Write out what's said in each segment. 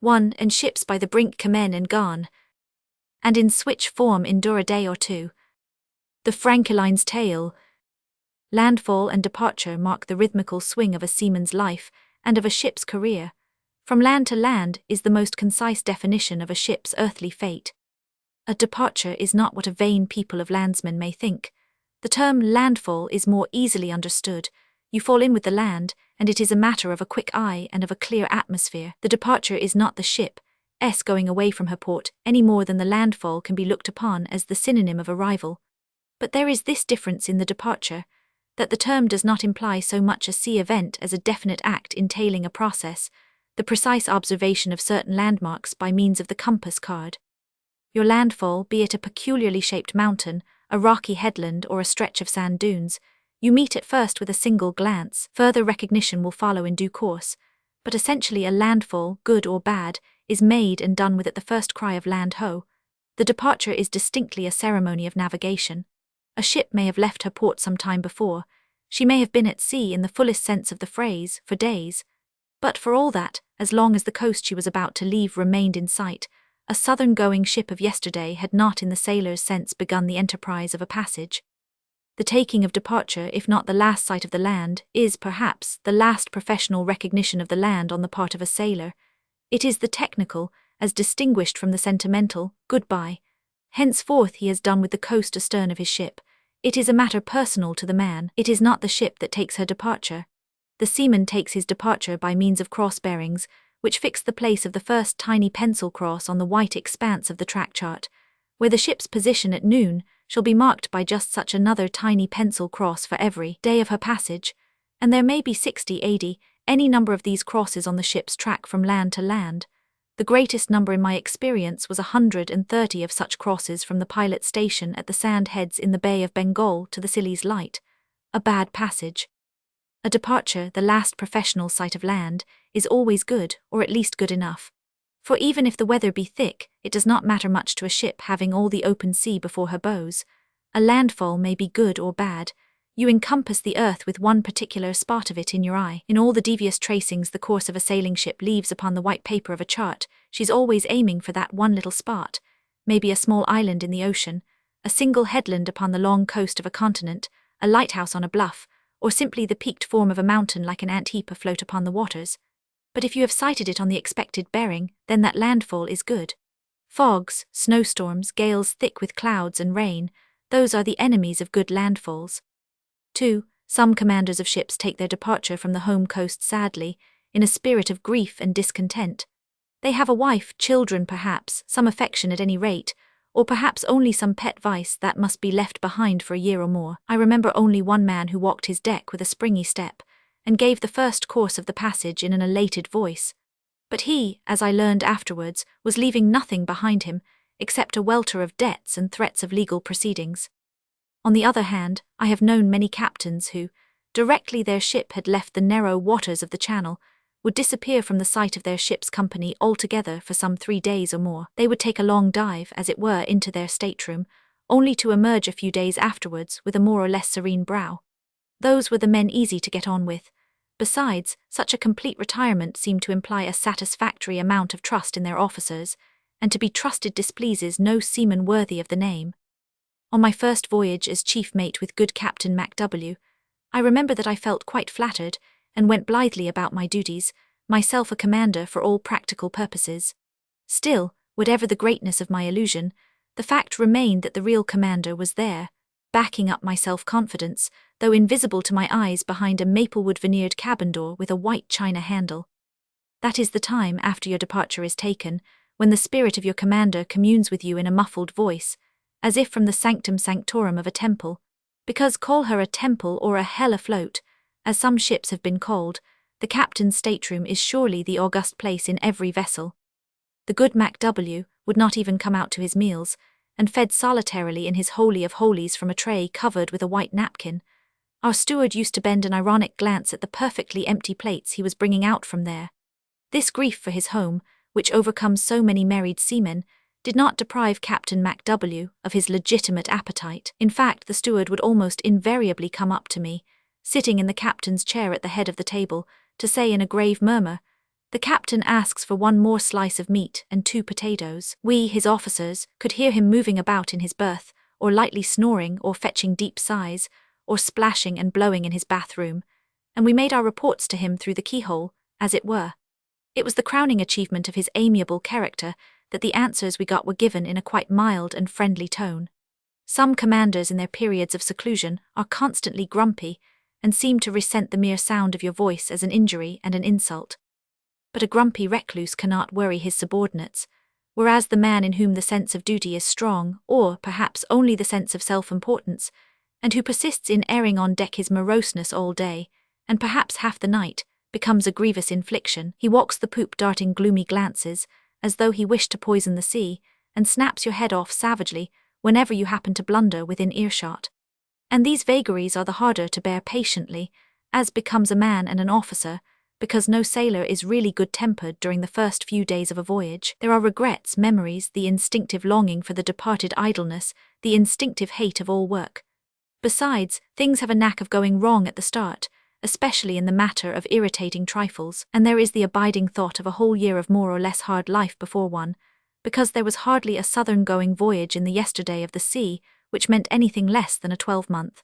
1. And ships by the brink come and gone, and in switch form endure a day or two. The Frankeline's tale. Landfall and departure mark the rhythmical swing of a seaman's life and of a ship's career. From land to land is the most concise definition of a ship's earthly fate. A departure is not what a vain people of landsmen may think. The term landfall is more easily understood. You fall in with the land, and it is a matter of a quick eye and of a clear atmosphere. The departure is not the ship's going away from her port, any more than the landfall can be looked upon as the synonym of arrival. But there is this difference in the departure, that the term does not imply so much a sea event as a definite act entailing a process, the precise observation of certain landmarks by means of the compass card. Your landfall, be it a peculiarly shaped mountain, a rocky headland, or a stretch of sand dunes, you meet at first with a single glance. Further recognition will follow in due course, but essentially a landfall, good or bad, is made and done with at the first cry of land ho. The departure is distinctly a ceremony of navigation. A ship may have left her port some time before, she may have been at sea in the fullest sense of the phrase, for days. But for all that, as long as the coast she was about to leave remained in sight, a southern-going ship of yesterday had not in the sailor's sense begun the enterprise of a passage. The taking of departure, if not the last sight of the land, is, perhaps, the last professional recognition of the land on the part of a sailor. It is the technical, as distinguished from the sentimental, goodbye. Henceforth he has done with the coast astern of his ship. It is a matter personal to the man. It is not the ship that takes her departure. The seaman takes his departure by means of cross-bearings, which fix the place of the first tiny pencil cross on the white expanse of the track chart, where the ship's position at noon shall be marked by just such another tiny pencil cross for every day of her passage, and there may be 60, 80, any number of these crosses on the ship's track from land to land. The greatest number in my experience was 130 of such crosses from the pilot's station at the sand heads in the Bay of Bengal to the Scilly's Light. A bad passage. A departure, the last professional sight of land, is always good, or at least good enough. For even if the weather be thick, it does not matter much to a ship having all the open sea before her bows. A landfall may be good or bad. You encompass the earth with one particular spot of it in your eye. In all the devious tracings the course of a sailing ship leaves upon the white paper of a chart, she's always aiming for that one little spot, maybe a small island in the ocean, a single headland upon the long coast of a continent, a lighthouse on a bluff, or simply the peaked form of a mountain like an ant-heap afloat upon the waters. But if you have sighted it on the expected bearing, then that landfall is good. Fogs, snowstorms, gales thick with clouds and rain, those are the enemies of good landfalls. 2. Some commanders of ships take their departure from the home coast sadly, in a spirit of grief and discontent. They have a wife, children perhaps, some affection at any rate, or perhaps only some pet vice that must be left behind for a year or more. I remember only one man who walked his deck with a springy step, and gave the first course of the passage in an elated voice. But he, as I learned afterwards, was leaving nothing behind him, except a welter of debts and threats of legal proceedings. On the other hand, I have known many captains who, directly their ship had left the narrow waters of the Channel, would disappear from the sight of their ship's company altogether for some 3 days or more. They would take a long dive, as it were, into their stateroom, only to emerge a few days afterwards with a more or less serene brow. Those were the men easy to get on with. Besides, such a complete retirement seemed to imply a satisfactory amount of trust in their officers, and to be trusted displeases no seaman worthy of the name. On my first voyage as chief mate with good Captain MacW, I remember that I felt quite flattered, and went blithely about my duties, myself a commander for all practical purposes. Still, whatever the greatness of my illusion, the fact remained that the real commander was there, backing up my self-confidence, though invisible to my eyes behind a maplewood veneered cabin door with a white china handle. That is the time after your departure is taken, when the spirit of your commander communes with you in a muffled voice, as if from the sanctum sanctorum of a temple, because call her a temple or a hell afloat, as some ships have been called, the captain's stateroom is surely the august place in every vessel. The good MacW would not even come out to his meals, and fed solitarily in his holy of holies from a tray covered with a white napkin. Our steward used to bend an ironic glance at the perfectly empty plates he was bringing out from there. This grief for his home, which overcomes so many married seamen, did not deprive Captain MacW of his legitimate appetite. In fact, the steward would almost invariably come up to me, sitting in the captain's chair at the head of the table, to say in a grave murmur, The captain asks for one more slice of meat and 2 potatoes. We, his officers, could hear him moving about in his berth, or lightly snoring or fetching deep sighs, or splashing and blowing in his bathroom, and we made our reports to him through the keyhole, as it were. It was the crowning achievement of his amiable character that the answers we got were given in a quite mild and friendly tone. Some commanders in their periods of seclusion are constantly grumpy and seem to resent the mere sound of your voice as an injury and an insult. But a grumpy recluse cannot worry his subordinates, whereas the man in whom the sense of duty is strong, or perhaps only the sense of self-importance, and who persists in airing on deck his moroseness all day, and perhaps half the night, becomes a grievous infliction. He walks the poop darting gloomy glances, as though he wished to poison the sea, and snaps your head off savagely whenever you happen to blunder within earshot. And these vagaries are the harder to bear patiently, as becomes a man and an officer, because no sailor is really good-tempered during the first few days of a voyage. There are regrets, memories, the instinctive longing for the departed idleness, the instinctive hate of all work. Besides, things have a knack of going wrong at the start, especially in the matter of irritating trifles, and there is the abiding thought of a whole year of more or less hard life before one, because there was hardly a southern-going voyage in the yesterday of the sea which meant anything less than a 12-month.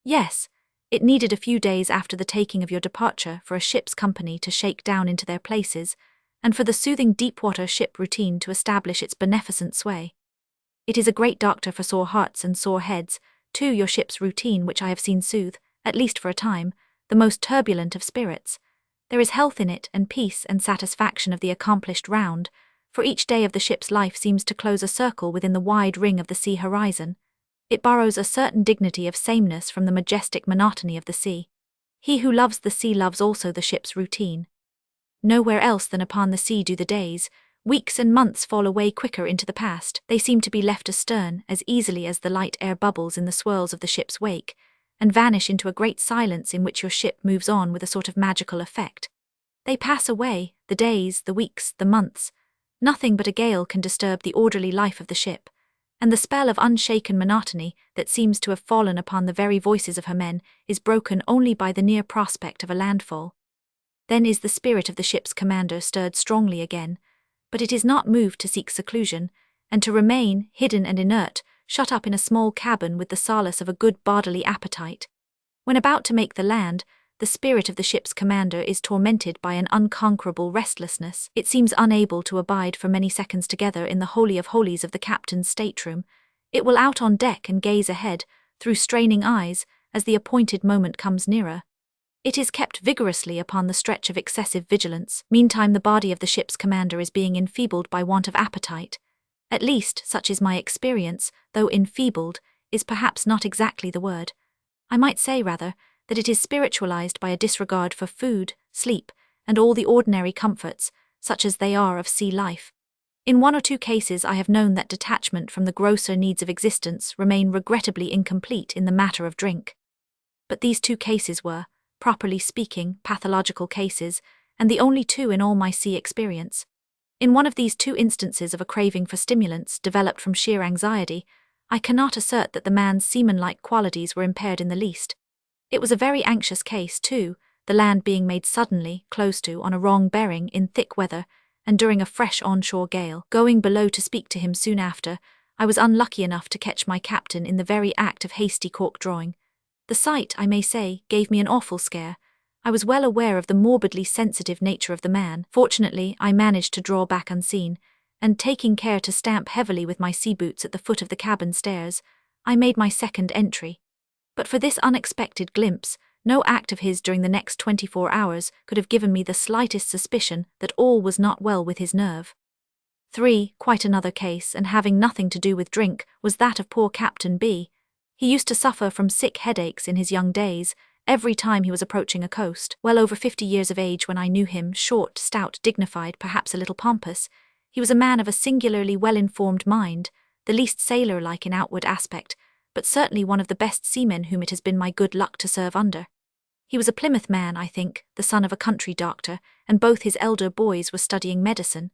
Yes, it needed a few days after the taking of your departure for a ship's company to shake down into their places, and for the soothing deep-water ship routine to establish its beneficent sway. It is a great doctor for sore hearts and sore heads, too, your ship's routine, which I have seen soothe, at least for a time, the most turbulent of spirits. There is health in it, and peace and satisfaction of the accomplished round, for each day of the ship's life seems to close a circle within the wide ring of the sea horizon. It borrows a certain dignity of sameness from the majestic monotony of the sea. He who loves the sea loves also the ship's routine. Nowhere else than upon the sea do the days, weeks and months fall away quicker into the past. They seem to be left astern as easily as the light air bubbles in the swirls of the ship's wake, and vanish into a great silence in which your ship moves on with a sort of magical effect. They pass away, the days, the weeks, the months. Nothing but a gale can disturb the orderly life of the ship, and the spell of unshaken monotony that seems to have fallen upon the very voices of her men is broken only by the near prospect of a landfall. Then is the spirit of the ship's commander stirred strongly again, but it is not moved to seek seclusion, and to remain, hidden and inert, shut up in a small cabin with the solace of a good bodily appetite. When about to make the land, the spirit of the ship's commander is tormented by an unconquerable restlessness. It seems unable to abide for many seconds together in the holy of holies of the captain's stateroom. It will out on deck and gaze ahead, through straining eyes, as the appointed moment comes nearer. It is kept vigorously upon the stretch of excessive vigilance. Meantime the body of the ship's commander is being enfeebled by want of appetite. At least, such is my experience, though enfeebled is perhaps not exactly the word. I might say, rather, that it is spiritualized by a disregard for food, sleep, and all the ordinary comforts, such as they are of sea life. In 1 or 2 cases I have known that detachment from the grosser needs of existence remain regrettably incomplete in the matter of drink. But these 2 cases were, properly speaking, pathological cases, and the only 2 in all my sea experience. In one of these 2 instances of a craving for stimulants developed from sheer anxiety, I cannot assert that the man's seaman-like qualities were impaired in the least. It was a very anxious case, too, the land being made suddenly, close to, on a wrong bearing, in thick weather, and during a fresh onshore gale. Going below to speak to him soon after, I was unlucky enough to catch my captain in the very act of hasty cork-drawing. The sight, I may say, gave me an awful scare. I was well aware of the morbidly sensitive nature of the man. Fortunately, I managed to draw back unseen, and taking care to stamp heavily with my sea boots at the foot of the cabin stairs, I made my second entry. But for this unexpected glimpse, no act of his during the next 24 hours could have given me the slightest suspicion that all was not well with his nerve. 3. Quite another case, and having nothing to do with drink, was that of poor Captain B. He used to suffer from sick headaches in his young days, every time he was approaching a coast. Well over 50 years of age when I knew him, short, stout, dignified, perhaps a little pompous, he was a man of a singularly well-informed mind, the least sailor-like in outward aspect, but certainly one of the best seamen whom it has been my good luck to serve under. He was a Plymouth man, I think, the son of a country doctor, and both his elder boys were studying medicine.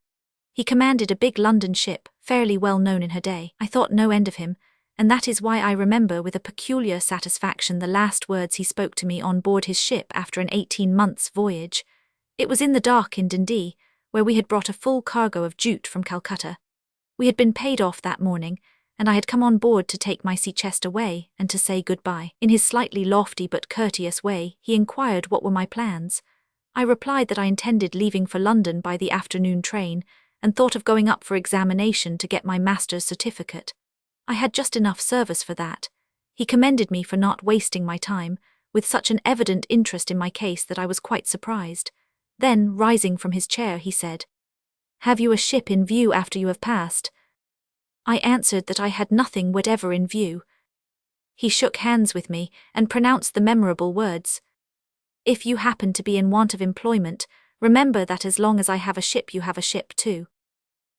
He commanded a big London ship, fairly well known in her day. I thought no end of him, and that is why I remember with a peculiar satisfaction the last words he spoke to me on board his ship after an 18 months' voyage. It was in the dock in Dundee, where we had brought a full cargo of jute from Calcutta. We had been paid off that morning, and I had come on board to take my sea chest away and to say goodbye. In his slightly lofty but courteous way, he inquired what were my plans. I replied that I intended leaving for London by the afternoon train and thought of going up for examination to get my master's certificate. I had just enough service for that. He commended me for not wasting my time, with such an evident interest in my case that I was quite surprised. Then, rising from his chair, he said, "Have you a ship in view after you have passed?" I answered that I had nothing whatever in view. He shook hands with me and pronounced the memorable words, "If you happen to be in want of employment, remember that as long as I have a ship you have a ship too."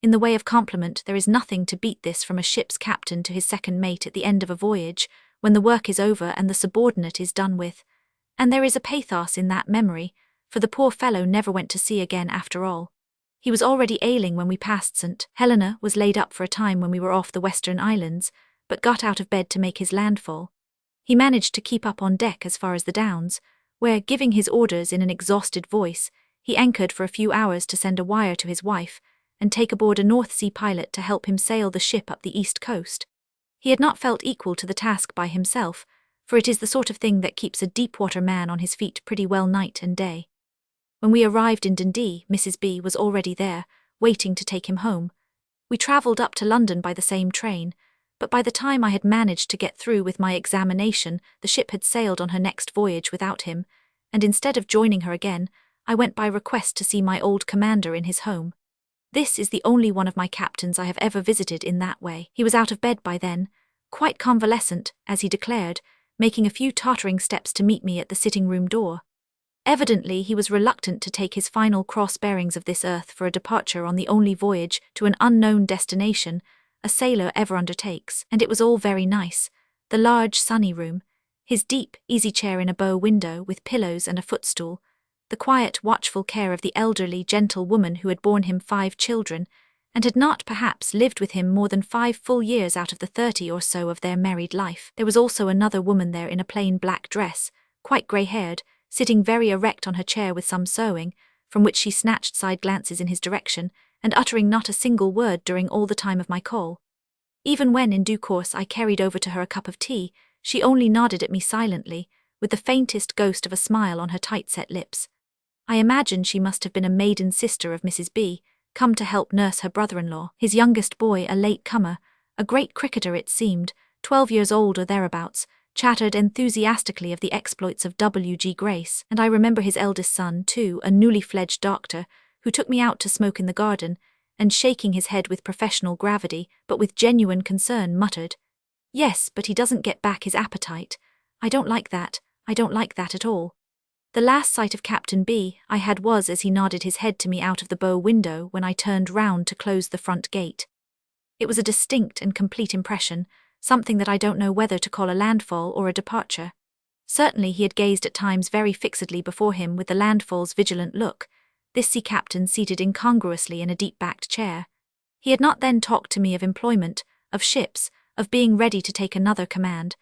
In the way of compliment, there is nothing to beat this from a ship's captain to his second mate at the end of a voyage, when the work is over and the subordinate is done with. And there is a pathos in that memory, for the poor fellow never went to sea again after all. He was already ailing when we passed St. Helena, was laid up for a time when we were off the Western Islands, but got out of bed to make his landfall. He managed to keep up on deck as far as the Downs, where, giving his orders in an exhausted voice, he anchored for a few hours to send a wire to his wife and take aboard a North Sea pilot to help him sail the ship up the east coast. He had not felt equal to the task by himself, for it is the sort of thing that keeps a deep-water man on his feet pretty well night and day. When we arrived in Dundee, Mrs. B was already there, waiting to take him home. We travelled up to London by the same train, but by the time I had managed to get through with my examination, the ship had sailed on her next voyage without him, and instead of joining her again, I went by request to see my old commander in his home. This is the only one of my captains I have ever visited in that way. He was out of bed by then, quite convalescent, as he declared, making a few tottering steps to meet me at the sitting-room door. Evidently, he was reluctant to take his final cross-bearings of this earth for a departure on the only voyage to an unknown destination a sailor ever undertakes, and it was all very nice. The large, sunny room, his deep, easy chair in a bow window with pillows and a footstool, the quiet, watchful care of the elderly, gentle woman who had borne him 5 children, and had not, perhaps, lived with him more than 5 full years out of the 30 or so of their married life. There was also another woman there in a plain black dress, quite grey-haired, sitting very erect on her chair with some sewing, from which she snatched side glances in his direction, and uttering not a single word during all the time of my call. Even when, in due course, I carried over to her a cup of tea, she only nodded at me silently, with the faintest ghost of a smile on her tight-set lips. I imagine she must have been a maiden sister of Mrs. B, come to help nurse her brother-in-law, his youngest boy a late-comer, a great cricketer it seemed, 12 years old or thereabouts, chattered enthusiastically of the exploits of W.G. Grace, and I remember his eldest son, too, a newly-fledged doctor, who took me out to smoke in the garden, and shaking his head with professional gravity, but with genuine concern, muttered, "Yes, but he doesn't get back his appetite. I don't like that at all." The last sight of Captain B I had was as he nodded his head to me out of the bow window when I turned round to close the front gate. It was a distinct and complete impression, something that I don't know whether to call a landfall or a departure. Certainly he had gazed at times very fixedly before him with the landfall's vigilant look, this sea captain seated incongruously in a deep-backed chair. He had not then talked to me of employment, of ships, of being ready to take another command,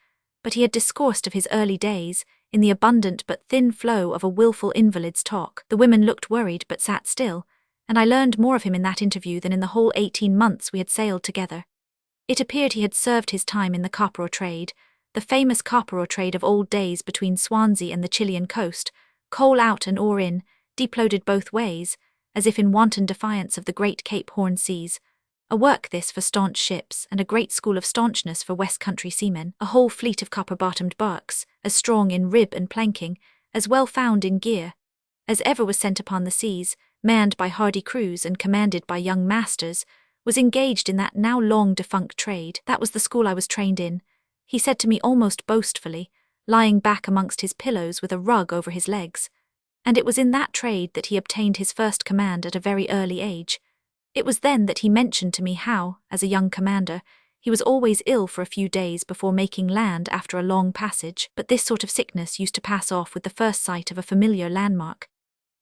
but he had discoursed of his early days, in the abundant but thin flow of a wilful invalid's talk. The women looked worried but sat still, and I learned more of him in that interview than in the whole 18 months we had sailed together. It appeared he had served his time in the copper trade, the famous copper trade of old days between Swansea and the Chilean coast, coal out and ore in, deep-loaded both ways, as if in wanton defiance of the great Cape Horn seas. A work this for staunch ships, and a great school of staunchness for West Country seamen, a whole fleet of copper-bottomed barks, as strong in rib and planking, as well found in gear, as ever was sent upon the seas, manned by hardy crews and commanded by young masters, was engaged in that now long-defunct trade. That was the school I was trained in, he said to me almost boastfully, lying back amongst his pillows with a rug over his legs. And it was in that trade that he obtained his first command at a very early age. It was then that he mentioned to me how, as a young commander, he was always ill for a few days before making land after a long passage, but this sort of sickness used to pass off with the first sight of a familiar landmark.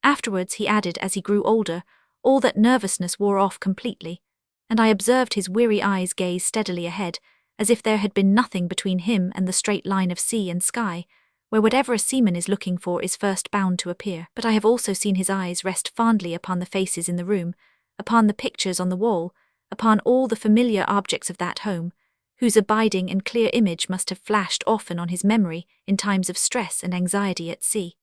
Afterwards, he added, as he grew older, all that nervousness wore off completely, and I observed his weary eyes gaze steadily ahead, as if there had been nothing between him and the straight line of sea and sky, where whatever a seaman is looking for is first bound to appear. But I have also seen his eyes rest fondly upon the faces in the room, upon the pictures on the wall, upon all the familiar objects of that home, whose abiding and clear image must have flashed often on his memory in times of stress and anxiety at sea.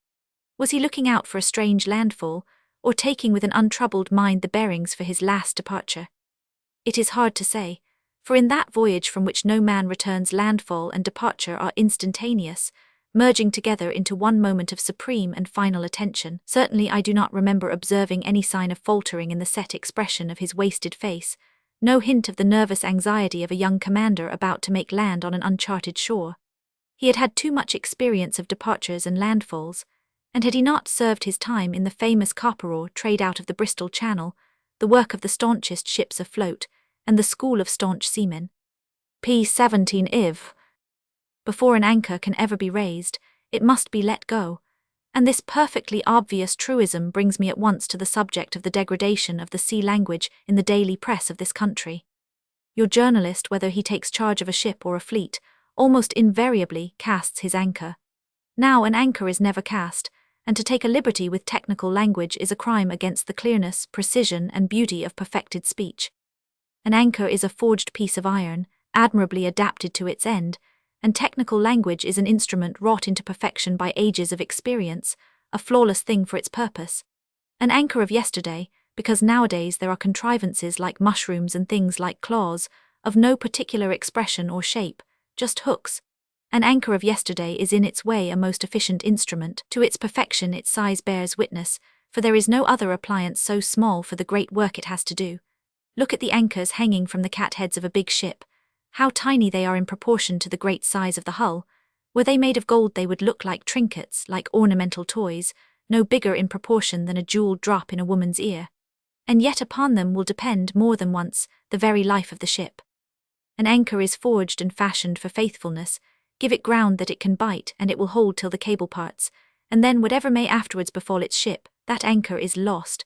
Was he looking out for a strange landfall, or taking with an untroubled mind the bearings for his last departure? It is hard to say, for in that voyage from which no man returns, landfall and departure are instantaneous, merging together into one moment of supreme and final attention. Certainly I do not remember observing any sign of faltering in the set expression of his wasted face, no hint of the nervous anxiety of a young commander about to make land on an uncharted shore. He had had too much experience of departures and landfalls, and had he not served his time in the famous copper-ore trade out of the Bristol Channel, the work of the staunchest ships afloat, and the school of staunch seamen? P17 If. Before an anchor can ever be raised, it must be let go, and this perfectly obvious truism brings me at once to the subject of the degradation of the sea language in the daily press of this country. Your journalist, whether he takes charge of a ship or a fleet, almost invariably casts his anchor. Now an anchor is never cast, and to take a liberty with technical language is a crime against the clearness, precision, and beauty of perfected speech. An anchor is a forged piece of iron, admirably adapted to its end, and technical language is an instrument wrought into perfection by ages of experience, a flawless thing for its purpose. An anchor of yesterday, because nowadays there are contrivances like mushrooms and things like claws, of no particular expression or shape, just hooks. An anchor of yesterday is in its way a most efficient instrument. To its perfection its size bears witness, for there is no other appliance so small for the great work it has to do. Look at the anchors hanging from the cat-heads of a big ship. How tiny they are in proportion to the great size of the hull. Were they made of gold they would look like trinkets, like ornamental toys, no bigger in proportion than a jeweled drop in a woman's ear. And yet upon them will depend, more than once, the very life of the ship. An anchor is forged and fashioned for faithfulness. Give it ground that it can bite, and it will hold till the cable parts, and then whatever may afterwards befall its ship, that anchor is lost.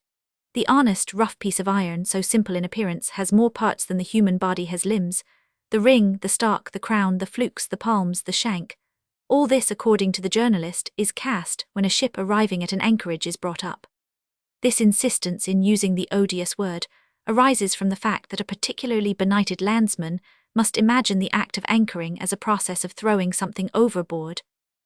The honest, rough piece of iron, so simple in appearance, has more parts than the human body has limbs. The ring, the stock, the crown, the flukes, the palms, the shank. All this, according to the journalist, is cast when a ship arriving at an anchorage is brought up. This insistence in using the odious word arises from the fact that a particularly benighted landsman must imagine the act of anchoring as a process of throwing something overboard,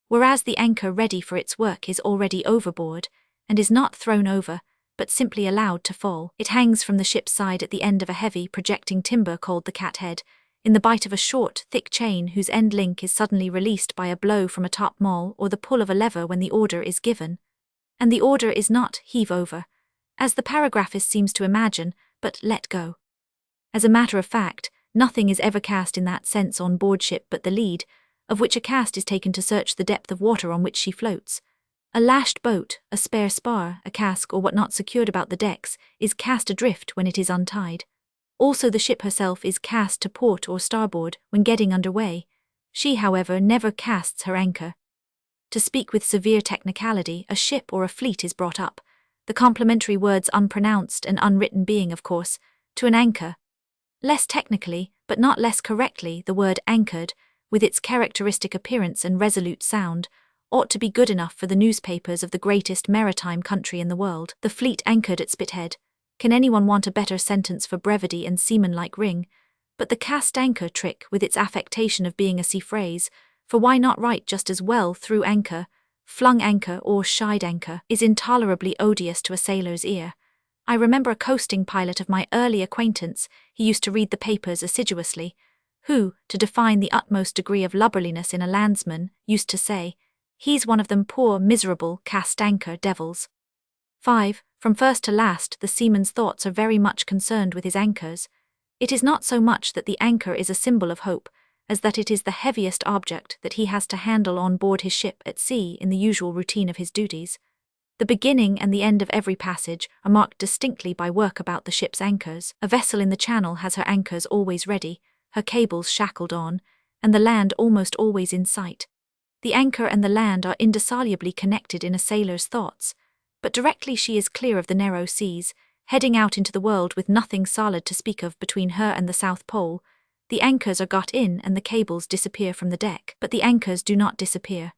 whereas the anchor ready for its work is already overboard, and is not thrown over, but simply allowed to fall. It hangs from the ship's side at the end of a heavy, projecting timber called the cat-head, in the bight of a short, thick chain whose end link is suddenly released by a blow from a top-maul or the pull of a lever when the order is given. And the order is not heave over, as the paragraphist seems to imagine, but let go. As a matter of fact, nothing is ever cast in that sense on board ship but the lead, of which a cast is taken to search the depth of water on which she floats. A lashed boat, a spare spar, a cask, or what not secured about the decks, is cast adrift when it is untied. Also the ship herself is cast to port or starboard when getting under way. She, however, never casts her anchor. To speak with severe technicality, a ship or a fleet is brought up, the complementary words unpronounced and unwritten being, of course, to an anchor. Less technically, but not less correctly, the word anchored, with its characteristic appearance and resolute sound, ought to be good enough for the newspapers of the greatest maritime country in the world. The fleet anchored at Spithead. Can anyone want a better sentence for brevity and seaman-like ring? But the cast anchor trick, with its affectation of being a sea phrase, for why not write just as well through anchor, flung anchor, or shied anchor, is intolerably odious to a sailor's ear. I remember a coasting pilot of my early acquaintance, he used to read the papers assiduously, who, to define the utmost degree of lubberliness in a landsman, used to say, "He's one of them poor, miserable, cast-anchor devils." 5. From first to last, the seaman's thoughts are very much concerned with his anchors. It is not so much that the anchor is a symbol of hope, as that it is the heaviest object that he has to handle on board his ship at sea in the usual routine of his duties. The beginning and the end of every passage are marked distinctly by work about the ship's anchors. A vessel in the channel has her anchors always ready, her cables shackled on, and the land almost always in sight. The anchor and the land are indissolubly connected in a sailor's thoughts, but directly she is clear of the narrow seas, heading out into the world with nothing solid to speak of between her and the South Pole, the anchors are got in and the cables disappear from the deck. But the anchors do not disappear.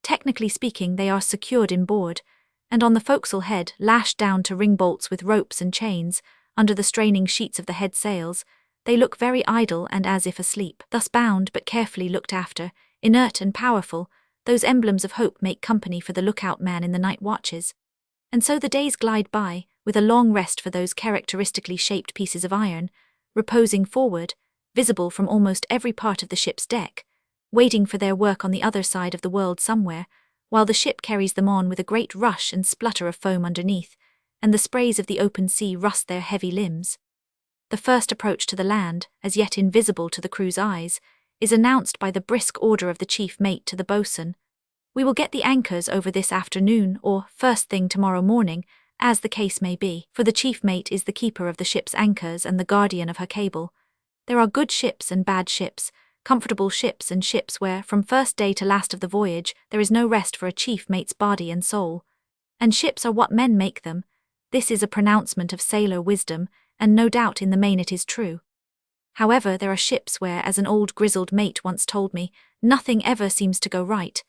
Technically speaking, they are secured inboard, and on the forecastle head, lashed down to ring bolts with ropes and chains, under the straining sheets of the head sails, they look very idle and as if asleep. Thus bound but carefully looked after, inert and powerful, those emblems of hope make company for the lookout man in the night watches. And so the days glide by, with a long rest for those characteristically shaped pieces of iron, reposing forward, visible from almost every part of the ship's deck, waiting for their work on the other side of the world somewhere, while the ship carries them on with a great rush and splutter of foam underneath, and the sprays of the open sea rust their heavy limbs. The first approach to the land, as yet invisible to the crew's eyes, is announced by the brisk order of the chief mate to the boatswain. "We will get the anchors over this afternoon, or first thing tomorrow morning, as the case may be," for the chief mate is the keeper of the ship's anchors and the guardian of her cable. There are good ships and bad ships, comfortable ships and ships where, from first day to last of the voyage, there is no rest for a chief mate's body and soul. And ships are what men make them. This is a pronouncement of sailor wisdom, and no doubt in the main it is true. However, there are ships where, as an old grizzled mate once told me, nothing ever seems to go right.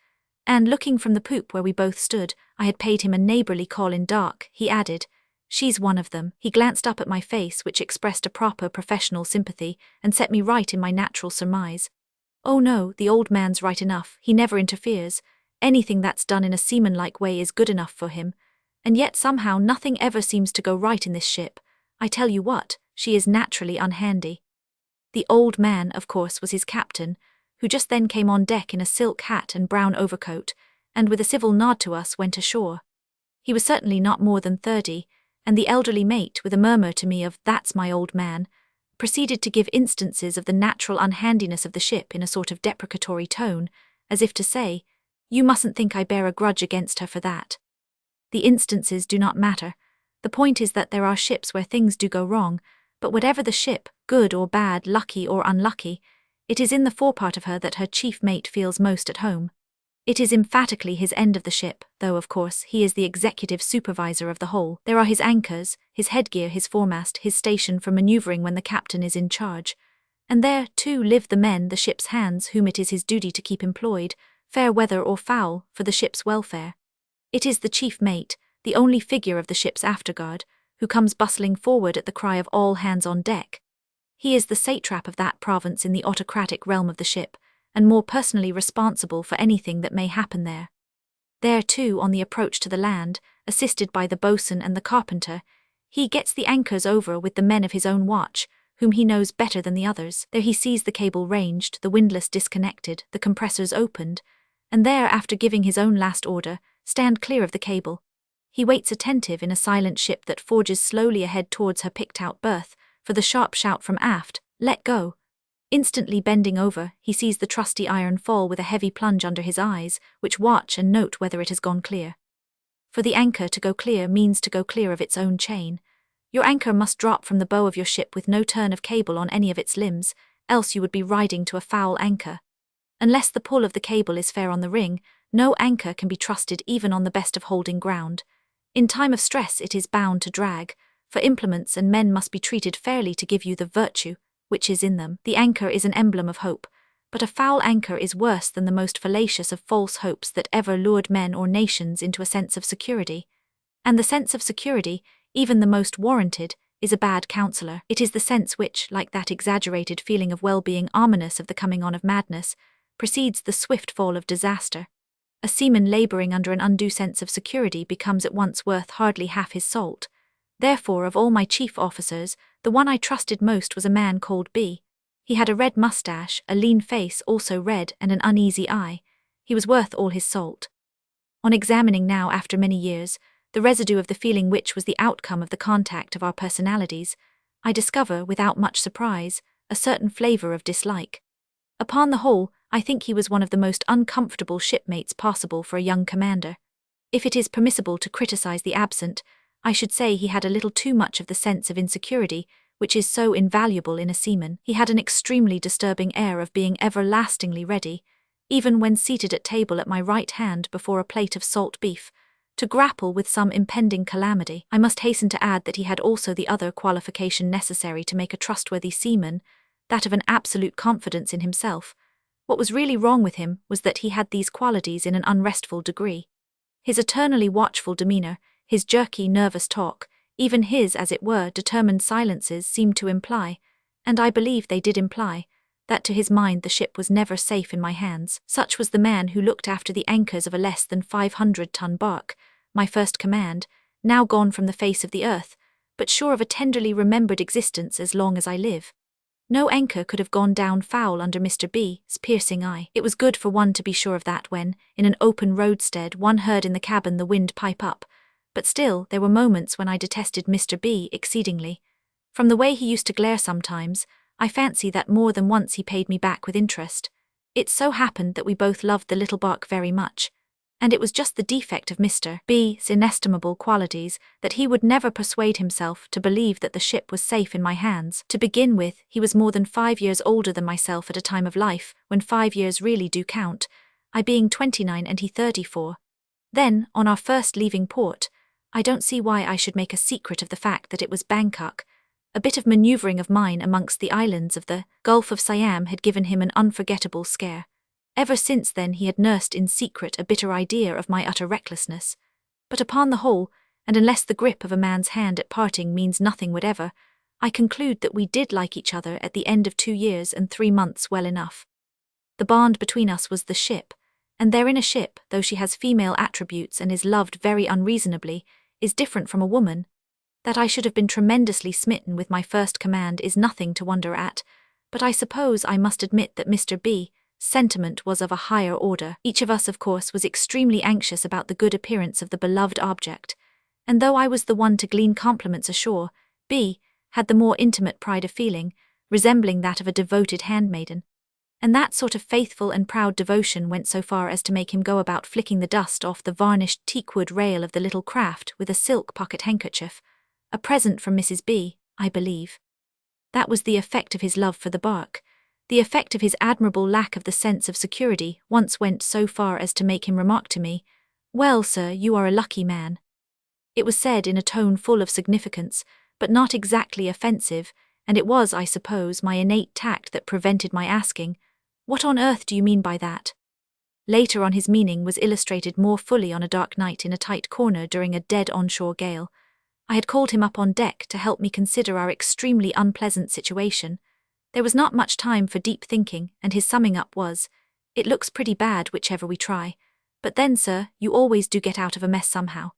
And looking from the poop where we both stood, I had paid him a neighbourly call in dark, he added, "She's one of them." He glanced up at my face, which expressed a proper professional sympathy, and set me right in my natural surmise. "Oh no, the old man's right enough, he never interferes. Anything that's done in a seaman-like way is good enough for him. And yet somehow nothing ever seems to go right in this ship. I tell you what, she is naturally unhandy." The old man, of course, was his captain, who just then came on deck in a silk hat and brown overcoat, and with a civil nod to us went ashore. He was certainly not more than 30, and the elderly mate, with a murmur to me of "That's my old man," proceeded to give instances of the natural unhandiness of the ship in a sort of deprecatory tone, as if to say, "You mustn't think I bear a grudge against her for that." The instances do not matter. The point is that there are ships where things do go wrong, but whatever the ship, good or bad, lucky or unlucky, it is in the forepart of her that her chief mate feels most at home. It is emphatically his end of the ship, though of course he is the executive supervisor of the whole. There are his anchors, his headgear, his foremast, his station for manoeuvring when the captain is in charge. And there, too, live the men, the ship's hands, whom it is his duty to keep employed, fair weather or foul, for the ship's welfare. It is the chief mate, the only figure of the ship's afterguard, who comes bustling forward at the cry of "all hands on deck." He is the satrap of that province in the autocratic realm of the ship, and more personally responsible for anything that may happen there. There, too, on the approach to the land, assisted by the boatswain and the carpenter, he gets the anchors over with the men of his own watch, whom he knows better than the others. There he sees the cable ranged, the windlass disconnected, the compressors opened, and there, after giving his own last order, "Stand clear of the cable," he waits attentive in a silent ship that forges slowly ahead towards her picked-out berth, for the sharp shout from aft, "Let go." Instantly bending over, he sees the trusty iron fall with a heavy plunge under his eyes, which watch and note whether it has gone clear. For the anchor to go clear means to go clear of its own chain. Your anchor must drop from the bow of your ship with no turn of cable on any of its limbs, else you would be riding to a foul anchor. Unless the pull of the cable is fair on the ring, no anchor can be trusted even on the best of holding ground. In time of stress it is bound to drag, for implements and men must be treated fairly to give you the virtue which is in them. The anchor is an emblem of hope, but a foul anchor is worse than the most fallacious of false hopes that ever lured men or nations into a sense of security. And the sense of security, even the most warranted, is a bad counsellor. It is the sense which, like that exaggerated feeling of well-being ominous of the coming on of madness, precedes the swift fall of disaster. A seaman labouring under an undue sense of security becomes at once worth hardly half his salt. Therefore, of all my chief officers, the one I trusted most was a man called B. He had a red moustache, a lean face also red, and an uneasy eye. He was worth all his salt. On examining now, after many years, the residue of the feeling which was the outcome of the contact of our personalities, I discover, without much surprise, a certain flavour of dislike. Upon the whole, I think he was one of the most uncomfortable shipmates possible for a young commander. If it is permissible to criticise the absent, I should say he had a little too much of the sense of insecurity, which is so invaluable in a seaman. He had an extremely disturbing air of being everlastingly ready, even when seated at table at my right hand before a plate of salt beef, to grapple with some impending calamity. I must hasten to add that he had also the other qualification necessary to make a trustworthy seaman, that of an absolute confidence in himself, What was really wrong with him was that he had these qualities in an unrestful degree. His eternally watchful demeanor, his jerky, nervous talk, even his, as it were, determined silences seemed to imply, and I believe they did imply, that to his mind the ship was never safe in my hands. Such was the man who looked after the anchors of a less than 500-ton bark, my first command, now gone from the face of the earth, but sure of a tenderly remembered existence as long as I live. No anchor could have gone down foul under Mr. B.'s piercing eye. It was good for one to be sure of that when, in an open roadstead, one heard in the cabin the wind pipe up, but still there were moments when I detested Mr. B. exceedingly. From the way he used to glare sometimes, I fancy that more than once he paid me back with interest. It so happened that we both loved the little bark very much, and it was just the defect of Mr. B.'s inestimable qualities that he would never persuade himself to believe that the ship was safe in my hands. To begin with, he was more than 5 years older than myself at a time of life, when 5 years really do count, I being 29 and he 34. Then, on our first leaving port, I don't see why I should make a secret of the fact that it was Bangkok. A bit of manoeuvring of mine amongst the islands of the Gulf of Siam had given him an unforgettable scare. Ever since then he had nursed in secret a bitter idea of my utter recklessness. But upon the whole, and unless the grip of a man's hand at parting means nothing whatever, I conclude that we did like each other at the end of 2 years and 3 months well enough. The bond between us was the ship, and therein a ship, though she has female attributes and is loved very unreasonably, is different from a woman. That I should have been tremendously smitten with my first command is nothing to wonder at, but I suppose I must admit that Mr. B.'s sentiment was of a higher order. Each of us, of course, was extremely anxious about the good appearance of the beloved object, and though I was the one to glean compliments ashore, B. had the more intimate pride of feeling, resembling that of a devoted handmaiden. And that sort of faithful and proud devotion went so far as to make him go about flicking the dust off the varnished teakwood rail of the little craft with a silk pocket handkerchief, a present from Mrs. B., I believe. That was the effect of his love for the bark. The effect of his admirable lack of the sense of security once went so far as to make him remark to me, "Well, sir, you are a lucky man." It was said in a tone full of significance, but not exactly offensive, and it was, I suppose, my innate tact that prevented my asking, "What on earth do you mean by that?" Later on his meaning was illustrated more fully on a dark night in a tight corner during a dead onshore gale. I had called him up on deck to help me consider our extremely unpleasant situation. There was not much time for deep thinking, and his summing up was, "It looks pretty bad whichever we try, but then, sir, you always do get out of a mess somehow."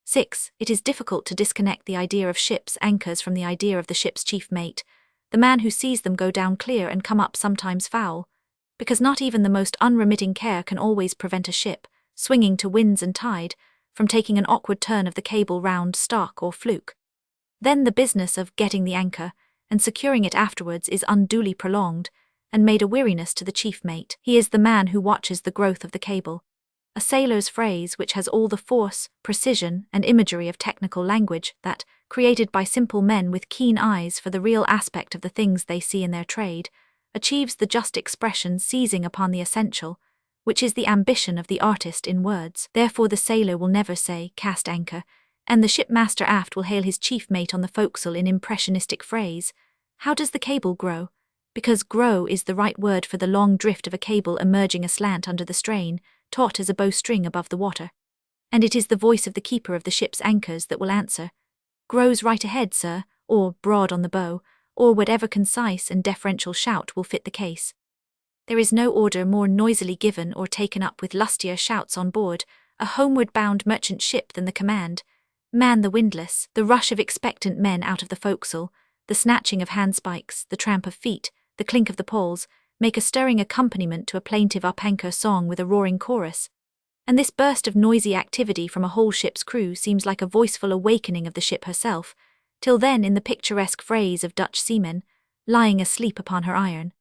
6. It is difficult to disconnect the idea of ship's anchors from the idea of the ship's chief mate, the man who sees them go down clear and come up sometimes foul, because not even the most unremitting care can always prevent a ship, swinging to winds and tide, from taking an awkward turn of the cable round stock or fluke. Then the business of getting the anchor, and securing it afterwards is unduly prolonged, and made a weariness to the chief mate. He is the man who watches the growth of the cable. A sailor's phrase which has all the force, precision, and imagery of technical language that, created by simple men with keen eyes for the real aspect of the things they see in their trade, achieves the just expression seizing upon the essential, which is the ambition of the artist in words. Therefore the sailor will never say, "Cast anchor," and the shipmaster aft will hail his chief mate on the forecastle in impressionistic phrase, "How does the cable grow?" Because grow is the right word for the long drift of a cable emerging aslant under the strain, taut as a bowstring above the water. And it is the voice of the keeper of the ship's anchors that will answer, "Grows right ahead, sir," or "broad on the bow," or whatever concise and deferential shout will fit the case. There is no order more noisily given or taken up with lustier shouts on board a homeward-bound merchant ship than the command, "Man the windlass," the rush of expectant men out of the forecastle, the snatching of handspikes, the tramp of feet, the clink of the poles, make a stirring accompaniment to a plaintive up-anchor song with a roaring chorus. And this burst of noisy activity from a whole ship's crew seems like a voiceful awakening of the ship herself, till then in the picturesque phrase of Dutch seamen, lying asleep upon her iron.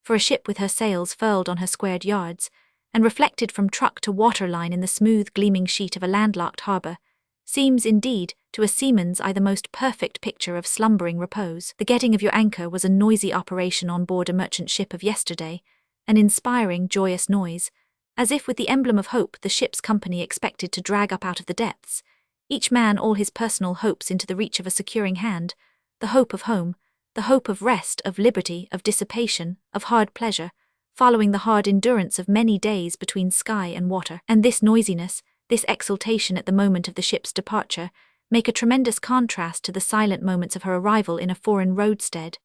For a ship with her sails furled on her squared yards, and reflected from truck to waterline in the smooth gleaming sheet of a landlocked harbour, seems indeed to a seaman's eye the most perfect picture of slumbering repose. The getting of your anchor was a noisy operation on board a merchant ship of yesterday, an inspiring, joyous noise, as if with the emblem of hope the ship's company expected to drag up out of the depths, each man all his personal hopes into the reach of a securing hand, the hope of home, the hope of rest, of liberty, of dissipation, of hard pleasure, following the hard endurance of many days between sky and water. And this noisiness, this exultation at the moment of the ship's departure, make a tremendous contrast to the silent moments of her arrival in a foreign roadstead.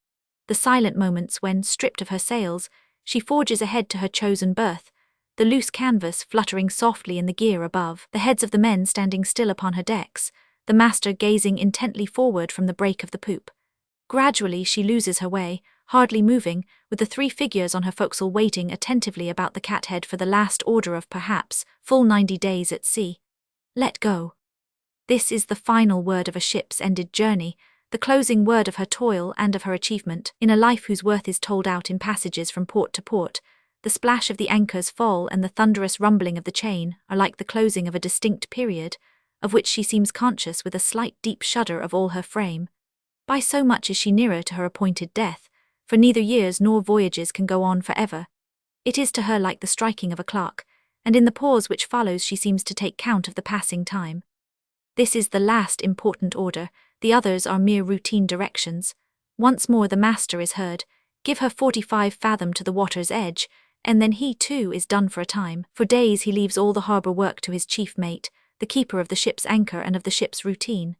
The silent moments when, stripped of her sails, she forges ahead to her chosen berth, the loose canvas fluttering softly in the gear above, the heads of the men standing still upon her decks, the master gazing intently forward from the break of the poop. Gradually she loses her way, hardly moving, with the 3 figures on her forecastle waiting attentively about the cathead for the last order of perhaps full 90 days at sea. Let go. This is the final word of a ship's ended journey, the closing word of her toil and of her achievement. In a life whose worth is told out in passages from port to port, the splash of the anchor's fall and the thunderous rumbling of the chain are like the closing of a distinct period, of which she seems conscious with a slight deep shudder of all her frame. By so much is she nearer to her appointed death, for neither years nor voyages can go on forever. It is to her like the striking of a clock, and in the pause which follows she seems to take count of the passing time. This is the last important order, the others are mere routine directions. Once more the master is heard, give her 45 fathom to the water's edge, and then he too is done for a time. For days he leaves all the harbour work to his chief mate, the keeper of the ship's anchor and of the ship's routine.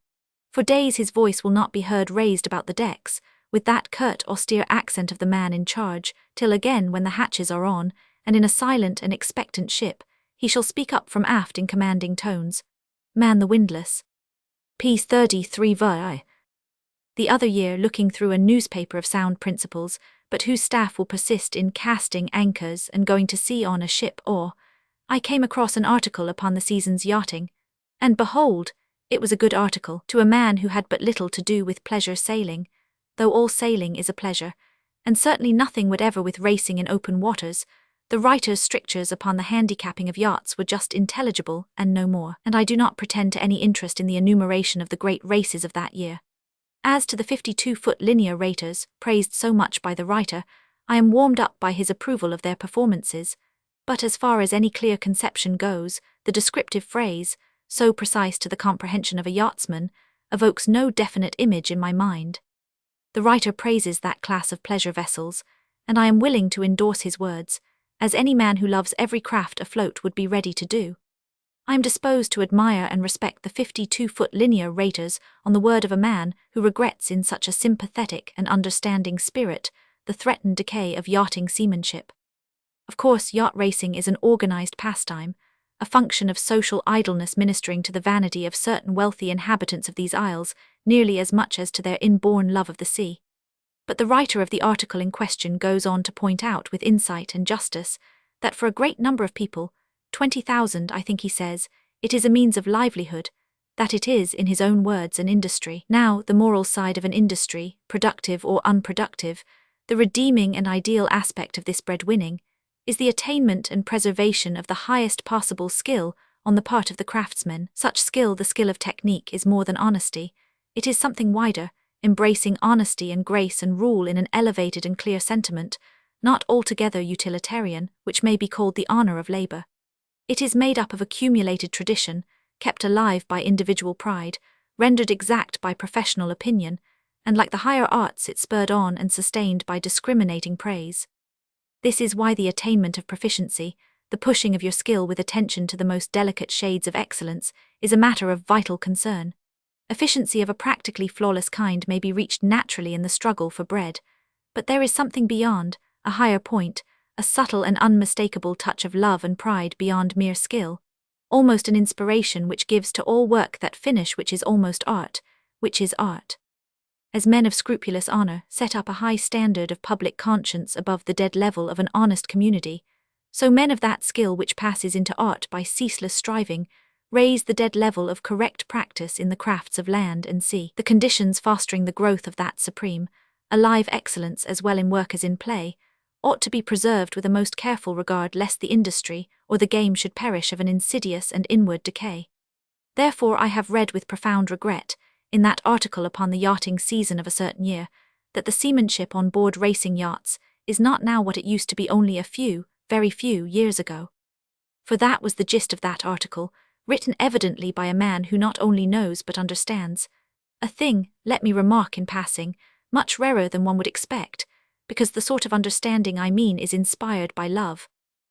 For days his voice will not be heard raised about the decks, with that curt austere accent of the man in charge, till again when the hatches are on, and in a silent and expectant ship, he shall speak up from aft in commanding tones. Man the windlass. P. 33 vi. The other year, looking through a newspaper of sound principles, but whose staff will persist in casting anchors and going to sea on a ship or, I came across an article upon the season's yachting, and behold, it was a good article to a man who had but little to do with pleasure sailing, though all sailing is a pleasure, and certainly nothing whatever with racing in open waters. The writer's strictures upon the handicapping of yachts were just intelligible and no more, and I do not pretend to any interest in the enumeration of the great races of that year. As to the 52-foot linear raters, praised so much by the writer, I am warmed up by his approval of their performances, but as far as any clear conception goes, the descriptive phrase, so precise to the comprehension of a yachtsman, evokes no definite image in my mind. The writer praises that class of pleasure vessels, and I am willing to endorse his words, as any man who loves every craft afloat would be ready to do. I am disposed to admire and respect the 52-foot linear raters on the word of a man who regrets in such a sympathetic and understanding spirit the threatened decay of yachting seamanship. Of course, yacht racing is an organized pastime, a function of social idleness ministering to the vanity of certain wealthy inhabitants of these isles nearly as much as to their inborn love of the sea. But the writer of the article in question goes on to point out with insight and justice that for a great number of people, 20,000 I think he says, it is a means of livelihood, that it is, in his own words, an industry. Now, the moral side of an industry, productive or unproductive, the redeeming and ideal aspect of this breadwinning, is the attainment and preservation of the highest possible skill on the part of the craftsman. Such skill, the skill of technique, is more than honesty. It is something wider, embracing honesty and grace and rule in an elevated and clear sentiment, not altogether utilitarian, which may be called the honor of labor. It is made up of accumulated tradition, kept alive by individual pride, rendered exact by professional opinion, and like the higher arts it spurred on and sustained by discriminating praise. This is why the attainment of proficiency, the pushing of your skill with attention to the most delicate shades of excellence, is a matter of vital concern. Efficiency of a practically flawless kind may be reached naturally in the struggle for bread, but there is something beyond, a higher point, a subtle and unmistakable touch of love and pride beyond mere skill, almost an inspiration which gives to all work that finish which is almost art, which is art. As men of scrupulous honor set up a high standard of public conscience above the dead level of an honest community, so men of that skill which passes into art by ceaseless striving raise the dead level of correct practice in the crafts of land and sea, the conditions fostering the growth of that supreme, alive excellence as well in work as in play, ought to be preserved with a most careful regard lest the industry or the game should perish of an insidious and inward decay. Therefore I have read with profound regret, in that article upon the yachting season of a certain year, that the seamanship on board racing yachts is not now what it used to be only a few, very few years ago. For that was the gist of that article, written evidently by a man who not only knows but understands. A thing, let me remark in passing, much rarer than one would expect, because the sort of understanding I mean is inspired by love.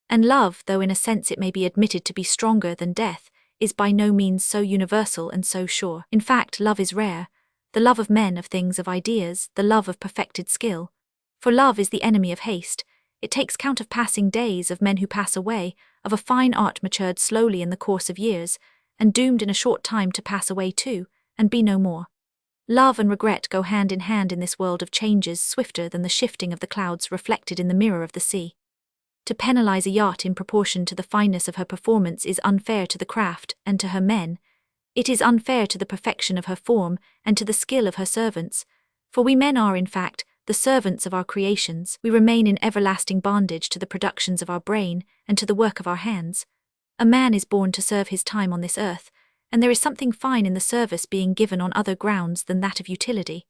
And love, though in a sense it may be admitted to be stronger than death, is by no means so universal and so sure. In fact, love is rare. The love of men, of things, of ideas, the love of perfected skill. For love is the enemy of haste. It takes count of passing days, of men who pass away, of a fine art matured slowly in the course of years, and doomed in a short time to pass away too, and be no more. Love and regret go hand in hand in this world of changes swifter than the shifting of the clouds reflected in the mirror of the sea. To penalize a yacht in proportion to the fineness of her performance is unfair to the craft and to her men. It is unfair to the perfection of her form and to the skill of her servants, for we men are, in fact, the servants of our creations. We remain in everlasting bondage to the productions of our brain and to the work of our hands. A man is born to serve his time on this earth, and there is something fine in the service being given on other grounds than that of utility.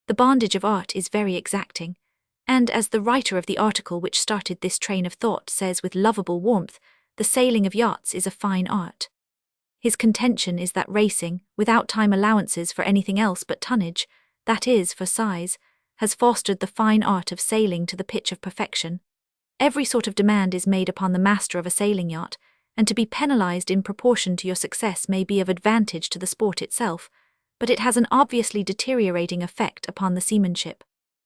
The bondage of art is very exacting, and as the writer of the article which started this train of thought says with lovable warmth, the sailing of yachts is a fine art. His contention is that racing, without time allowances for anything else but tonnage, that is, for size, has fostered the fine art of sailing to the pitch of perfection. Every sort of demand is made upon the master of a sailing yacht, and to be penalized in proportion to your success may be of advantage to the sport itself, but it has an obviously deteriorating effect upon the seamanship.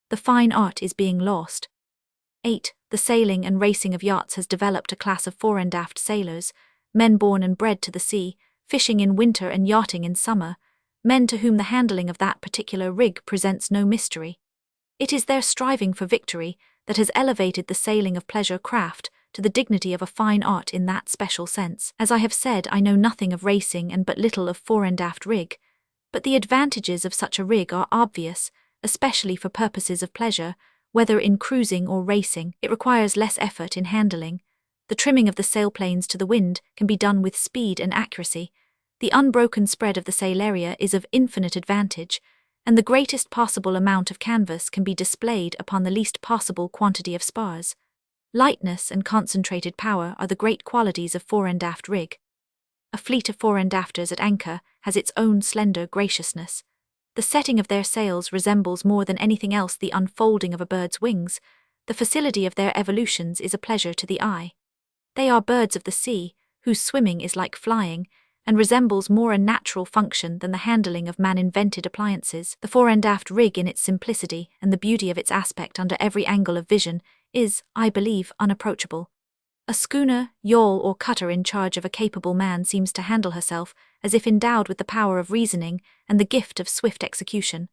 The fine art is being lost. 8. The sailing and racing of yachts has developed a class of fore and aft sailors, men born and bred to the sea, fishing in winter and yachting in summer, men to whom the handling of that particular rig presents no mystery. It is their striving for victory that has elevated the sailing of pleasure craft to the dignity of a fine art in that special sense. As I have said, I know nothing of racing and but little of fore and aft rig, but the advantages of such a rig are obvious, especially for purposes of pleasure, whether in cruising or racing. It requires less effort in handling. The trimming of the sailplanes to the wind can be done with speed and accuracy. The unbroken spread of the sail area is of infinite advantage, and the greatest possible amount of canvas can be displayed upon the least possible quantity of spars. Lightness and concentrated power are the great qualities of fore and aft rig. A fleet of fore and afters at anchor has its own slender graciousness. The setting of their sails resembles more than anything else the unfolding of a bird's wings. The facility of their evolutions is a pleasure to the eye. They are birds of the sea, whose swimming is like flying, and resembles more a natural function than the handling of man-invented appliances. The fore and aft rig in its simplicity and the beauty of its aspect under every angle of vision is, I believe, unapproachable. A schooner, yawl, or cutter in charge of a capable man seems to handle herself as if endowed with the power of reasoning and the gift of swift execution.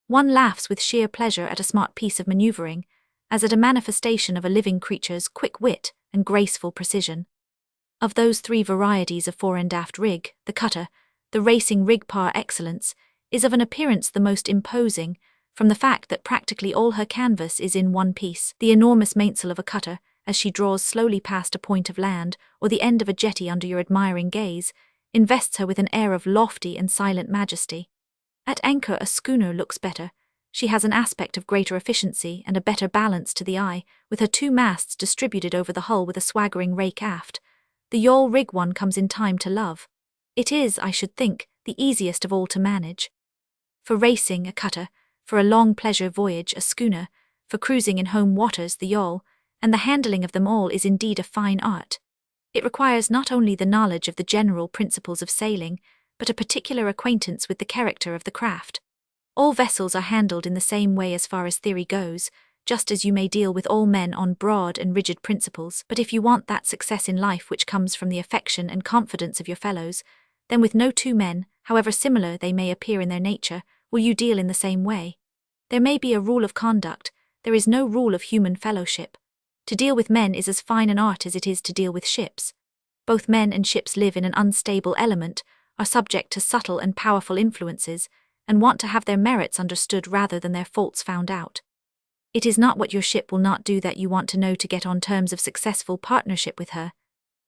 One laughs with sheer pleasure at a smart piece of maneuvering, as at a manifestation of a living creature's quick wit and graceful precision. Of those three varieties of fore and aft rig, the cutter, the racing rig par excellence, is of an appearance the most imposing, from the fact that practically all her canvas is in one piece. The enormous mainsail of a cutter, as she draws slowly past a point of land or the end of a jetty under your admiring gaze, invests her with an air of lofty and silent majesty. At anchor a schooner looks better. She has an aspect of greater efficiency and a better balance to the eye, with her two masts distributed over the hull with a swaggering rake aft. The yawl rig one comes in time to love. It is, I should think, the easiest of all to manage. For racing, a cutter; for a long pleasure voyage, a schooner; for cruising in home waters, the yawl, and the handling of them all is indeed a fine art. It requires not only the knowledge of the general principles of sailing, but a particular acquaintance with the character of the craft. All vessels are handled in the same way as far as theory goes, just as you may deal with all men on broad and rigid principles, but if you want that success in life which comes from the affection and confidence of your fellows, then with no two men, however similar they may appear in their nature, will you deal in the same way. There may be a rule of conduct, there is no rule of human fellowship. To deal with men is as fine an art as it is to deal with ships. Both men and ships live in an unstable element, are subject to subtle and powerful influences, and want to have their merits understood rather than their faults found out. It is not what your ship will not do that you want to know to get on terms of successful partnership with her.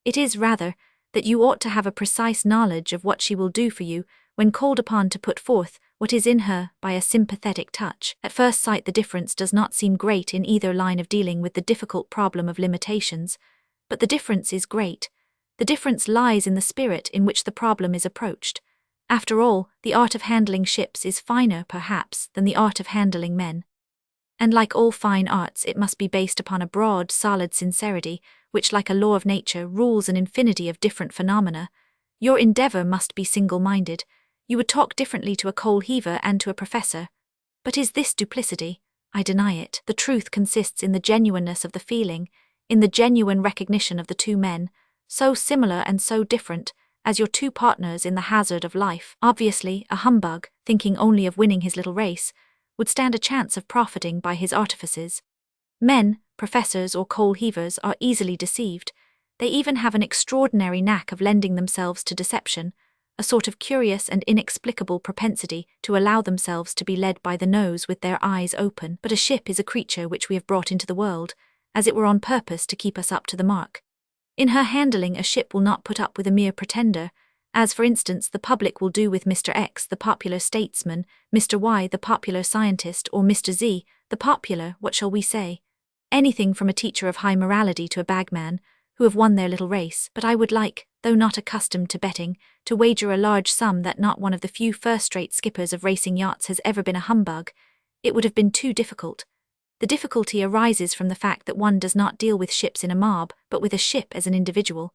It is, rather, that you ought to have a precise knowledge of what she will do for you when called upon to put forth what is in her by a sympathetic touch. At first sight the difference does not seem great in either line of dealing with the difficult problem of limitations, but the difference is great. The difference lies in the spirit in which the problem is approached. After all, the art of handling ships is finer, perhaps, than the art of handling men. And like all fine arts, it must be based upon a broad, solid sincerity, which, like a law of nature, rules an infinity of different phenomena. Your endeavor must be single-minded. You would talk differently to a coal heaver and to a professor. But is this duplicity? I deny it. The truth consists in the genuineness of the feeling, in the genuine recognition of the two men, so similar and so different, as your two partners in the hazard of life. Obviously, a humbug, thinking only of winning his little race, would stand a chance of profiting by his artifices. Men, professors or coal heavers, are easily deceived. They even have an extraordinary knack of lending themselves to deception, a sort of curious and inexplicable propensity to allow themselves to be led by the nose with their eyes open. But a ship is a creature which we have brought into the world, as it were on purpose to keep us up to the mark. In her handling, a ship will not put up with a mere pretender, as for instance the public will do with Mr. X, the popular statesman, Mr. Y, the popular scientist, or Mr. Z, the popular, what shall we say? Anything from a teacher of high morality to a bagman, who have won their little race. But I would like, though not accustomed to betting, to wager a large sum that not one of the few first-rate skippers of racing yachts has ever been a humbug. It would have been too difficult. The difficulty arises from the fact that one does not deal with ships in a mob, but with a ship as an individual.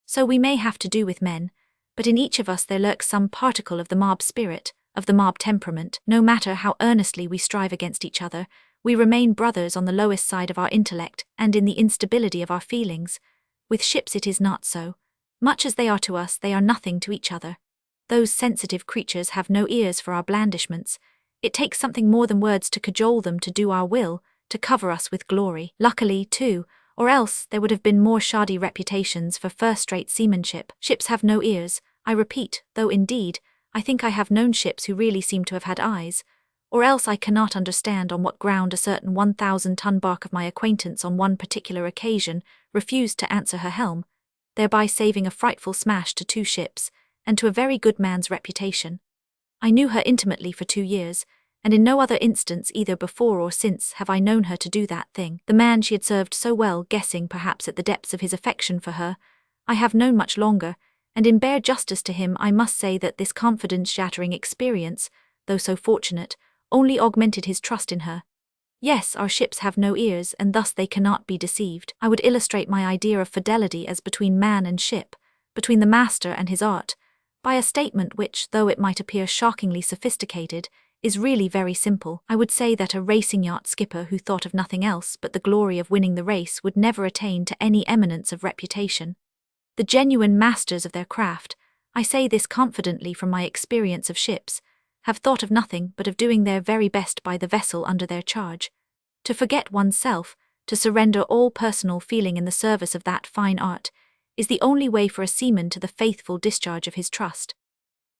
So we may have to do with men, but in each of us there lurks some particle of the mob spirit, of the mob temperament. No matter how earnestly we strive against each other, we remain brothers on the lowest side of our intellect and in the instability of our feelings. With ships it is not so. Much as they are to us, they are nothing to each other. Those sensitive creatures have no ears for our blandishments. It takes something more than words to cajole them to do our will, to cover us with glory. Luckily, too, or else there would have been more shoddy reputations for first-rate seamanship. Ships have no ears, I repeat, though indeed, I think I have known ships who really seem to have had eyes, or else I cannot understand on what ground a certain 1,000-ton bark of my acquaintance on one particular occasion refused to answer her helm, thereby saving a frightful smash to 2 ships, and to a very good man's reputation. I knew her intimately for 2 years, and in no other instance either before or since have I known her to do that thing. The man she had served so well, guessing perhaps at the depths of his affection for her, I have known much longer, and in bare justice to him I must say that this confidence-shattering experience, though so fortunate, only augmented his trust in her. Yes, our ships have no ears, and thus they cannot be deceived. I would illustrate my idea of fidelity as between man and ship, between the master and his art, by a statement which, though it might appear shockingly sophisticated, is really very simple. I would say that a racing yacht skipper who thought of nothing else but the glory of winning the race would never attain to any eminence of reputation. The genuine masters of their craft, I say this confidently from my experience of ships, have thought of nothing but of doing their very best by the vessel under their charge. To forget oneself, to surrender all personal feeling in the service of that fine art, is the only way for a seaman to the faithful discharge of his trust.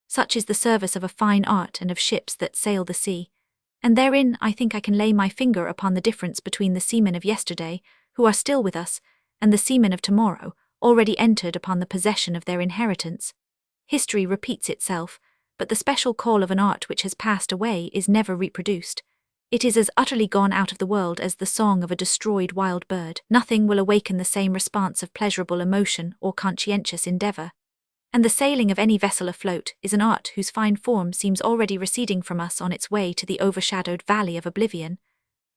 Such is the service of a fine art and of ships that sail the sea. And therein I think I can lay my finger upon the difference between the seamen of yesterday, who are still with us, and the seamen of tomorrow, already entered upon the possession of their inheritance. History repeats itself, but the special call of an art which has passed away is never reproduced. It is as utterly gone out of the world as the song of a destroyed wild bird. Nothing will awaken the same response of pleasurable emotion or conscientious endeavor. And the sailing of any vessel afloat is an art whose fine form seems already receding from us on its way to the overshadowed valley of oblivion.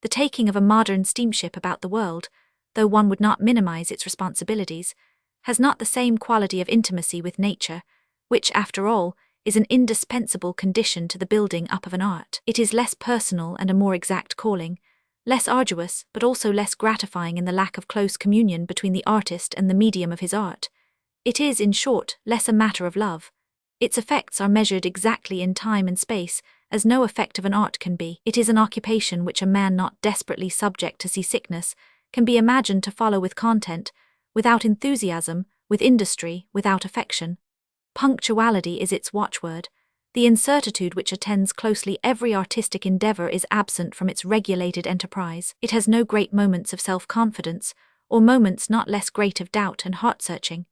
The taking of a modern steamship about the world, though one would not minimize its responsibilities, has not the same quality of intimacy with nature, which, after all, is an indispensable condition to the building up of an art. It is less personal and a more exact calling, less arduous but also less gratifying in the lack of close communion between the artist and the medium of his art. It is, in short, less a matter of love. Its effects are measured exactly in time and space, as no effect of an art can be. It is an occupation which a man not desperately subject to seasickness can be imagined to follow with content, without enthusiasm, with industry, without affection. Punctuality is its watchword. The incertitude which attends closely every artistic endeavor is absent from its regulated enterprise. It has no great moments of self-confidence, or moments not less great of doubt and heart-searching.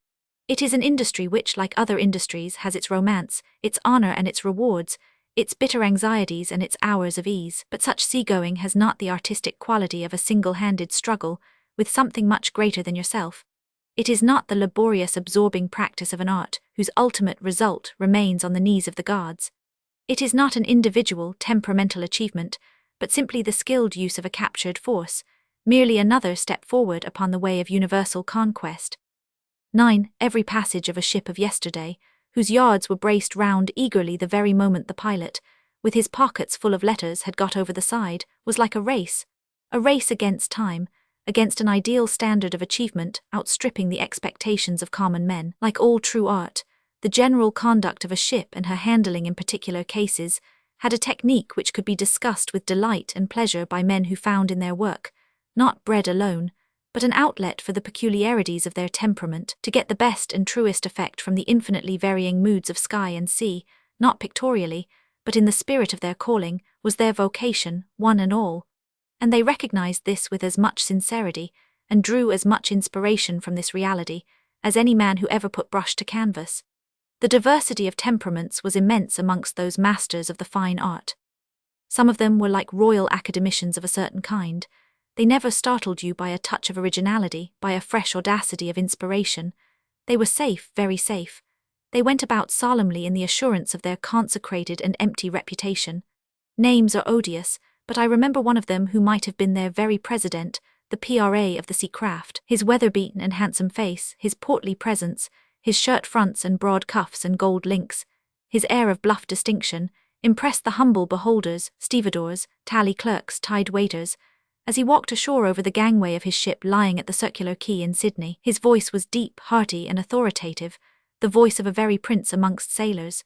It is an industry which, like other industries, has its romance, its honor and its rewards, its bitter anxieties and its hours of ease. But such seagoing has not the artistic quality of a single-handed struggle with something much greater than yourself. It is not the laborious absorbing practice of an art whose ultimate result remains on the knees of the gods. It is not an individual temperamental achievement, but simply the skilled use of a captured force, merely another step forward upon the way of universal conquest. 9. Every passage of a ship of yesterday, whose yards were braced round eagerly the very moment the pilot, with his pockets full of letters, had got over the side, was like a race against time, against an ideal standard of achievement outstripping the expectations of common men. Like all true art, the general conduct of a ship and her handling in particular cases had a technique which could be discussed with delight and pleasure by men who found in their work, not bread alone, but an outlet for the peculiarities of their temperament, to get the best and truest effect from the infinitely varying moods of sky and sea, not pictorially, but in the spirit of their calling, was their vocation, one and all. And they recognized this with as much sincerity, and drew as much inspiration from this reality, as any man who ever put brush to canvas. The diversity of temperaments was immense amongst those masters of the fine art. Some of them were like royal academicians of a certain kind. They never startled you by a touch of originality, by a fresh audacity of inspiration. They were safe, very safe. They went about solemnly in the assurance of their consecrated and empty reputation. Names are odious, but I remember one of them who might have been their very president, the PRA of the sea craft. His weather-beaten and handsome face, his portly presence, his shirt fronts and broad cuffs and gold links, his air of bluff distinction, impressed the humble beholders, stevedores, tally clerks, tide waiters, as he walked ashore over the gangway of his ship lying at the Circular Quay in Sydney. His voice was deep, hearty and authoritative, the voice of a very prince amongst sailors.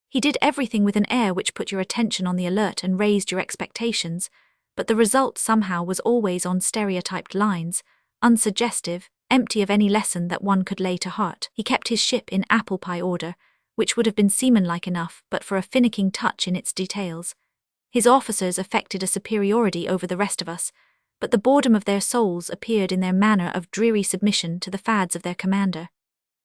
He did everything with an air which put your attention on the alert and raised your expectations, but the result somehow was always on stereotyped lines, unsuggestive, empty of any lesson that one could lay to heart. He kept his ship in apple pie order, which would have been seamanlike enough but for a finicking touch in its details. His officers affected a superiority over the rest of us, but the boredom of their souls appeared in their manner of dreary submission to the fads of their commander.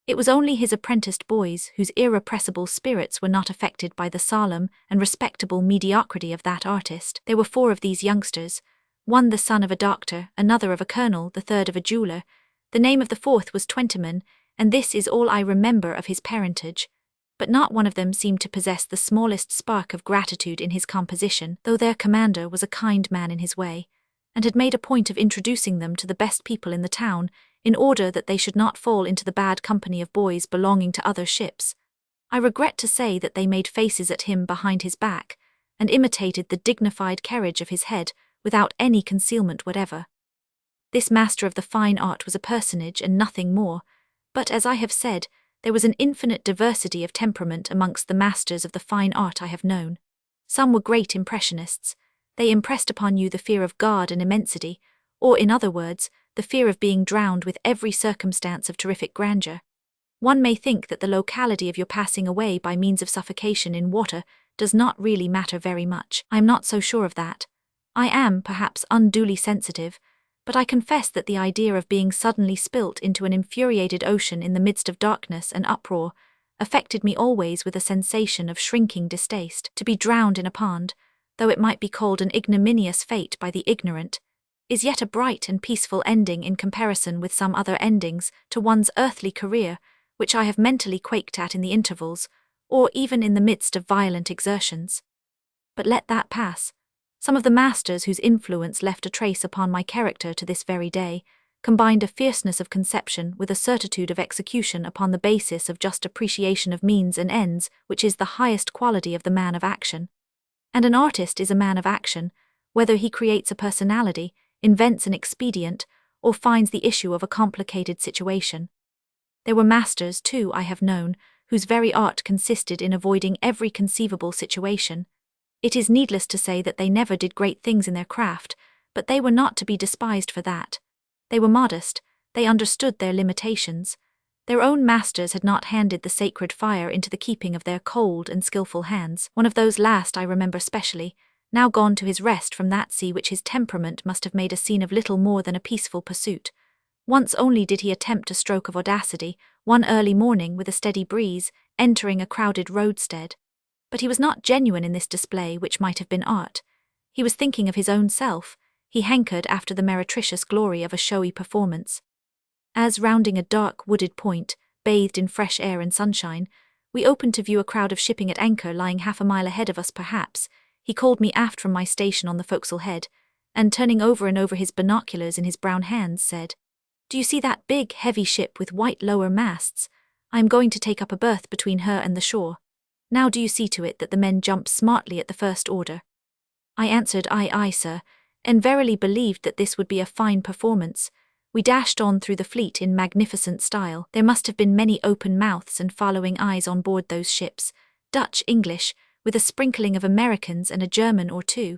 It was only his apprenticed boys whose irrepressible spirits were not affected by the solemn and respectable mediocrity of that artist. There were 4 of these youngsters, one the son of a doctor, another of a colonel, the third of a jeweller. The name of the 4th was Twentyman, and this is all I remember of his parentage. But not one of them seemed to possess the smallest spark of gratitude in his composition, though their commander was a kind man in his way, and had made a point of introducing them to the best people in the town, in order that they should not fall into the bad company of boys belonging to other ships. I regret to say that they made faces at him behind his back, and imitated the dignified carriage of his head without any concealment whatever. This master of the fine art was a personage and nothing more, but as I have said, there was an infinite diversity of temperament amongst the masters of the fine art I have known. Some were great impressionists. They impressed upon you the fear of God and immensity, or in other words, the fear of being drowned with every circumstance of terrific grandeur. One may think that the locality of your passing away by means of suffocation in water does not really matter very much. I am not so sure of that. I am, perhaps, unduly sensitive, but I confess that the idea of being suddenly spilt into an infuriated ocean in the midst of darkness and uproar affected me always with a sensation of shrinking distaste. To be drowned in a pond, though it might be called an ignominious fate by the ignorant, is yet a bright and peaceful ending in comparison with some other endings to one's earthly career, which I have mentally quaked at in the intervals, or even in the midst of violent exertions. But let that pass. Some of the masters whose influence left a trace upon my character to this very day combined a fierceness of conception with a certitude of execution upon the basis of just appreciation of means and ends, which is the highest quality of the man of action. And an artist is a man of action, whether he creates a personality, invents an expedient, or finds the issue of a complicated situation. There were masters, too, I have known, whose very art consisted in avoiding every conceivable situation. It is needless to say that they never did great things in their craft, but they were not to be despised for that. They were modest, they understood their limitations. Their own masters had not handed the sacred fire into the keeping of their cold and skillful hands. One of those last I remember specially, now gone to his rest from that sea which his temperament must have made a scene of little more than a peaceful pursuit. Once only did he attempt a stroke of audacity, one early morning with a steady breeze, entering a crowded roadstead. But he was not genuine in this display which might have been art. He was thinking of his own self. He hankered after the meretricious glory of a showy performance. As, rounding a dark, wooded point, bathed in fresh air and sunshine, we opened to view a crowd of shipping at anchor lying half a mile ahead of us perhaps, He called me aft from my station on the forecastle head, and turning over and over his binoculars in his brown hands, said, "Do you see that big, heavy ship with white lower masts? I am going to take up a berth between her and the shore. Now do you see to it that the men jump smartly at the first order." I answered, "Aye, aye, sir," and verily believed that this would be a fine performance. We dashed on through the fleet in magnificent style. There must have been many open mouths and following eyes on board those ships, Dutch, English, with a sprinkling of Americans and a German or two,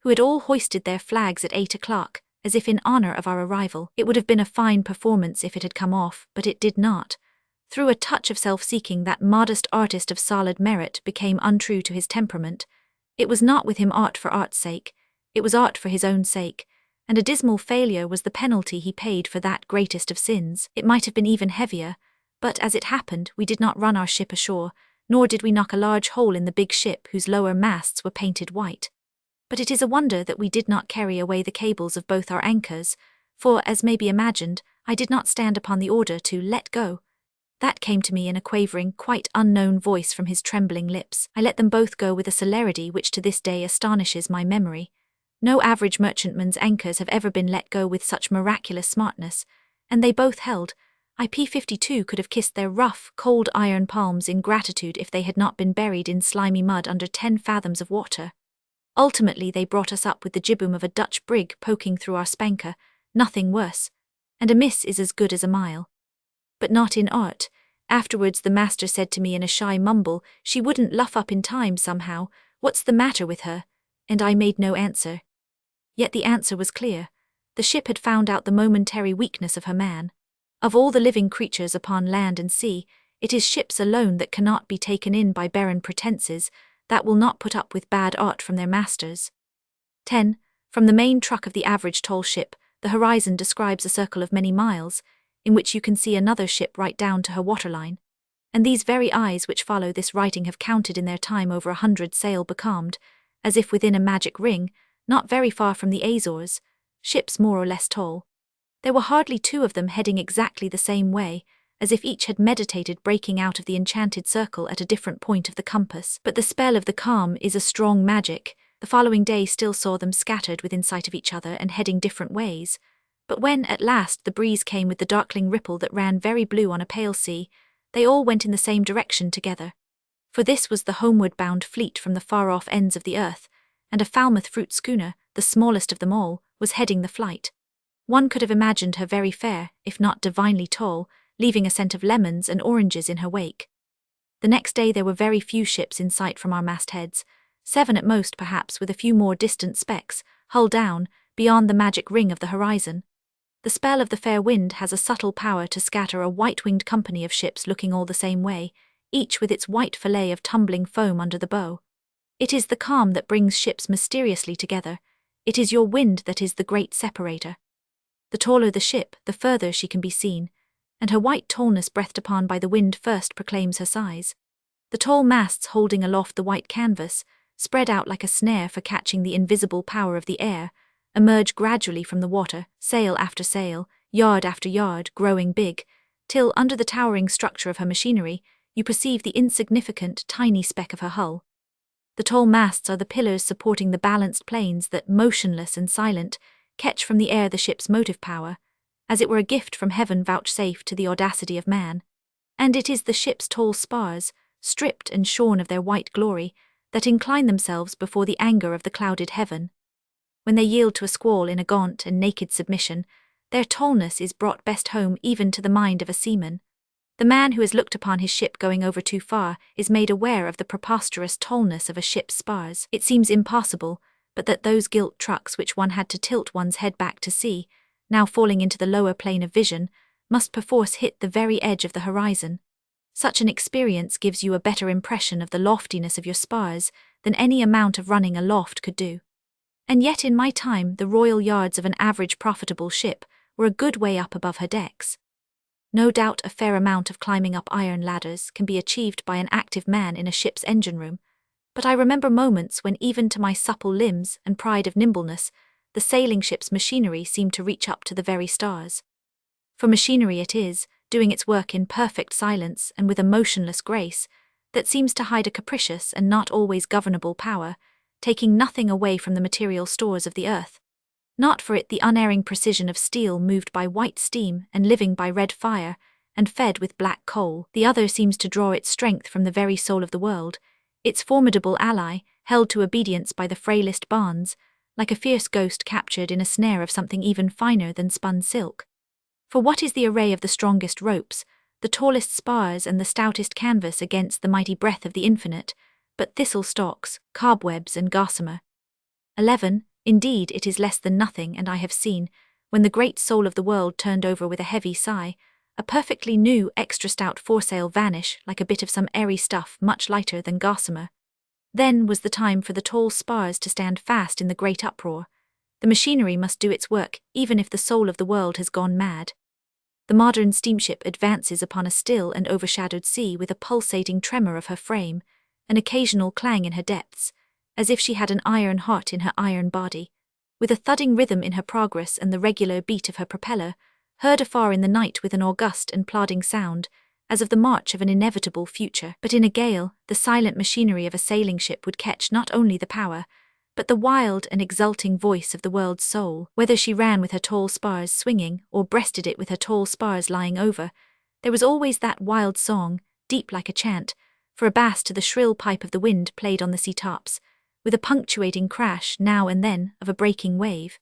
who had all hoisted their flags at 8 o'clock, as if in honor of our arrival. It would have been a fine performance if it had come off, but it did not. Through a touch of self-seeking, that modest artist of solid merit became untrue to his temperament. It was not with him art for art's sake, it was art for his own sake, and a dismal failure was the penalty he paid for that greatest of sins. It might have been even heavier, but as it happened, we did not run our ship ashore, nor did we knock a large hole in the big ship whose lower masts were painted white. But it is a wonder that we did not carry away the cables of both our anchors, for, as may be imagined, I did not stand upon the order to let go. That came to me in a quavering, quite unknown voice from his trembling lips. I let them both go with a celerity which to this day astonishes my memory. No average merchantman's anchors have ever been let go with such miraculous smartness, and they both held. IP-52 could have kissed their rough, cold iron palms in gratitude if they had not been buried in slimy mud under 10 fathoms of water. Ultimately they brought us up with the jibboom of a Dutch brig poking through our spanker, nothing worse, and a miss is as good as a mile. But not in art. Afterwards the master said to me in a shy mumble, "She wouldn't luff up in time somehow, what's the matter with her?" And I made no answer. Yet the answer was clear. The ship had found out the momentary weakness of her man. Of all the living creatures upon land and sea, it is ships alone that cannot be taken in by barren pretences, that will not put up with bad art from their masters. 10. From the main truck of the average tall ship, the horizon describes a circle of many miles, in which you can see another ship right down to her waterline. And these very eyes which follow this writing have counted in their time over 100 sail becalmed, as if within a magic ring, not very far from the Azores, ships more or less tall. There were hardly 2 of them heading exactly the same way, as if each had meditated breaking out of the enchanted circle at a different point of the compass. But the spell of the calm is a strong magic. The following day still saw them scattered within sight of each other and heading different ways. But when, at last, the breeze came with the darkling ripple that ran very blue on a pale sea, they all went in the same direction together. For this was the homeward-bound fleet from the far-off ends of the earth, and a Falmouth fruit schooner, the smallest of them all, was heading the flight. One could have imagined her very fair, if not divinely tall, leaving a scent of lemons and oranges in her wake. The next day there were very few ships in sight from our mastheads, 7 at most perhaps, with a few more distant specks, hull down, beyond the magic ring of the horizon. The spell of the fair wind has a subtle power to scatter a white-winged company of ships looking all the same way, each with its white fillet of tumbling foam under the bow. It is the calm that brings ships mysteriously together. It is your wind that is the great separator. The taller the ship, the further she can be seen, and her white tallness breathed upon by the wind first proclaims her size. The tall masts holding aloft the white canvas, spread out like a snare for catching the invisible power of the air, emerge gradually from the water, sail after sail, yard after yard, growing big, till, under the towering structure of her machinery, you perceive the insignificant, tiny speck of her hull. The tall masts are the pillars supporting the balanced planes that, motionless and silent, catch from the air the ship's motive power, as it were a gift from heaven vouchsafed to the audacity of man. And it is the ship's tall spars, stripped and shorn of their white glory, that incline themselves before the anger of the clouded heaven. When they yield to a squall in a gaunt and naked submission, their tallness is brought best home even to the mind of a seaman. The man who has looked upon his ship going over too far is made aware of the preposterous tallness of a ship's spars. It seems impossible, but that those gilt trucks which one had to tilt one's head back to see, now falling into the lower plane of vision, must perforce hit the very edge of the horizon. Such an experience gives you a better impression of the loftiness of your spars than any amount of running aloft could do. And yet in my time the royal yards of an average profitable ship were a good way up above her decks. No doubt a fair amount of climbing up iron ladders can be achieved by an active man in a ship's engine-room, but I remember moments when even to my supple limbs and pride of nimbleness, the sailing ship's machinery seemed to reach up to the very stars. For machinery it is, doing its work in perfect silence and with a motionless grace, that seems to hide a capricious and not always governable power, taking nothing away from the material stores of the earth. Not for it the unerring precision of steel moved by white steam and living by red fire, and fed with black coal. The other seems to draw its strength from the very soul of the world, its formidable ally, held to obedience by the frailest bonds, like a fierce ghost captured in a snare of something even finer than spun silk. For what is the array of the strongest ropes, the tallest spars and the stoutest canvas against the mighty breath of the infinite, but thistle stalks, cobwebs and gossamer? 11. Indeed, it is less than nothing, and I have seen, when the great soul of the world turned over with a heavy sigh, a perfectly new, extra-stout foresail vanish like a bit of some airy stuff much lighter than gossamer. Then was the time for the tall spars to stand fast in the great uproar. The machinery must do its work, even if the soul of the world has gone mad. The modern steamship advances upon a still and overshadowed sea with a pulsating tremor of her frame, an occasional clang in her depths, as if she had an iron heart in her iron body, with a thudding rhythm in her progress and the regular beat of her propeller, heard afar in the night with an august and plodding sound, as of the march of an inevitable future. But in a gale, the silent machinery of a sailing ship would catch not only the power, but the wild and exulting voice of the world's soul. Whether she ran with her tall spars swinging, or breasted it with her tall spars lying over, there was always that wild song, deep like a chant, for a bass to the shrill pipe of the wind played on the sea-tops, with a punctuating crash now and then of a breaking wave.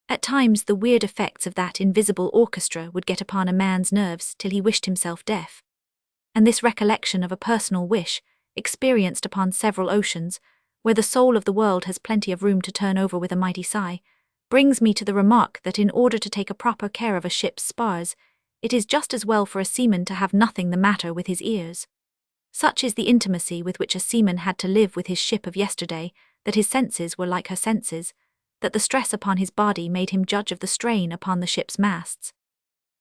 At times the weird effects of that invisible orchestra would get upon a man's nerves till he wished himself deaf. And this recollection of a personal wish, experienced upon several oceans, where the soul of the world has plenty of room to turn over with a mighty sigh, brings me to the remark that in order to take a proper care of a ship's spars, it is just as well for a seaman to have nothing the matter with his ears. Such is the intimacy with which a seaman had to live with his ship of yesterday, that his senses were like her senses, that the stress upon his body made him judge of the strain upon the ship's masts.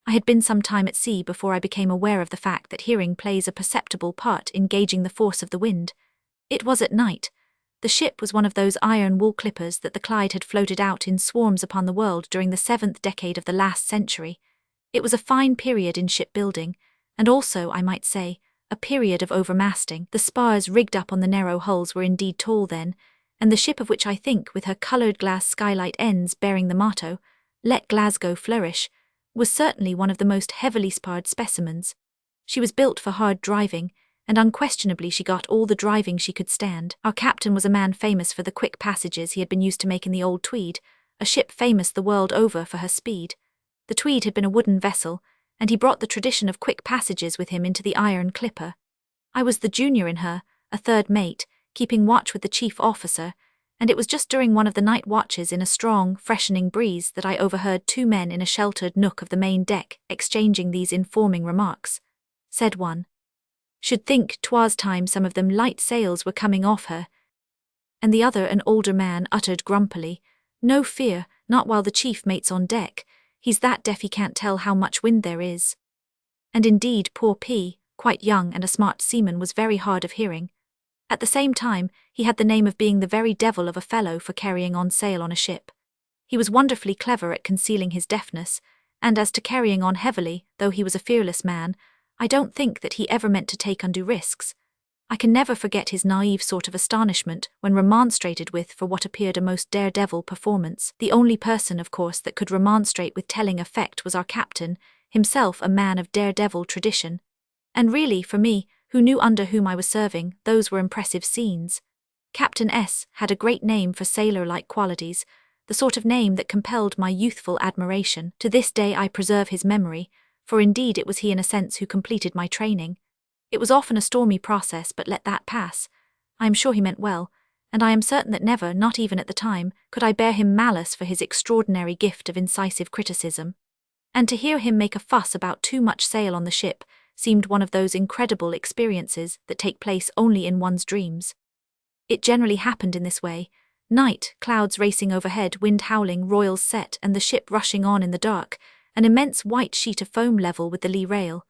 I had been some time at sea before I became aware of the fact that hearing plays a perceptible part in gauging the force of the wind. It was at night. The ship was one of those iron wool clippers that the Clyde had floated out in swarms upon the world during the 7th decade of the last century. It was a fine period in shipbuilding, and also, I might say, a period of overmasting. The spars rigged up on the narrow hulls were indeed tall then, and the ship of which I think, with her coloured glass skylight ends bearing the motto, "Let Glasgow Flourish," was certainly one of the most heavily sparred specimens. She was built for hard driving, and unquestionably she got all the driving she could stand. Our captain was a man famous for the quick passages he had been used to make in the old Tweed, a ship famous the world over for her speed. The Tweed had been a wooden vessel, and he brought the tradition of quick passages with him into the iron clipper. I was the junior in her, a third mate, keeping watch with the chief officer, and it was just during one of the night watches in a strong, freshening breeze that I overheard two men in a sheltered nook of the main deck exchanging these informing remarks. Said one, "Should think 'twas time some of them light sails were coming off her." And the other, an older man, uttered grumpily, "No fear, not while the chief mate's on deck. He's that deaf he can't tell how much wind there is." And indeed poor P., quite young and a smart seaman, was very hard of hearing. At the same time, he had the name of being the very devil of a fellow for carrying on sail on a ship. He was wonderfully clever at concealing his deafness, and as to carrying on heavily, though he was a fearless man, I don't think that he ever meant to take undue risks. I can never forget his naive sort of astonishment when remonstrated with for what appeared a most daredevil performance. The only person, of course, that could remonstrate with telling effect was our captain, himself a man of daredevil tradition. And really, for me, who knew under whom I was serving, those were impressive scenes. Captain S. had a great name for sailor-like qualities, the sort of name that compelled my youthful admiration. To this day I preserve his memory, for indeed it was he in a sense who completed my training. It was often a stormy process, but let that pass. I am sure he meant well, and I am certain that never, not even at the time, could I bear him malice for his extraordinary gift of incisive criticism. And to hear him make a fuss about too much sail on the ship seemed one of those incredible experiences that take place only in one's dreams. It generally happened in this way. Night, clouds racing overhead, wind howling, royals set, and the ship rushing on in the dark, an immense white sheet of foam level with the lee rail.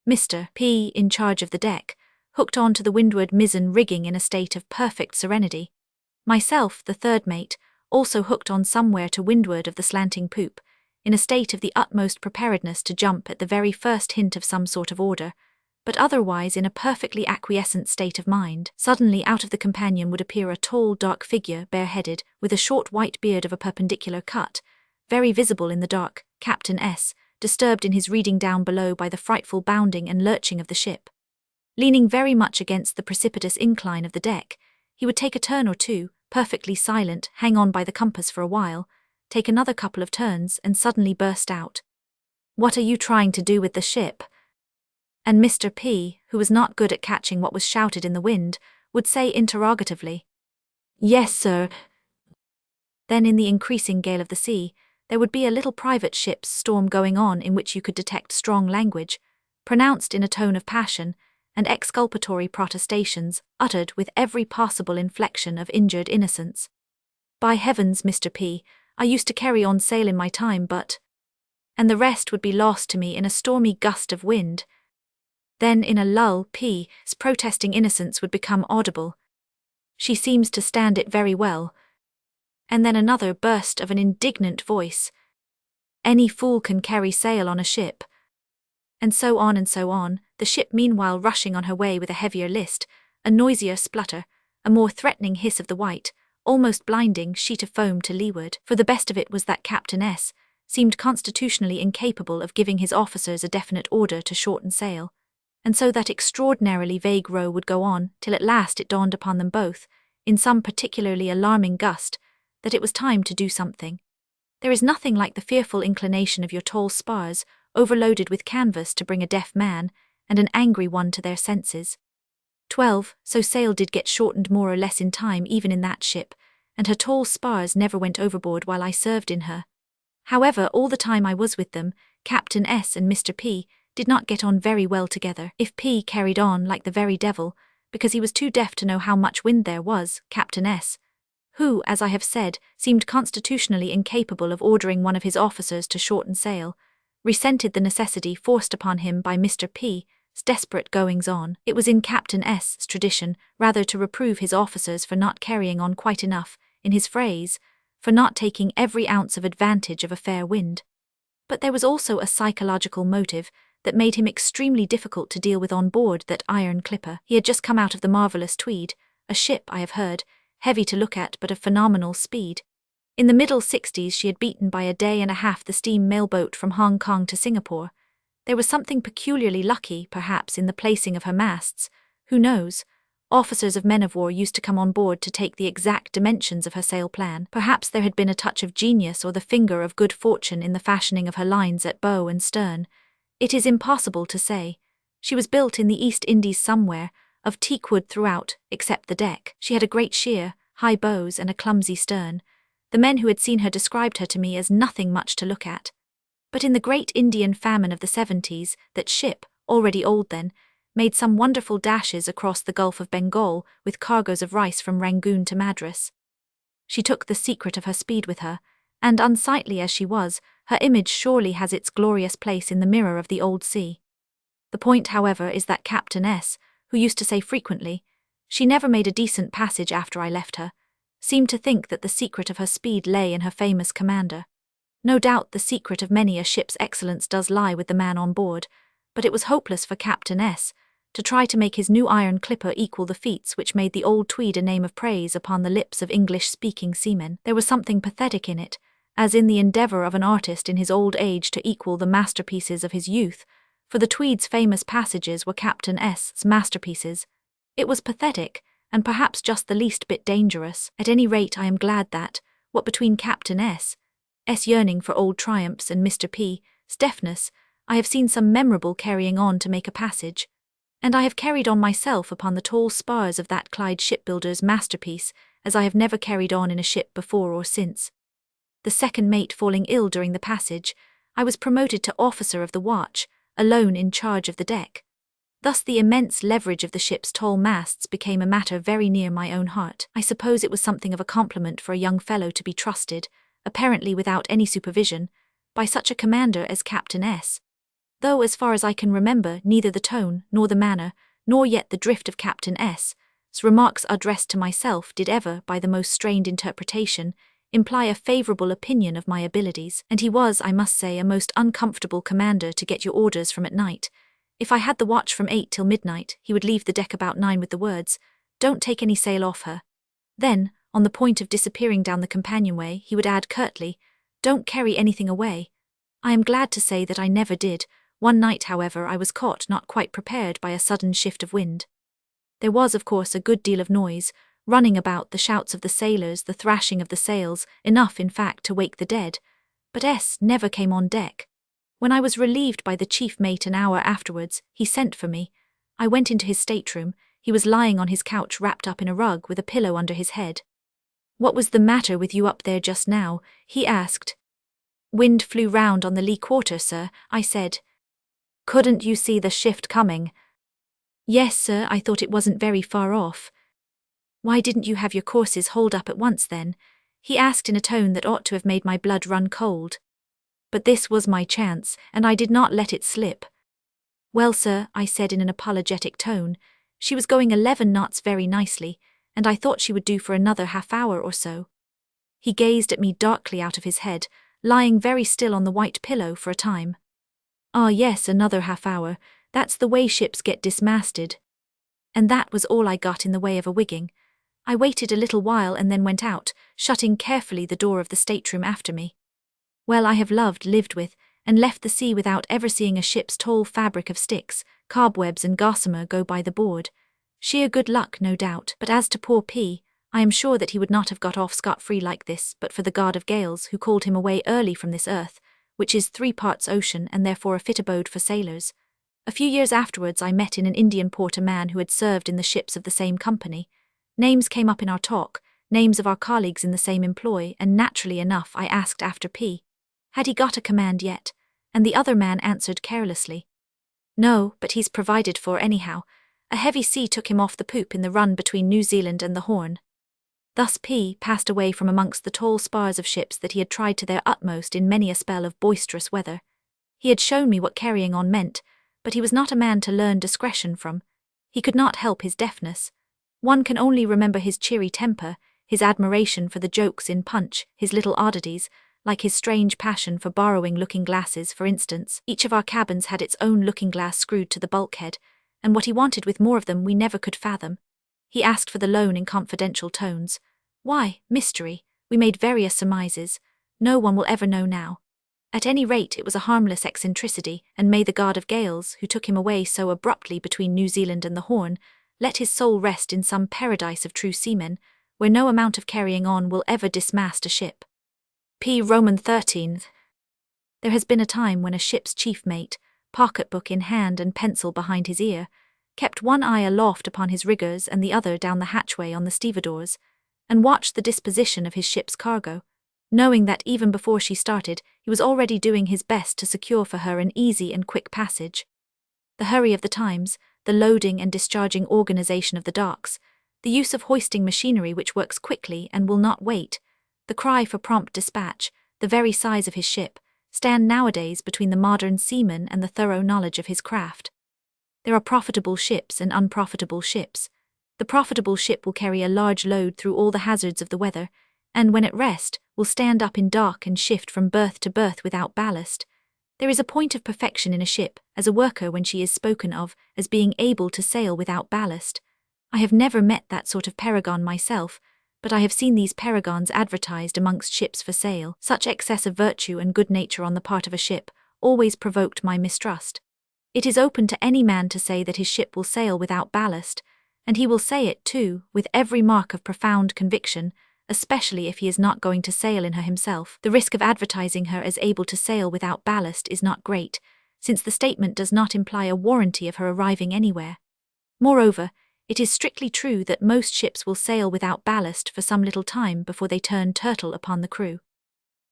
Mr. P., in charge of the deck, hooked on to the windward mizzen rigging in a state of perfect serenity. Myself, the third mate, also hooked on somewhere to windward of the slanting poop, in a state of the utmost preparedness to jump at the very first hint of some sort of order, but otherwise in a perfectly acquiescent state of mind. Suddenly out of the companion would appear a tall, dark figure, bareheaded, with a short white beard of a perpendicular cut, very visible in the dark, Captain S, disturbed in his reading down below by the frightful bounding and lurching of the ship. Leaning very much against the precipitous incline of the deck, he would take a turn or two, perfectly silent, hang on by the compass for a while, take another couple of turns, and suddenly burst out, "What are you trying to do with the ship?" And Mr. P, who was not good at catching what was shouted in the wind, would say interrogatively, "Yes, sir." Then in the increasing gale of the sea, there would be a little private ship's storm going on in which you could detect strong language, pronounced in a tone of passion, and exculpatory protestations, uttered with every possible inflection of injured innocence. "By heavens, Mr. P, I used to carry on sail in my time, but—" and the rest would be lost to me in a stormy gust of wind. Then in a lull, P's protesting innocence would become audible. "She seems to stand it very well." And then another burst of an indignant voice. "Any fool can carry sail on a ship." And so on, the ship meanwhile rushing on her way with a heavier list, a noisier splutter, a more threatening hiss of the white, almost blinding sheet of foam to leeward. For the best of it was that Captain S seemed constitutionally incapable of giving his officers a definite order to shorten sail, and so that extraordinarily vague row would go on till at last it dawned upon them both, in some particularly alarming gust, that it was time to do something. There is nothing like the fearful inclination of your tall spars, overloaded with canvas, to bring a deaf man and an angry one to their senses. 12, so sail did get shortened more or less in time even in that ship, and her tall spars never went overboard while I served in her. However, all the time I was with them, Captain S and Mr. P did not get on very well together. If P carried on like the very devil, because he was too deaf to know how much wind there was, Captain S, who, as I have said, seemed constitutionally incapable of ordering one of his officers to shorten sail, resented the necessity forced upon him by Mr. P's desperate goings-on. It was in Captain S.'s tradition rather to reprove his officers for not carrying on quite enough, in his phrase, for not taking every ounce of advantage of a fair wind. But there was also a psychological motive that made him extremely difficult to deal with on board that iron clipper. He had just come out of the marvellous Tweed, a ship, I have heard, heavy to look at but of phenomenal speed. In the middle 60s she had beaten by a day and a half the steam mailboat from Hong Kong to Singapore. There was something peculiarly lucky, perhaps, in the placing of her masts. Who knows? Officers of men of war used to come on board to take the exact dimensions of her sail plan. Perhaps there had been a touch of genius or the finger of good fortune in the fashioning of her lines at bow and stern. It is impossible to say. She was built in the East Indies somewhere, of teakwood throughout, except the deck. She had a great sheer, high bows and a clumsy stern. The men who had seen her described her to me as nothing much to look at. But in the great Indian famine of the 70s, that ship, already old then, made some wonderful dashes across the Gulf of Bengal with cargoes of rice from Rangoon to Madras. She took the secret of her speed with her, and unsightly as she was, her image surely has its glorious place in the mirror of the old sea. The point, however, is that Captain S, who used to say frequently, "She never made a decent passage after I left her," seemed to think that the secret of her speed lay in her famous commander. No doubt the secret of many a ship's excellence does lie with the man on board, but it was hopeless for Captain S to try to make his new iron clipper equal the feats which made the old Tweed a name of praise upon the lips of English-speaking seamen. There was something pathetic in it, as in the endeavour of an artist in his old age to equal the masterpieces of his youth, for the Tweed's famous passages were Captain S.'s masterpieces. It was pathetic, and perhaps just the least bit dangerous. At any rate, I am glad that, what between Captain S.'s yearning for old triumphs and Mr. P's deafness, I have seen some memorable carrying on to make a passage, and I have carried on myself upon the tall spars of that Clyde shipbuilder's masterpiece as I have never carried on in a ship before or since. The second mate falling ill during the passage, I was promoted to officer of the watch, alone in charge of the deck. Thus the immense leverage of the ship's tall masts became a matter very near my own heart. I suppose it was something of a compliment for a young fellow to be trusted, apparently without any supervision, by such a commander as Captain S. Though as far as I can remember, neither the tone, nor the manner, nor yet the drift of Captain S.'s remarks addressed to myself did ever, by the most strained interpretation, imply a favourable opinion of my abilities, and he was, I must say, a most uncomfortable commander to get your orders from at night. If I had the watch from 8 till midnight, he would leave the deck about 9 with the words, "Don't take any sail off her." Then, on the point of disappearing down the companionway, he would add curtly, "Don't carry anything away." I am glad to say that I never did. One night, however, I was caught not quite prepared by a sudden shift of wind. There was, of course, a good deal of noise, running about, the shouts of the sailors, the thrashing of the sails, enough, in fact, to wake the dead. But S never came on deck. When I was relieved by the chief mate an hour afterwards, he sent for me. I went into his stateroom. He was lying on his couch wrapped up in a rug with a pillow under his head. "What was the matter with you up there just now?" he asked. "Wind flew round on the lee quarter, sir," I said. "Couldn't you see the shift coming?" "Yes, sir, I thought it wasn't very far off." "Why didn't you have your courses hauled up at once then?" he asked in a tone that ought to have made my blood run cold. But this was my chance, and I did not let it slip. "Well, sir," I said in an apologetic tone, "she was going 11 knots very nicely, and I thought she would do for another half-hour or so." He gazed at me darkly out of his head, lying very still on the white pillow for a time. "Ah, yes, another half-hour. That's the way ships get dismasted." And that was all I got in the way of a wigging. I waited a little while and then went out, shutting carefully the door of the stateroom after me. Well, I have loved, lived with, and left the sea without ever seeing a ship's tall fabric of sticks, cobwebs and gossamer go by the board. Sheer good luck, no doubt, but as to poor P, I am sure that he would not have got off scot-free like this but for the god of gales who called him away early from this earth, which is 3 parts ocean and therefore a fit abode for sailors. A few years afterwards I met in an Indian port a man who had served in the ships of the same company. Names came up in our talk, names of our colleagues in the same employ, and naturally enough I asked after P. Had he got a command yet? And the other man answered carelessly, "No, but he's provided for anyhow. A heavy sea took him off the poop in the run between New Zealand and the Horn." Thus P passed away from amongst the tall spars of ships that he had tried to their utmost in many a spell of boisterous weather. He had shown me what carrying on meant, but he was not a man to learn discretion from. He could not help his deafness. One can only remember his cheery temper, his admiration for the jokes in Punch, his little oddities, like his strange passion for borrowing looking-glasses, for instance. Each of our cabins had its own looking-glass screwed to the bulkhead, and what he wanted with more of them we never could fathom. He asked for the loan in confidential tones. Why, mystery. We made various surmises. No one will ever know now. At any rate, it was a harmless eccentricity, and may the god of gales, who took him away so abruptly between New Zealand and the Horn, let his soul rest in some paradise of true seamen, where no amount of carrying on will ever dismast a ship. P. Roman 13. There has been a time when a ship's chief mate, pocketbook in hand and pencil behind his ear, kept one eye aloft upon his riggers and the other down the hatchway on the stevedores, and watched the disposition of his ship's cargo, knowing that even before she started he was already doing his best to secure for her an easy and quick passage. The hurry of the times, the loading and discharging organization of the docks, the use of hoisting machinery which works quickly and will not wait, the cry for prompt dispatch, the very size of his ship, stand nowadays between the modern seaman and the thorough knowledge of his craft. There are profitable ships and unprofitable ships. The profitable ship will carry a large load through all the hazards of the weather, and when at rest, will stand up in dock and shift from berth to berth without ballast. There is a point of perfection in a ship, as a worker, when she is spoken of as being able to sail without ballast. I have never met that sort of paragon myself, but I have seen these paragons advertised amongst ships for sale. Such excess of virtue and good nature on the part of a ship always provoked my mistrust. It is open to any man to say that his ship will sail without ballast, and he will say it, too, with every mark of profound conviction, especially if he is not going to sail in her himself. The risk of advertising her as able to sail without ballast is not great, since the statement does not imply a warranty of her arriving anywhere. Moreover, it is strictly true that most ships will sail without ballast for some little time before they turn turtle upon the crew.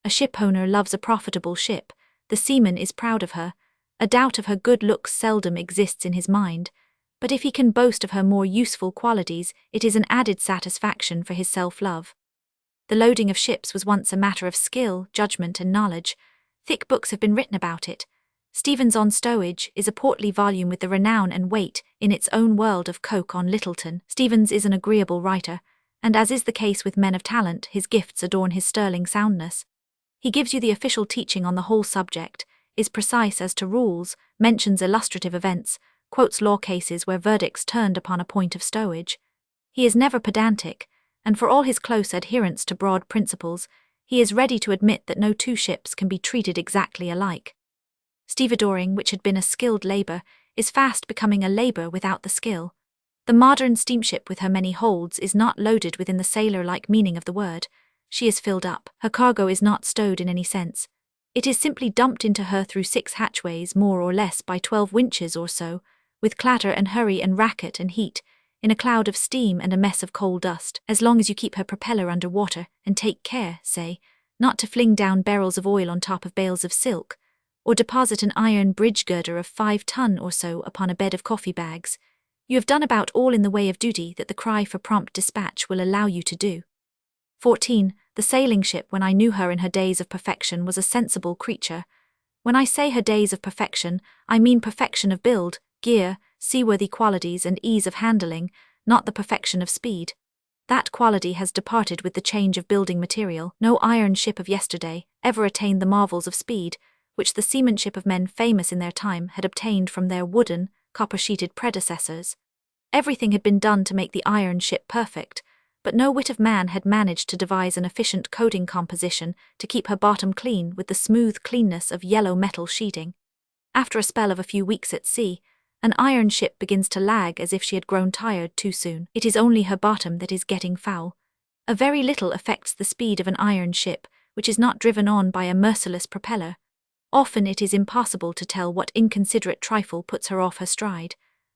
A shipowner loves a profitable ship, the seaman is proud of her, a doubt of her good looks seldom exists in his mind, but if he can boast of her more useful qualities, it is an added satisfaction for his self-love. The loading of ships was once a matter of skill, judgment, and knowledge. Thick books have been written about it. Stevens on Stowage is a portly volume with the renown and weight in its own world of Coke on Littleton. Stevens is an agreeable writer, and as is the case with men of talent, his gifts adorn his sterling soundness. He gives you the official teaching on the whole subject, is precise as to rules, mentions illustrative events, quotes law cases where verdicts turned upon a point of stowage. He is never pedantic, and for all his close adherence to broad principles, he is ready to admit that no two ships can be treated exactly alike. Stevedoring, which had been a skilled labour, is fast becoming a labour without the skill. The modern steamship with her many holds is not loaded within the sailor-like meaning of the word. She is filled up. Her cargo is not stowed in any sense. It is simply dumped into her through 6 hatchways more or less by 12 winches or so, with clatter and hurry and racket and heat, in a cloud of steam and a mess of coal dust, as long as you keep her propeller under water and take care, say, not to fling down barrels of oil on top of bales of silk, or deposit an iron bridge girder of 5 ton or so upon a bed of coffee bags. You have done about all in the way of duty that the cry for prompt dispatch will allow you to do. 14. The sailing ship, when I knew her in her days of perfection, was a sensible creature. When I say her days of perfection, I mean perfection of build, gear, seaworthy qualities and ease of handling, not the perfection of speed. That quality has departed with the change of building material. No iron ship of yesterday ever attained the marvels of speed, which the seamanship of men famous in their time had obtained from their wooden, copper-sheeted predecessors. Everything had been done to make the iron ship perfect, but no wit of man had managed to devise an efficient coating composition to keep her bottom clean with the smooth cleanness of yellow metal sheeting. After a spell of a few weeks at sea, an iron ship begins to lag as if she had grown tired too soon. It is only her bottom that is getting foul. A very little affects the speed of an iron ship, which is not driven on by a merciless propeller. Often it is impossible to tell what inconsiderate trifle puts her off her stride.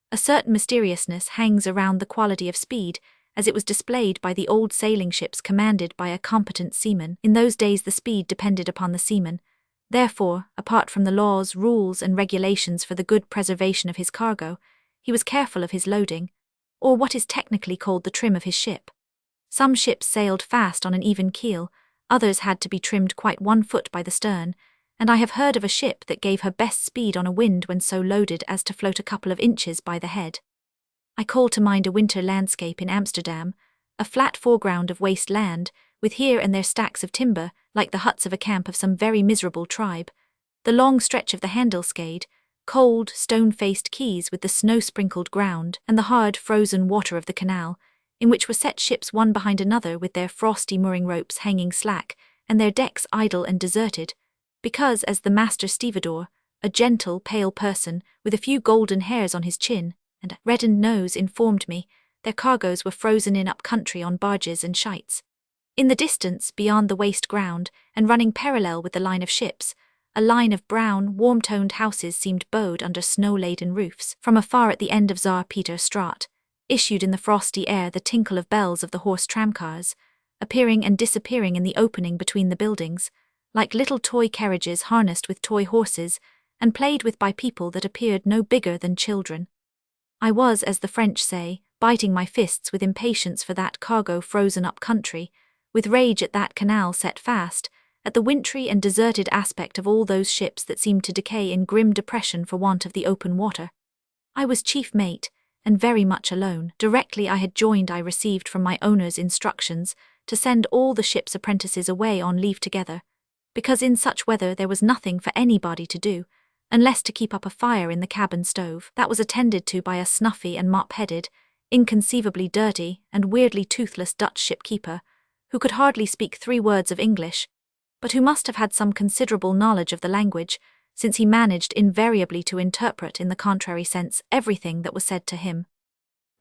A certain mysteriousness hangs around the quality of speed, as it was displayed by the old sailing ships commanded by a competent seaman. In those days the speed depended upon the seaman. Therefore, apart from the laws, rules, and regulations for the good preservation of his cargo, he was careful of his loading, or what is technically called the trim of his ship. Some ships sailed fast on an even keel, others had to be trimmed quite 1 foot by the stern, and I have heard of a ship that gave her best speed on a wind when so loaded as to float a couple of inches by the head. I call to mind a winter landscape in Amsterdam, a flat foreground of waste land, with here and there stacks of timber, like the huts of a camp of some very miserable tribe, the long stretch of the Handelscade, cold, stone-faced quays with the snow-sprinkled ground, and the hard, frozen water of the canal, in which were set ships one behind another with their frosty mooring ropes hanging slack, and their decks idle and deserted, because, as the master stevedore, a gentle, pale person, with a few golden hairs on his chin, and a reddened nose, informed me, their cargoes were frozen in up country on barges and shites. In the distance, beyond the waste ground, and running parallel with the line of ships, a line of brown, warm-toned houses seemed bowed under snow-laden roofs. From afar at the end of Tsar Peter Straat, issued in the frosty air the tinkle of bells of the horse tramcars, appearing and disappearing in the opening between the buildings, like little toy carriages harnessed with toy horses, and played with by people that appeared no bigger than children. I was, as the French say, biting my fists with impatience for that cargo frozen up country, with rage at that canal set fast, at the wintry and deserted aspect of all those ships that seemed to decay in grim depression for want of the open water. I was chief mate, and very much alone. Directly I had joined I received from my owner's instructions to send all the ship's apprentices away on leave together, because in such weather there was nothing for anybody to do, unless to keep up a fire in the cabin stove. That was attended to by a snuffy and mop-headed, inconceivably dirty and weirdly toothless Dutch shipkeeper, who could hardly speak 3 words of English, but who must have had some considerable knowledge of the language, since he managed invariably to interpret in the contrary sense everything that was said to him.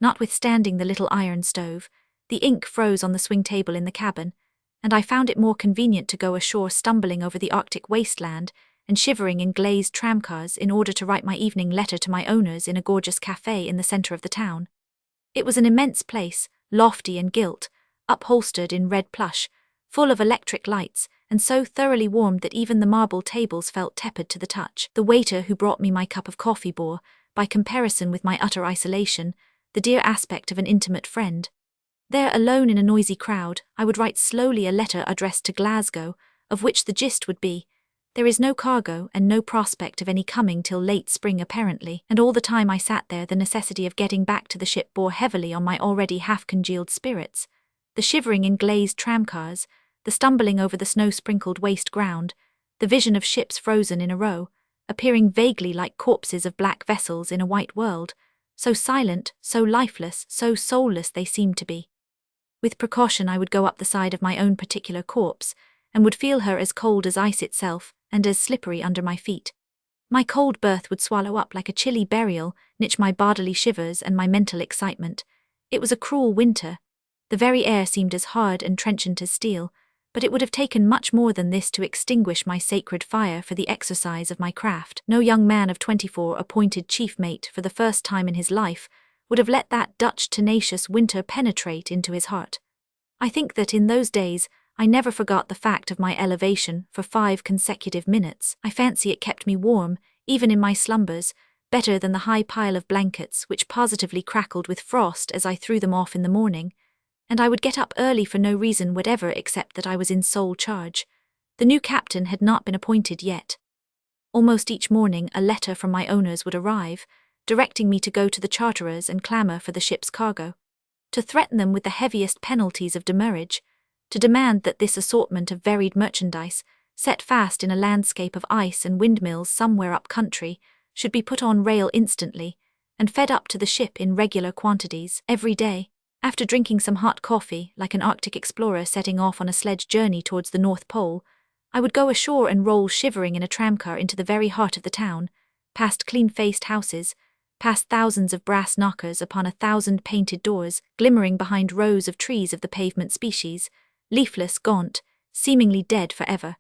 Notwithstanding the little iron stove, the ink froze on the swing table in the cabin, and I found it more convenient to go ashore stumbling over the Arctic wasteland and shivering in glazed tramcars in order to write my evening letter to my owners in a gorgeous café in the centre of the town. It was an immense place, lofty and gilt, upholstered in red plush, full of electric lights, and so thoroughly warmed that even the marble tables felt tepid to the touch. The waiter who brought me my cup of coffee bore, by comparison with my utter isolation, the dear aspect of an intimate friend. There, alone in a noisy crowd, I would write slowly a letter addressed to Glasgow, of which the gist would be, "There is no cargo and no prospect of any coming till late spring apparently," and all the time I sat there the necessity of getting back to the ship bore heavily on my already half-congealed spirits. The shivering in glazed tramcars, the stumbling over the snow-sprinkled waste ground, the vision of ships frozen in a row, appearing vaguely like corpses of black vessels in a white world, so silent, so lifeless, so soulless they seemed to be. With precaution I would go up the side of my own particular corpse, and would feel her as cold as ice itself, and as slippery under my feet. My cold berth would swallow up like a chilly burial, niche my bodily shivers and my mental excitement. It was a cruel winter. The very air seemed as hard and trenchant as steel, but it would have taken much more than this to extinguish my sacred fire for the exercise of my craft. No young man of 24 appointed chief mate for the first time in his life would have let that Dutch tenacious winter penetrate into his heart. I think that in those days I never forgot the fact of my elevation for 5 consecutive minutes. I fancy it kept me warm, even in my slumbers, better than the high pile of blankets which positively crackled with frost as I threw them off in the morning, and I would get up early for no reason whatever except that I was in sole charge. The new captain had not been appointed yet. Almost each morning a letter from my owners would arrive, directing me to go to the charterers and clamour for the ship's cargo, to threaten them with the heaviest penalties of demurrage, to demand that this assortment of varied merchandise, set fast in a landscape of ice and windmills somewhere up country, should be put on rail instantly, and fed up to the ship in regular quantities every day. After drinking some hot coffee, like an Arctic explorer setting off on a sledge journey towards the North Pole, I would go ashore and roll shivering in a tramcar into the very heart of the town, past clean-faced houses, past thousands of brass knockers upon 1,000 painted doors, glimmering behind rows of trees of the pavement species, leafless, gaunt, seemingly dead forever.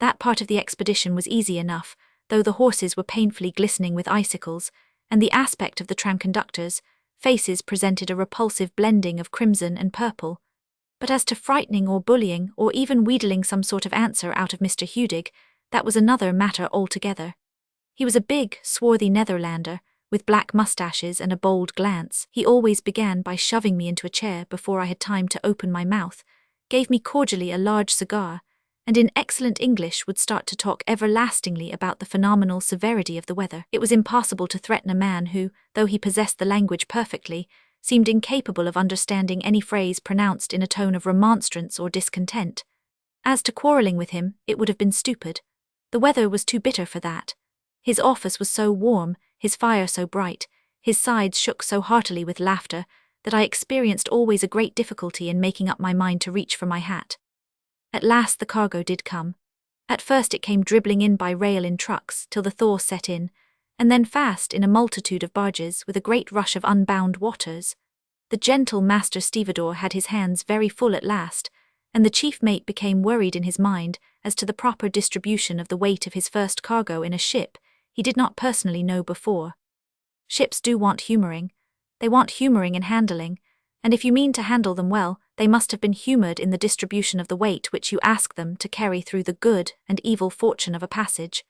That part of the expedition was easy enough, though the horses were painfully glistening with icicles, and the aspect of the tram conductors' faces presented a repulsive blending of crimson and purple. But as to frightening or bullying or even wheedling some sort of answer out of Mr. Hudig, that was another matter altogether. He was a big, swarthy Netherlander, with black moustaches and a bold glance. He always began by shoving me into a chair before I had time to open my mouth, gave me cordially a large cigar, and in excellent English would start to talk everlastingly about the phenomenal severity of the weather. It was impossible to threaten a man who, though he possessed the language perfectly, seemed incapable of understanding any phrase pronounced in a tone of remonstrance or discontent. As to quarrelling with him, it would have been stupid. The weather was too bitter for that. His office was so warm, his fire so bright, his sides shook so heartily with laughter, that I experienced always a great difficulty in making up my mind to reach for my hat. At last the cargo did come. At first it came dribbling in by rail in trucks till the thaw set in, and then fast in a multitude of barges with a great rush of unbound waters. The gentle master stevedore had his hands very full at last, and the chief mate became worried in his mind as to the proper distribution of the weight of his first cargo in a ship he did not personally know before. Ships do want humouring. They want humouring and handling, and if you mean to handle them well, they must have been humoured in the distribution of the weight which you ask them to carry through the good and evil fortune of a passage.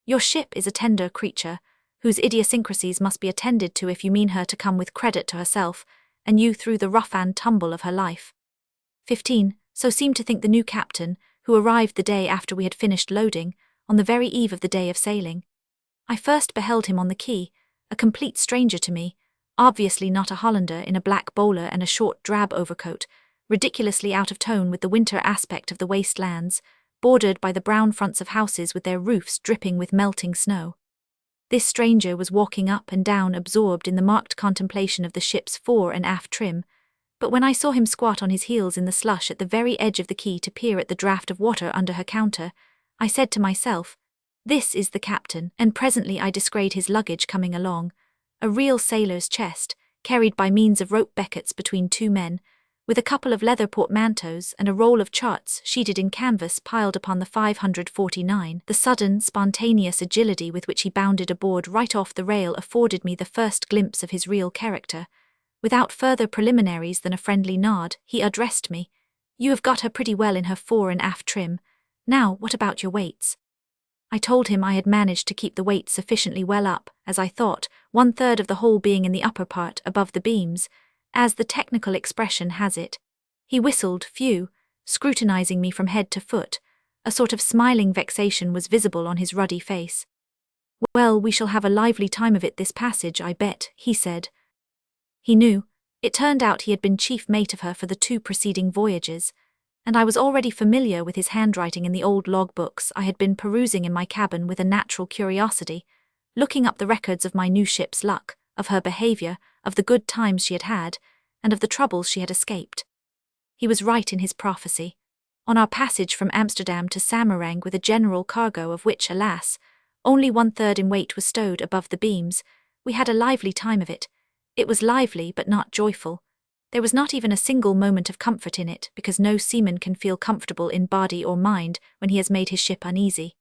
Your ship is a tender creature, whose idiosyncrasies must be attended to if you mean her to come with credit to herself, and you through the rough and tumble of her life. 15. So seemed to think the new captain, who arrived the day after we had finished loading, on the very eve of the day of sailing. I first beheld him on the quay, a complete stranger to me, obviously not a Hollander, in a black bowler and a short drab overcoat, ridiculously out of tone with the winter aspect of the wastelands, bordered by the brown fronts of houses with their roofs dripping with melting snow. This stranger was walking up and down absorbed in the marked contemplation of the ship's fore and aft trim, but when I saw him squat on his heels in the slush at the very edge of the quay to peer at the draught of water under her counter, I said to myself, "This is the captain," and presently I descried his luggage coming along, a real sailor's chest, carried by means of rope beckets between 2 men, with a couple of leather portmanteaus and a roll of charts sheeted in canvas piled upon the 549. The sudden, spontaneous agility with which he bounded aboard right off the rail afforded me the first glimpse of his real character. Without further preliminaries than a friendly nod, he addressed me. "You have got her pretty well in her fore and aft trim. Now, what about your weights?" I told him I had managed to keep the weights sufficiently well up, as I thought, 1/3 of the whole being in the upper part, above the beams, as the technical expression has it. He whistled, phew, scrutinizing me from head to foot. A sort of smiling vexation was visible on his ruddy face. "Well, we shall have a lively time of it this passage, I bet," he said. He knew. It turned out he had been chief mate of her for the 2 preceding voyages, and I was already familiar with his handwriting in the old logbooks I had been perusing in my cabin with a natural curiosity, looking up the records of my new ship's luck, of her behavior, of the good times she had had, and of the troubles she had escaped. He was right in his prophecy. On our passage from Amsterdam to Samarang with a general cargo of which, alas, only 1/3 in weight was stowed above the beams, we had a lively time of it. It was lively but not joyful. There was not even a single moment of comfort in it, because no seaman can feel comfortable in body or mind when he has made his ship uneasy.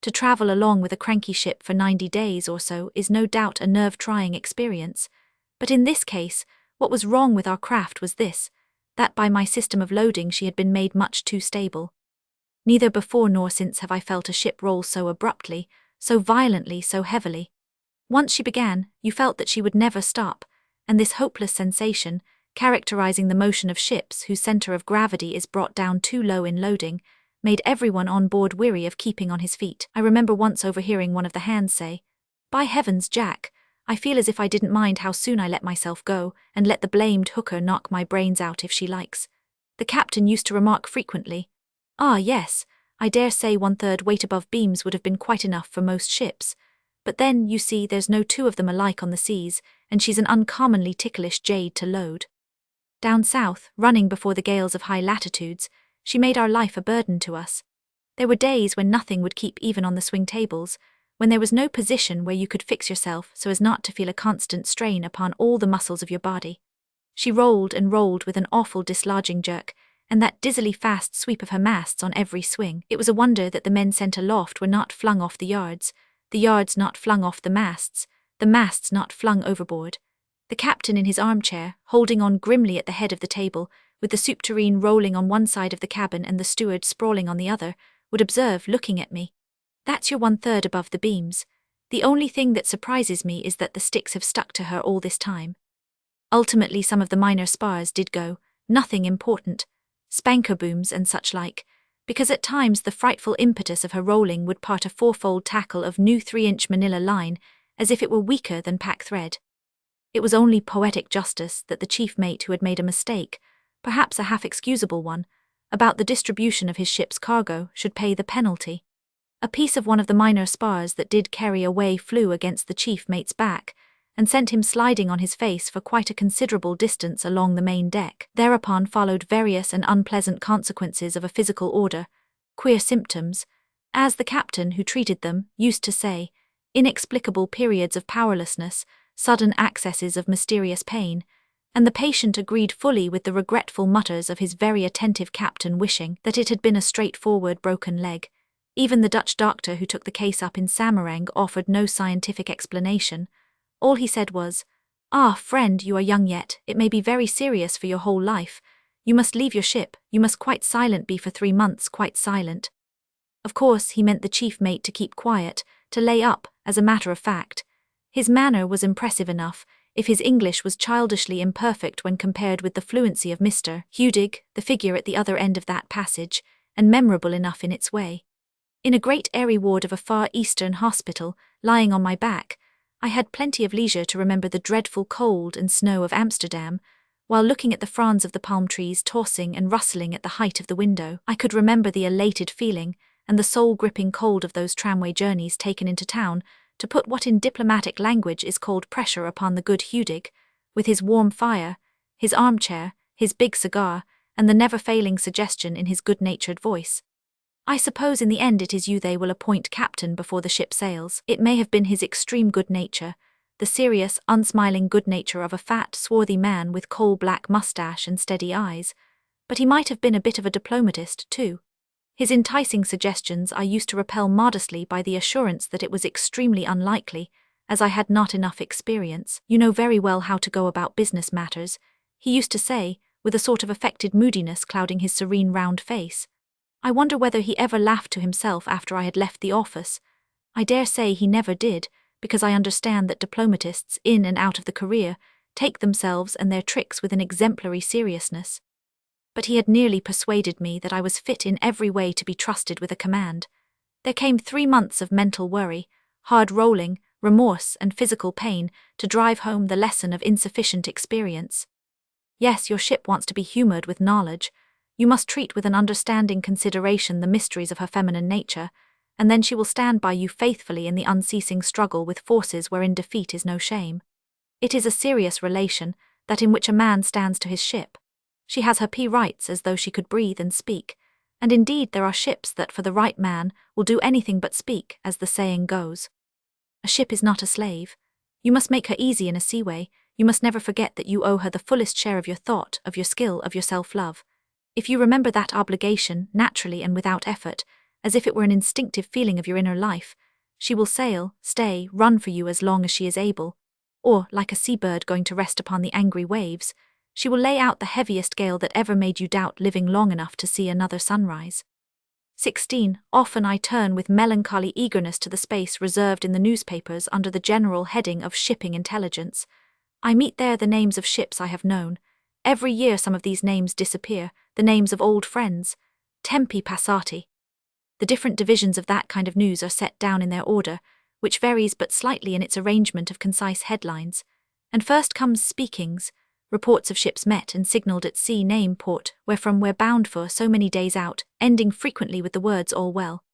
To travel along with a cranky ship for 90 days or so is no doubt a nerve-trying experience, but in this case, what was wrong with our craft was this, that by my system of loading she had been made much too stable. Neither before nor since have I felt a ship roll so abruptly, so violently, so heavily. Once she began, you felt that she would never stop, and this hopeless sensation, characterizing the motion of ships whose center of gravity is brought down too low in loading, made everyone on board weary of keeping on his feet. I remember once overhearing one of the hands say, "By heavens, Jack, I feel as if I didn't mind how soon I let myself go, and let the blamed hooker knock my brains out if she likes." The captain used to remark frequently, "Ah, yes, I dare say 1/3 weight above beams would have been quite enough for most ships. But then, you see, there's no two of them alike on the seas, and she's an uncommonly ticklish jade to load." Down south, running before the gales of high latitudes, she made our life a burden to us. There were days when nothing would keep even on the swing tables, when there was no position where you could fix yourself so as not to feel a constant strain upon all the muscles of your body. She rolled and rolled with an awful dislodging jerk, and that dizzily fast sweep of her masts on every swing. It was a wonder that the men sent aloft were not flung off the yards not flung off the masts not flung overboard. The captain in his armchair, holding on grimly at the head of the table, with the soup tureen rolling on one side of the cabin and the steward sprawling on the other, would observe, looking at me, "That's your 1/3 above the beams. The only thing that surprises me is that the sticks have stuck to her all this time." Ultimately some of the minor spars did go, nothing important, spanker booms and such like, because at times the frightful impetus of her rolling would part a 4-fold tackle of new 3-inch manila line as if it were weaker than pack thread. It was only poetic justice that the chief mate who had made a mistake, perhaps a half-excusable one, about the distribution of his ship's cargo should pay the penalty. A piece of one of the minor spars that did carry away flew against the chief mate's back, and sent him sliding on his face for quite a considerable distance along the main deck. Thereupon followed various and unpleasant consequences of a physical order, queer symptoms, as the captain who treated them used to say, inexplicable periods of powerlessness, sudden accesses of mysterious pain, and the patient agreed fully with the regretful mutters of his very attentive captain, wishing that it had been a straightforward broken leg. Even the Dutch doctor who took the case up in Samarang offered no scientific explanation. All he said was, "Ah, friend, you are young yet, it may be very serious for your whole life. You must leave your ship, you must quite silent be for 3 months, quite silent." Of course, he meant the chief mate to keep quiet, to lay up, as a matter of fact. His manner was impressive enough, if his English was childishly imperfect when compared with the fluency of Mr. Hudig, the figure at the other end of that passage, and memorable enough in its way. In a great airy ward of a far eastern hospital, lying on my back, I had plenty of leisure to remember the dreadful cold and snow of Amsterdam, while looking at the fronds of the palm trees tossing and rustling at the height of the window. I could remember the elated feeling and the soul-gripping cold of those tramway journeys taken into town to put what in diplomatic language is called pressure upon the good Hudig, with his warm fire, his armchair, his big cigar, and the never-failing suggestion in his good-natured voice, "I suppose in the end it is you they will appoint captain before the ship sails." It may have been his extreme good nature, the serious, unsmiling good nature of a fat, swarthy man with coal-black mustache and steady eyes, but he might have been a bit of a diplomatist, too. His enticing suggestions I used to repel modestly by the assurance that it was extremely unlikely, as I had not enough experience. "You know very well how to go about business matters," he used to say, with a sort of affected moodiness clouding his serene round face. I wonder whether he ever laughed to himself after I had left the office. I dare say he never did, because I understand that diplomatists in and out of the career take themselves and their tricks with an exemplary seriousness. But he had nearly persuaded me that I was fit in every way to be trusted with a command. There came 3 months of mental worry, hard rolling, remorse and physical pain to drive home the lesson of insufficient experience. Yes, your ship wants to be humoured with knowledge. You must treat with an understanding consideration the mysteries of her feminine nature, and then she will stand by you faithfully in the unceasing struggle with forces wherein defeat is no shame. It is a serious relation, that in which a man stands to his ship. She has her rights as though she could breathe and speak, and indeed there are ships that for the right man will do anything but speak, as the saying goes. A ship is not a slave. You must make her easy in a seaway. You must never forget that you owe her the fullest share of your thought, of your skill, of your self-love. If you remember that obligation, naturally and without effort, as if it were an instinctive feeling of your inner life, she will sail, stay, run for you as long as she is able, or, like a seabird going to rest upon the angry waves, she will lay out the heaviest gale that ever made you doubt living long enough to see another sunrise. 16. Often I turn with melancholy eagerness to the space reserved in the newspapers under the general heading of shipping intelligence. I meet there the names of ships I have known. Every year some of these names disappear, the names of old friends. Tempi passati. The different divisions of that kind of news are set down in their order, which varies but slightly in its arrangement of concise headlines. And first comes speakings, reports of ships met and signalled at sea, name, port, wherefrom we're bound for so many days out, ending frequently with the words all well.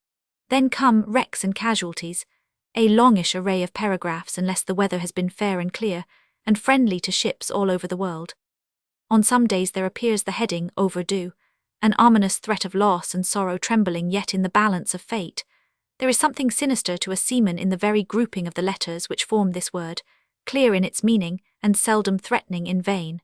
Then come wrecks and casualties, a longish array of paragraphs unless the weather has been fair and clear, and friendly to ships all over the world. On some days there appears the heading, overdue, an ominous threat of loss and sorrow trembling yet in the balance of fate. There is something sinister to a seaman in the very grouping of the letters which form this word, clear in its meaning and seldom threatening in vain.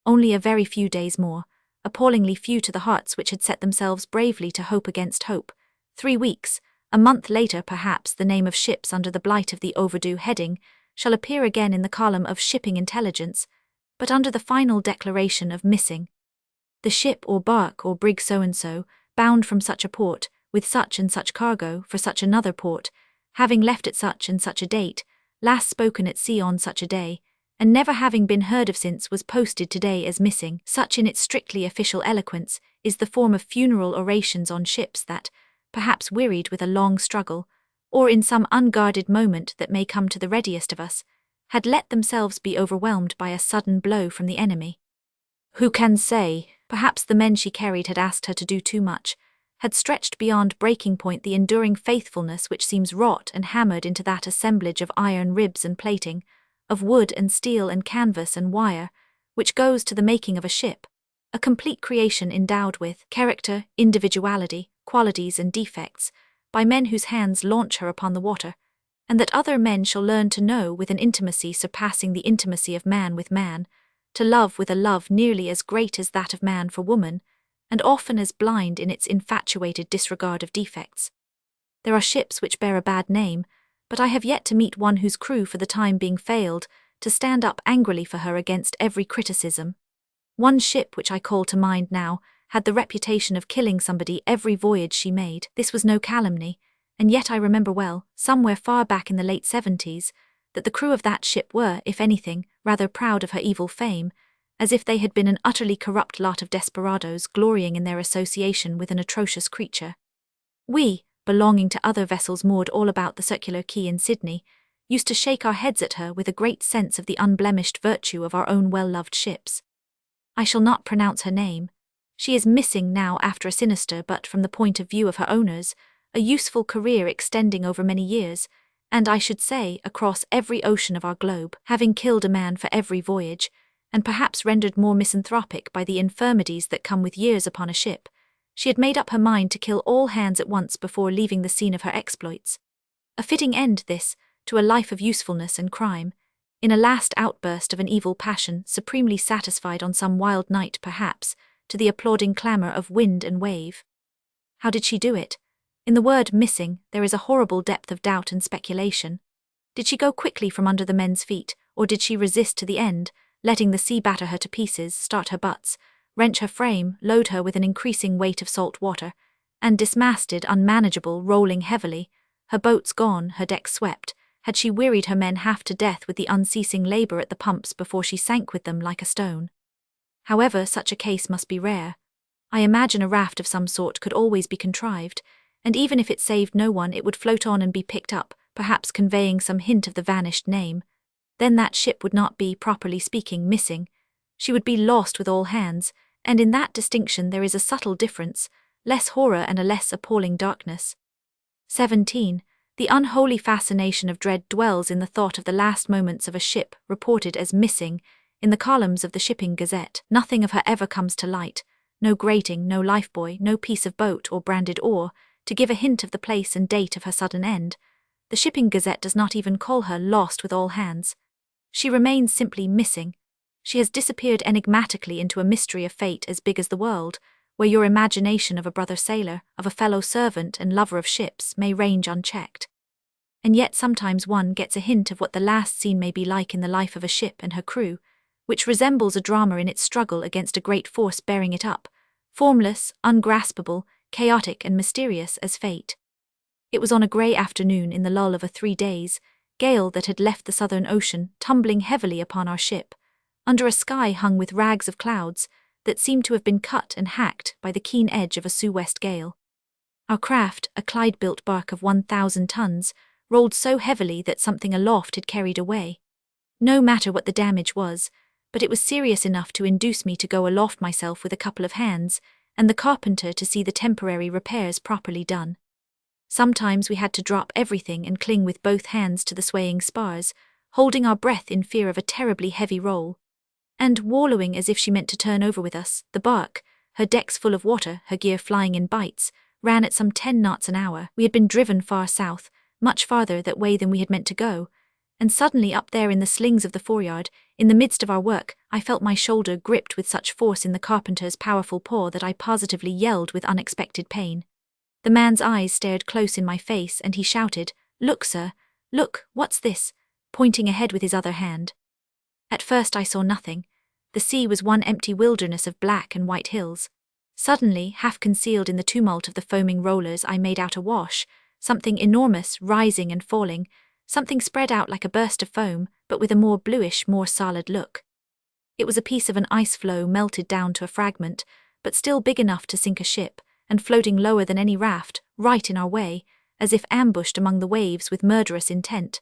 Only a very few days more, appallingly few to the hearts which had set themselves bravely to hope against hope. 3 weeks, a month later perhaps, the name of ships under the blight of the overdue heading shall appear again in the column of shipping intelligence, but under the final declaration of missing. The ship or bark or brig so-and-so, bound from such a port, with such and such cargo, for such another port, having left at such and such a date, last spoken at sea on such a day, and never having been heard of since, was posted today as missing. Such in its strictly official eloquence is the form of funeral orations on ships that, perhaps wearied with a long struggle, or in some unguarded moment that may come to the readiest of us, had let themselves be overwhelmed by a sudden blow from the enemy. Who can say? Perhaps the men she carried had asked her to do too much, had stretched beyond breaking point the enduring faithfulness which seems wrought and hammered into that assemblage of iron ribs and plating, of wood and steel and canvas and wire, which goes to the making of a ship, a complete creation endowed with character, individuality, qualities and defects, by men whose hands launch her upon the water, and that other men shall learn to know with an intimacy surpassing the intimacy of man with man, to love with a love nearly as great as that of man for woman, and often as blind in its infatuated disregard of defects. There are ships which bear a bad name, but I have yet to meet one whose crew for the time being failed to stand up angrily for her against every criticism. One ship which I call to mind now had the reputation of killing somebody every voyage she made. This was no calumny, and yet I remember well, somewhere far back in the late 70s, that the crew of that ship were, if anything, rather proud of her evil fame, as if they had been an utterly corrupt lot of desperadoes glorying in their association with an atrocious creature. We, belonging to other vessels moored all about the Circular Quay in Sydney, used to shake our heads at her with a great sense of the unblemished virtue of our own well-loved ships. I shall not pronounce her name. She is missing now after a sinister but, from the point of view of her owners, a useful career extending over many years, and I should say across every ocean of our globe, having killed a man for every voyage, and perhaps rendered more misanthropic by the infirmities that come with years upon a ship. She had made up her mind to kill all hands at once before leaving the scene of her exploits. A fitting end, this, to a life of usefulness and crime, in a last outburst of an evil passion, supremely satisfied on some wild night perhaps, to the applauding clamour of wind and wave. How did she do it? In the word missing, there is a horrible depth of doubt and speculation. Did she go quickly from under the men's feet, or did she resist to the end, letting the sea batter her to pieces, start her butts, wrench her frame, load her with an increasing weight of salt water, and dismasted, unmanageable, rolling heavily, her boats gone, her decks swept, had she wearied her men half to death with the unceasing labour at the pumps before she sank with them like a stone? However, such a case must be rare. I imagine a raft of some sort could always be contrived, and even if it saved no one it would float on and be picked up, perhaps conveying some hint of the vanished name. Then that ship would not be, properly speaking, missing. She would be lost with all hands, And in that distinction there is a subtle difference, less horror and a less appalling darkness. 17. The unholy fascination of dread dwells in the thought of the last moments of a ship reported as missing in the columns of the Shipping Gazette. Nothing of her ever comes to light, no grating, no lifebuoy, no piece of boat or branded oar, to give a hint of the place and date of her sudden end. The Shipping Gazette does not even call her lost with all hands. She remains simply missing. She has disappeared enigmatically into a mystery of fate as big as the world, where your imagination of a brother sailor, of a fellow servant and lover of ships may range unchecked. And yet sometimes one gets a hint of what the last scene may be like in the life of a ship and her crew, which resembles a drama in its struggle against a great force bearing it up, formless, ungraspable, chaotic and mysterious as fate. It was on a grey afternoon in the lull of a 3 days gale that had left the southern ocean tumbling heavily upon our ship, under a sky hung with rags of clouds that seemed to have been cut and hacked by the keen edge of a sue-west gale. Our craft, a Clyde-built bark of 1,000 tons, rolled so heavily that something aloft had carried away. No matter what the damage was, but it was serious enough to induce me to go aloft myself with a couple of hands, and the carpenter to see the temporary repairs properly done. Sometimes we had to drop everything and cling with both hands to the swaying spars, holding our breath in fear of a terribly heavy roll. And wallowing as if she meant to turn over with us, the bark, her decks full of water, her gear flying in bites, ran at some 10 knots an hour. We had been driven far south, much farther that way than we had meant to go, and suddenly up there in the slings of the foreyard, in the midst of our work, I felt my shoulder gripped with such force in the carpenter's powerful paw that I positively yelled with unexpected pain. The man's eyes stared close in my face and he shouted, "Look, sir, look, what's this?" pointing ahead with his other hand. At first I saw nothing. The sea was one empty wilderness of black and white hills. Suddenly, half concealed in the tumult of the foaming rollers, I made out awash, something enormous, rising and falling, something spread out like a burst of foam, but with a more bluish, more solid look. It was a piece of an ice floe melted down to a fragment, but still big enough to sink a ship, and floating lower than any raft, right in our way, as if ambushed among the waves with murderous intent.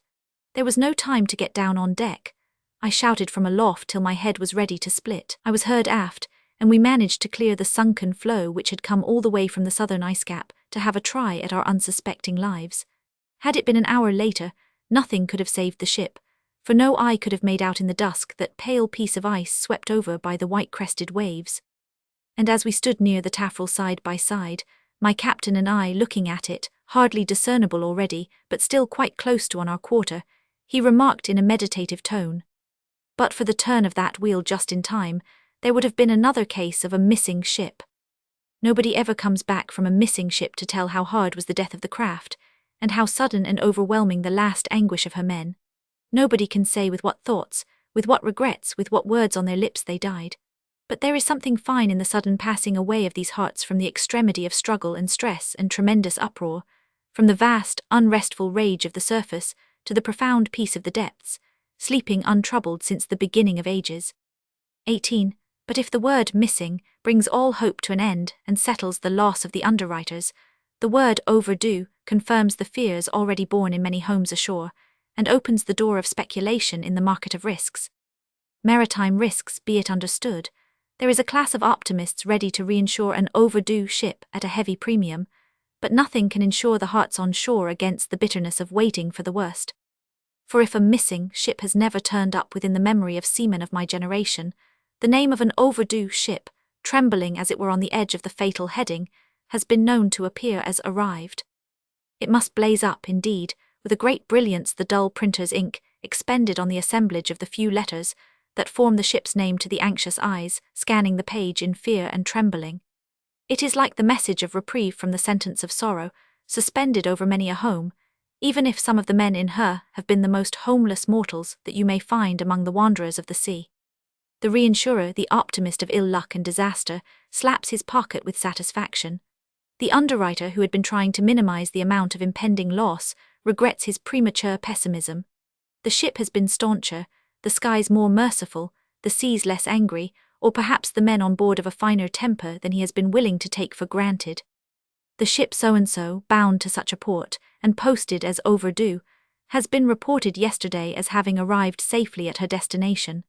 There was no time to get down on deck. I shouted from aloft till my head was ready to split. I was heard aft, and we managed to clear the sunken floe which had come all the way from the southern ice cap to have a try at our unsuspecting lives. Had it been an hour later, nothing could have saved the ship, for no eye could have made out in the dusk that pale piece of ice swept over by the white-crested waves. And as we stood near the taffrail side by side, my captain and I looking at it, hardly discernible already, but still quite close to on our quarter, he remarked in a meditative tone, "But for the turn of that wheel just in time, there would have been another case of a missing ship." Nobody ever comes back from a missing ship to tell how hard was the death of the craft, and how sudden and overwhelming the last anguish of her men. Nobody can say with what thoughts, with what regrets, with what words on their lips they died. But there is something fine in the sudden passing away of these hearts from the extremity of struggle and stress and tremendous uproar, from the vast, unrestful rage of the surface to the profound peace of the depths, sleeping untroubled since the beginning of ages. 18. But if the word missing brings all hope to an end and settles the loss of the underwriters, the word overdue confirms the fears already born in many homes ashore, and opens the door of speculation in the market of risks. Maritime risks, be it understood. There is a class of optimists ready to reinsure an overdue ship at a heavy premium, but nothing can insure the hearts on shore against the bitterness of waiting for the worst. For if a missing ship has never turned up within the memory of seamen of my generation, the name of an overdue ship, trembling as it were on the edge of the fatal heading, has been known to appear as arrived. It must blaze up, indeed, with a great brilliance the dull printer's ink, expended on the assemblage of the few letters that form the ship's name to the anxious eyes, scanning the page in fear and trembling. It is like the message of reprieve from the sentence of sorrow, suspended over many a home, even if some of the men in her have been the most homeless mortals that you may find among the wanderers of the sea. The reinsurer, the optimist of ill luck and disaster, slaps his pocket with satisfaction. The underwriter who had been trying to minimize the amount of impending loss regrets his premature pessimism. The ship has been stauncher, the skies more merciful, the seas less angry, or perhaps the men on board of a finer temper than he has been willing to take for granted. The ship so-and-so, bound to such a port, and posted as overdue, has been reported yesterday as having arrived safely at her destination.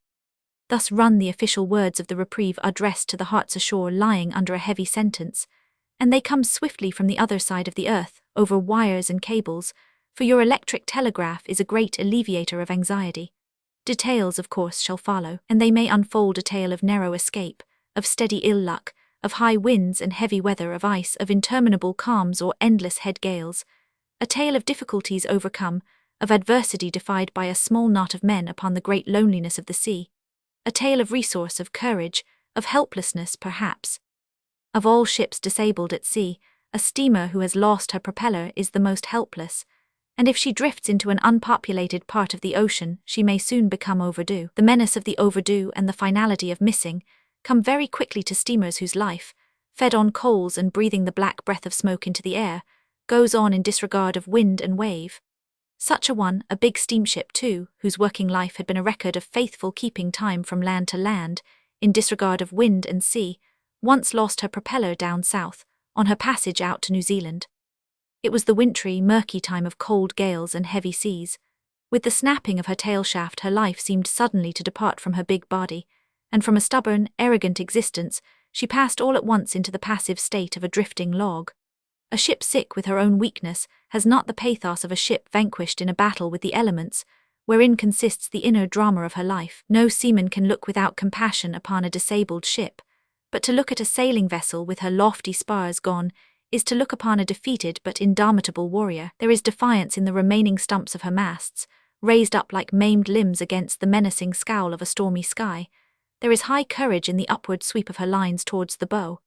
Thus run the official words of the reprieve addressed to the hearts ashore lying under a heavy sentence, and they come swiftly from the other side of the earth, over wires and cables, for your electric telegraph is a great alleviator of anxiety. Details, of course, shall follow, and they may unfold a tale of narrow escape, of steady ill luck, of high winds and heavy weather, of ice, of interminable calms or endless head gales, a tale of difficulties overcome, of adversity defied by a small knot of men upon the great loneliness of the sea, a tale of resource, of courage, of helplessness perhaps. Of all ships disabled at sea, a steamer who has lost her propeller is the most helpless, and if she drifts into an unpopulated part of the ocean, she may soon become overdue. The menace of the overdue and the finality of missing come very quickly to steamers whose life, fed on coals and breathing the black breath of smoke into the air, goes on in disregard of wind and wave. Such a one, a big steamship too, whose working life had been a record of faithful keeping time from land to land, in disregard of wind and sea, once lost her propeller down south, on her passage out to New Zealand. It was the wintry, murky time of cold gales and heavy seas. With the snapping of her tail shaft, her life seemed suddenly to depart from her big body, and from a stubborn, arrogant existence, she passed all at once into the passive state of a drifting log. A ship sick with her own weakness has not the pathos of a ship vanquished in a battle with the elements, wherein consists the inner drama of her life. No seaman can look without compassion upon a disabled ship, but to look at a sailing vessel with her lofty spars gone is to look upon a defeated but indomitable warrior. There is defiance in the remaining stumps of her masts, raised up like maimed limbs against the menacing scowl of a stormy sky. There is high courage in the upward sweep of her lines towards the bow,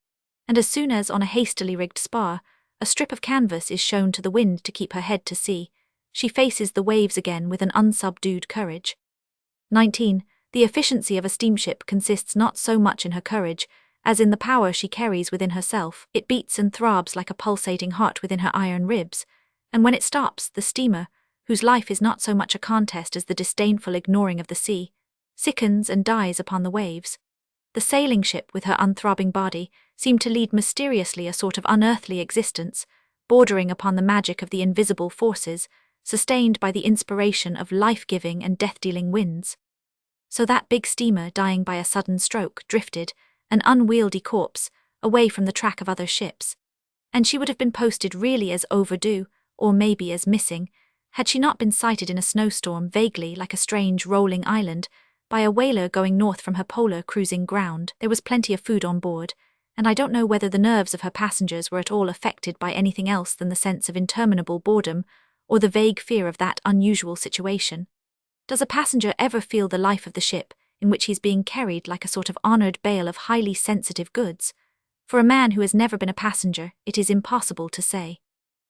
and as soon as on a hastily rigged spar, a strip of canvas is shown to the wind to keep her head to sea, she faces the waves again with an unsubdued courage. 19. The efficiency of a steamship consists not so much in her courage, as in the power she carries within herself. It beats and throbs like a pulsating heart within her iron ribs, and when it stops, the steamer, whose life is not so much a contest as the disdainful ignoring of the sea, sickens and dies upon the waves. The sailing ship, with her unthrobbing body, seemed to lead mysteriously a sort of unearthly existence, bordering upon the magic of the invisible forces, sustained by the inspiration of life-giving and death-dealing winds. So that big steamer, dying by a sudden stroke, drifted, an unwieldy corpse, away from the track of other ships, and she would have been posted really as overdue, or maybe as missing, had she not been sighted in a snowstorm vaguely like a strange rolling island, by a whaler going north from her polar cruising ground. There was plenty of food on board, and I don't know whether the nerves of her passengers were at all affected by anything else than the sense of interminable boredom, or the vague fear of that unusual situation. Does a passenger ever feel the life of the ship, in which he's being carried like a sort of honoured bale of highly sensitive goods? For a man who has never been a passenger, it is impossible to say.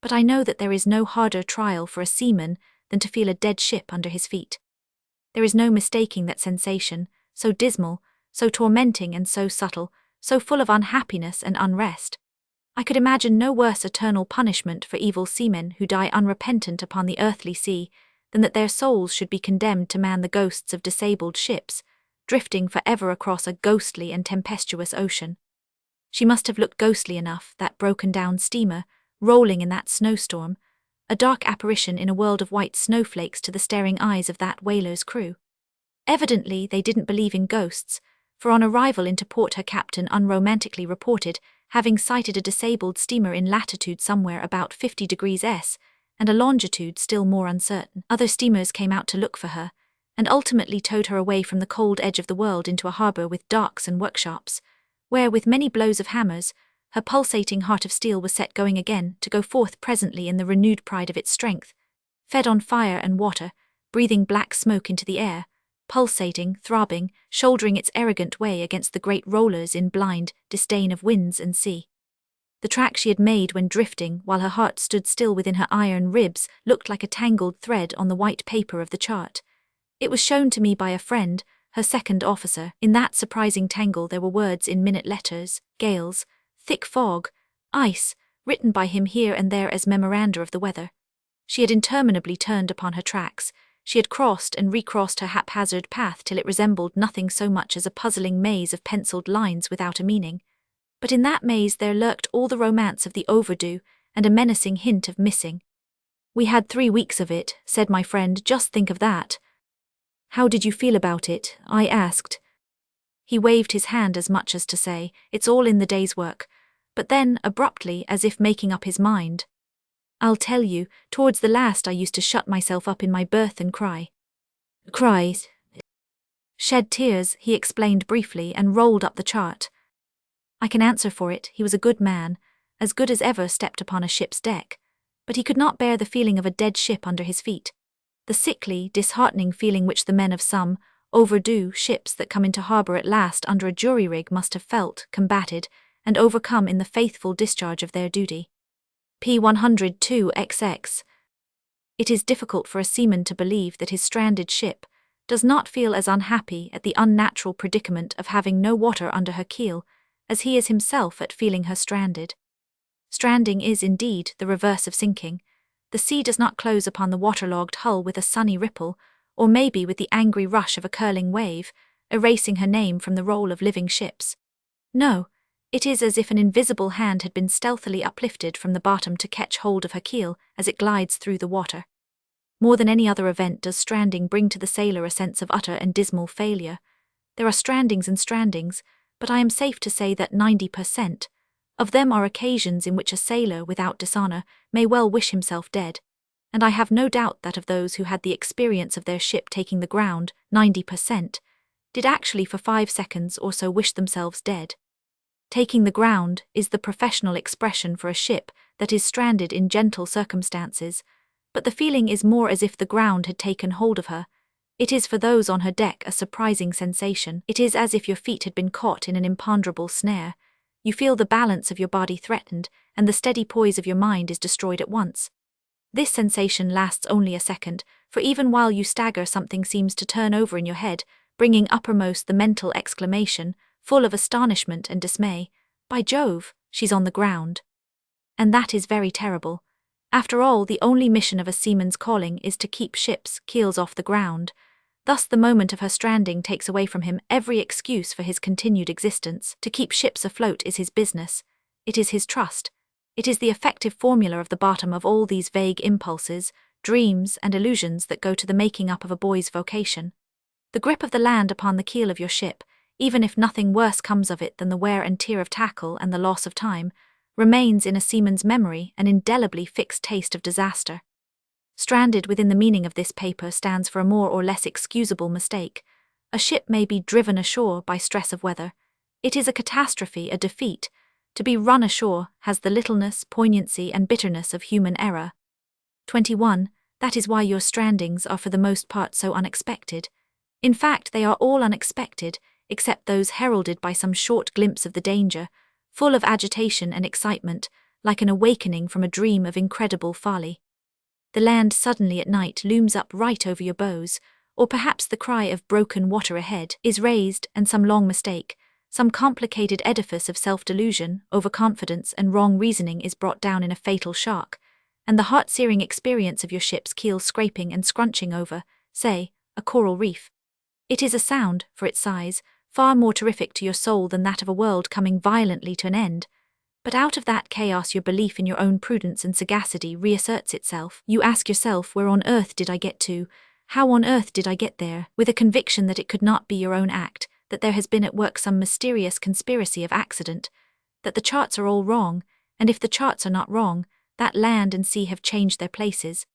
But I know that there is no harder trial for a seaman than to feel a dead ship under his feet. There is no mistaking that sensation, so dismal, so tormenting and so subtle, so full of unhappiness and unrest. I could imagine no worse eternal punishment for evil seamen who die unrepentant upon the earthly sea than that their souls should be condemned to man the ghosts of disabled ships, drifting for ever across a ghostly and tempestuous ocean. She must have looked ghostly enough, that broken-down steamer, rolling in that snowstorm, a dark apparition in a world of white snowflakes to the staring eyes of that whaler's crew. Evidently they didn't believe in ghosts, for on arrival into port her captain unromantically reported having sighted a disabled steamer in latitude somewhere about 50 degrees S, and a longitude still more uncertain. Other steamers came out to look for her, and ultimately towed her away from the cold edge of the world into a harbour with docks and workshops, where, with many blows of hammers, her pulsating heart of steel was set going again, to go forth presently in the renewed pride of its strength, fed on fire and water, breathing black smoke into the air, pulsating, throbbing, shouldering its arrogant way against the great rollers in blind disdain of winds and sea. The track she had made when drifting, while her heart stood still within her iron ribs, looked like a tangled thread on the white paper of the chart. It was shown to me by a friend, her second officer. In that surprising tangle there were words in minute letters: gales, thick fog, ice, written by him here and there as memoranda of the weather. She had interminably turned upon her tracks. She had crossed and recrossed her haphazard path till it resembled nothing so much as a puzzling maze of penciled lines without a meaning. But in that maze there lurked all the romance of the overdue and a menacing hint of missing. "We had 3 weeks of it," said my friend, "just think of that." "How did you feel about it?" I asked. He waved his hand as much as to say, "It's all in the day's work," but then, abruptly, as if making up his mind, "I'll tell you, towards the last I used to shut myself up in my berth and cry. Cries. Shed tears," he explained briefly and rolled up the chart. I can answer for it, he was a good man, as good as ever stepped upon a ship's deck, but he could not bear the feeling of a dead ship under his feet. The sickly, disheartening feeling which the men of some overdue ships that come into harbour at last under a jury-rig must have felt, combated, and overcome in the faithful discharge of their duty. P. 102XX. It is difficult for a seaman to believe that his stranded ship does not feel as unhappy at the unnatural predicament of having no water under her keel as he is himself at feeling her stranded. Stranding is, indeed, the reverse of sinking. The sea does not close upon the waterlogged hull with a sunny ripple, or maybe with the angry rush of a curling wave, erasing her name from the roll of living ships. No, it is as if an invisible hand had been stealthily uplifted from the bottom to catch hold of her keel as it glides through the water. More than any other event does stranding bring to the sailor a sense of utter and dismal failure. There are strandings and strandings, but I am safe to say that 90% of them are occasions in which a sailor without dishonour may well wish himself dead, and I have no doubt that of those who had the experience of their ship taking the ground, 90% did actually for 5 seconds or so wish themselves dead. Taking the ground is the professional expression for a ship that is stranded in gentle circumstances, but the feeling is more as if the ground had taken hold of her. It is for those on her deck a surprising sensation. It is as if your feet had been caught in an imponderable snare. You feel the balance of your body threatened, and the steady poise of your mind is destroyed at once. This sensation lasts only a second, for even while you stagger something seems to turn over in your head, bringing uppermost the mental exclamation, full of astonishment and dismay, "By Jove, she's on the ground." And that is very terrible. After all, the only mission of a seaman's calling is to keep ships' keels off the ground. Thus the moment of her stranding takes away from him every excuse for his continued existence. To keep ships afloat is his business. It is his trust. It is the effective formula of the bottom of all these vague impulses, dreams, and illusions that go to the making up of a boy's vocation. The grip of the land upon the keel of your ship, even if nothing worse comes of it than the wear and tear of tackle and the loss of time, remains in a seaman's memory an indelibly fixed taste of disaster. Stranded within the meaning of this paper stands for a more or less excusable mistake. A ship may be driven ashore by stress of weather. It is a catastrophe, a defeat. To be run ashore has the littleness, poignancy, and bitterness of human error. 21. That is why your strandings are for the most part so unexpected. In fact, they are all unexpected, except those heralded by some short glimpse of the danger, full of agitation and excitement, like an awakening from a dream of incredible folly. The land suddenly at night looms up right over your bows, or perhaps the cry of broken water ahead is raised, and some long mistake, some complicated edifice of self-delusion, overconfidence, and wrong reasoning is brought down in a fatal shock, and the heart-searing experience of your ship's keel scraping and scrunching over, say, a coral reef. It is a sound, for its size, far more terrific to your soul than that of a world coming violently to an end. But out of that chaos your belief in your own prudence and sagacity reasserts itself. You ask yourself, where on earth did I get to? How on earth did I get there? With a conviction that it could not be your own act, that there has been at work some mysterious conspiracy of accident, that the charts are all wrong, and if the charts are not wrong, that land and sea have changed their places,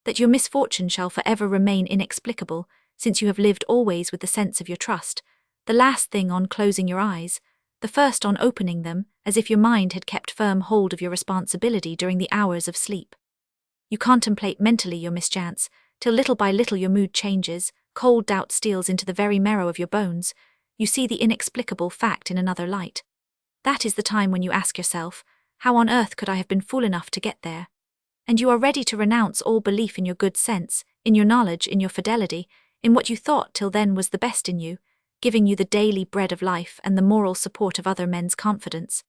that your misfortune shall forever remain inexplicable, since you have lived always with the sense of your trust, the last thing on closing your eyes, the first on opening them, as if your mind had kept firm hold of your responsibility during the hours of sleep. You contemplate mentally your mischance, till little by little your mood changes, cold doubt steals into the very marrow of your bones, you see the inexplicable fact in another light. That is the time when you ask yourself, how on earth could I have been fool enough to get there? And you are ready to renounce all belief in your good sense, in your knowledge, in your fidelity, in what you thought till then was the best in you, giving you the daily bread of life and the moral support of other men's confidence.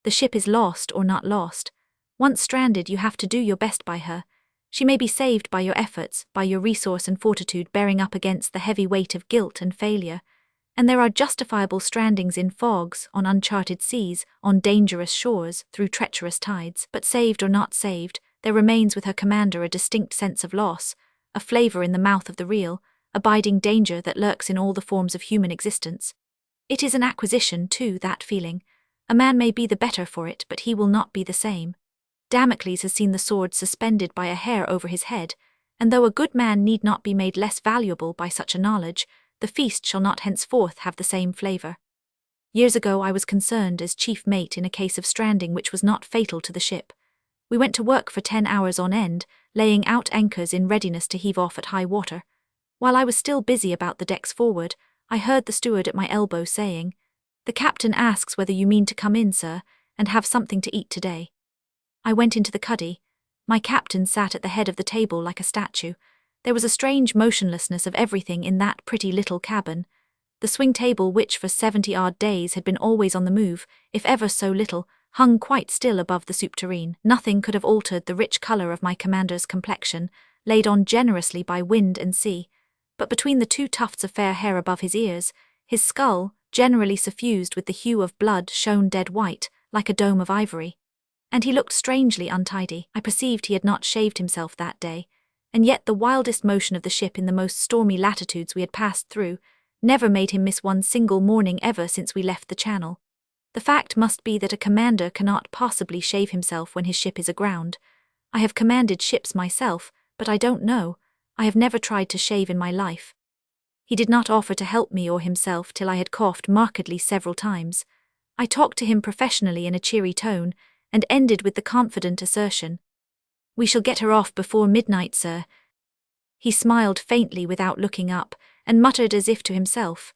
The ship is lost or not lost. Once stranded, you have to do your best by her. She may be saved by your efforts, by your resource and fortitude bearing up against the heavy weight of guilt and failure. And there are justifiable strandings in fogs, on uncharted seas, on dangerous shores, through treacherous tides. But saved or not saved, there remains with her commander a distinct sense of loss, a flavour in the mouth of the real, abiding danger that lurks in all the forms of human existence. It is an acquisition, too, that feeling. A man may be the better for it, but he will not be the same. Damocles has seen the sword suspended by a hair over his head, and though a good man need not be made less valuable by such a knowledge, the feast shall not henceforth have the same flavour. Years ago I was concerned as chief mate in a case of stranding which was not fatal to the ship. We went to work for 10 hours on end, laying out anchors in readiness to heave off at high water. While I was still busy about the decks forward, I heard the steward at my elbow saying, "The captain asks whether you mean to come in, sir, and have something to eat today." I went into the cuddy. My captain sat at the head of the table like a statue. There was a strange motionlessness of everything in that pretty little cabin. The swing table, which for 70-odd days had been always on the move, if ever so little, hung quite still above the soup tureen. Nothing could have altered the rich colour of my commander's complexion, laid on generously by wind and sea, but between the two tufts of fair hair above his ears, his skull, generally suffused with the hue of blood, shone dead white, like a dome of ivory. And he looked strangely untidy. I perceived he had not shaved himself that day, and yet the wildest motion of the ship in the most stormy latitudes we had passed through never made him miss one single morning ever since we left the Channel. The fact must be that a commander cannot possibly shave himself when his ship is aground. I have commanded ships myself, but I don't know. I have never tried to shave in my life. He did not offer to help me or himself till I had coughed markedly several times. I talked to him professionally in a cheery tone, and ended with the confident assertion, "We shall get her off before midnight, sir." He smiled faintly without looking up, and muttered as if to himself,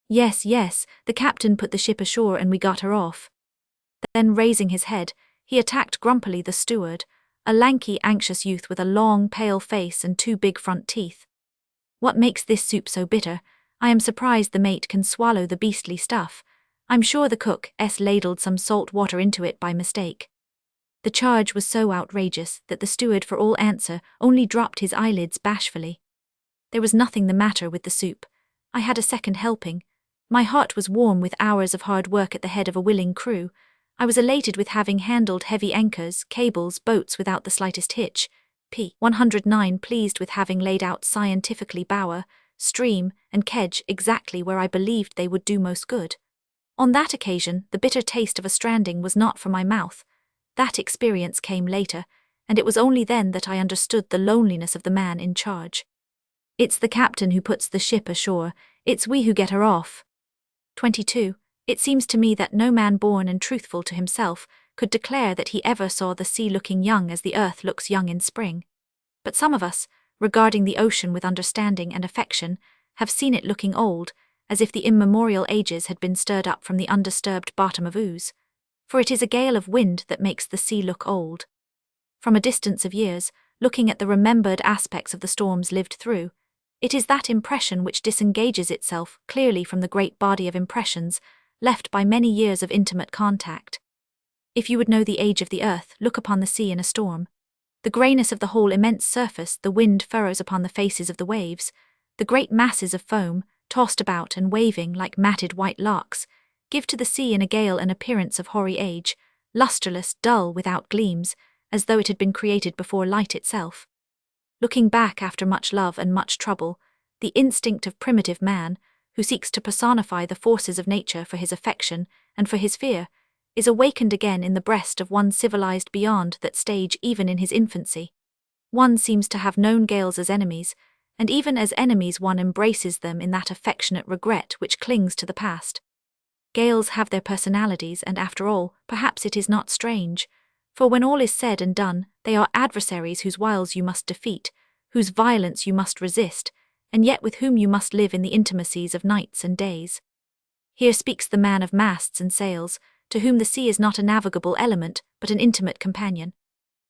"Yes, yes, the captain put the ship ashore and we got her off." Then raising his head, he attacked grumpily the steward, a lanky, anxious youth with a long, pale face and 2 big front teeth. "What makes this soup so bitter? I am surprised the mate can swallow the beastly stuff. I'm sure the cook ladled some salt water into it by mistake." The charge was so outrageous that the steward, for all answer, only dropped his eyelids bashfully. There was nothing the matter with the soup. I had a second helping. My heart was warm with hours of hard work at the head of a willing crew. I was elated with having handled heavy anchors, cables, boats without the slightest hitch. p. 109 pleased with having laid out scientifically bower, stream, and kedge exactly where I believed they would do most good. On that occasion, the bitter taste of a stranding was not for my mouth. That experience came later, and it was only then that I understood the loneliness of the man in charge. It's the captain who puts the ship ashore, it's we who get her off. 22. It seems to me that no man born and truthful to himself could declare that he ever saw the sea looking young as the earth looks young in spring. But some of us, regarding the ocean with understanding and affection, have seen it looking old, as if the immemorial ages had been stirred up from the undisturbed bottom of ooze. For it is a gale of wind that makes the sea look old. From a distance of years, looking at the remembered aspects of the storms lived through, it is that impression which disengages itself clearly from the great body of impressions left by many years of intimate contact. If you would know the age of the earth, look upon the sea in a storm. The greyness of the whole immense surface the wind furrows upon the faces of the waves, the great masses of foam, tossed about and waving like matted white locks, give to the sea in a gale an appearance of hoary age, lustreless, dull, without gleams, as though it had been created before light itself. Looking back after much love and much trouble, the instinct of primitive man, who seeks to personify the forces of nature for his affection and for his fear, is awakened again in the breast of one civilized beyond that stage even in his infancy. One seems to have known gales as enemies, and even as enemies one embraces them in that affectionate regret which clings to the past. Gales have their personalities, and after all, perhaps it is not strange, for when all is said and done, they are adversaries whose wiles you must defeat, whose violence you must resist, and yet with whom you must live in the intimacies of nights and days. Here speaks the man of masts and sails, to whom the sea is not a navigable element, but an intimate companion.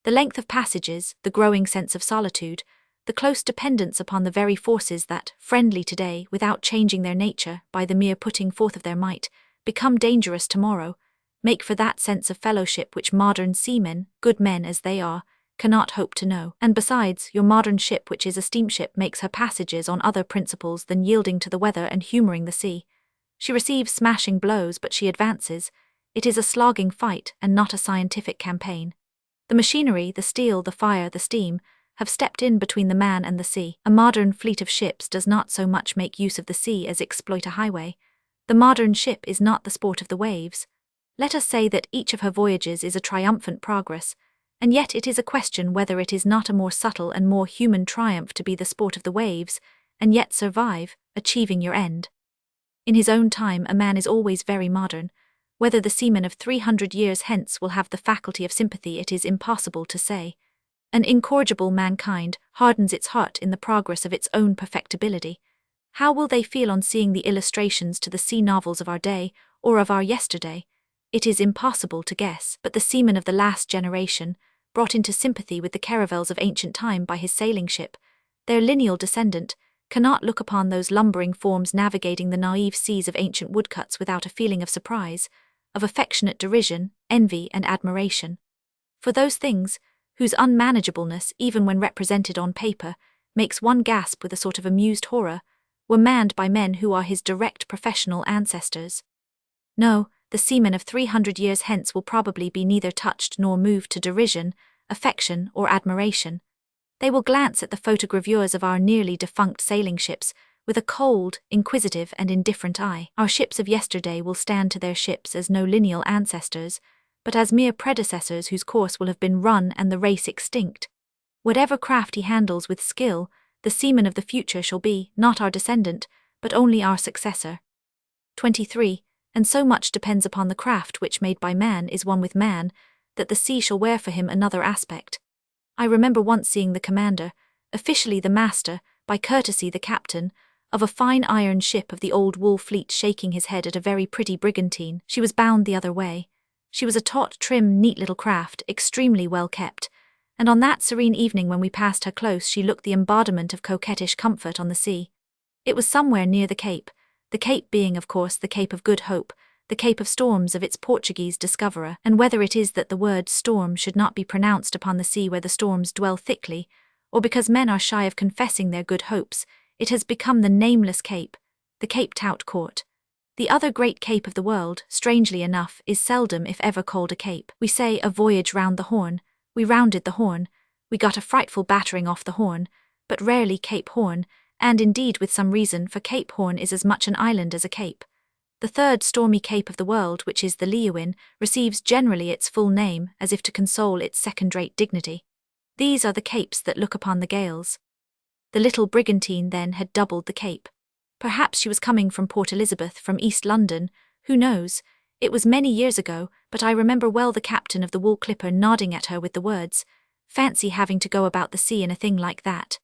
The length of passages, the growing sense of solitude, the close dependence upon the very forces that, friendly today, without changing their nature, by the mere putting forth of their might, become dangerous tomorrow, make for that sense of fellowship which modern seamen, good men as they are, cannot hope to know. And besides, your modern ship, which is a steamship, makes her passages on other principles than yielding to the weather and humouring the sea. She receives smashing blows, but she advances. It is a slogging fight, and not a scientific campaign. The machinery, the steel, the fire, the steam, have stepped in between the man and the sea. A modern fleet of ships does not so much make use of the sea as exploit a highway. The modern ship is not the sport of the waves. Let us say that each of her voyages is a triumphant progress, and yet it is a question whether it is not a more subtle and more human triumph to be the sport of the waves, and yet survive, achieving your end. In his own time a man is always very modern. Whether the seaman of 300 years hence will have the faculty of sympathy it is impossible to say. An incorrigible mankind hardens its heart in the progress of its own perfectibility. How will they feel on seeing the illustrations to the sea novels of our day, or of our yesterday? It is impossible to guess, but the seaman of the last generation, brought into sympathy with the caravels of ancient time by his sailing ship, their lineal descendant, cannot look upon those lumbering forms navigating the naive seas of ancient woodcuts without a feeling of surprise, of affectionate derision, envy, and admiration. For those things, whose unmanageableness, even when represented on paper, makes one gasp with a sort of amused horror, were manned by men who are his direct professional ancestors. No, the seamen of 300 years hence will probably be neither touched nor moved to derision, affection, or admiration. They will glance at the photogravures of our nearly defunct sailing ships with a cold, inquisitive, and indifferent eye. Our ships of yesterday will stand to their ships as no lineal ancestors, but as mere predecessors whose course will have been run and the race extinct. Whatever craft he handles with skill, the seaman of the future shall be, not our descendant, but only our successor. 23. And so much depends upon the craft which, made by man, is one with man, that the sea shall wear for him another aspect. I remember once seeing the commander, officially the master, by courtesy the captain, of a fine iron ship of the old wool fleet shaking his head at a very pretty brigantine. She was bound the other way. She was a taut, trim, neat little craft, extremely well kept, and on that serene evening when we passed her close she looked the embodiment of coquettish comfort on the sea. It was somewhere near the Cape being, of course, the Cape of Good Hope, the Cape of Storms of its Portuguese discoverer, and whether it is that the word storm should not be pronounced upon the sea where the storms dwell thickly, or because men are shy of confessing their good hopes, it has become the nameless Cape, the Cape Tout Court. The other great cape of the world, strangely enough, is seldom if ever called a cape. We say a voyage round the Horn, we rounded the Horn, we got a frightful battering off the Horn, but rarely Cape Horn, and indeed with some reason, for Cape Horn is as much an island as a cape. The third stormy cape of the world, which is the Leewin, receives generally its full name, as if to console its second-rate dignity. These are the capes that look upon the gales. The little brigantine, then, had doubled the cape. Perhaps she was coming from Port Elizabeth, from East London, who knows? It was many years ago, but I remember well the captain of the wool clipper nodding at her with the words, "Fancy having to go about the sea in a thing like that."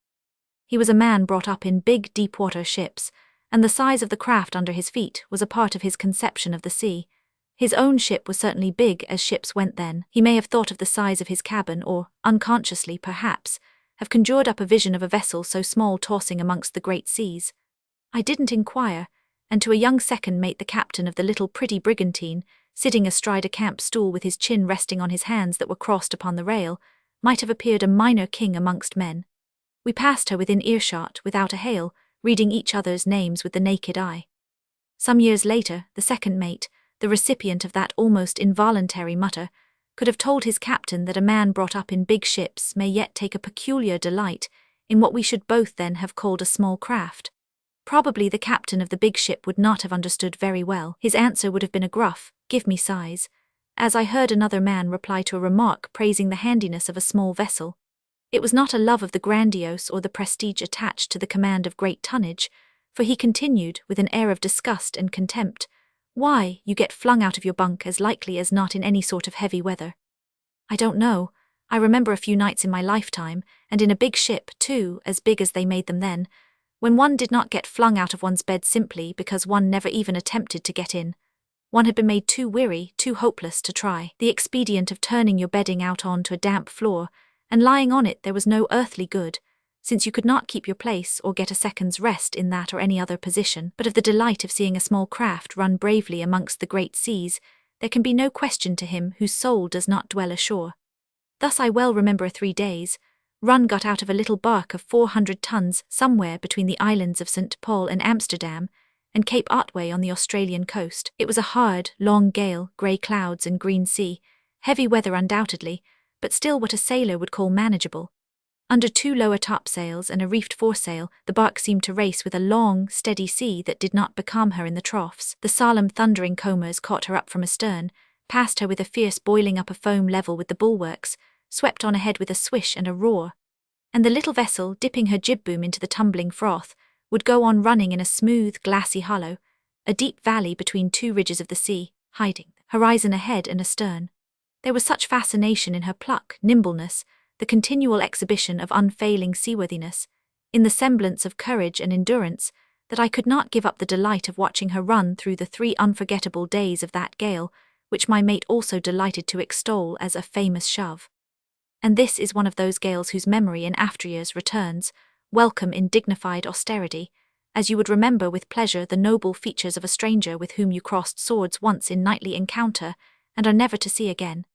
He was a man brought up in big, deep-water ships, and the size of the craft under his feet was a part of his conception of the sea. His own ship was certainly big as ships went then. He may have thought of the size of his cabin, or, unconsciously perhaps, have conjured up a vision of a vessel so small tossing amongst the great seas. I didn't inquire, and to a young second mate the captain of the little pretty brigantine, sitting astride a camp stool with his chin resting on his hands that were crossed upon the rail, might have appeared a minor king amongst men. We passed her within earshot, without a hail, reading each other's names with the naked eye. Some years later, the second mate, the recipient of that almost involuntary mutter, could have told his captain that a man brought up in big ships may yet take a peculiar delight in what we should both then have called a small craft. Probably the captain of the big ship would not have understood very well. His answer would have been a gruff, "Give me size," as I heard another man reply to a remark praising the handiness of a small vessel. It was not a love of the grandiose or the prestige attached to the command of great tonnage, for he continued, with an air of disgust and contempt, "Why, you get flung out of your bunk as likely as not in any sort of heavy weather." I don't know. I remember a few nights in my lifetime, and in a big ship, too, as big as they made them then, when one did not get flung out of one's bed simply because one never even attempted to get in. One had been made too weary, too hopeless to try. The expedient of turning your bedding out on to a damp floor, and lying on it there was no earthly good, since you could not keep your place or get a second's rest in that or any other position, but of the delight of seeing a small craft run bravely amongst the great seas, there can be no question to him whose soul does not dwell ashore. Thus I well remember 3 days, Run got out of a little bark of 400 tons somewhere between the islands of St. Paul and Amsterdam, and Cape Otway on the Australian coast. It was a hard, long gale, grey clouds and green sea, heavy weather undoubtedly, but still what a sailor would call manageable. Under two lower topsails and a reefed foresail, the bark seemed to race with a long, steady sea that did not becalm her in the troughs. The solemn, thundering combers caught her up from astern, passed her with a fierce boiling up of foam level with the bulwarks, swept on ahead with a swish and a roar, and the little vessel, dipping her jib-boom into the tumbling froth, would go on running in a smooth, glassy hollow, a deep valley between two ridges of the sea, hiding the horizon ahead and astern. There was such fascination in her pluck, nimbleness, the continual exhibition of unfailing seaworthiness, in the semblance of courage and endurance, that I could not give up the delight of watching her run through the 3 unforgettable days of that gale, which my mate also delighted to extol as a famous shove. And this is one of those gales whose memory in after years returns, welcome in dignified austerity, as you would remember with pleasure the noble features of a stranger with whom you crossed swords once in knightly encounter, and are never to see again.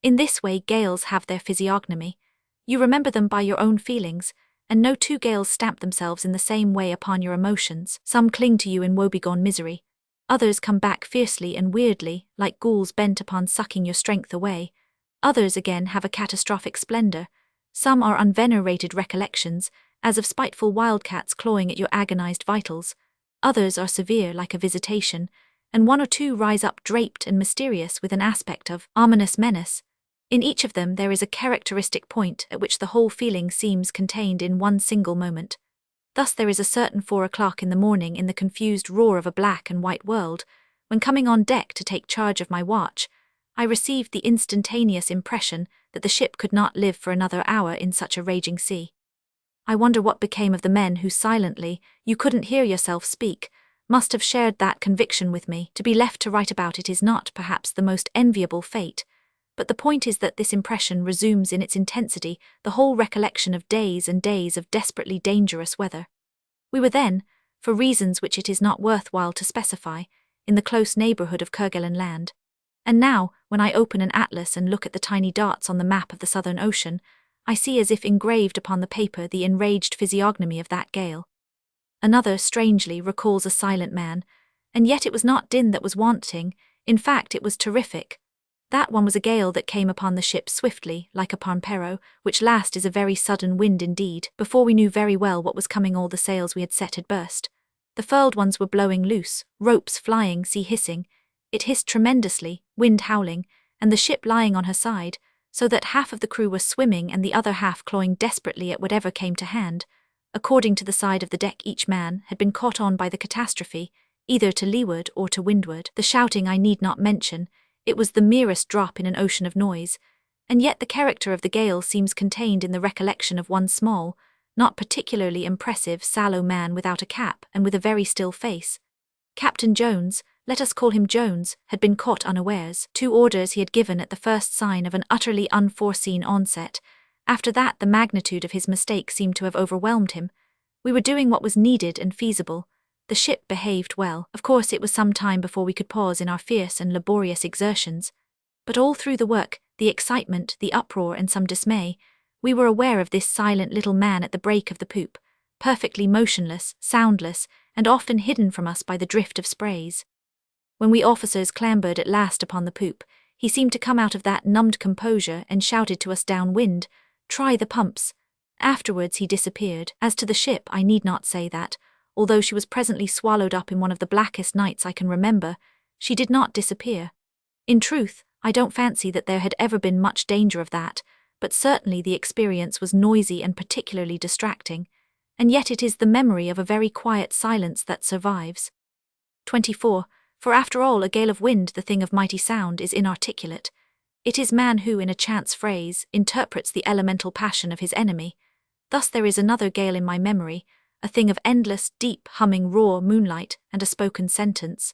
In this way gales have their physiognomy. You remember them by your own feelings, and no two gales stamp themselves in the same way upon your emotions. Some cling to you in woebegone misery. Others come back fiercely and weirdly, like ghouls bent upon sucking your strength away. Others again have a catastrophic splendor. Some are unvenerated recollections, as of spiteful wildcats clawing at your agonized vitals. Others are severe like a visitation, and one or two rise up draped and mysterious with an aspect of ominous menace. In each of them there is a characteristic point at which the whole feeling seems contained in one single moment. Thus there is a certain 4 o'clock in the morning in the confused roar of a black and white world, when coming on deck to take charge of my watch, I received the instantaneous impression that the ship could not live for another hour in such a raging sea. I wonder what became of the men who silently, you couldn't hear yourself speak, must have shared that conviction with me. To be left to write about it is not, perhaps, the most enviable fate, but the point is that this impression resumes in its intensity the whole recollection of days and days of desperately dangerous weather. We were then, for reasons which it is not worthwhile to specify, in the close neighbourhood of Kerguelen land. And now, when I open an atlas and look at the tiny dots on the map of the Southern Ocean, I see as if engraved upon the paper the enraged physiognomy of that gale. Another, strangely, recalls a silent man, and yet it was not din that was wanting, in fact it was terrific. That one was a gale that came upon the ship swiftly, like a parmpero, which last is a very sudden wind indeed. Before we knew very well what was coming all the sails we had set had burst. The furled ones were blowing loose, ropes flying, sea hissing. It hissed tremendously, wind howling, and the ship lying on her side, so that half of the crew were swimming and the other half clawing desperately at whatever came to hand. According to the side of the deck each man had been caught on by the catastrophe, either to leeward or to windward. The shouting I need not mention. It was the merest drop in an ocean of noise, and yet the character of the gale seems contained in the recollection of one small, not particularly impressive, sallow man without a cap and with a very still face. Captain Jones, let us call him Jones, had been caught unawares. 2 orders he had given at the first sign of an utterly unforeseen onset. After that the magnitude of his mistake seemed to have overwhelmed him. We were doing what was needed and feasible. The ship behaved well. Of course it was some time before we could pause in our fierce and laborious exertions. But all through the work, the excitement, the uproar and some dismay, we were aware of this silent little man at the break of the poop, perfectly motionless, soundless, and often hidden from us by the drift of sprays. When we officers clambered at last upon the poop, he seemed to come out of that numbed composure and shouted to us downwind, "Try the pumps." Afterwards he disappeared. As to the ship, I need not say that, although she was presently swallowed up in one of the blackest nights I can remember, she did not disappear. In truth, I don't fancy that there had ever been much danger of that, but certainly the experience was noisy and particularly distracting, and yet it is the memory of a very quiet silence that survives. 24. For after all, a gale of wind, the thing of mighty sound, is inarticulate. It is man who, in a chance phrase, interprets the elemental passion of his enemy. Thus there is another gale in my memory, a thing of endless, deep, humming, raw moonlight, and a spoken sentence.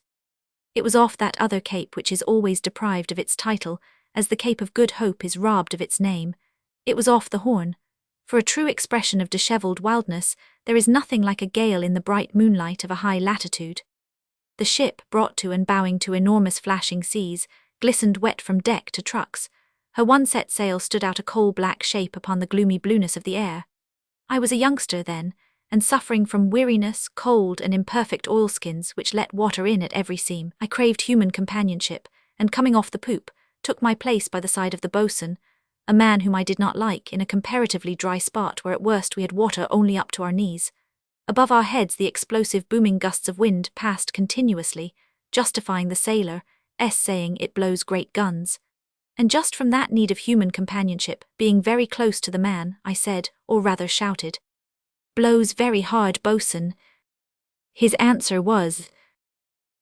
It was off that other cape which is always deprived of its title, as the Cape of Good Hope is robbed of its name. It was off the Horn. For a true expression of dishevelled wildness, there is nothing like a gale in the bright moonlight of a high latitude. The ship, brought to and bowing to enormous flashing seas, glistened wet from deck to trucks. Her one set sail stood out a coal-black shape upon the gloomy blueness of the air. I was a youngster then, and suffering from weariness, cold, and imperfect oilskins which let water in at every seam. I craved human companionship, and coming off the poop, took my place by the side of the boatswain, a man whom I did not like, in a comparatively dry spot where at worst we had water only up to our knees. Above our heads the explosive booming gusts of wind passed continuously, justifying the sailor's saying it blows great guns. And just from that need of human companionship, being very close to the man, I said, or rather shouted, "Blows very hard, boatswain." His answer was,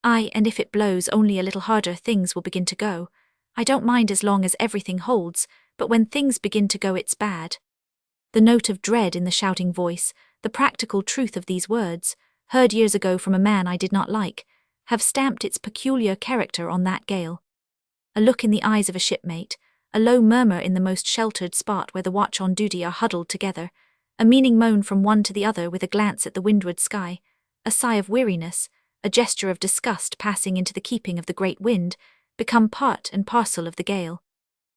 "Aye, and if it blows only a little harder things will begin to go. I don't mind as long as everything holds, but when things begin to go it's bad." The note of dread in the shouting voice, the practical truth of these words, heard years ago from a man I did not like, have stamped its peculiar character on that gale. A look in the eyes of a shipmate, a low murmur in the most sheltered spot where the watch on duty are huddled together, a meaning moan from one to the other with a glance at the windward sky, a sigh of weariness, a gesture of disgust passing into the keeping of the great wind, become part and parcel of the gale.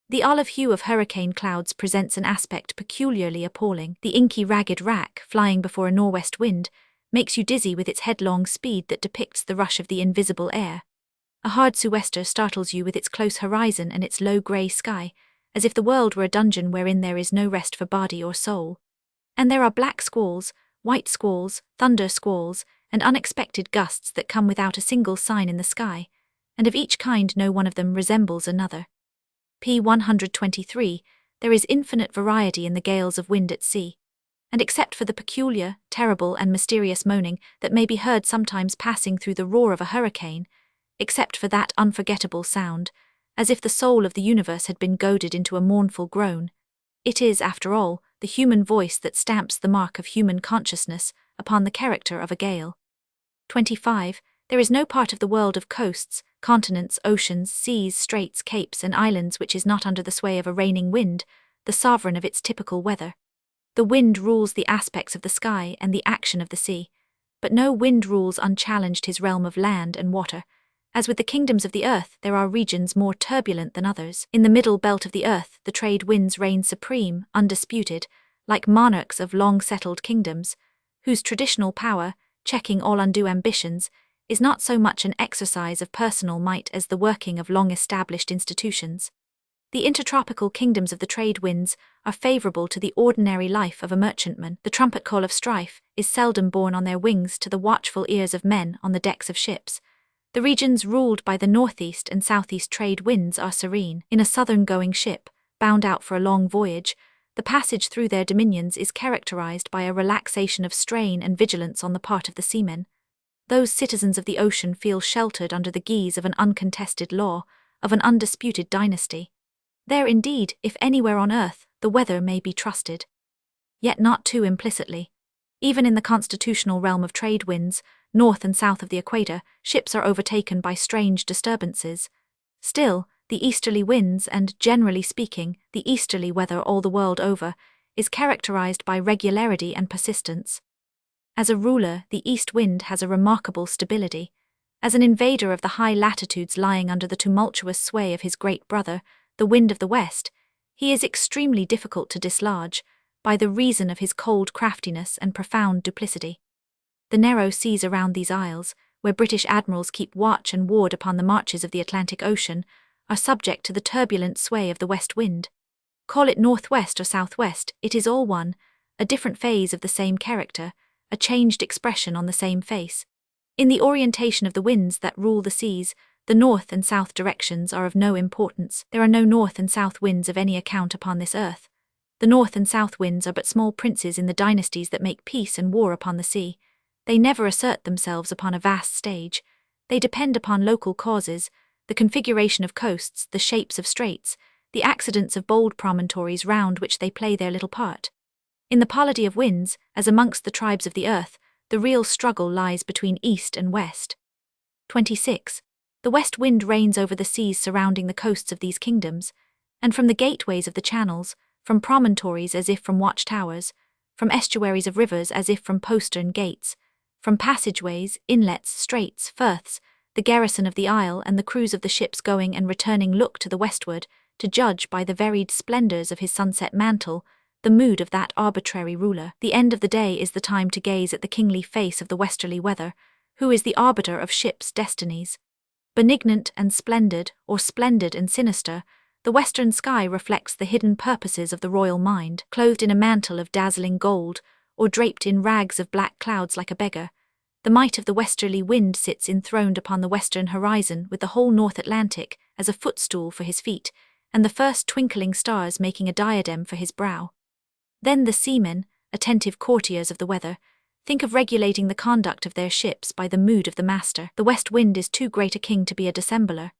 The olive hue of hurricane clouds presents an aspect peculiarly appalling. The inky ragged rack, flying before a nor'west wind, makes you dizzy with its headlong speed that depicts the rush of the invisible air. A hard sou'wester startles you with its close horizon and its low grey sky, as if the world were a dungeon wherein there is no rest for body or soul. And there are black squalls, white squalls, thunder squalls, and unexpected gusts that come without a single sign in the sky, and of each kind no one of them resembles another. p. 123, there is infinite variety in the gales of wind at sea, and except for the peculiar, terrible and mysterious moaning that may be heard sometimes passing through the roar of a hurricane, except for that unforgettable sound, as if the soul of the universe had been goaded into a mournful groan, it is, after all, the human voice that stamps the mark of human consciousness upon the character of a gale. 25. There is no part of the world of coasts, continents, oceans, seas, straits, capes, and islands which is not under the sway of a reigning wind, the sovereign of its typical weather. The wind rules the aspects of the sky and the action of the sea, but no wind rules unchallenged his realm of land and water. As with the kingdoms of the earth, there are regions more turbulent than others. In the middle belt of the earth, the trade winds reign supreme, undisputed, like monarchs of long-settled kingdoms, whose traditional power, checking all undue ambitions, is not so much an exercise of personal might as the working of long-established institutions. The intertropical kingdoms of the trade winds are favorable to the ordinary life of a merchantman. The trumpet call of strife is seldom borne on their wings to the watchful ears of men on the decks of ships. The regions ruled by the northeast and southeast trade winds are serene. In a southern-going ship, bound out for a long voyage, the passage through their dominions is characterized by a relaxation of strain and vigilance on the part of the seamen. Those citizens of the ocean feel sheltered under the guise of an uncontested law, of an undisputed dynasty. There indeed, if anywhere on earth, the weather may be trusted. Yet not too implicitly. Even in the constitutional realm of trade winds, north and south of the equator, ships are overtaken by strange disturbances. Still, the easterly winds and, generally speaking, the easterly weather all the world over, is characterized by regularity and persistence. As a ruler, the east wind has a remarkable stability. As an invader of the high latitudes lying under the tumultuous sway of his great brother, the wind of the west, he is extremely difficult to dislodge, by the reason of his cold craftiness and profound duplicity. The narrow seas around these isles, where British admirals keep watch and ward upon the marches of the Atlantic Ocean, are subject to the turbulent sway of the west wind. Call it northwest or southwest, it is all one, a different phase of the same character, a changed expression on the same face. In the orientation of the winds that rule the seas, the north and south directions are of no importance. There are no north and south winds of any account upon this earth. The north and south winds are but small princes in the dynasties that make peace and war upon the sea. They never assert themselves upon a vast stage. They depend upon local causes, the configuration of coasts, the shapes of straits, the accidents of bold promontories round which they play their little part. In the polity of winds, as amongst the tribes of the earth, the real struggle lies between east and west. 26. The west wind reigns over the seas surrounding the coasts of these kingdoms, and from the gateways of the channels, from promontories as if from watchtowers, from estuaries of rivers as if from postern gates, from passageways, inlets, straits, firths, the garrison of the isle and the crews of the ships going and returning look to the westward, to judge by the varied splendors of his sunset mantle, the mood of that arbitrary ruler. The end of the day is the time to gaze at the kingly face of the westerly weather, who is the arbiter of ships' destinies. Benignant and splendid, or splendid and sinister, The western sky reflects the hidden purposes of the royal mind, clothed in a mantle of dazzling gold, or draped in rags of black clouds like a beggar. The might of the westerly wind sits enthroned upon the western horizon with the whole North Atlantic as a footstool for his feet, and the first twinkling stars making a diadem for his brow. Then the seamen, attentive courtiers of the weather, think of regulating the conduct of their ships by the mood of the master. The west wind is too great a king to be a dissembler.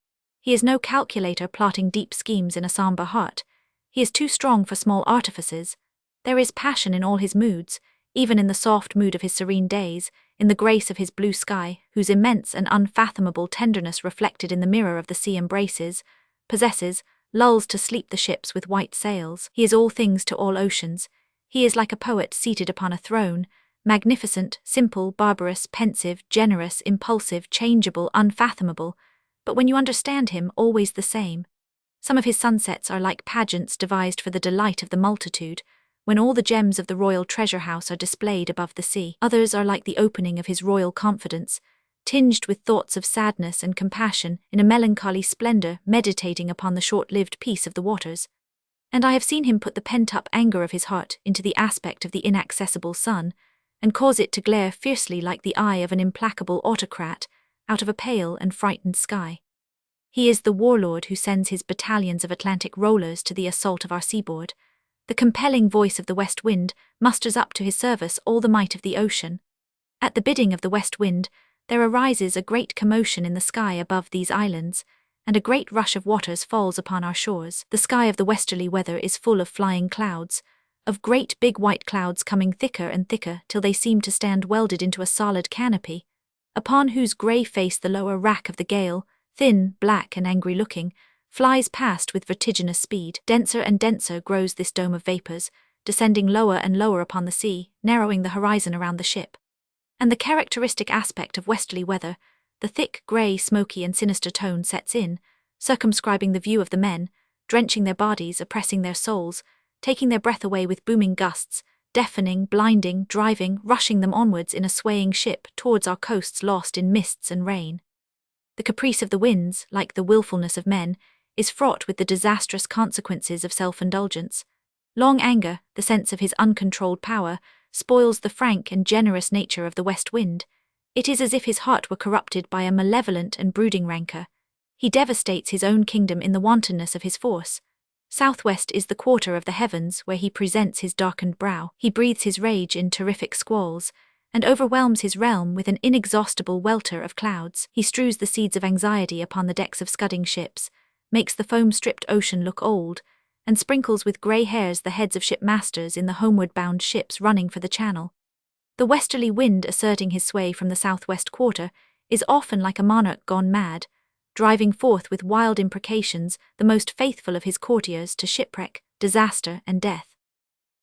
He is no calculator plotting deep schemes in a sombre heart. He is too strong for small artifices. There is passion in all his moods, even in the soft mood of his serene days, in the grace of his blue sky, whose immense and unfathomable tenderness reflected in the mirror of the sea embraces, possesses, lulls to sleep the ships with white sails. He is all things to all oceans. He is like a poet seated upon a throne, magnificent, simple, barbarous, pensive, generous, impulsive, changeable, unfathomable, but when you understand him, always the same. Some of his sunsets are like pageants devised for the delight of the multitude, when all the gems of the royal treasure house are displayed above the sea. Others are like the opening of his royal confidence, tinged with thoughts of sadness and compassion in a melancholy splendor, meditating upon the short-lived peace of the waters. And I have seen him put the pent-up anger of his heart into the aspect of the inaccessible sun, and cause it to glare fiercely like the eye of an implacable autocrat out of a pale and frightened sky. He is the warlord who sends his battalions of Atlantic rollers to the assault of our seaboard. The compelling voice of the west wind musters up to his service all the might of the ocean. At the bidding of the west wind, there arises a great commotion in the sky above these islands, and a great rush of waters falls upon our shores. The sky of the westerly weather is full of flying clouds, of great big white clouds coming thicker and thicker till they seem to stand welded into a solid canopy, upon whose grey face the lower rack of the gale, thin, black and angry-looking, flies past with vertiginous speed. Denser and denser grows this dome of vapours, descending lower and lower upon the sea, narrowing the horizon around the ship. And the characteristic aspect of westerly weather, the thick, grey, smoky and sinister tone sets in, circumscribing the view of the men, drenching their bodies, oppressing their souls, taking their breath away with booming gusts, deafening, blinding, driving, rushing them onwards in a swaying ship towards our coasts lost in mists and rain. The caprice of the winds, like the willfulness of men, is fraught with the disastrous consequences of self-indulgence. Long anger, the sense of his uncontrolled power, spoils the frank and generous nature of the west wind. It is as if his heart were corrupted by a malevolent and brooding rancour. He devastates his own kingdom in the wantonness of his force. Southwest is the quarter of the heavens where he presents his darkened brow. He breathes his rage in terrific squalls, and overwhelms his realm with an inexhaustible welter of clouds. He strews the seeds of anxiety upon the decks of scudding ships, makes the foam-stripped ocean look old, and sprinkles with grey hairs the heads of shipmasters in the homeward-bound ships running for the channel. The westerly wind asserting his sway from the southwest quarter is often like a monarch gone mad, driving forth with wild imprecations the most faithful of his courtiers to shipwreck, disaster and death.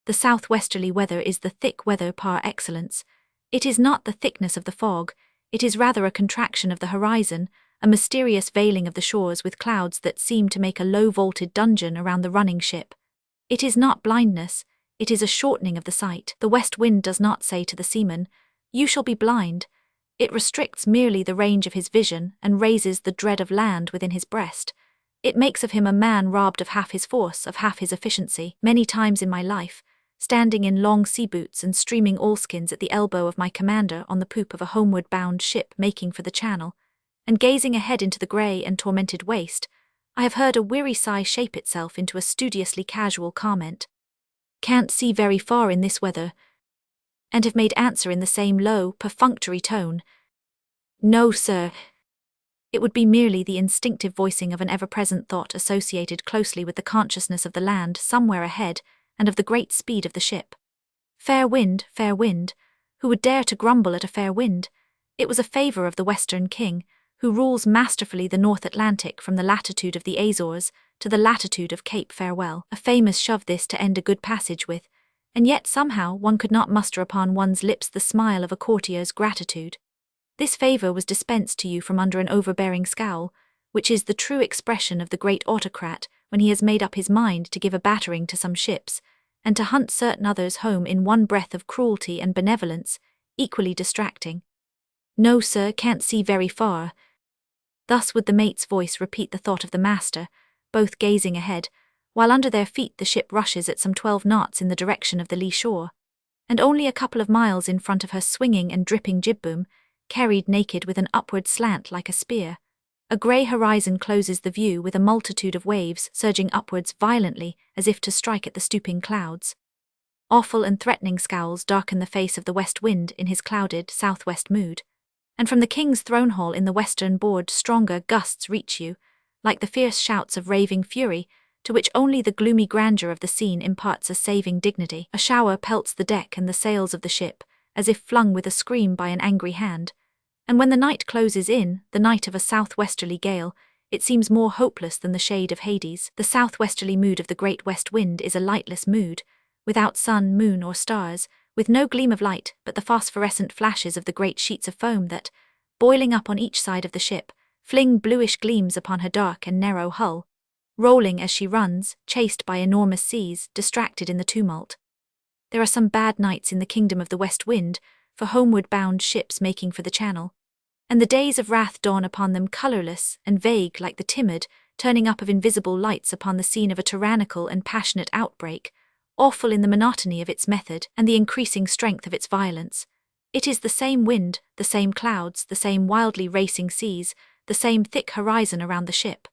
The southwesterly weather is the thick weather par excellence. It is not the thickness of the fog, it is rather a contraction of the horizon, a mysterious veiling of the shores with clouds that seem to make a low-vaulted dungeon around the running ship. It is not blindness, it is a shortening of the sight. The west wind does not say to the seaman, "You shall be blind." It restricts merely the range of his vision and raises the dread of land within his breast. It makes of him a man robbed of half his force, of half his efficiency. Many times in my life, standing in long sea boots and streaming oilskins at the elbow of my commander on the poop of a homeward-bound ship making for the channel, and gazing ahead into the grey and tormented waste, I have heard a weary sigh shape itself into a studiously casual comment. "Can't see very far in this weather," and have made answer in the same low, perfunctory tone, "No, sir." It would be merely the instinctive voicing of an ever-present thought associated closely with the consciousness of the land somewhere ahead and of the great speed of the ship. Fair wind, who would dare to grumble at a fair wind? It was a favour of the Western King, who rules masterfully the North Atlantic from the latitude of the Azores to the latitude of Cape Farewell. A famous shove this to end a good passage with, and yet somehow one could not muster upon one's lips the smile of a courtier's gratitude. This favour was dispensed to you from under an overbearing scowl, which is the true expression of the great autocrat when he has made up his mind to give a battering to some ships, and to hunt certain others home in one breath of cruelty and benevolence, equally distracting. "No, sir, can't see very far." Thus would the mate's voice repeat the thought of the master, both gazing ahead, while under their feet the ship rushes at some 12 knots in the direction of the lee shore. And only a couple of miles in front of her swinging and dripping jibboom, carried naked with an upward slant like a spear, a grey horizon closes the view with a multitude of waves surging upwards violently as if to strike at the stooping clouds. Awful and threatening scowls darken the face of the west wind in his clouded southwest mood, and from the king's throne hall in the western board stronger gusts reach you, like the fierce shouts of raving fury, to which only the gloomy grandeur of the scene imparts a saving dignity. A shower pelts the deck and the sails of the ship, as if flung with a scream by an angry hand, and when the night closes in, the night of a southwesterly gale, it seems more hopeless than the shade of Hades. The southwesterly mood of the great west wind is a lightless mood, without sun, moon, or stars, with no gleam of light but the phosphorescent flashes of the great sheets of foam that, boiling up on each side of the ship, fling bluish gleams upon her dark and narrow hull, rolling as she runs, chased by enormous seas, distracted in the tumult. There are some bad nights in the kingdom of the west wind, for homeward-bound ships making for the channel, and the days of wrath dawn upon them colourless and vague like the timid turning up of invisible lights upon the scene of a tyrannical and passionate outbreak, awful in the monotony of its method and the increasing strength of its violence. It is the same wind, the same clouds, the same wildly racing seas, the same thick horizon around the ship.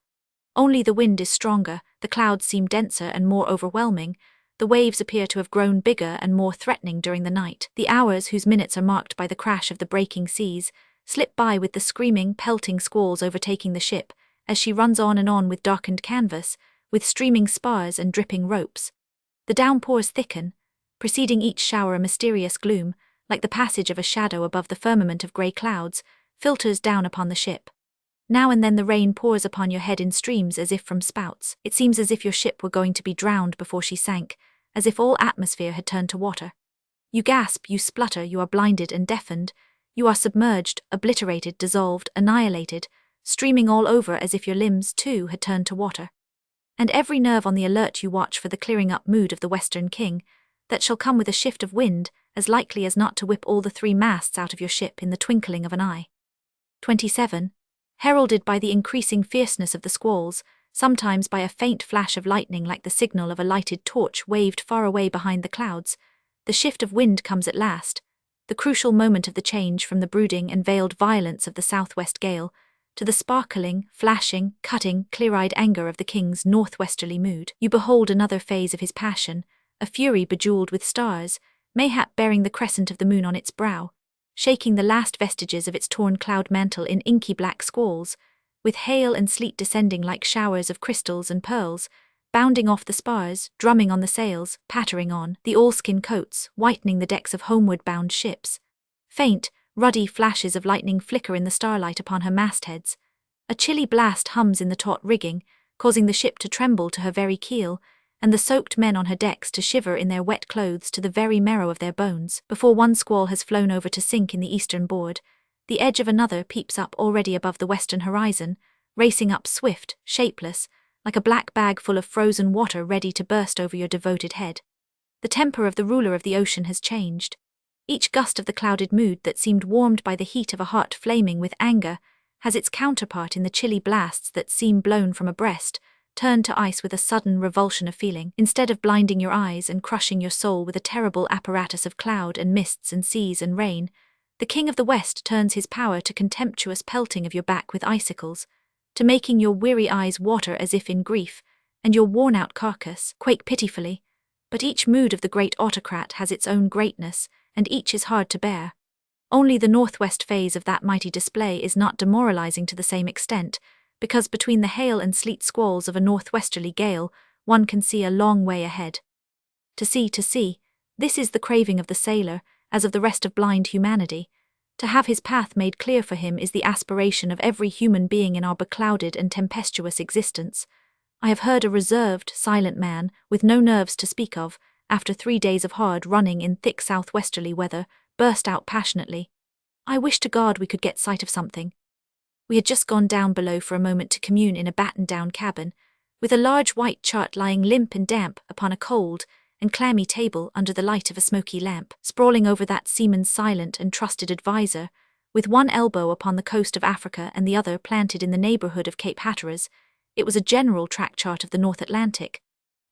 Only the wind is stronger, the clouds seem denser and more overwhelming, the waves appear to have grown bigger and more threatening during the night. The hours, whose minutes are marked by the crash of the breaking seas, slip by with the screaming, pelting squalls overtaking the ship, as she runs on and on with darkened canvas, with streaming spars and dripping ropes. The downpours thicken, preceding each shower a mysterious gloom, like the passage of a shadow above the firmament of grey clouds, filters down upon the ship. Now and then the rain pours upon your head in streams as if from spouts. It seems as if your ship were going to be drowned before she sank, as if all atmosphere had turned to water. You gasp, you splutter, you are blinded and deafened, you are submerged, obliterated, dissolved, annihilated, streaming all over as if your limbs, too, had turned to water. And every nerve on the alert you watch for the clearing-up mood of the Western King, that shall come with a shift of wind, as likely as not to whip all the 3 masts out of your ship in the twinkling of an eye. 27. Heralded by the increasing fierceness of the squalls, sometimes by a faint flash of lightning like the signal of a lighted torch waved far away behind the clouds, the shift of wind comes at last, the crucial moment of the change from the brooding and veiled violence of the southwest gale to the sparkling, flashing, cutting, clear-eyed anger of the king's northwesterly mood. You behold another phase of his passion, a fury bejeweled with stars, mayhap bearing the crescent of the moon on its brow, shaking the last vestiges of its torn cloud mantle in inky black squalls, with hail and sleet descending like showers of crystals and pearls, bounding off the spars, drumming on the sails, pattering on the oilskin coats, whitening the decks of homeward-bound ships. Faint, ruddy flashes of lightning flicker in the starlight upon her mastheads. A chilly blast hums in the taut rigging, causing the ship to tremble to her very keel, and the soaked men on her decks to shiver in their wet clothes to the very marrow of their bones. Before one squall has flown over to sink in the eastern board, the edge of another peeps up already above the western horizon, racing up swift, shapeless, like a black bag full of frozen water ready to burst over your devoted head. The temper of the ruler of the ocean has changed. Each gust of the clouded mood that seemed warmed by the heat of a heart flaming with anger has its counterpart in the chilly blasts that seem blown from a breast, turned to ice with a sudden revulsion of feeling. Instead of blinding your eyes and crushing your soul with a terrible apparatus of cloud and mists and seas and rain, the King of the West turns his power to contemptuous pelting of your back with icicles, to making your weary eyes water as if in grief, and your worn-out carcass quake pitifully. But each mood of the great autocrat has its own greatness, and each is hard to bear. Only the northwest phase of that mighty display is not demoralizing to the same extent, because between the hail and sleet squalls of a northwesterly gale, one can see a long way ahead. To see, this is the craving of the sailor, as of the rest of blind humanity. To have his path made clear for him is the aspiration of every human being in our beclouded and tempestuous existence. I have heard a reserved, silent man, with no nerves to speak of, after 3 days of hard running in thick southwesterly weather, burst out passionately, "I wish to God we could get sight of something." We had just gone down below for a moment to commune in a battened-down cabin, with a large white chart lying limp and damp upon a cold and clammy table under the light of a smoky lamp, sprawling over that seaman's silent and trusted adviser, with one elbow upon the coast of Africa and the other planted in the neighbourhood of Cape Hatteras. It was a general track chart of the North Atlantic.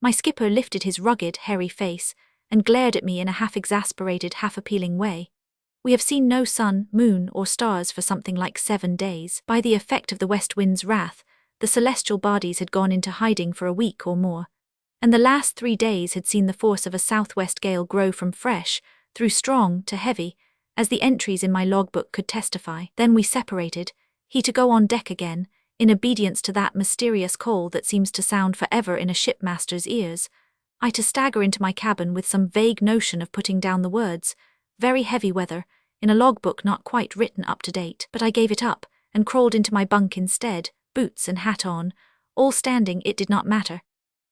My skipper lifted his rugged, hairy face and glared at me in a half-exasperated, half-appealing way. We have seen no sun, moon, or stars for something like 7 days. By the effect of the west wind's wrath, the celestial bodies had gone into hiding for a week or more, and the last 3 days had seen the force of a southwest gale grow from fresh, through strong, to heavy, as the entries in my logbook could testify. Then we separated, he to go on deck again, in obedience to that mysterious call that seems to sound forever in a shipmaster's ears, I to stagger into my cabin with some vague notion of putting down the words, "very heavy weather," in a logbook not quite written up to date. But I gave it up, and crawled into my bunk instead, boots and hat on, all standing. It did not matter.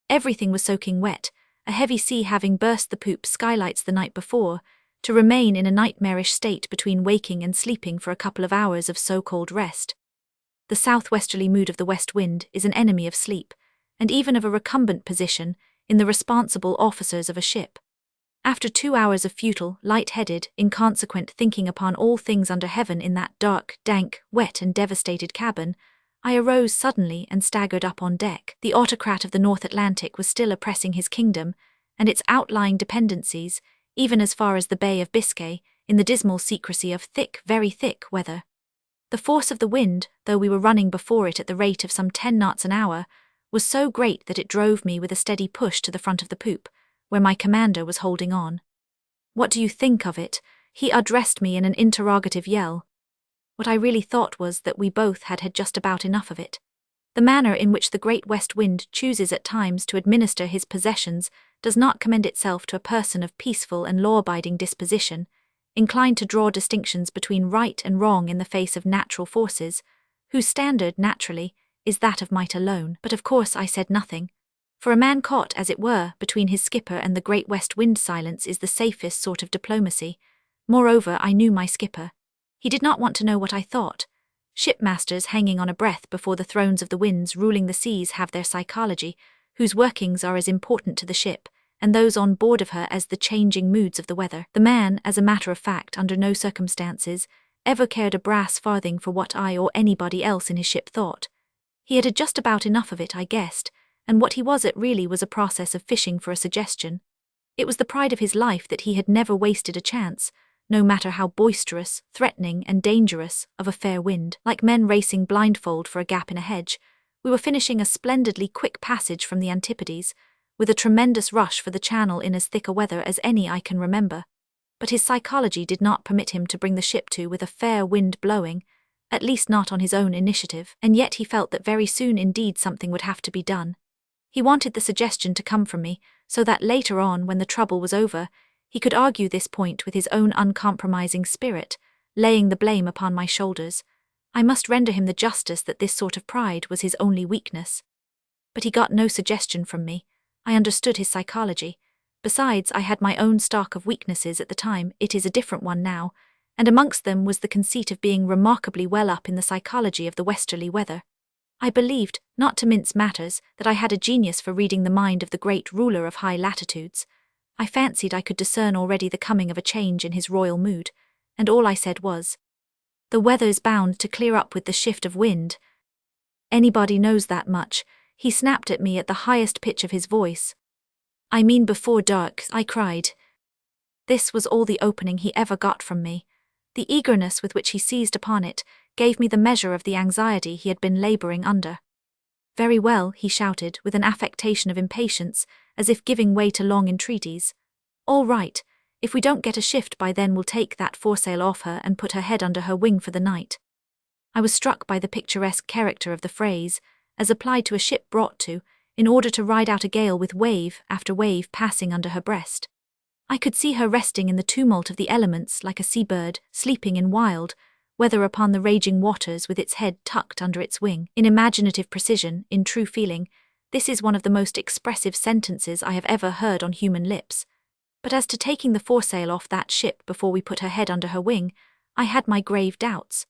Everything was soaking wet, a heavy sea having burst the poop skylights the night before, to remain in a nightmarish state between waking and sleeping for a couple of hours of so-called rest. The southwesterly mood of the west wind is an enemy of sleep, and even of a recumbent position in the responsible officers of a ship. After 2 hours of futile, light-headed, inconsequent thinking upon all things under heaven in that dark, dank, wet and devastated cabin, I arose suddenly and staggered up on deck. The autocrat of the North Atlantic was still oppressing his kingdom, and its outlying dependencies, even as far as the Bay of Biscay, in the dismal secrecy of thick, very thick weather. The force of the wind, though we were running before it at the rate of some 10 knots an hour, was so great that it drove me with a steady push to the front of the poop, where my commander was holding on. "What do you think of it?" he addressed me in an interrogative yell. What I really thought was that we both had just about enough of it. The manner in which the great west wind chooses at times to administer his possessions does not commend itself to a person of peaceful and law-abiding disposition, inclined to draw distinctions between right and wrong in the face of natural forces, whose standard, naturally, is that of might alone. But of course I said nothing, for a man caught, as it were, between his skipper and the great west wind silence is the safest sort of diplomacy. Moreover, I knew my skipper. He did not want to know what I thought. Shipmasters hanging on a breath before the thrones of the winds ruling the seas have their psychology, whose workings are as important to the ship, and those on board of her as the changing moods of the weather. The man, as a matter of fact, under no circumstances, ever cared a brass farthing for what I or anybody else in his ship thought. He had just about enough of it, I guessed, and what he was at really was a process of fishing for a suggestion. It was the pride of his life that he had never wasted a chance, no matter how boisterous, threatening, and dangerous, of a fair wind. Like men racing blindfold for a gap in a hedge, we were finishing a splendidly quick passage from the Antipodes, with a tremendous rush for the channel in as thick a weather as any I can remember. But his psychology did not permit him to bring the ship to with a fair wind blowing, at least not on his own initiative, and yet he felt that very soon indeed something would have to be done. He wanted the suggestion to come from me, so that later on, when the trouble was over, he could argue this point with his own uncompromising spirit, laying the blame upon my shoulders. I must render him the justice that this sort of pride was his only weakness. But he got no suggestion from me. I understood his psychology. Besides, I had my own stock of weaknesses at the time. It is a different one now, and amongst them was the conceit of being remarkably well up in the psychology of the westerly weather. I believed, not to mince matters, that I had a genius for reading the mind of the great ruler of high latitudes. I fancied I could discern already the coming of a change in his royal mood, and all I said was, "The weather's bound to clear up with the shift of wind." "Anybody knows that much," he snapped at me at the highest pitch of his voice. "I mean before dark," I cried. This was all the opening he ever got from me. The eagerness with which he seized upon it gave me the measure of the anxiety he had been laboring under. "Very well," he shouted, with an affectation of impatience, as if giving way to long entreaties. "All right. If we don't get a shift by then, we'll take that foresail off her and put her head under her wing for the night." I was struck by the picturesque character of the phrase, as applied to a ship brought to, in order to ride out a gale with wave after wave passing under her breast. I could see her resting in the tumult of the elements like a seabird, sleeping in wild, whether upon the raging waters with its head tucked under its wing. In imaginative precision, in true feeling, this is one of the most expressive sentences I have ever heard on human lips. But as to taking the foresail off that ship before we put her head under her wing, I had my grave doubts.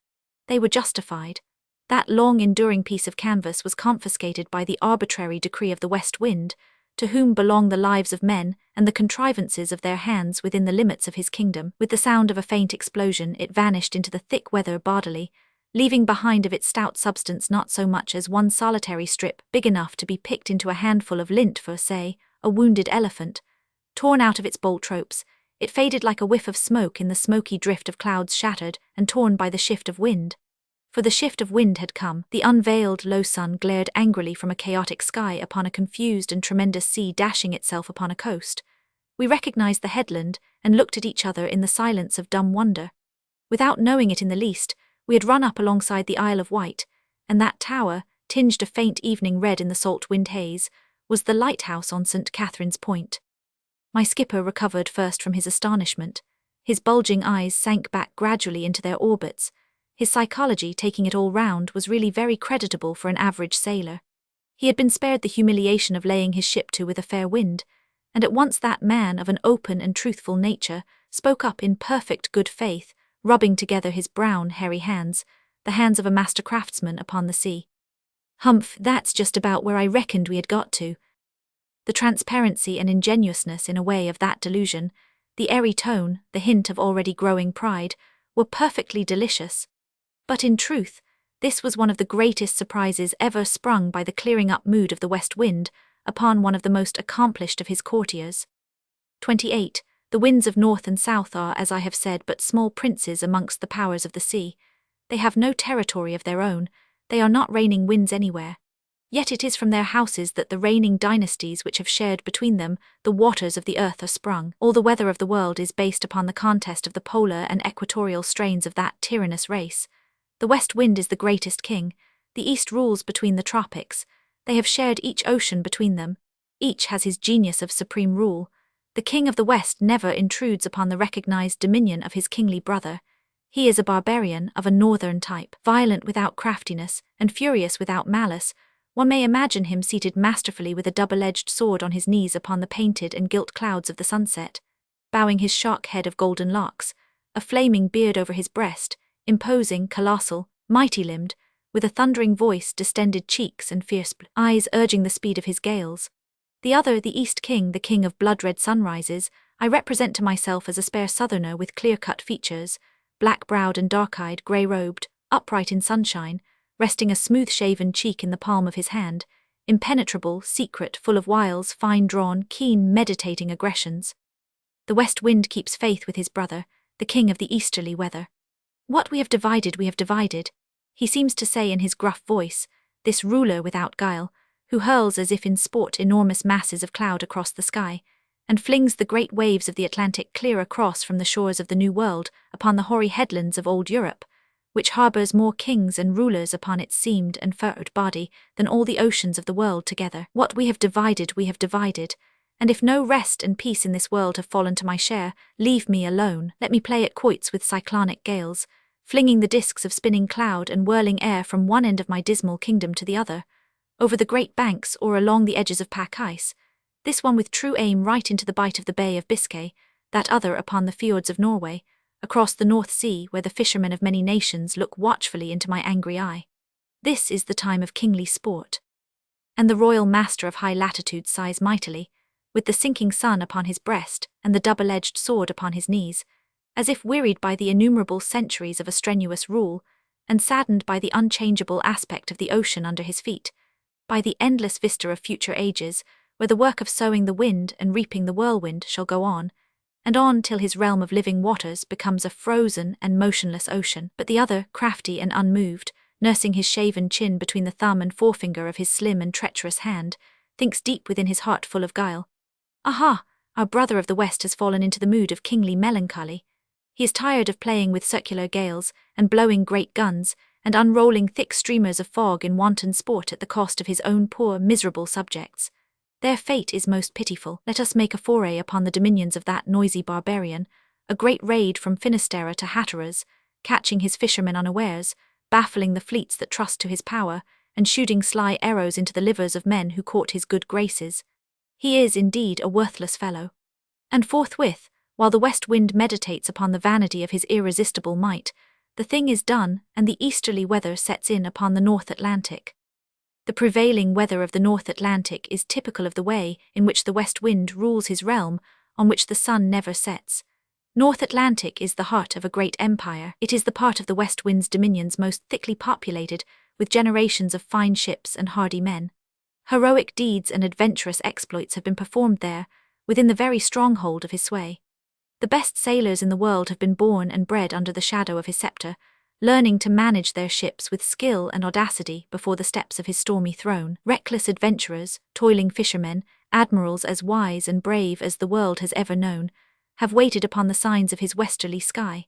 They were justified. That long-enduring piece of canvas was confiscated by the arbitrary decree of the west wind, to whom belong the lives of men and the contrivances of their hands within the limits of his kingdom. With the sound of a faint explosion, it vanished into the thick weather bodily, leaving behind of its stout substance not so much as one solitary strip big enough to be picked into a handful of lint for, say, a wounded elephant. Torn out of its bolt ropes, it faded like a whiff of smoke in the smoky drift of clouds shattered and torn by the shift of wind. For the shift of wind had come, the unveiled low sun glared angrily from a chaotic sky upon a confused and tremendous sea dashing itself upon a coast. We recognized the headland and looked at each other in the silence of dumb wonder. Without knowing it in the least, we had run up alongside the Isle of Wight, and that tower, tinged a faint evening red in the salt wind haze, was the lighthouse on St. Catherine's Point. My skipper recovered first from his astonishment. His bulging eyes sank back gradually into their orbits. His psychology, taking it all round, was really very creditable for an average sailor. He had been spared the humiliation of laying his ship to with a fair wind, and at once that man of an open and truthful nature spoke up in perfect good faith, rubbing together his brown, hairy hands, the hands of a master craftsman upon the sea. "Humph, that's just about where I reckoned we had got to." The transparency and ingenuousness in a way of that delusion, the airy tone, the hint of already growing pride, were perfectly delicious. But in truth, this was one of the greatest surprises ever sprung by the clearing-up mood of the west wind upon one of the most accomplished of his courtiers. 28. The winds of north and south are, as I have said, but small princes amongst the powers of the sea. They have no territory of their own, they are not reigning winds anywhere. Yet it is from their houses that the reigning dynasties which have shared between them the waters of the earth are sprung. All the weather of the world is based upon the contest of the polar and equatorial strains of that tyrannous race. The west wind is the greatest king, the east rules between the tropics. They have shared each ocean between them. Each has his genius of supreme rule. The king of the west never intrudes upon the recognized dominion of his kingly brother. He is a barbarian of a northern type, violent without craftiness, and furious without malice. One may imagine him seated masterfully with a double-edged sword on his knees upon the painted and gilt clouds of the sunset, bowing his shark head of golden locks, a flaming beard over his breast, imposing, colossal, mighty-limbed, with a thundering voice, distended cheeks, and fierce eyes urging the speed of his gales. The other, the East King, the king of blood-red sunrises, I represent to myself as a spare southerner with clear-cut features, black-browed and dark-eyed, grey-robed, upright in sunshine, resting a smooth-shaven cheek in the palm of his hand, impenetrable, secret, full of wiles, fine-drawn, keen, meditating aggressions. The west wind keeps faith with his brother, the king of the easterly weather. "What we have divided, he seems to say in his gruff voice, this ruler without guile, who hurls as if in sport enormous masses of cloud across the sky, and flings the great waves of the Atlantic clear across from the shores of the New World upon the hoary headlands of old Europe, which harbours more kings and rulers upon its seamed and furrowed body than all the oceans of the world together. What we have divided, and if no rest and peace in this world have fallen to my share, leave me alone. Let me play at quoits with cyclonic gales, flinging the discs of spinning cloud and whirling air from one end of my dismal kingdom to the other, over the great banks or along the edges of pack ice, this one with true aim right into the bight of the Bay of Biscay, that other upon the fjords of Norway, across the North Sea where the fishermen of many nations look watchfully into my angry eye. This is the time of kingly sport. And the royal master of high latitude sighs mightily, with the sinking sun upon his breast and the double-edged sword upon his knees, as if wearied by the innumerable centuries of a strenuous rule, and saddened by the unchangeable aspect of the ocean under his feet, by the endless vista of future ages, where the work of sowing the wind and reaping the whirlwind shall go on, and on till his realm of living waters becomes a frozen and motionless ocean. But the other, crafty and unmoved, nursing his shaven chin between the thumb and forefinger of his slim and treacherous hand, thinks deep within his heart full of guile. Aha! Our brother of the West has fallen into the mood of kingly melancholy. He is tired of playing with circular gales, and blowing great guns, and unrolling thick streamers of fog in wanton sport at the cost of his own poor, miserable subjects. Their fate is most pitiful. Let us make a foray upon the dominions of that noisy barbarian, a great raid from Finisterre to Hatteras, catching his fishermen unawares, baffling the fleets that trust to his power, and shooting sly arrows into the livers of men who court his good graces. He is, indeed, a worthless fellow. And forthwith, while the west wind meditates upon the vanity of his irresistible might, the thing is done, and the easterly weather sets in upon the North Atlantic. The prevailing weather of the North Atlantic is typical of the way in which the west wind rules his realm, on which the sun never sets. North Atlantic is the heart of a great empire. It is the part of the West Wind's dominions most thickly populated, with generations of fine ships and hardy men. Heroic deeds and adventurous exploits have been performed there, within the very stronghold of his sway. The best sailors in the world have been born and bred under the shadow of his scepter, learning to manage their ships with skill and audacity before the steps of his stormy throne. Reckless adventurers, toiling fishermen, admirals as wise and brave as the world has ever known, have waited upon the signs of his westerly sky.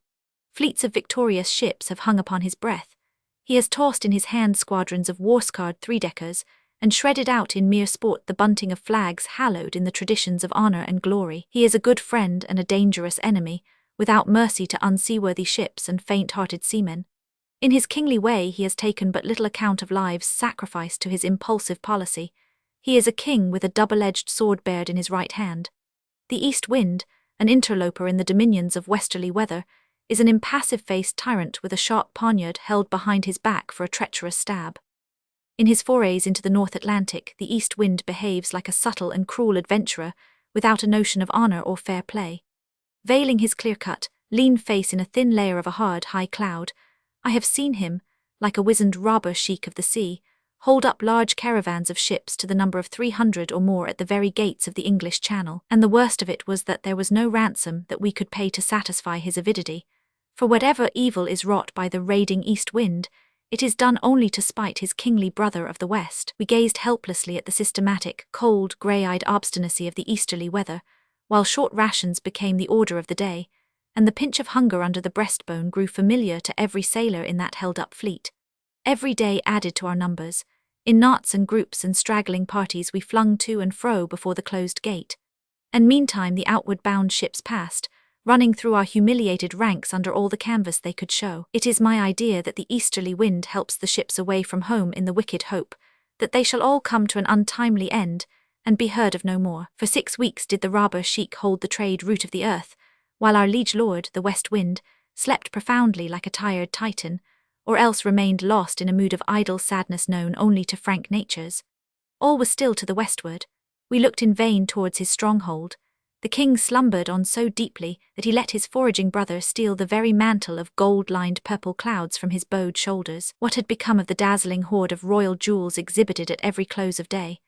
Fleets of victorious ships have hung upon his breath. He has tossed in his hand squadrons of war-scarred three-deckers, and shredded out in mere sport the bunting of flags hallowed in the traditions of honor and glory. He is a good friend and a dangerous enemy, without mercy to unseaworthy ships and faint-hearted seamen. In his kingly way he has taken but little account of lives sacrificed to his impulsive policy. He is a king with a double-edged sword bared in his right hand. The east wind, an interloper in the dominions of westerly weather, is an impassive-faced tyrant with a sharp poniard held behind his back for a treacherous stab. In his forays into the North Atlantic, the east wind behaves like a subtle and cruel adventurer, without a notion of honor or fair play. Veiling his clear-cut, lean face in a thin layer of a hard, high cloud, I have seen him, like a wizened robber sheik of the sea, hold up large caravans of ships to the number of 300 or more at the very gates of the English Channel, and the worst of it was that there was no ransom that we could pay to satisfy his avidity. For whatever evil is wrought by the raiding east wind, it is done only to spite his kingly brother of the west. We gazed helplessly at the systematic, cold, grey-eyed obstinacy of the easterly weather, while short rations became the order of the day, and the pinch of hunger under the breastbone grew familiar to every sailor in that held-up fleet. Every day added to our numbers. In knots and groups and straggling parties we flung to and fro before the closed gate. And meantime the outward-bound ships passed, running through our humiliated ranks under all the canvas they could show. It is my idea that the easterly wind helps the ships away from home in the wicked hope that they shall all come to an untimely end, and be heard of no more. For 6 weeks did the robber sheik hold the trade route of the earth, while our liege lord, the west wind, slept profoundly like a tired Titan, or else remained lost in a mood of idle sadness known only to frank natures. All was still to the westward. We looked in vain towards his stronghold. The king slumbered on so deeply that he let his foraging brother steal the very mantle of gold-lined purple clouds from his bowed shoulders. What had become of the dazzling hoard of royal jewels exhibited at every close of day?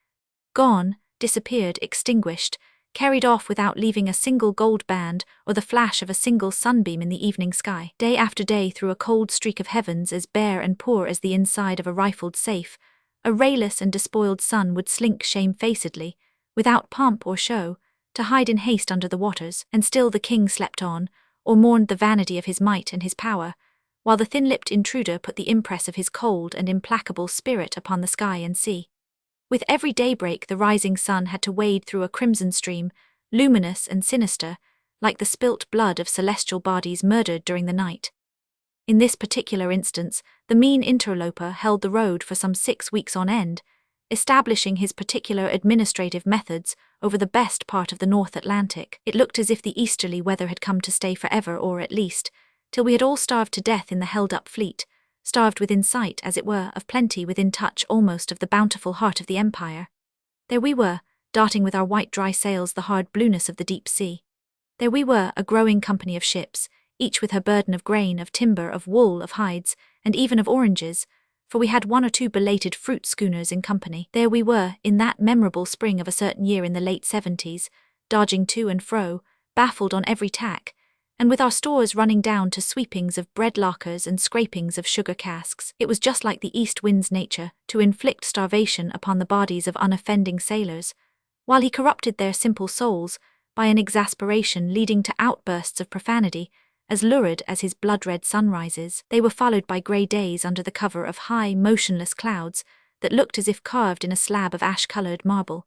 Gone, disappeared, extinguished, carried off without leaving a single gold band or the flash of a single sunbeam in the evening sky. Day after day through a cold streak of heavens as bare and poor as the inside of a rifled safe, a rayless and despoiled sun would slink shamefacedly, without pomp or show, to hide in haste under the waters, and still the king slept on, or mourned the vanity of his might and his power, while the thin-lipped intruder put the impress of his cold and implacable spirit upon the sky and sea. With every daybreak the rising sun had to wade through a crimson stream, luminous and sinister, like the spilt blood of celestial bodies murdered during the night. In this particular instance, the mean interloper held the road for some 6 weeks on end, establishing his particular administrative methods over the best part of the North Atlantic. It looked as if the easterly weather had come to stay forever, or at least, till we had all starved to death in the held-up fleet, starved within sight, as it were, of plenty, within touch almost of the bountiful heart of the empire. There we were, darting with our white dry sails the hard blueness of the deep sea. There we were, a growing company of ships, each with her burden of grain, of timber, of wool, of hides, and even of oranges, for we had 1 or 2 belated fruit schooners in company. There we were, in that memorable spring of a certain year in the late 70s, dodging to and fro, baffled on every tack, and with our stores running down to sweepings of bread lockers and scrapings of sugar casks. It was just like the east wind's nature to inflict starvation upon the bodies of unoffending sailors, while he corrupted their simple souls by an exasperation leading to outbursts of profanity, as lurid as his blood-red sunrises. They were followed by grey days under the cover of high, motionless clouds that looked as if carved in a slab of ash-coloured marble.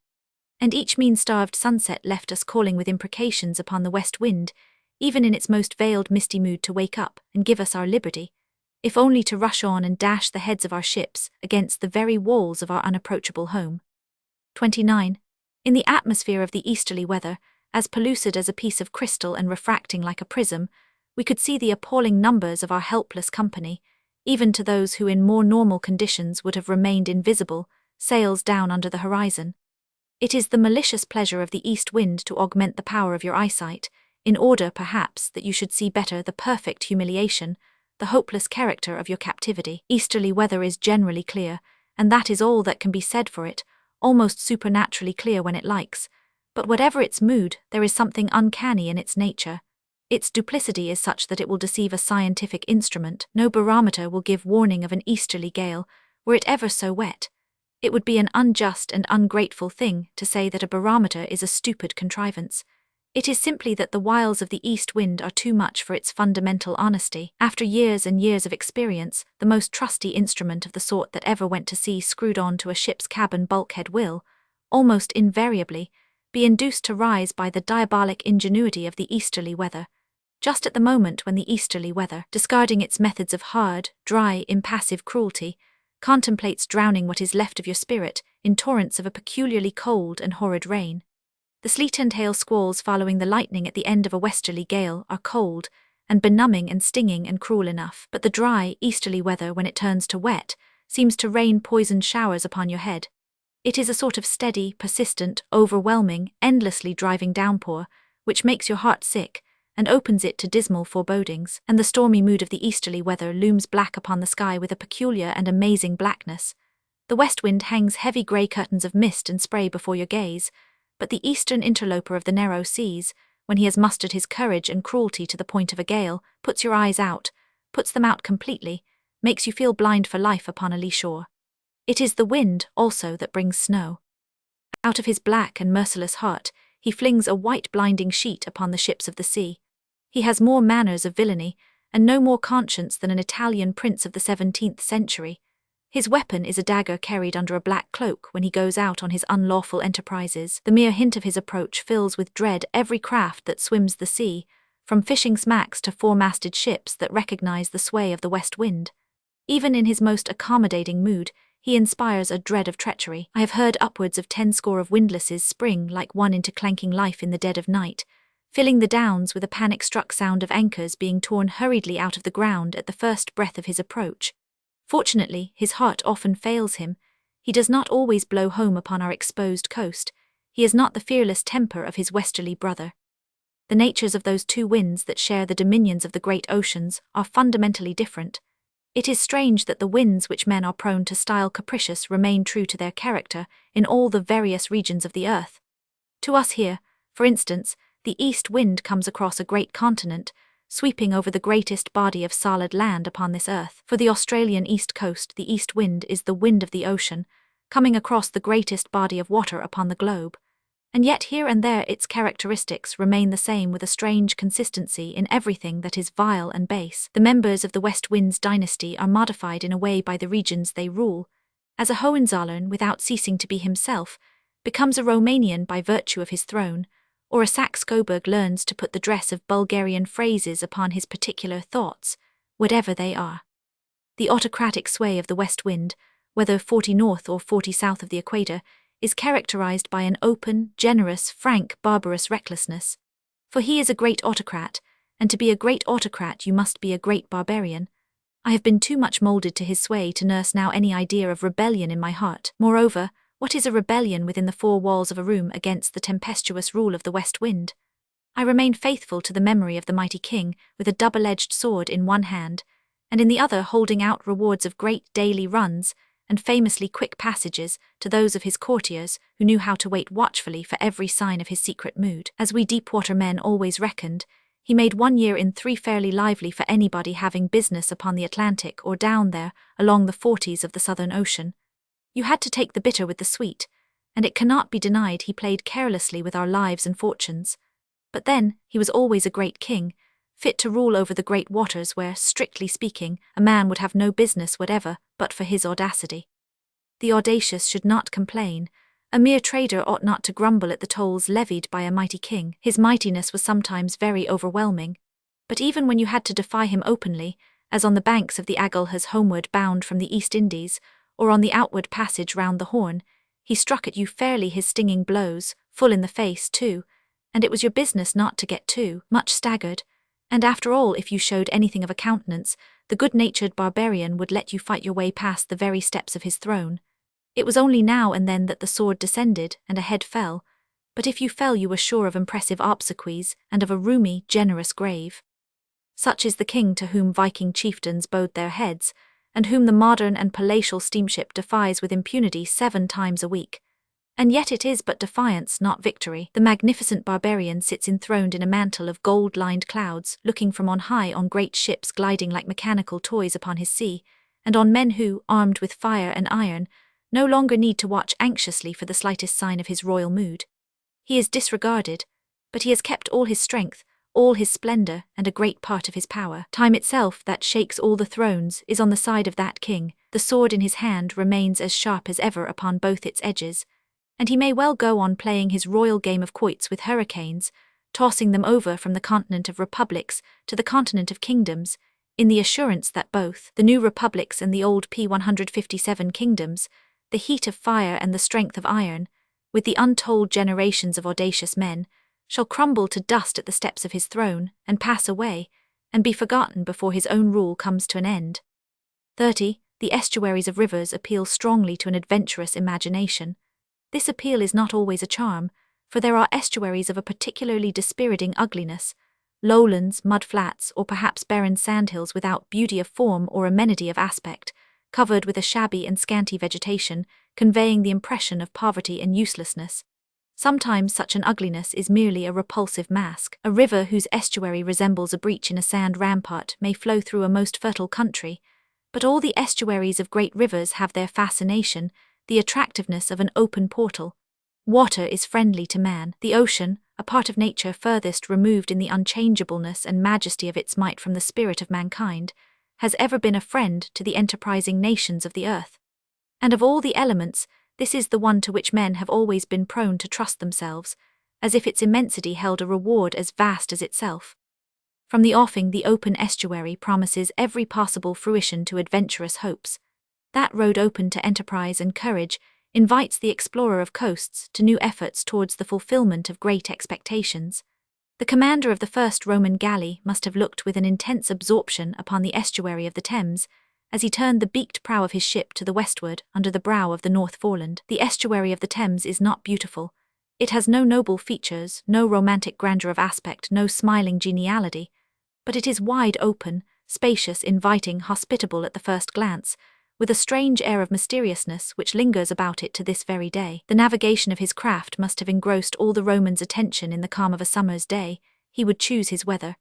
And each mean-starved sunset left us calling with imprecations upon the west wind, even in its most veiled misty mood, to wake up and give us our liberty, if only to rush on and dash the heads of our ships against the very walls of our unapproachable home. 29. In the atmosphere of the easterly weather, as pellucid as a piece of crystal and refracting like a prism, we could see the appalling numbers of our helpless company, even to those who in more normal conditions would have remained invisible, sails down under the horizon. It is the malicious pleasure of the east wind to augment the power of your eyesight, in order, perhaps, that you should see better the perfect humiliation, the hopeless character of your captivity. Easterly weather is generally clear, and that is all that can be said for it, almost supernaturally clear when it likes. But whatever its mood, there is something uncanny in its nature. Its duplicity is such that it will deceive a scientific instrument. No barometer will give warning of an easterly gale, were it ever so wet. It would be an unjust and ungrateful thing to say that a barometer is a stupid contrivance. It is simply that the wiles of the east wind are too much for its fundamental honesty. After years and years of experience, the most trusty instrument of the sort that ever went to sea screwed on to a ship's cabin bulkhead will, almost invariably, be induced to rise by the diabolic ingenuity of the easterly weather. Just at the moment when the easterly weather, discarding its methods of hard, dry, impassive cruelty, contemplates drowning what is left of your spirit in torrents of a peculiarly cold and horrid rain. The sleet and hail squalls following the lightning at the end of a westerly gale are cold, and benumbing and stinging and cruel enough, but the dry, easterly weather, when it turns to wet, seems to rain poisoned showers upon your head. It is a sort of steady, persistent, overwhelming, endlessly driving downpour, which makes your heart sick, and opens it to dismal forebodings, and the stormy mood of the easterly weather looms black upon the sky with a peculiar and amazing blackness. The west wind hangs heavy grey curtains of mist and spray before your gaze, but the eastern interloper of the narrow seas, when he has mustered his courage and cruelty to the point of a gale, puts your eyes out, puts them out completely, makes you feel blind for life upon a lee shore. It is the wind, also, that brings snow. Out of his black and merciless heart, he flings a white blinding sheet upon the ships of the sea. He has more manners of villainy, and no more conscience than an Italian prince of the 17th century. His weapon is a dagger carried under a black cloak when he goes out on his unlawful enterprises. The mere hint of his approach fills with dread every craft that swims the sea, from fishing smacks to four-masted ships that recognize the sway of the west wind. Even in his most accommodating mood, he inspires a dread of treachery. I have heard upwards of 10 score of windlasses spring like one into clanking life in the dead of night, filling the downs with a panic-struck sound of anchors being torn hurriedly out of the ground at the first breath of his approach. Fortunately, his heart often fails him. He does not always blow home upon our exposed coast. He has not the fearless temper of his westerly brother. The natures of those two winds that share the dominions of the great oceans are fundamentally different. It is strange that the winds which men are prone to style capricious remain true to their character in all the various regions of the earth. To us here, for instance, the east wind comes across a great continent, sweeping over the greatest body of solid land upon this earth. For the Australian east coast, the east wind is the wind of the ocean, coming across the greatest body of water upon the globe. And yet here and there its characteristics remain the same with a strange consistency in everything that is vile and base. The members of the West Wind's dynasty are modified in a way by the regions they rule, as a Hohenzollern, without ceasing to be himself, becomes a Romanian by virtue of his throne, or a Saxe-Coburg learns to put the dress of Bulgarian phrases upon his particular thoughts, whatever they are. The autocratic sway of the west wind, whether 40 north or 40 south of the equator, is characterized by an open, generous, frank, barbarous recklessness. For he is a great autocrat, and to be a great autocrat you must be a great barbarian. I have been too much moulded to his sway to nurse now any idea of rebellion in my heart. Moreover, what is a rebellion within the four walls of a room against the tempestuous rule of the west wind? I remain faithful to the memory of the mighty king, with a double-edged sword in one hand, and in the other holding out rewards of great daily runs, and famously quick passages to those of his courtiers who knew how to wait watchfully for every sign of his secret mood. As we deep-water men always reckoned, he made 1 year in 3 fairly lively for anybody having business upon the Atlantic or down there along the 40s of the Southern Ocean. You had to take the bitter with the sweet, and it cannot be denied he played carelessly with our lives and fortunes. But then, he was always a great king, fit to rule over the great waters where, strictly speaking, a man would have no business whatever but for his audacity. The audacious should not complain. A mere trader ought not to grumble at the tolls levied by a mighty king. His mightiness was sometimes very overwhelming. But even when you had to defy him openly, as on the banks of the Agulhas homeward bound from the East Indies, or on the outward passage round the Horn, he struck at you fairly his stinging blows, full in the face too, and it was your business not to get too much staggered, and after all if you showed anything of a countenance, the good-natured barbarian would let you fight your way past the very steps of his throne. It was only now and then that the sword descended and a head fell, but if you fell you were sure of impressive obsequies and of a roomy, generous grave. Such is the king to whom Viking chieftains bowed their heads, and whom the modern and palatial steamship defies with impunity 7 times a week. And yet it is but defiance, not victory. The magnificent barbarian sits enthroned in a mantle of gold-lined clouds, looking from on high on great ships gliding like mechanical toys upon his sea, and on men who, armed with fire and iron, no longer need to watch anxiously for the slightest sign of his royal mood. He is disregarded, but he has kept all his strength, all his splendor, and a great part of his power. Time itself, that shakes all the thrones, is on the side of that king. The sword in his hand remains as sharp as ever upon both its edges, and he may well go on playing his royal game of quoits with hurricanes, tossing them over from the continent of republics to the continent of kingdoms, in the assurance that both the new republics and the old P157 kingdoms, the heat of fire and the strength of iron, with the untold generations of audacious men, shall crumble to dust at the steps of his throne, and pass away, and be forgotten before his own rule comes to an end. 30. The estuaries of rivers appeal strongly to an adventurous imagination. This appeal is not always a charm, for there are estuaries of a particularly dispiriting ugliness, lowlands, mudflats, or perhaps barren sandhills without beauty of form or amenity of aspect, covered with a shabby and scanty vegetation, conveying the impression of poverty and uselessness. Sometimes such an ugliness is merely a repulsive mask. A river whose estuary resembles a breach in a sand rampart may flow through a most fertile country, but all the estuaries of great rivers have their fascination, the attractiveness of an open portal. Water is friendly to man. The ocean, a part of nature furthest removed in the unchangeableness and majesty of its might from the spirit of mankind, has ever been a friend to the enterprising nations of the earth. And of all the elements, this is the one to which men have always been prone to trust themselves, as if its immensity held a reward as vast as itself. From the offing, the open estuary promises every possible fruition to adventurous hopes. That road open to enterprise and courage invites the explorer of coasts to new efforts towards the fulfillment of great expectations. The commander of the first Roman galley must have looked with an intense absorption upon the estuary of the Thames, as he turned the beaked prow of his ship to the westward under the brow of the North Foreland. The estuary of the Thames is not beautiful. It has no noble features, no romantic grandeur of aspect, no smiling geniality, but it is wide open, spacious, inviting, hospitable at the first glance, with a strange air of mysteriousness which lingers about it to this very day. The navigation of his craft must have engrossed all the Roman's attention in the calm of a summer's day. He would choose his weather.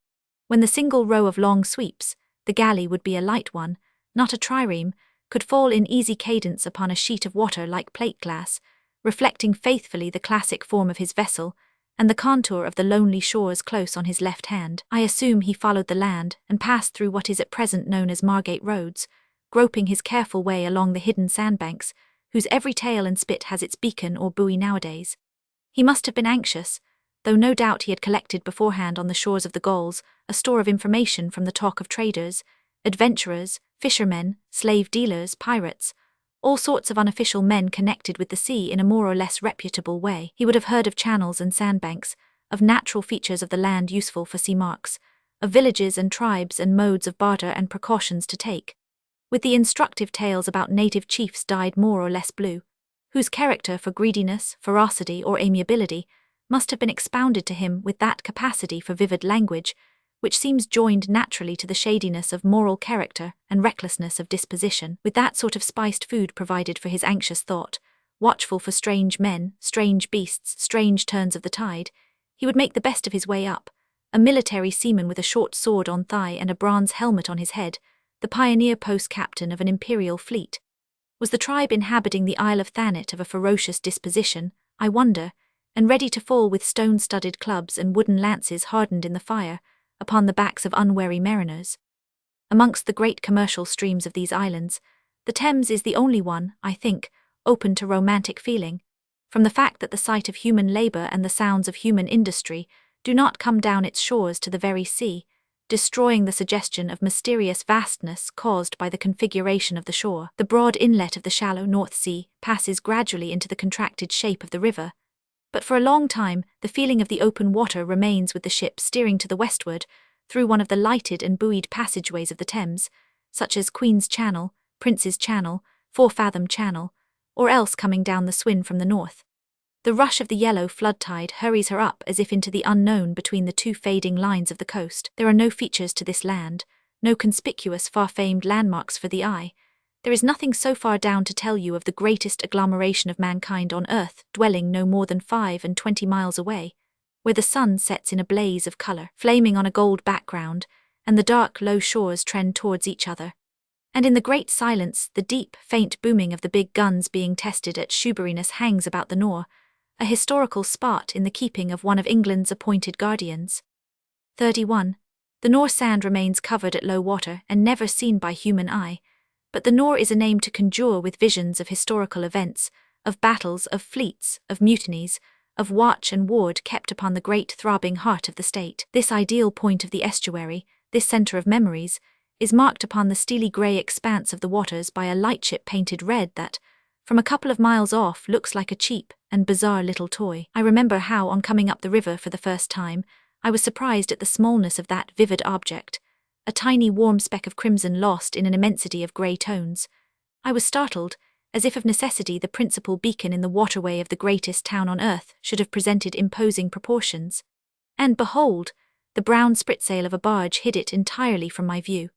When the single row of long sweeps, the galley would be a light one, not a trireme, could fall in easy cadence upon a sheet of water like plate glass, reflecting faithfully the classic form of his vessel, and the contour of the lonely shores close on his left hand. I assume he followed the land, and passed through what is at present known as Margate roads, groping his careful way along the hidden sandbanks, whose every tail and spit has its beacon or buoy nowadays. He must have been anxious, though no doubt he had collected beforehand on the shores of the Gauls a store of information from the talk of traders, adventurers, fishermen, slave dealers, pirates, all sorts of unofficial men connected with the sea in a more or less reputable way. He would have heard of channels and sandbanks, of natural features of the land useful for sea marks, of villages and tribes and modes of barter and precautions to take, with the instructive tales about native chiefs dyed more or less blue, whose character for greediness, ferocity, or amiability must have been expounded to him with that capacity for vivid language, which seems joined naturally to the shadiness of moral character and recklessness of disposition. With that sort of spiced food provided for his anxious thought, watchful for strange men, strange beasts, strange turns of the tide, he would make the best of his way up, a military seaman with a short sword on thigh and a bronze helmet on his head, the pioneer post-captain of an imperial fleet. Was the tribe inhabiting the Isle of Thanet of a ferocious disposition, I wonder, and ready to fall with stone-studded clubs and wooden lances hardened in the fire, upon the backs of unwary mariners? Amongst the great commercial streams of these islands, the Thames is the only one, I think, open to romantic feeling, from the fact that the sight of human labor and the sounds of human industry do not come down its shores to the very sea, destroying the suggestion of mysterious vastness caused by the configuration of the shore. The broad inlet of the shallow North Sea passes gradually into the contracted shape of the river, but for a long time the feeling of the open water remains with the ship steering to the westward through one of the lighted and buoyed passageways of the Thames, such as Queen's Channel, Prince's Channel, 4 Fathom Channel, or else coming down the Swin from the north. The rush of the yellow flood tide hurries her up as if into the unknown between the two fading lines of the coast. There are no features to this land, no conspicuous far-famed landmarks for the eye. There is nothing so far down to tell you of the greatest agglomeration of mankind on earth, dwelling no more than 25 miles away, where the sun sets in a blaze of color, flaming on a gold background, and the dark, low shores trend towards each other. And in the great silence, the deep, faint booming of the big guns being tested at Shoeburyness hangs about the Nore, a historical spot in the keeping of one of England's appointed guardians. 31. The Nore sand remains covered at low water and never seen by human eye, but the Nore is a name to conjure with visions of historical events, of battles, of fleets, of mutinies, of watch and ward kept upon the great throbbing heart of the state. This ideal point of the estuary, this centre of memories, is marked upon the steely grey expanse of the waters by a lightship painted red that, from a couple of miles off, looks like a cheap and bizarre little toy. I remember how, on coming up the river for the first time, I was surprised at the smallness of that vivid object, a tiny warm speck of crimson lost in an immensity of grey tones. I was startled, as if of necessity the principal beacon in the waterway of the greatest town on earth should have presented imposing proportions. And behold, the brown spritsail of a barge hid it entirely from my view.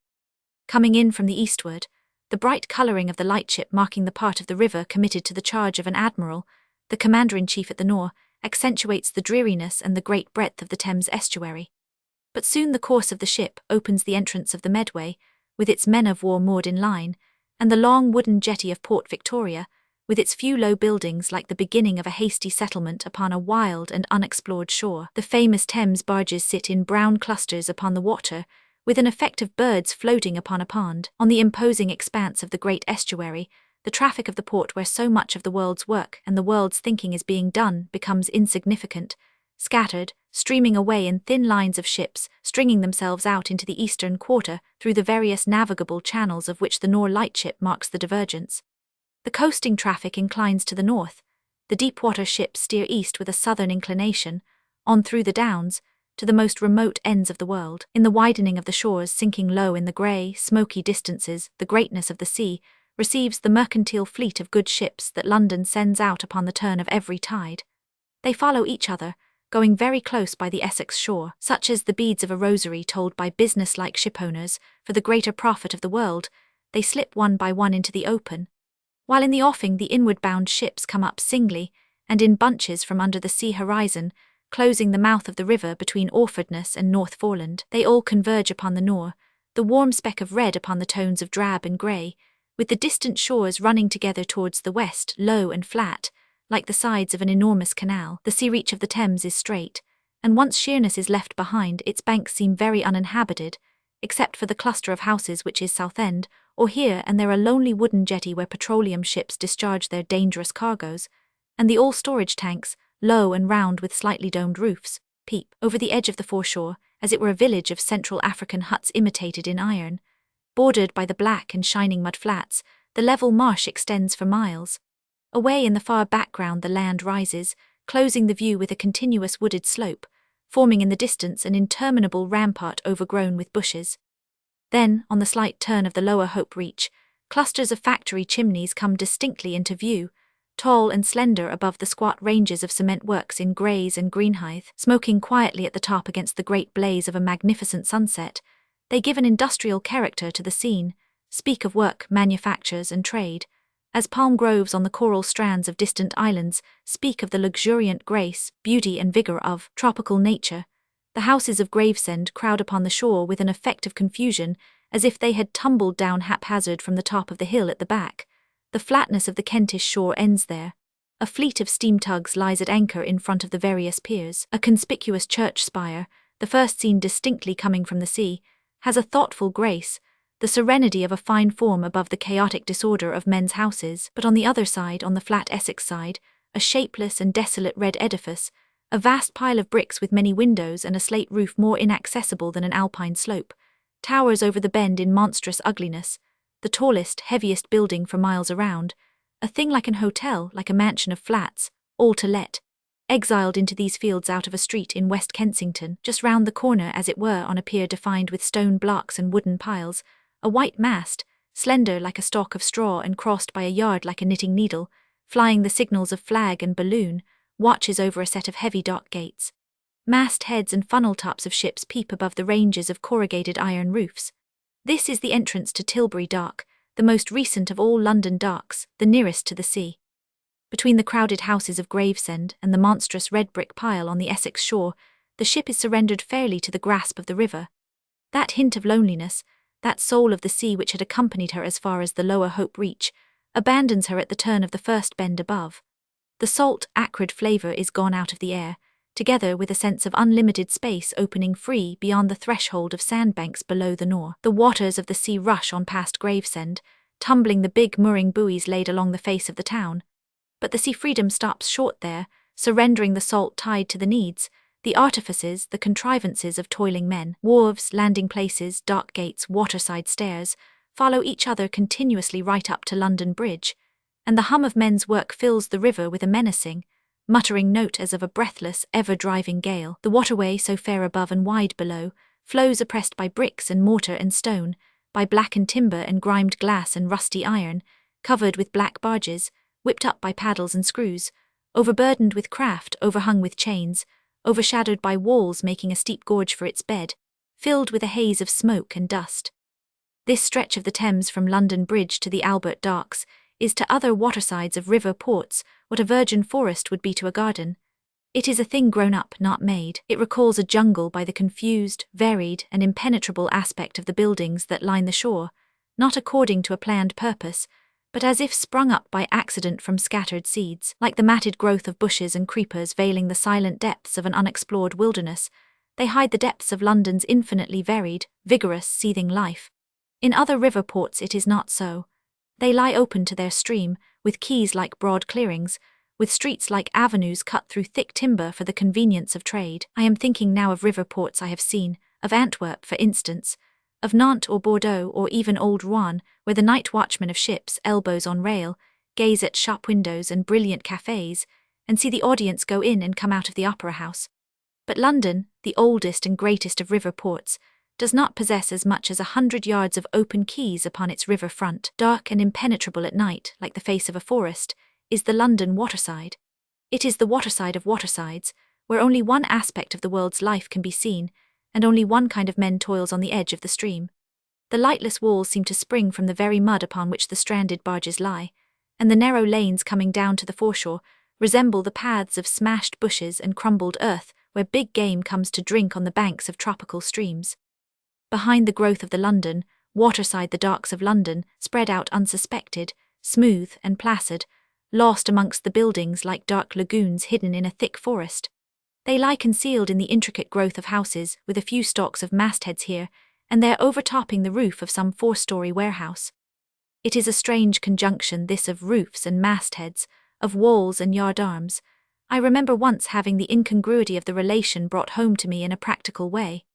Coming in from the eastward, the bright colouring of the lightship marking the part of the river committed to the charge of an admiral, the commander-in-chief at the Nore, accentuates the dreariness and the great breadth of the Thames estuary. But soon the course of the ship opens the entrance of the Medway, with its men-of-war moored in line, and the long wooden jetty of Port Victoria, with its few low buildings like the beginning of a hasty settlement upon a wild and unexplored shore. The famous Thames barges sit in brown clusters upon the water, with an effect of birds floating upon a pond. On the imposing expanse of the great estuary, the traffic of the port where so much of the world's work and the world's thinking is being done becomes insignificant, scattered, streaming away in thin lines of ships, stringing themselves out into the eastern quarter through the various navigable channels of which the Nore lightship marks the divergence. The coasting traffic inclines to the north, the deep-water ships steer east with a southern inclination, on through the downs, to the most remote ends of the world. In the widening of the shores sinking low in the grey, smoky distances, the greatness of the sea receives the mercantile fleet of good ships that London sends out upon the turn of every tide. They follow each other, going very close by the Essex shore, such as the beads of a rosary told by business-like shipowners, for the greater profit of the world. They slip one by one into the open, while in the offing the inward-bound ships come up singly and in bunches from under the sea horizon, closing the mouth of the river between Orfordness and North Foreland. They all converge upon the Nore, the warm speck of red upon the tones of drab and grey, with the distant shores running together towards the west, low and flat, like the sides of an enormous canal. The sea reach of the Thames is straight, and once Sheerness is left behind, its banks seem very uninhabited, except for the cluster of houses which is Southend, or here and there a lonely wooden jetty where petroleum ships discharge their dangerous cargoes, and the all-storage tanks, low and round with slightly domed roofs, peep over the edge of the foreshore, as it were a village of Central African huts imitated in iron. Bordered by the black and shining mud flats, the level marsh extends for miles. Away in the far background the land rises, closing the view with a continuous wooded slope, forming in the distance an interminable rampart overgrown with bushes. Then, on the slight turn of the lower Hope Reach, clusters of factory chimneys come distinctly into view, tall and slender above the squat ranges of cement works in Grays and Greenhithe, smoking quietly at the top against the great blaze of a magnificent sunset. They give an industrial character to the scene, speak of work, manufactures and trade, as palm groves on the coral strands of distant islands speak of the luxuriant grace, beauty and vigour of tropical nature. The houses of Gravesend crowd upon the shore with an effect of confusion, as if they had tumbled down haphazard from the top of the hill at the back. The flatness of the Kentish shore ends there. A fleet of steam tugs lies at anchor in front of the various piers. A conspicuous church spire, the first seen distinctly coming from the sea, has a thoughtful grace, the serenity of a fine form above the chaotic disorder of men's houses. But on the other side, on the flat Essex side, a shapeless and desolate red edifice, a vast pile of bricks with many windows and a slate roof more inaccessible than an alpine slope, towers over the bend in monstrous ugliness, the tallest, heaviest building for miles around, a thing like an hotel, like a mansion of flats, all to let, exiled into these fields out of a street in West Kensington, just round the corner as it were on a pier defined with stone blocks and wooden piles, a white mast, slender like a stalk of straw and crossed by a yard like a knitting needle, flying the signals of flag and balloon, watches over a set of heavy dock gates. Mast heads and funnel tops of ships peep above the ranges of corrugated iron roofs. This is the entrance to Tilbury Dock, the most recent of all London docks, the nearest to the sea. Between the crowded houses of Gravesend and the monstrous red brick pile on the Essex shore, the ship is surrendered fairly to the grasp of the river. That hint of loneliness, that soul of the sea which had accompanied her as far as the Lower Hope Reach, abandons her at the turn of the first bend above. The salt, acrid flavour is gone out of the air, together with a sense of unlimited space opening free beyond the threshold of sandbanks below the Nore. The waters of the sea rush on past Gravesend, tumbling the big mooring buoys laid along the face of the town. But the sea freedom stops short there, surrendering the salt tide to the needs, the artifices, the contrivances of toiling men. Wharves, landing places, dock gates, waterside stairs follow each other continuously right up to London Bridge, and the hum of men's work fills the river with a menacing, muttering note as of a breathless, ever-driving gale. The waterway, so fair above and wide below, flows oppressed by bricks and mortar and stone, by blackened timber and grimed glass and rusty iron, covered with black barges, whipped up by paddles and screws, overburdened with craft, overhung with chains, overshadowed by walls making a steep gorge for its bed, filled with a haze of smoke and dust. This stretch of the Thames from London Bridge to the Albert Docks is to other watersides of river ports what a virgin forest would be to a garden. It is a thing grown up, not made. It recalls a jungle by the confused, varied, and impenetrable aspect of the buildings that line the shore, not according to a planned purpose, but as if sprung up by accident from scattered seeds. Like the matted growth of bushes and creepers veiling the silent depths of an unexplored wilderness, they hide the depths of London's infinitely varied, vigorous, seething life. In other river ports it is not so. They lie open to their stream, with quays like broad clearings, with streets like avenues cut through thick timber for the convenience of trade. I am thinking now of river ports I have seen, of Antwerp, for instance, of Nantes or Bordeaux or even Old Rouen, where the night watchmen of ships, elbows on rail, gaze at shop windows and brilliant cafes, and see the audience go in and come out of the opera house. But London, the oldest and greatest of river ports, does not possess as much as 100 yards of open quays upon its river front. Dark and impenetrable at night, like the face of a forest, is the London waterside. It is the waterside of watersides, where only one aspect of the world's life can be seen, and only one kind of men toils on the edge of the stream. The lightless walls seem to spring from the very mud upon which the stranded barges lie, and the narrow lanes coming down to the foreshore resemble the paths of smashed bushes and crumbled earth where big game comes to drink on the banks of tropical streams. Behind the growth of the London, waterside the docks of London spread out unsuspected, smooth and placid, lost amongst the buildings like dark lagoons hidden in a thick forest. They lie concealed in the intricate growth of houses, with a few stalks of mastheads here and there overtopping the roof of some 4-story warehouse. It is a strange conjunction, this of roofs and mastheads, of walls and yardarms. I remember once having the incongruity of the relation brought home to me in a practical way.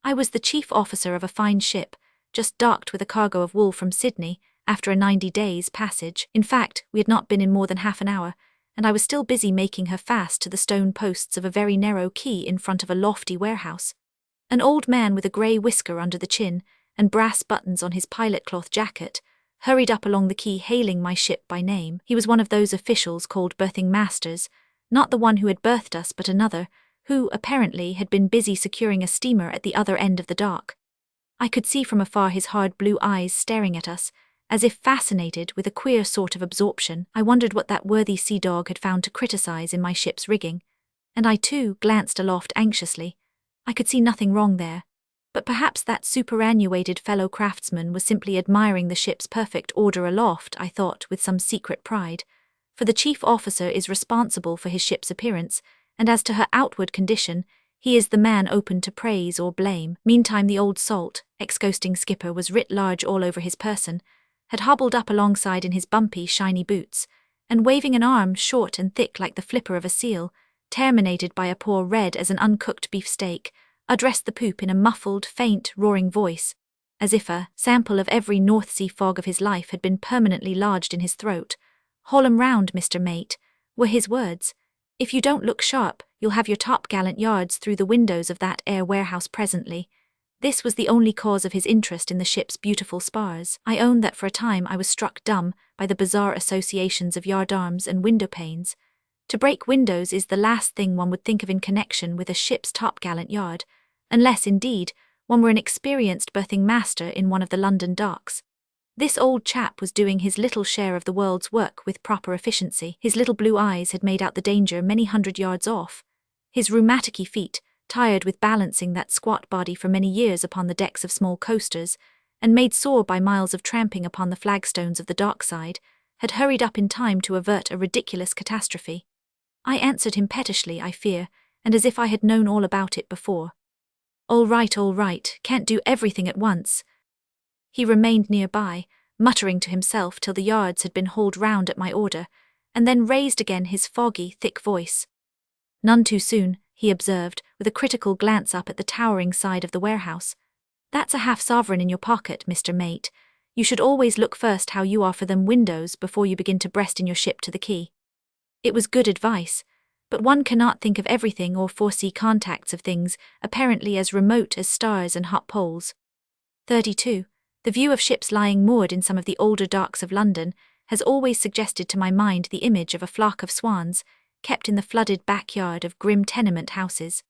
I was the chief officer of a fine ship, just docked with a cargo of wool from Sydney, after a 90 days' passage. In fact, we had not been in more than half an hour, and I was still busy making her fast to the stone posts of a very narrow quay in front of a lofty warehouse. An old man with a grey whisker under the chin, and brass buttons on his pilot-cloth jacket, hurried up along the quay hailing my ship by name. He was one of those officials called berthing masters, not the one who had berthed us but another, who, apparently, had been busy securing a steamer at the other end of the dock. I could see from afar his hard blue eyes staring at us, as if fascinated with a queer sort of absorption. I wondered what that worthy sea dog had found to criticize in my ship's rigging, and I too glanced aloft anxiously. I could see nothing wrong there, but perhaps that superannuated fellow craftsman was simply admiring the ship's perfect order aloft, I thought with some secret pride, for the chief officer is responsible for his ship's appearance, and as to her outward condition, he is the man open to praise or blame. Meantime the old salt, ex-coasting skipper was writ large all over his person, had hobbled up alongside in his bumpy, shiny boots, and waving an arm short and thick like the flipper of a seal, terminated by a paw red as an uncooked beefsteak, addressed the poop in a muffled, faint, roaring voice, as if a sample of every North Sea fog of his life had been permanently lodged in his throat. "Haul 'em round, Mr. Mate," were his words. "If you don't look sharp, you'll have your topgallant yards through the windows of that air warehouse presently." This was the only cause of his interest in the ship's beautiful spars. I own that for a time I was struck dumb by the bizarre associations of yardarms and window panes. To break windows is the last thing one would think of in connection with a ship's topgallant yard, unless, indeed, one were an experienced berthing master in one of the London docks. This old chap was doing his little share of the world's work with proper efficiency. His little blue eyes had made out the danger many 100 yards off. His rheumaticy feet, tired with balancing that squat body for many years upon the decks of small coasters, and made sore by miles of tramping upon the flagstones of the dockside, had hurried up in time to avert a ridiculous catastrophe. I answered him pettishly, I fear, and as if I had known all about it before. All right, can't do everything at once. He remained nearby, muttering to himself till the yards had been hauled round at my order, and then raised again his foggy, thick voice. None too soon, he observed, with a critical glance up at the towering side of the warehouse. That's a half-sovereign in your pocket, Mr. Mate. You should always look first how you are for them windows before you begin to breast in your ship to the quay. It was good advice, but one cannot think of everything or foresee contacts of things apparently as remote as stars and hot poles. 32. The view of ships lying moored in some of the older docks of London has always suggested to my mind the image of a flock of swans kept in the flooded backyard of grim tenement houses.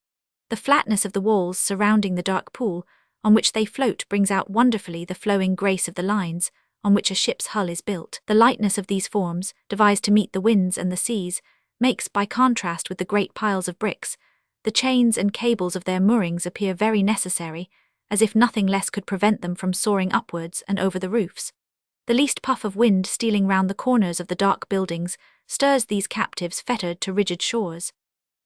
The flatness of the walls surrounding the dark pool on which they float brings out wonderfully the flowing grace of the lines on which a ship's hull is built. The lightness of these forms, devised to meet the winds and the seas, makes, by contrast with the great piles of bricks, the chains and cables of their moorings appear very necessary, as if nothing less could prevent them from soaring upwards and over the roofs. The least puff of wind stealing round the corners of the dark buildings stirs these captives fettered to rigid shores.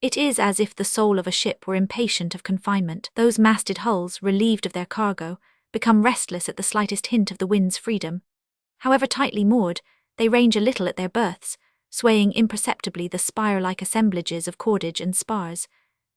It is as if the soul of a ship were impatient of confinement. Those masted hulls, relieved of their cargo, become restless at the slightest hint of the wind's freedom. However tightly moored, they range a little at their berths, swaying imperceptibly the spire-like assemblages of cordage and spars.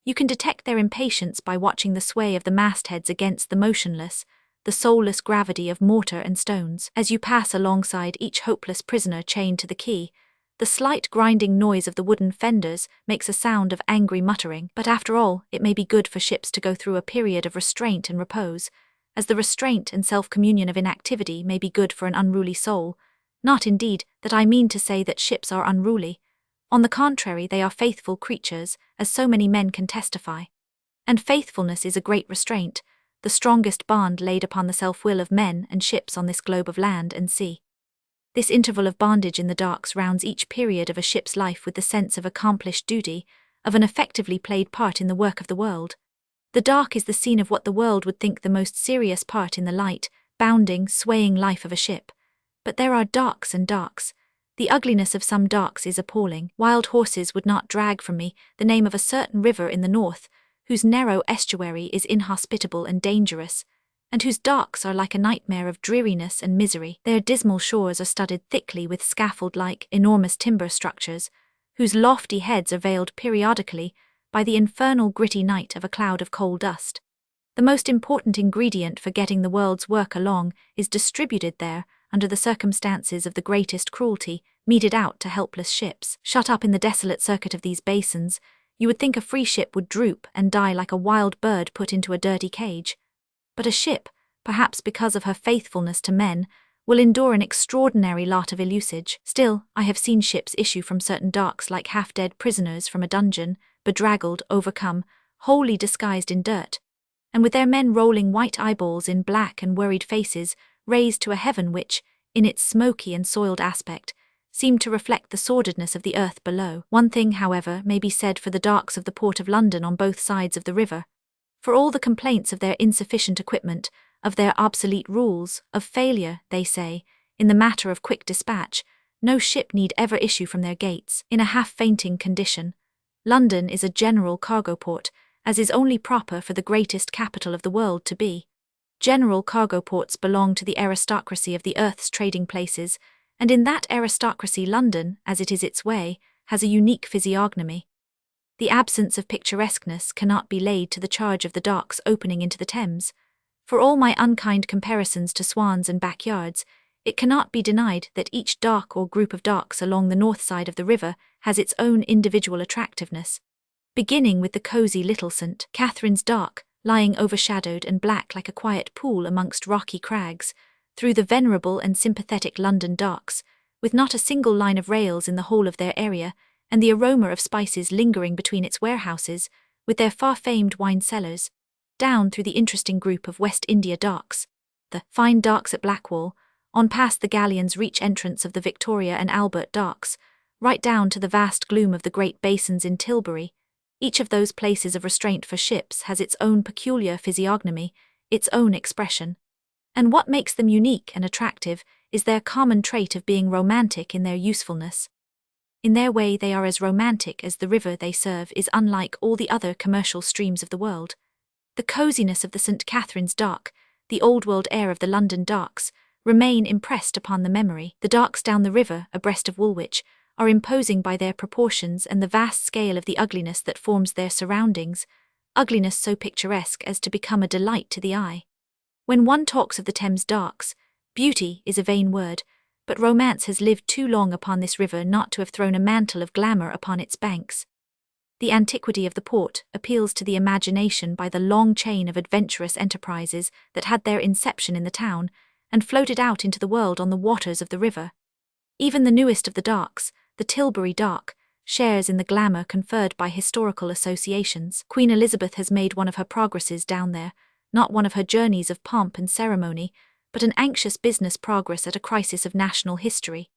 You can detect their impatience by watching the sway of the mastheads against the motionless, the soulless gravity of mortar and stones. As you pass alongside each hopeless prisoner chained to the quay, the slight grinding noise of the wooden fenders makes a sound of angry muttering. But after all, it may be good for ships to go through a period of restraint and repose, as the restraint and self-communion of inactivity may be good for an unruly soul. Not indeed that I mean to say that ships are unruly. On the contrary, they are faithful creatures, as so many men can testify. And faithfulness is a great restraint, the strongest bond laid upon the self-will of men and ships on this globe of land and sea. This interval of bondage in the docks rounds each period of a ship's life with the sense of accomplished duty, of an effectively played part in the work of the world. The dock is the scene of what the world would think the most serious part in the light, bounding, swaying life of a ship. But there are docks and docks. The ugliness of some docks is appalling. Wild horses would not drag from me the name of a certain river in the north, whose narrow estuary is inhospitable and dangerous, and whose docks are like a nightmare of dreariness and misery. Their dismal shores are studded thickly with scaffold-like, enormous timber structures, whose lofty heads are veiled periodically by the infernal gritty night of a cloud of coal dust. The most important ingredient for getting the world's work along is distributed there under the circumstances of the greatest cruelty meted out to helpless ships. Shut up in the desolate circuit of these basins, you would think a free ship would droop and die like a wild bird put into a dirty cage. But a ship, perhaps because of her faithfulness to men, will endure an extraordinary lot of ill usage. Still, I have seen ships issue from certain docks like half-dead prisoners from a dungeon, bedraggled, overcome, wholly disguised in dirt, and with their men rolling white eyeballs in black and worried faces, raised to a heaven which, in its smoky and soiled aspect, seemed to reflect the sordidness of the earth below. One thing, however, may be said for the docks of the Port of London on both sides of the river. For all the complaints of their insufficient equipment, of their obsolete rules, of failure, they say, in the matter of quick dispatch, no ship need ever issue from their gates in a half-fainting condition. London is a general cargo port, as is only proper for the greatest capital of the world to be. General cargo ports belong to the aristocracy of the earth's trading places, and in that aristocracy London, as it is its way, has a unique physiognomy. The absence of picturesqueness cannot be laid to the charge of the docks opening into the Thames. For all my unkind comparisons to swans and backyards, it cannot be denied that each dock or group of docks along the north side of the river has its own individual attractiveness. Beginning with the cosy little St. Catherine's Dock, lying overshadowed and black like a quiet pool amongst rocky crags, through the venerable and sympathetic London docks, with not a single line of rails in the whole of their area, and the aroma of spices lingering between its warehouses, with their far-famed wine cellars, down through the interesting group of West India docks, the fine docks at Blackwall, on past the galleon's reach entrance of the Victoria and Albert docks, right down to the vast gloom of the great basins in Tilbury. Each of those places of restraint for ships has its own peculiar physiognomy, its own expression. And what makes them unique and attractive is their common trait of being romantic in their usefulness. In their way they are as romantic as the river they serve is unlike all the other commercial streams of the world. The coziness of the St. Catherine's Dock, the old-world air of the London docks, remain impressed upon the memory. The docks down the river, abreast of Woolwich, are imposing by their proportions and the vast scale of the ugliness that forms their surroundings, ugliness so picturesque as to become a delight to the eye. When one talks of the Thames docks, beauty is a vain word, but romance has lived too long upon this river not to have thrown a mantle of glamour upon its banks. The antiquity of the port appeals to the imagination by the long chain of adventurous enterprises that had their inception in the town, and floated out into the world on the waters of the river. Even the newest of the docks, the Tilbury Dock, shares in the glamour conferred by historical associations. Queen Elizabeth has made one of her progresses down there, not one of her journeys of pomp and ceremony, but an anxious business progress at a crisis of national history.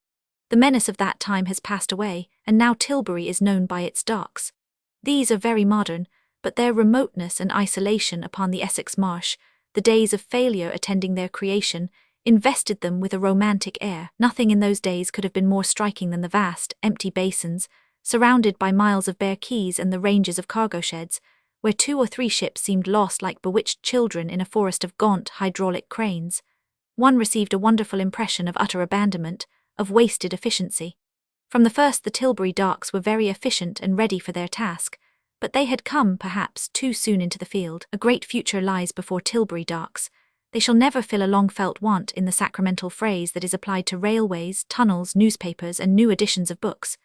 The menace of that time has passed away, and now Tilbury is known by its docks. These are very modern, but their remoteness and isolation upon the Essex marsh, the days of failure attending their creation, invested them with a romantic air. Nothing in those days could have been more striking than the vast, empty basins, surrounded by miles of bare quays and the ranges of cargo sheds, where 2 or 3 ships seemed lost like bewitched children in a forest of gaunt hydraulic cranes. One received a wonderful impression of utter abandonment, of wasted efficiency. From the first the Tilbury docks were very efficient and ready for their task, but they had come, perhaps, too soon into the field. A great future lies before Tilbury docks. They shall never fill a long-felt want in the sacramental phrase that is applied to railways, tunnels, newspapers, and new editions of books.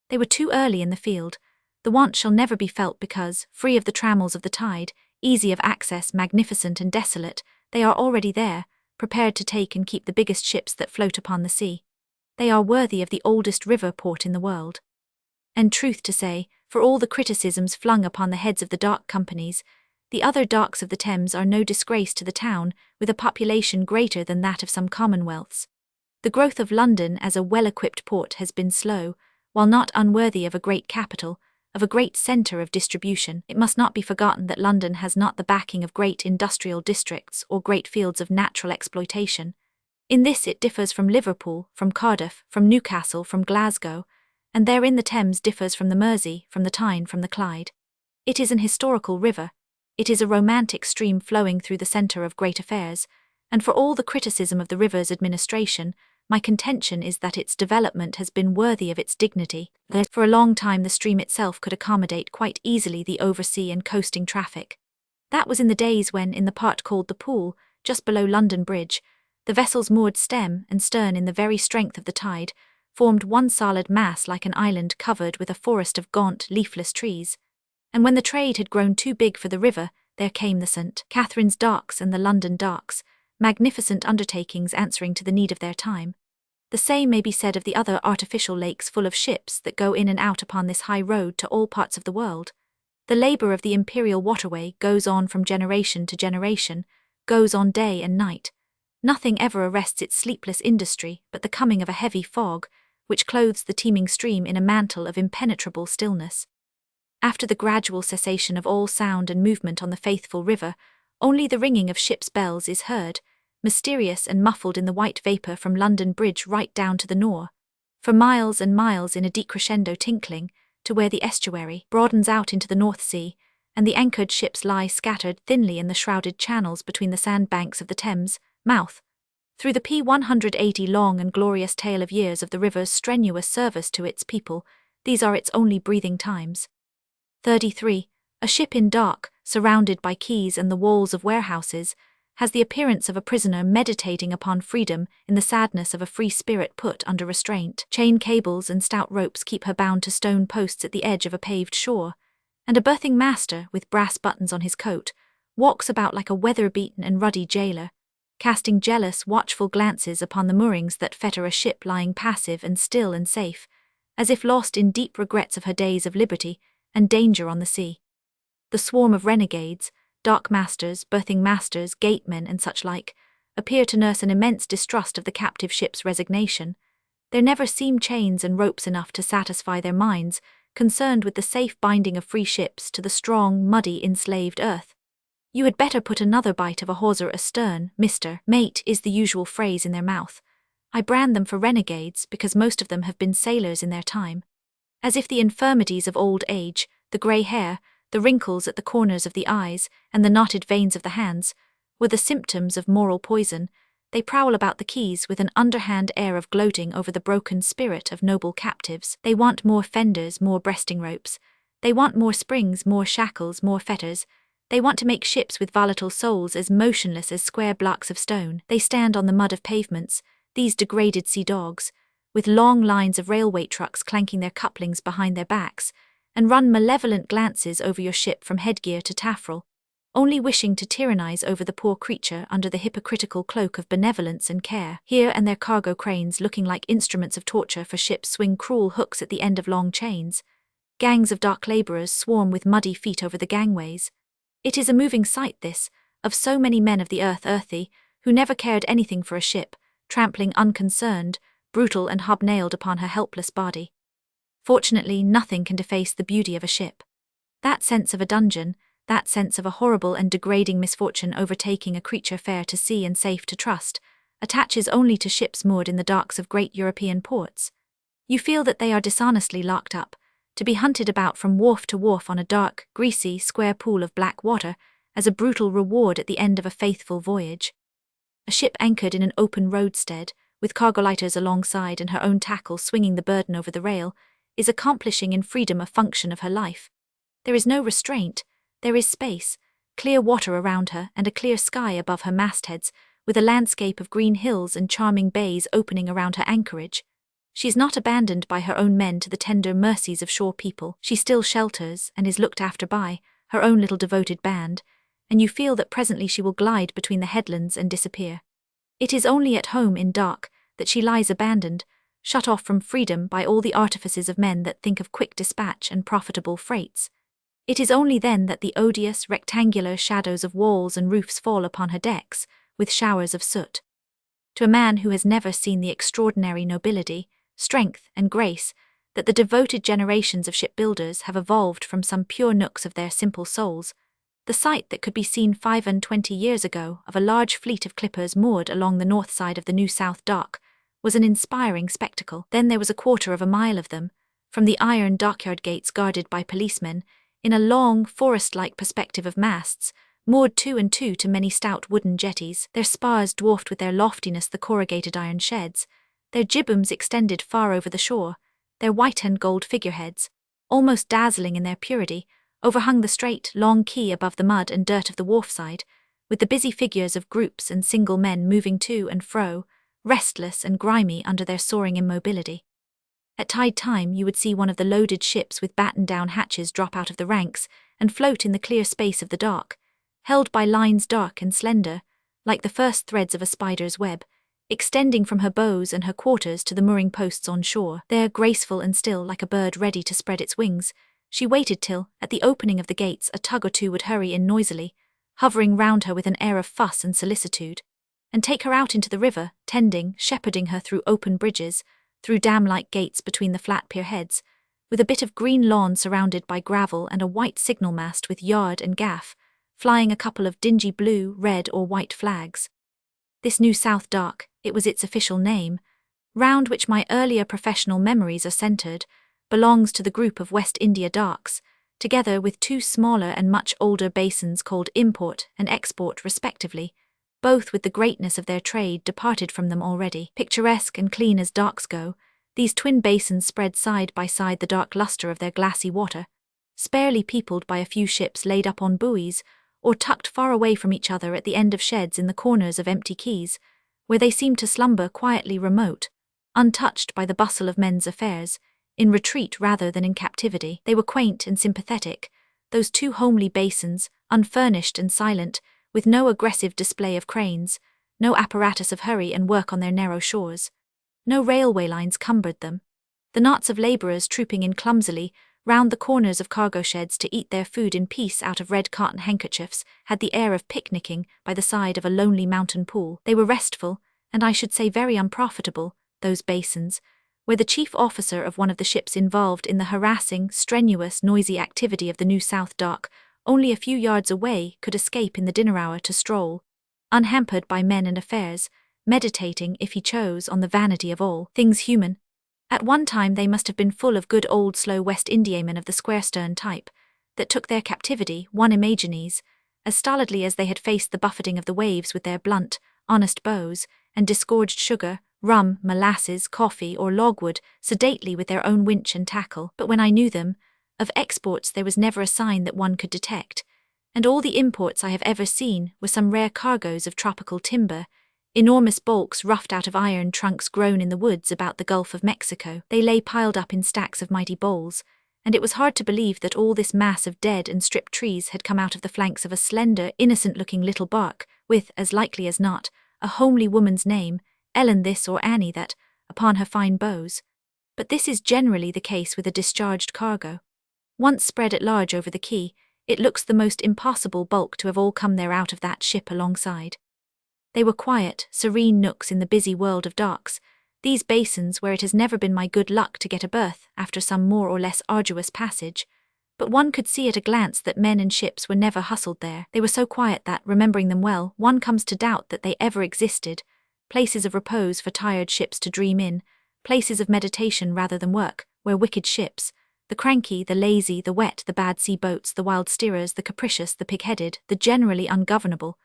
They were too early in the field. The want shall never be felt because, free of the trammels of the tide, easy of access, magnificent and desolate, they are already there, prepared to take and keep the biggest ships that float upon the sea. They are worthy of the oldest river port in the world. And truth to say, for all the criticisms flung upon the heads of the dock companies, the other docks of the Thames are no disgrace to the town, with a population greater than that of some commonwealths. The growth of London as a well-equipped port has been slow, while not unworthy of a great capital, of a great centre of distribution. It must not be forgotten that London has not the backing of great industrial districts or great fields of natural exploitation. In this it differs from Liverpool, from Cardiff, from Newcastle, from Glasgow, and therein the Thames differs from the Mersey, from the Tyne, from the Clyde. It is an historical river. It is a romantic stream flowing through the centre of great affairs, and for all the criticism of the river's administration, my contention is that its development has been worthy of its dignity. That for a long time the stream itself could accommodate quite easily the oversea and coasting traffic. That was in the days when, in the part called the Pool, just below London Bridge, the vessels moored stem and stern in the very strength of the tide, formed one solid mass like an island covered with a forest of gaunt, leafless trees. And when the trade had grown too big for the river, there came the St. Catherine's docks and the London docks, magnificent undertakings answering to the need of their time. The same may be said of the other artificial lakes full of ships that go in and out upon this high road to all parts of the world. The labour of the imperial waterway goes on from generation to generation, goes on day and night. Nothing ever arrests its sleepless industry but the coming of a heavy fog, which clothes the teeming stream in a mantle of impenetrable stillness. After the gradual cessation of all sound and movement on the faithful river, only the ringing of ships' bells is heard, mysterious and muffled in the white vapour from London Bridge right down to the Nore, for miles and miles in a decrescendo tinkling, to where the estuary broadens out into the North Sea, and the anchored ships lie scattered thinly in the shrouded channels between the sandbanks of the Thames mouth. Through the P180 long and glorious tale of years of the river's strenuous service to its people, these are its only breathing times. 33. A ship in dock, surrounded by quays and the walls of warehouses, has the appearance of a prisoner meditating upon freedom in the sadness of a free spirit put under restraint. Chain cables and stout ropes keep her bound to stone posts at the edge of a paved shore, and a berthing master, with brass buttons on his coat, walks about like a weather-beaten and ruddy jailer, casting jealous, watchful glances upon the moorings that fetter a ship lying passive and still and safe, as if lost in deep regrets of her days of liberty and danger on the sea. The swarm of renegades, dark masters, berthing masters, gatemen, and such like, appear to nurse an immense distrust of the captive ship's resignation. There never seem chains and ropes enough to satisfy their minds, concerned with the safe binding of free ships to the strong, muddy, enslaved earth. "You had better put another bite of a hawser astern, Mr. Mate," is the usual phrase in their mouth. I brand them for renegades because most of them have been sailors in their time. As if the infirmities of old age, the grey hair, the wrinkles at the corners of the eyes, and the knotted veins of the hands, were the symptoms of moral poison, they prowl about the quays with an underhand air of gloating over the broken spirit of noble captives. They want more fenders, more breasting ropes. They want more springs, more shackles, more fetters. They want to make ships with volatile souls as motionless as square blocks of stone. They stand on the mud of pavements, these degraded sea dogs, with long lines of railway trucks clanking their couplings behind their backs, and run malevolent glances over your ship from headgear to taffrail, only wishing to tyrannize over the poor creature under the hypocritical cloak of benevolence and care. Here and there cargo cranes looking like instruments of torture for ships swing cruel hooks at the end of long chains. Gangs of dark laborers swarm with muddy feet over the gangways. It is a moving sight, this, of so many men of the earthy, who never cared anything for a ship, trampling unconcerned, brutal and hobnailed upon her helpless body. Fortunately, nothing can deface the beauty of a ship. That sense of a dungeon, that sense of a horrible and degrading misfortune overtaking a creature fair to see and safe to trust, attaches only to ships moored in the docks of great European ports. You feel that they are dishonestly locked up, to be hunted about from wharf to wharf on a dark, greasy, square pool of black water, as a brutal reward at the end of a faithful voyage. A ship anchored in an open roadstead, with cargo lighters alongside and her own tackle swinging the burden over the rail, is accomplishing in freedom a function of her life. There is no restraint. There is space, clear water around her and a clear sky above her mastheads, with a landscape of green hills and charming bays opening around her anchorage. She is not abandoned by her own men to the tender mercies of shore people. She still shelters and is looked after by her own little devoted band, and you feel that presently she will glide between the headlands and disappear. It is only at home in dark that she lies abandoned, shut off from freedom by all the artifices of men that think of quick dispatch and profitable freights. It is only then that the odious, rectangular shadows of walls and roofs fall upon her decks, with showers of soot. To a man who has never seen the extraordinary nobility, strength, and grace that the devoted generations of shipbuilders have evolved from some pure nooks of their simple souls, the sight that could be seen 25 years ago of a large fleet of clippers moored along the north side of the New South Dock was an inspiring spectacle. Then there was a quarter of a mile of them, from the iron dockyard gates guarded by policemen, in a long, forest-like perspective of masts, moored two and two to many stout wooden jetties, their spars dwarfed with their loftiness the corrugated iron sheds, their jibbooms extended far over the shore, their white and gold figureheads, almost dazzling in their purity, overhung the straight, long quay above the mud and dirt of the wharfside, with the busy figures of groups and single men moving to and fro, restless and grimy under their soaring immobility. At tide time you would see one of the loaded ships with battened-down hatches drop out of the ranks and float in the clear space of the dock, held by lines dark and slender, like the first threads of a spider's web, extending from her bows and her quarters to the mooring posts on shore. There, graceful and still like a bird ready to spread its wings, she waited till, at the opening of the gates, a tug or two would hurry in noisily, hovering round her with an air of fuss and solicitude, and take her out into the river, tending, shepherding her through open bridges, through dam-like gates between the flat pier heads, with a bit of green lawn surrounded by gravel and a white signal mast with yard and gaff, flying a couple of dingy blue, red or white flags. This New South Dock, it was its official name, round which my earlier professional memories are centred, belongs to the group of West India docks, together with two smaller and much older basins called import and export respectively, both with the greatness of their trade departed from them already. Picturesque and clean as docks go, these twin basins spread side by side the dark lustre of their glassy water, sparely peopled by a few ships laid up on buoys, or tucked far away from each other at the end of sheds in the corners of empty quays, where they seemed to slumber quietly remote, untouched by the bustle of men's affairs, in retreat rather than in captivity. They were quaint and sympathetic, those two homely basins, unfurnished and silent, with no aggressive display of cranes, no apparatus of hurry and work on their narrow shores. No railway lines cumbered them. The knots of labourers trooping in clumsily round the corners of cargo sheds to eat their food in peace out of red cotton handkerchiefs had the air of picnicking by the side of a lonely mountain pool. They were restful, and I should say very unprofitable, those basins, where the chief officer of one of the ships involved in the harassing, strenuous, noisy activity of the New South Dock, only a few yards away, could escape in the dinner hour to stroll, unhampered by men and affairs, meditating, if he chose, on the vanity of all things human. At one time they must have been full of good old slow West Indiamen of the square-stern type, that took their captivity, one imagines, as stolidly as they had faced the buffeting of the waves with their blunt, honest bows, and disgorged sugar, rum, molasses, coffee, or logwood, sedately with their own winch and tackle. But when I knew them, of exports there was never a sign that one could detect, and all the imports I have ever seen were some rare cargoes of tropical timber, enormous bulks roughed out of iron trunks grown in the woods about the Gulf of Mexico. They lay piled up in stacks of mighty boles, and it was hard to believe that all this mass of dead and stripped trees had come out of the flanks of a slender, innocent-looking little bark, with, as likely as not, a homely woman's name, Ellen this or Annie that, upon her fine bows. But this is generally the case with a discharged cargo. Once spread at large over the quay, it looks the most impossible bulk to have all come there out of that ship alongside. They were quiet, serene nooks in the busy world of docks, these basins where it has never been my good luck to get a berth after some more or less arduous passage, but one could see at a glance that men and ships were never hustled there. They were so quiet that, remembering them well, one comes to doubt that they ever existed, places of repose for tired ships to dream in, places of meditation rather than work, where wicked ships, the cranky, the lazy, the wet, the bad sea boats, the wild steerers, the capricious, the pig-headed, the generally ungovernable,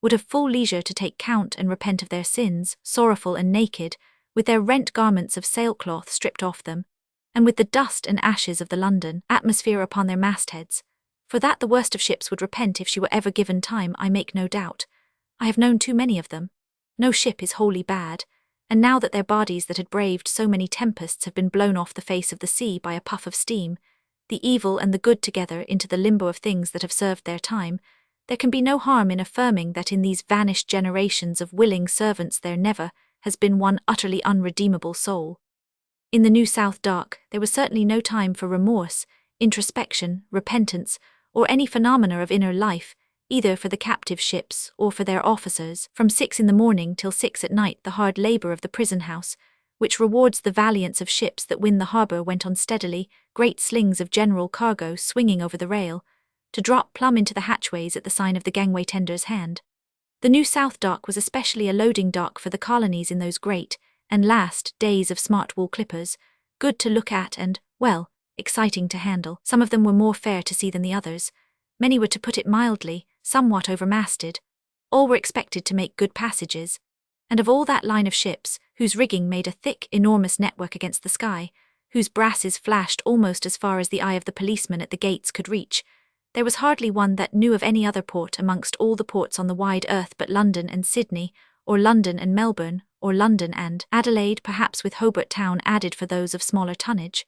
would have full leisure to take count and repent of their sins, sorrowful and naked, with their rent garments of sailcloth stripped off them, and with the dust and ashes of the London atmosphere upon their mastheads. For that the worst of ships would repent if she were ever given time, I make no doubt. I have known too many of them. No ship is wholly bad, and now that their bodies that had braved so many tempests have been blown off the face of the sea by a puff of steam, the evil and the good together into the limbo of things that have served their time, there can be no harm in affirming that in these vanished generations of willing servants there never has been one utterly unredeemable soul. In the New South Dock there was certainly no time for remorse, introspection, repentance, or any phenomena of inner life, either for the captive ships or for their officers. From 6 in the morning till 6 at night the hard labour of the prison house, which rewards the valiance of ships that win the harbour, went on steadily, great slings of general cargo swinging over the rail, to drop plumb into the hatchways at the sign of the gangway tender's hand. The New South Dock was especially a loading dock for the colonies in those great and last days of smart wool clippers, good to look at and, well, exciting to handle. Some of them were more fair to see than the others. Many were, to put it mildly, somewhat overmasted. All were expected to make good passages. And of all that line of ships, whose rigging made a thick, enormous network against the sky, whose brasses flashed almost as far as the eye of the policeman at the gates could reach, there was hardly one that knew of any other port amongst all the ports on the wide earth but London and Sydney, or London and Melbourne, or London and Adelaide, perhaps with Hobart Town added for those of smaller tonnage.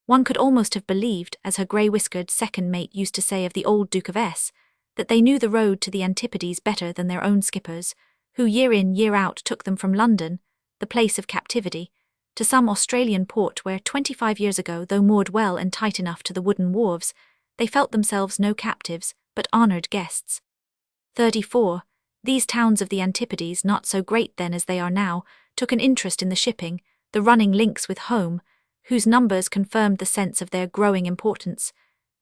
One could almost have believed, as her grey-whiskered second mate used to say of the old Duke of S., that they knew the road to the Antipodes better than their own skippers, who year in year out took them from London, the place of captivity, to some Australian port where 25 years ago, though moored well and tight enough to the wooden wharves, they felt themselves no captives, but honoured guests. 34. These towns of the Antipodes, not so great then as they are now, took an interest in the shipping, the running links with home, whose numbers confirmed the sense of their growing importance.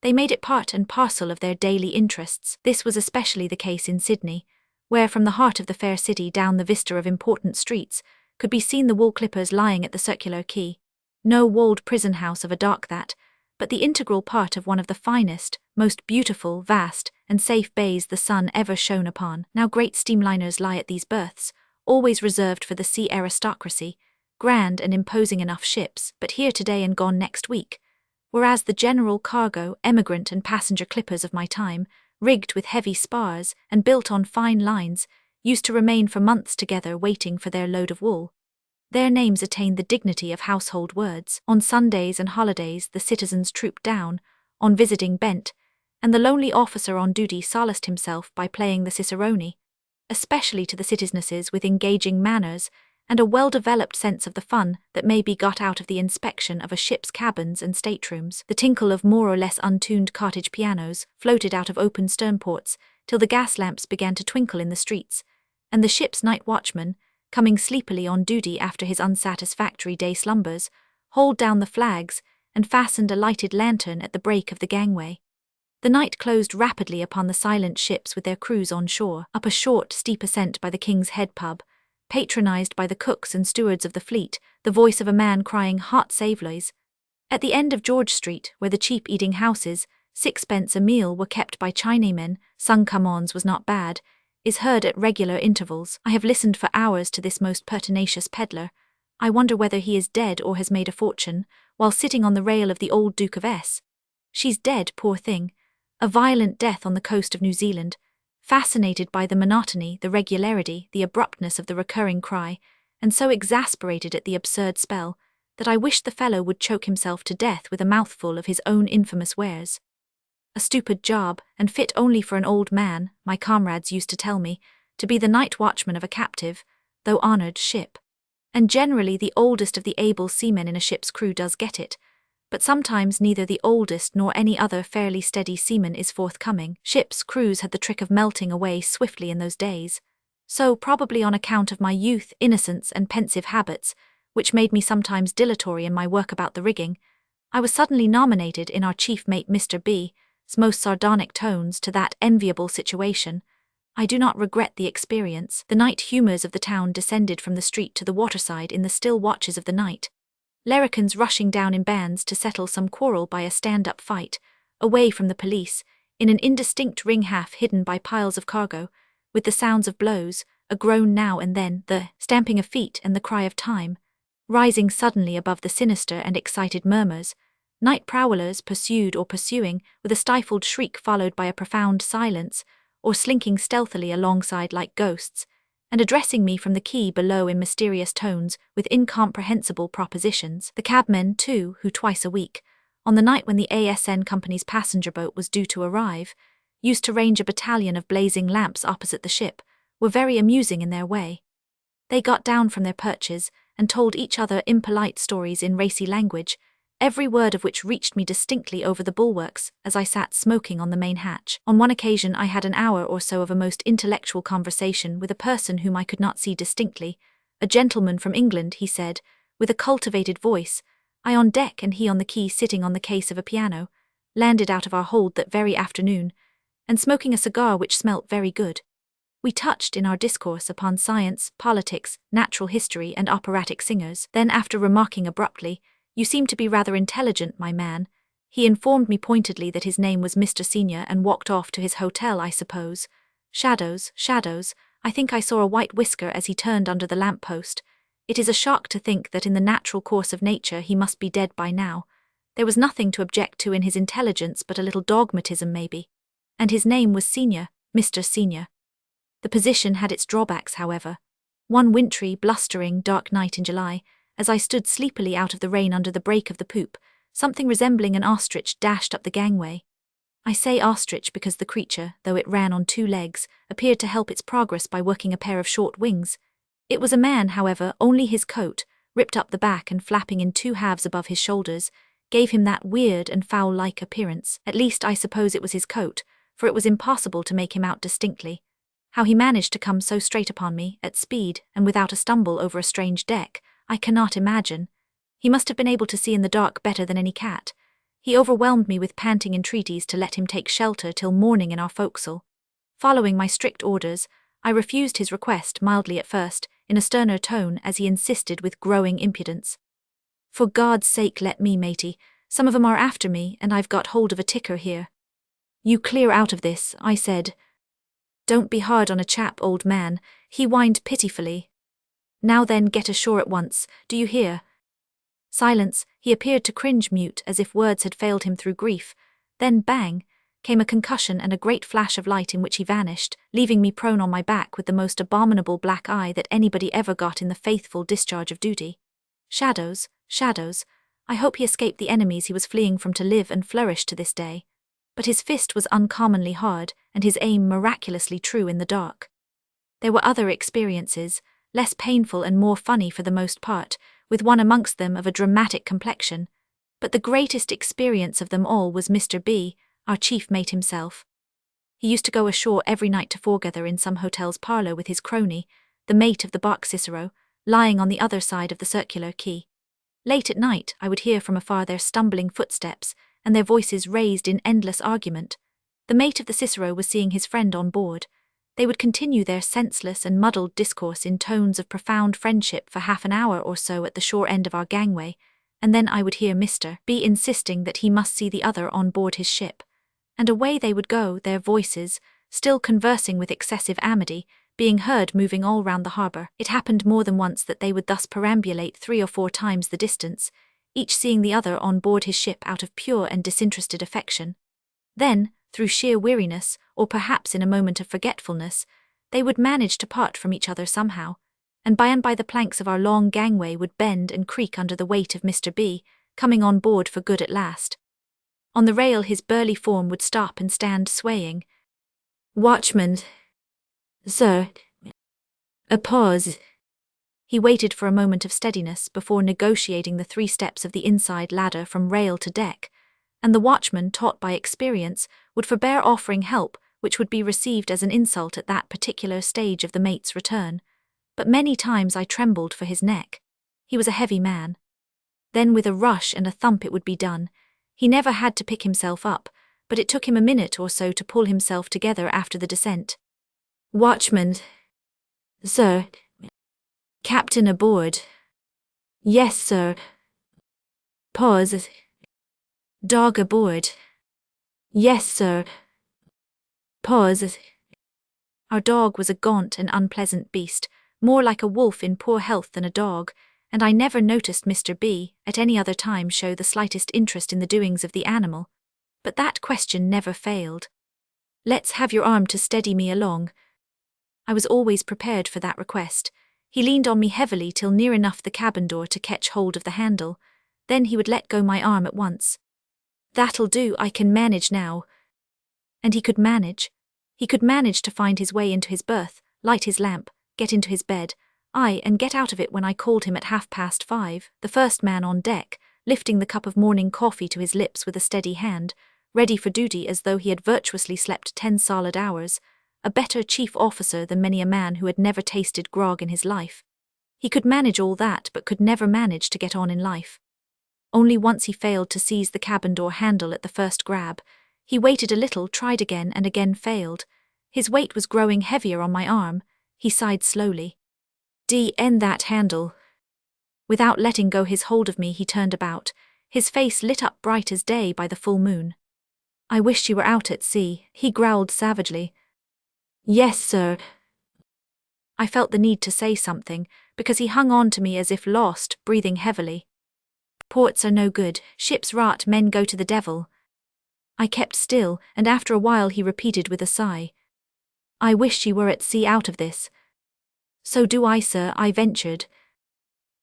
They made it part and parcel of their daily interests. This was especially the case in Sydney, where from the heart of the fair city down the vista of important streets could be seen the wool clippers lying at the circular quay. No walled prison house of a dock that, but the integral part of one of the finest, most beautiful, vast, and safe bays the sun ever shone upon. Now great steamliners lie at these berths, always reserved for the sea aristocracy, grand and imposing enough ships, but here today and gone next week, whereas the general cargo, emigrant and passenger clippers of my time, rigged with heavy spars and built on fine lines, used to remain for months together waiting for their load of wool. Their names attained the dignity of household words. On Sundays and holidays the citizens trooped down, on visiting bent, and the lonely officer on duty solaced himself by playing the cicerone, especially to the citizenesses with engaging manners and a well-developed sense of the fun that may be got out of the inspection of a ship's cabins and staterooms. The tinkle of more or less untuned cottage pianos floated out of open sternports till the gas lamps began to twinkle in the streets, and the ship's night watchman, coming sleepily on duty after his unsatisfactory day slumbers, hauled down the flags and fastened a lighted lantern at the break of the gangway. The night closed rapidly upon the silent ships with their crews on shore, up a short, steep ascent by the King's Head pub, patronized by the cooks and stewards of the fleet, the voice of a man crying hot saveloys. At the end of George Street, where the cheap eating houses, 6 pence a meal, were kept by Chinamen, sung come-ons was not bad, is heard at regular intervals. I have listened for hours to this most pertinacious peddler. I wonder whether he is dead or has made a fortune, while sitting on the rail of the old Duke of S. She's dead, poor thing. A violent death on the coast of New Zealand, fascinated by the monotony, the regularity, the abruptness of the recurring cry, and so exasperated at the absurd spell, that I wished the fellow would choke himself to death with a mouthful of his own infamous wares. A stupid job, and fit only for an old man, my comrades used to tell me, to be the night watchman of a captive, though honoured ship. And generally the oldest of the able seamen in a ship's crew does get it, but sometimes neither the oldest nor any other fairly steady seaman is forthcoming. Ships' crews had the trick of melting away swiftly in those days, so probably on account of my youth, innocence, and pensive habits, which made me sometimes dilatory in my work about the rigging, I was suddenly nominated in our chief mate Mr. B's most sardonic tones to that enviable situation. I do not regret the experience. The night humours of the town descended from the street to the waterside in the still watches of the night. Larrikins rushing down in bands to settle some quarrel by a stand-up fight, away from the police, in an indistinct ring half hidden by piles of cargo, with the sounds of blows, a groan now and then, the stamping of feet and the cry of time, rising suddenly above the sinister and excited murmurs, night prowlers pursued or pursuing, with a stifled shriek followed by a profound silence, or slinking stealthily alongside like ghosts, and addressing me from the quay below in mysterious tones with incomprehensible propositions. The cabmen, too, who twice a week, on the night when the ASN Company's passenger boat was due to arrive, used to range a battalion of blazing lamps opposite the ship, were very amusing in their way. They got down from their perches and told each other impolite stories in racy language, every word of which reached me distinctly over the bulwarks as I sat smoking on the main hatch. On one occasion I had an hour or so of a most intellectual conversation with a person whom I could not see distinctly, a gentleman from England, he said, with a cultivated voice, I on deck and he on the quay sitting on the case of a piano, landed out of our hold that very afternoon, and smoking a cigar which smelt very good. We touched in our discourse upon science, politics, natural history, and operatic singers. Then, after remarking abruptly, You seem to be rather intelligent, my man, he informed me pointedly that his name was Mr. Senior and walked off to his hotel, I suppose. Shadows, I think I saw a white whisker as he turned under the lamp-post. It is a shock to think that in the natural course of nature he must be dead by now. There was nothing to object to in his intelligence but a little dogmatism maybe. And his name was Senior, Mr. Senior. The position had its drawbacks, however. One wintry, blustering, dark night in July, as I stood sleepily out of the rain under the break of the poop, something resembling an ostrich dashed up the gangway. I say ostrich because the creature, though it ran on 2 legs, appeared to help its progress by working a pair of short wings. It was a man, however, only his coat, ripped up the back and flapping in 2 halves above his shoulders, gave him that weird and fowl-like appearance. At least I suppose it was his coat, for it was impossible to make him out distinctly. How he managed to come so straight upon me, at speed, and without a stumble over a strange deck, I cannot imagine. He must have been able to see in the dark better than any cat. He overwhelmed me with panting entreaties to let him take shelter till morning in our forecastle. Following my strict orders, I refused his request mildly at first, in a sterner tone as he insisted with growing impudence. For God's sake let me, matey, some of 'em are after me and I've got hold of a ticker here. You clear out of this, I said. Don't be hard on a chap, old man, he whined pitifully. Now then, get ashore at once, do you hear? Silence, he appeared to cringe mute as if words had failed him through grief. Then bang, came a concussion and a great flash of light in which he vanished, leaving me prone on my back with the most abominable black eye that anybody ever got in the faithful discharge of duty. Shadows, I hope he escaped the enemies he was fleeing from to live and flourish to this day. But his fist was uncommonly hard, and his aim miraculously true in the dark. There were other experiences, less painful and more funny for the most part, with one amongst them of a dramatic complexion. But the greatest experience of them all was Mr. B, our chief mate himself. He used to go ashore every night to foregather in some hotel's parlour with his crony, the mate of the bark Cicero, lying on the other side of the circular quay. Late at night I would hear from afar their stumbling footsteps, and their voices raised in endless argument. The mate of the Cicero was seeing his friend on board. They would continue their senseless and muddled discourse in tones of profound friendship for half an hour or so at the shore end of our gangway, and then I would hear Mr. B insisting that he must see the other on board his ship. And away they would go, their voices, still conversing with excessive amity, being heard moving all round the harbour. It happened more than once that they would thus perambulate 3 or 4 times the distance, each seeing the other on board his ship out of pure and disinterested affection. Then, through sheer weariness, or perhaps in a moment of forgetfulness, they would manage to part from each other somehow, and by the planks of our long gangway would bend and creak under the weight of Mr. B, coming on board for good at last. On the rail his burly form would stop and stand swaying. "Watchman, sir." A pause. He waited for a moment of steadiness before negotiating the 3 steps of the inside ladder from rail to deck, and the watchman, taught by experience, would forbear offering help, which would be received as an insult at that particular stage of the mate's return. But many times I trembled for his neck. He was a heavy man. Then with a rush and a thump it would be done. He never had to pick himself up, but it took him a minute or so to pull himself together after the descent. "Watchman, sir." "Captain aboard." "Yes, sir." Pause. "Dog aboard." "Yes, sir." Pause. Our dog was a gaunt and unpleasant beast, more like a wolf in poor health than a dog, and I never noticed Mr. B at any other time show the slightest interest in the doings of the animal. But that question never failed. "Let's have your arm to steady me along." I was always prepared for that request. He leaned on me heavily till near enough the cabin door to catch hold of the handle. Then he would let go my arm at once. "That'll do, I can manage now." And he could manage. He could manage to find his way into his berth, light his lamp, get into his bed, and get out of it when I called him at 5:30, the first man on deck, lifting the cup of morning coffee to his lips with a steady hand, ready for duty as though he had virtuously slept 10 solid hours, a better chief officer than many a man who had never tasted grog in his life. He could manage all that but could never manage to get on in life. Only once he failed to seize the cabin door handle at the first grab. He waited a little, tried again, and again failed. His weight was growing heavier on my arm. He sighed slowly. "End that handle." Without letting go his hold of me, he turned about, his face lit up bright as day by the full moon. "I wish you were out at sea," he growled savagely. "Yes, sir." I felt the need to say something, because he hung on to me as if lost, breathing heavily. "Ports are no good, ships rot, men go to the devil." I kept still, and after a while he repeated with a sigh. "I wish you were at sea out of this." "So do I, sir," I ventured.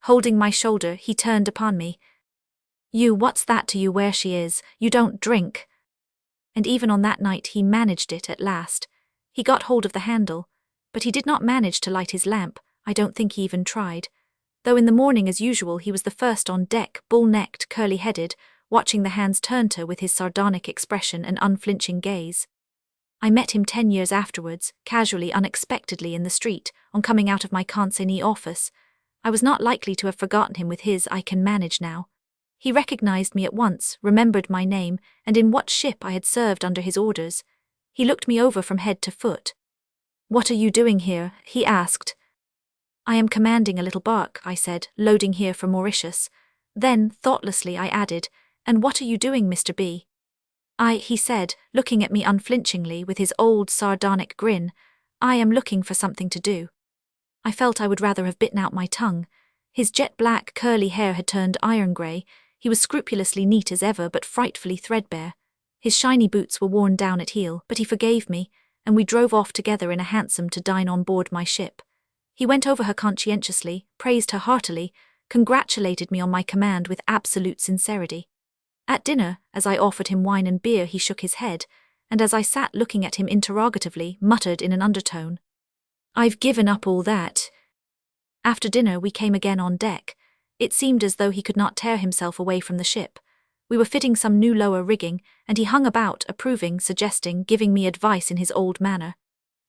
Holding my shoulder, he turned upon me. What's that to you where she is? You don't drink." And even on that night he managed it at last. He got hold of the handle, but he did not manage to light his lamp. I don't think he even tried. Though in the morning as usual he was the first on deck, bull-necked, curly-headed, watching the hands turn to with his sardonic expression and unflinching gaze. I met him 10 years afterwards, casually, unexpectedly in the street, on coming out of my consignee office. I was not likely to have forgotten him with his "I can manage now." He recognized me at once, remembered my name, and in what ship I had served under his orders. He looked me over from head to foot. "What are you doing here?" he asked. "I am commanding a little bark," I said, "loading here for Mauritius." Then, thoughtlessly, I added, "And what are you doing, Mr. B?" He said, looking at me unflinchingly with his old sardonic grin, "I am looking for something to do." I felt I would rather have bitten out my tongue. His jet-black, curly hair had turned iron-grey. He was scrupulously neat as ever but frightfully threadbare. His shiny boots were worn down at heel, but he forgave me, and we drove off together in a hansom to dine on board my ship. He went over her conscientiously, praised her heartily, congratulated me on my command with absolute sincerity. At dinner, as I offered him wine and beer, he shook his head, and as I sat looking at him interrogatively, muttered in an undertone, "I've given up all that." After dinner we came again on deck. It seemed as though he could not tear himself away from the ship. We were fitting some new lower rigging, and he hung about, approving, suggesting, giving me advice in his old manner.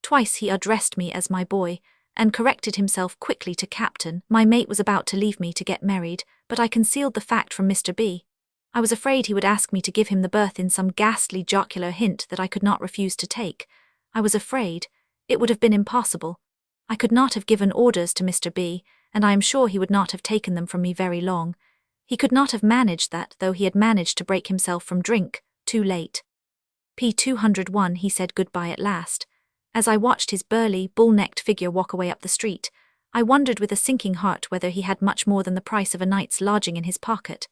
Twice he addressed me as my boy, and corrected himself quickly to captain. My mate was about to leave me to get married, but I concealed the fact from Mr. B. I was afraid he would ask me to give him the berth in some ghastly jocular hint that I could not refuse to take. I was afraid. It would have been impossible. I could not have given orders to Mr. B, and I am sure he would not have taken them from me very long. He could not have managed that, though he had managed to break himself from drink, too late. P201 he said goodbye at last. As I watched his burly, bull-necked figure walk away up the street, I wondered with a sinking heart whether he had much more than the price of a night's lodging in his pocket.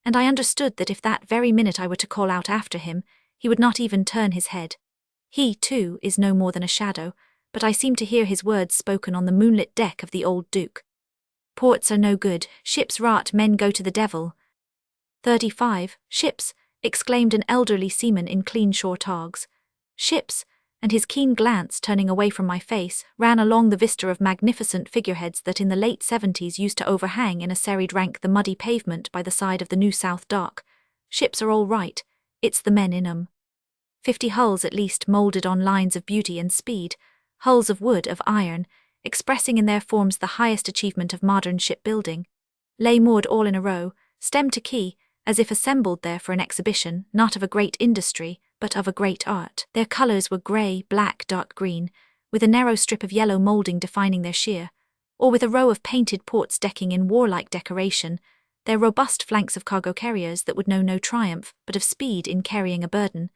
And I understood that if that very minute I were to call out after him, he would not even turn his head. He, too, is no more than a shadow, but I seem to hear his words spoken on the moonlit deck of the old Duke. Ports are no good, ships rot, men go to the devil. 35, ships, exclaimed an elderly seaman in clean shore togs. Ships, and his keen glance, turning away from my face, ran along the vista of magnificent figureheads that in the late 70s used to overhang in a serried rank the muddy pavement by the side of the New South Dock. Ships are all right, it's the men in 'em. 50 hulls at least moulded on lines of beauty and speed, hulls of wood, of iron, expressing in their forms the highest achievement of modern shipbuilding, lay moored all in a row, stem to quay, as if assembled there for an exhibition, not of a great industry, but of a great art. Their colours were grey, black, dark green, with a narrow strip of yellow moulding defining their sheer, or with a row of painted ports decking in warlike decoration, their robust flanks of cargo carriers that would know no triumph, but of speed in carrying a burden,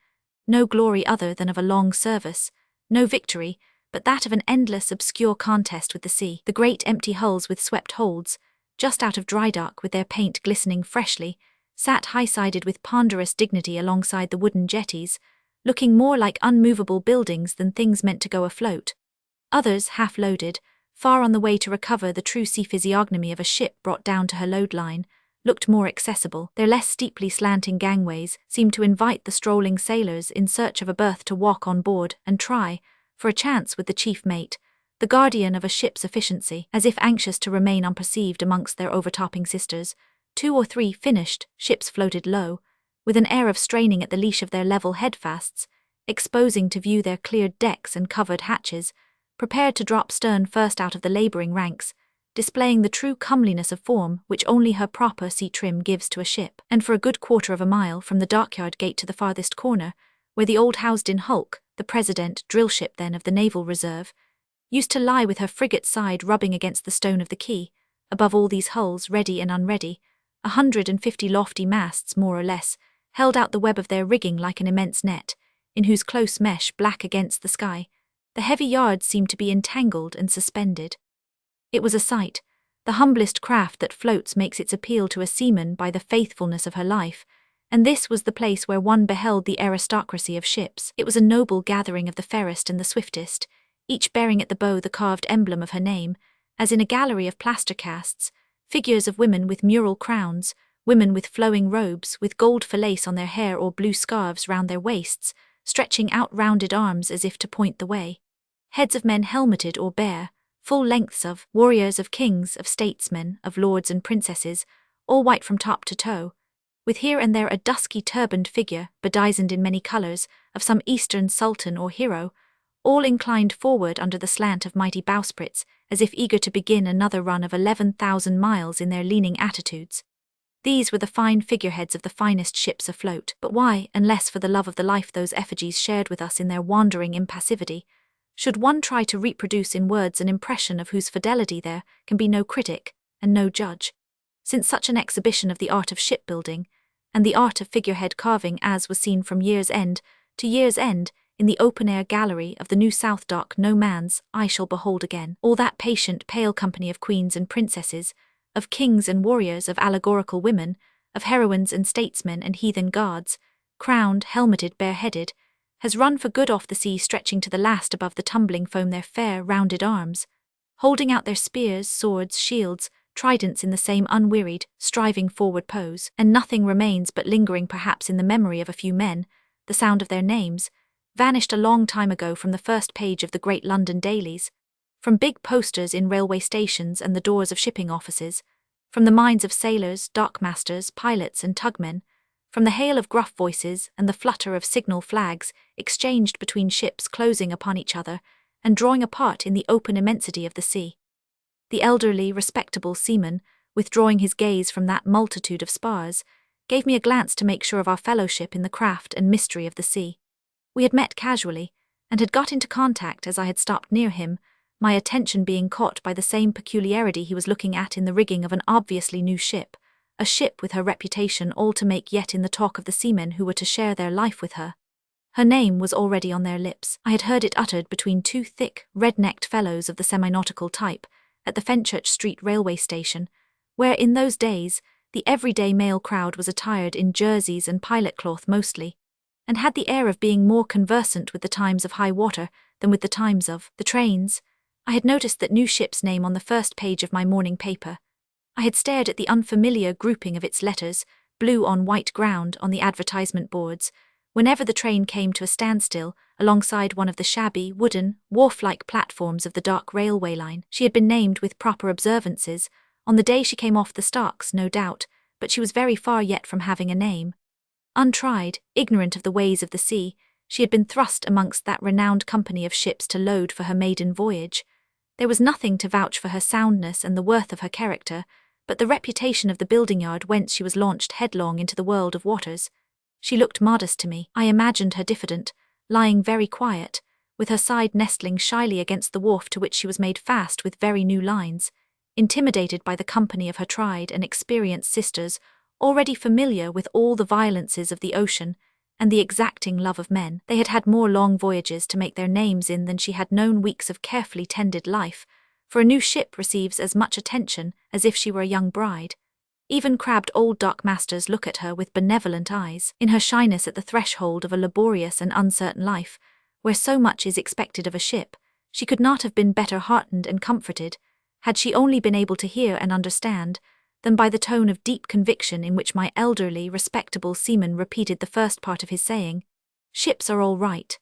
no glory other than of a long service, no victory, but that of an endless, obscure contest with the sea. The great empty hulls with swept holds, just out of dry dock with their paint glistening freshly, sat high-sided with ponderous dignity alongside the wooden jetties, looking more like unmovable buildings than things meant to go afloat. Others, half-loaded, far on the way to recover the true sea physiognomy of a ship brought down to her load line, looked more accessible. Their less steeply slanting gangways seemed to invite the strolling sailors in search of a berth to walk on board and try, for a chance with the chief mate, the guardian of a ship's efficiency, as if anxious to remain unperceived amongst their overtopping sisters. 2 or 3 finished ships floated low, with an air of straining at the leash of their level headfasts, exposing to view their cleared decks and covered hatches, prepared to drop stern first out of the labouring ranks, displaying the true comeliness of form which only her proper sea trim gives to a ship. And for a good quarter of a mile from the dockyard gate to the farthest corner, where the old housed-in hulk, the President, drill ship then of the Naval Reserve, used to lie with her frigate side rubbing against the stone of the quay, above all these hulls, ready and unready, 150 lofty masts, more or less, held out the web of their rigging like an immense net, in whose close mesh, black against the sky, the heavy yards seemed to be entangled and suspended. It was a sight. The humblest craft that floats makes its appeal to a seaman by the faithfulness of her life, and this was the place where one beheld the aristocracy of ships. It was a noble gathering of the fairest and the swiftest, each bearing at the bow the carved emblem of her name, as in a gallery of plaster casts, figures of women with mural crowns, women with flowing robes, with gold for lace on their hair or blue scarves round their waists, stretching out rounded arms as if to point the way. Heads of men helmeted or bare, full lengths of warriors, of kings, of statesmen, of lords and princesses, all white from top to toe, with here and there a dusky turbaned figure, bedizened in many colours, of some eastern sultan or hero, all inclined forward under the slant of mighty bowsprits, as if eager to begin another run of 11,000 miles in their leaning attitudes. These were the fine figureheads of the finest ships afloat. But why, unless for the love of the life those effigies shared with us in their wandering impassivity, should one try to reproduce in words an impression of whose fidelity there can be no critic and no judge, since such an exhibition of the art of shipbuilding, and the art of figurehead carving as was seen from year's end to year's end in the open-air gallery of the New South Dock no man's eye shall behold again. All that patient, pale company of queens and princesses, of kings and warriors, of allegorical women, of heroines and statesmen and heathen guards, crowned, helmeted, bareheaded, has run for good off the sea, stretching to the last above the tumbling foam their fair, rounded arms, holding out their spears, swords, shields, tridents in the same unwearied, striving forward pose, and nothing remains but lingering perhaps in the memory of a few men, the sound of their names, vanished a long time ago from the first page of the great London dailies, From big posters in railway stations and the doors of shipping offices, from the minds of sailors, dockmasters, pilots and tugmen, from the hail of gruff voices and the flutter of signal flags exchanged between ships closing upon each other and drawing apart in the open immensity of the sea. The elderly, respectable seaman, withdrawing his gaze from that multitude of spars, gave me a glance to make sure of our fellowship in the craft and mystery of the sea. We had met casually, and had got into contact as I had stopped near him, my attention being caught by the same peculiarity he was looking at in the rigging of an obviously new ship, a ship with her reputation all to make yet in the talk of the seamen who were to share their life with her. Her name was already on their lips. I had heard it uttered between two thick, red-necked fellows of the semi-nautical type, at the Fenchurch Street railway station, where in those days the everyday male crowd was attired in jerseys and pilot cloth mostly, and had the air of being more conversant with the times of high water than with the times of the trains. I had noticed that new ship's name on the first page of my morning paper. I had stared at the unfamiliar grouping of its letters, blue on white ground on the advertisement boards, whenever the train came to a standstill alongside one of the shabby, wooden, wharf-like platforms of the dark railway line. She had been named with proper observances, on the day she came off the stocks, no doubt, but she was very far yet from having a name. Untried, ignorant of the ways of the sea, she had been thrust amongst that renowned company of ships to load for her maiden voyage. There was nothing to vouch for her soundness and the worth of her character, but the reputation of the building yard whence she was launched headlong into the world of waters. She looked modest to me. I imagined her diffident, lying very quiet, with her side nestling shyly against the wharf to which she was made fast with very new lines, intimidated by the company of her tried and experienced sisters, already familiar with all the violences of the ocean and the exacting love of men. They had had more long voyages to make their names in than she had known weeks of carefully tended life, for a new ship receives as much attention as if she were a young bride. Even crabbed old dockmasters look at her with benevolent eyes. In her shyness at the threshold of a laborious and uncertain life, where so much is expected of a ship, she could not have been better heartened and comforted, had she only been able to hear and understand, than by the tone of deep conviction in which my elderly, respectable seaman repeated the first part of his saying, "Ships are all right."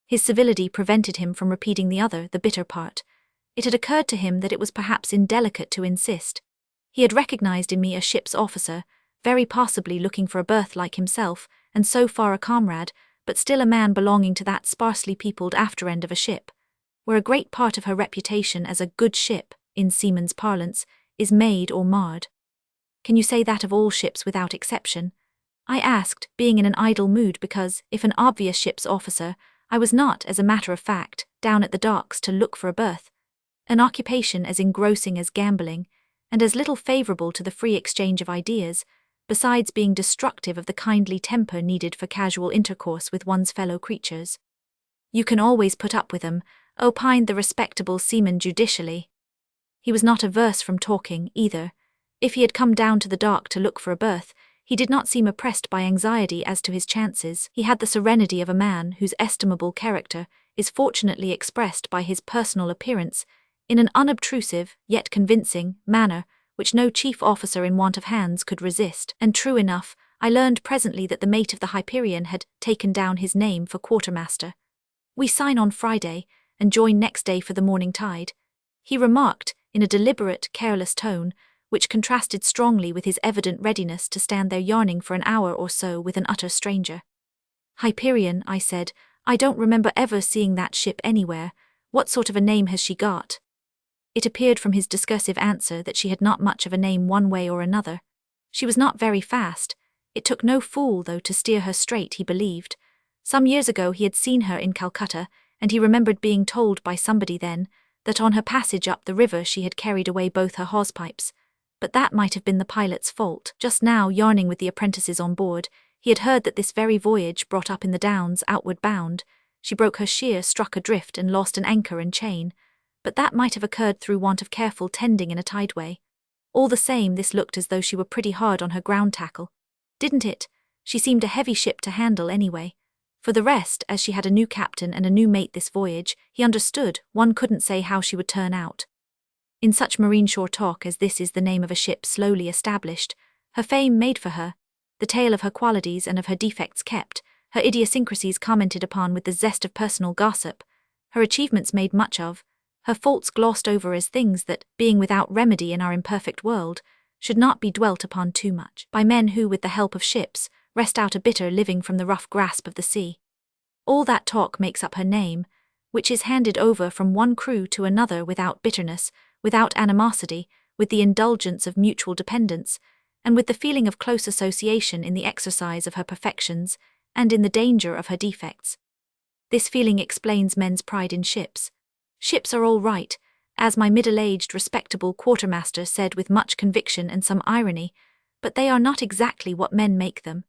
His civility prevented him from repeating the other, the bitter part. It had occurred to him that it was perhaps indelicate to insist. He had recognized in me a ship's officer, very possibly looking for a berth like himself, and so far a comrade, but still a man belonging to that sparsely peopled after end of a ship, where a great part of her reputation as a good ship, in seaman's parlance, is made or marred. "Can you say that of all ships without exception?" I asked, being in an idle mood because, if an obvious ship's officer, I was not, as a matter of fact, down at the docks to look for a berth. An occupation as engrossing as gambling, and as little favourable to the free exchange of ideas, besides being destructive of the kindly temper needed for casual intercourse with one's fellow creatures. "You can always put up with them," opined the respectable seaman judicially. He was not averse from talking, either. If he had come down to the dock to look for a berth, he did not seem oppressed by anxiety as to his chances. He had the serenity of a man whose estimable character is fortunately expressed by his personal appearance in an unobtrusive, yet convincing, manner which no chief officer in want of hands could resist. And true enough, I learned presently that the mate of the Hyperion had taken down his name for quartermaster. "We sign on Friday, and join next day for the morning tide," he remarked, in a deliberate, careless tone, which contrasted strongly with his evident readiness to stand there yarning for an hour or so with an utter stranger. "Hyperion," I said, "I don't remember ever seeing that ship anywhere. What sort of a name has she got?" It appeared from his discursive answer that she had not much of a name one way or another. She was not very fast. It took no fool, though, to steer her straight, he believed. Some years ago he had seen her in Calcutta, and he remembered being told by somebody then that on her passage up the river she had carried away both her hawse-pipes. But that might have been the pilot's fault. Just now, yarning with the apprentices on board, he had heard that this very voyage brought up in the Downs, outward bound. She broke her sheer, struck adrift, and lost an anchor and chain. But that might have occurred through want of careful tending in a tideway. All the same, this looked as though she were pretty hard on her ground tackle. Didn't it? She seemed a heavy ship to handle anyway. For the rest, as she had a new captain and a new mate this voyage, he understood one couldn't say how she would turn out. In such marine shore talk as this is the name of a ship slowly established, her fame made for her, the tale of her qualities and of her defects kept, her idiosyncrasies commented upon with the zest of personal gossip, her achievements made much of, her faults glossed over as things that, being without remedy in our imperfect world, should not be dwelt upon too much by men who, with the help of ships, wrest out a bitter living from the rough grasp of the sea. All that talk makes up her name, which is handed over from one crew to another without bitterness, without animosity, with the indulgence of mutual dependence, and with the feeling of close association in the exercise of her perfections and in the danger of her defects. This feeling explains men's pride in ships. Ships are all right, as my middle-aged, respectable quartermaster said with much conviction and some irony, but they are not exactly what men make them.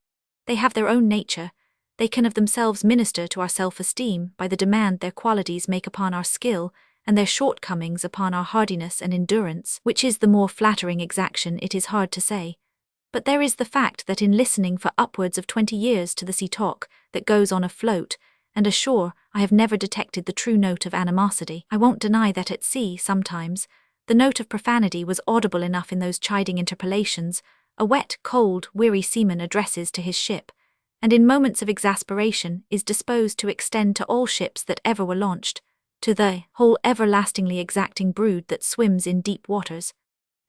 They have their own nature. They can of themselves minister to our self-esteem by the demand their qualities make upon our skill, and their shortcomings upon our hardiness and endurance, which is the more flattering exaction it is hard to say. But there is the fact that in listening for upwards of 20 years to the sea talk that goes on afloat and ashore, I have never detected the true note of animosity. I won't deny that at sea, sometimes, the note of profanity was audible enough in those chiding interpellations a wet, cold, weary seaman addresses to his ship, and in moments of exasperation is disposed to extend to all ships that ever were launched, to the whole everlastingly exacting brood that swims in deep waters.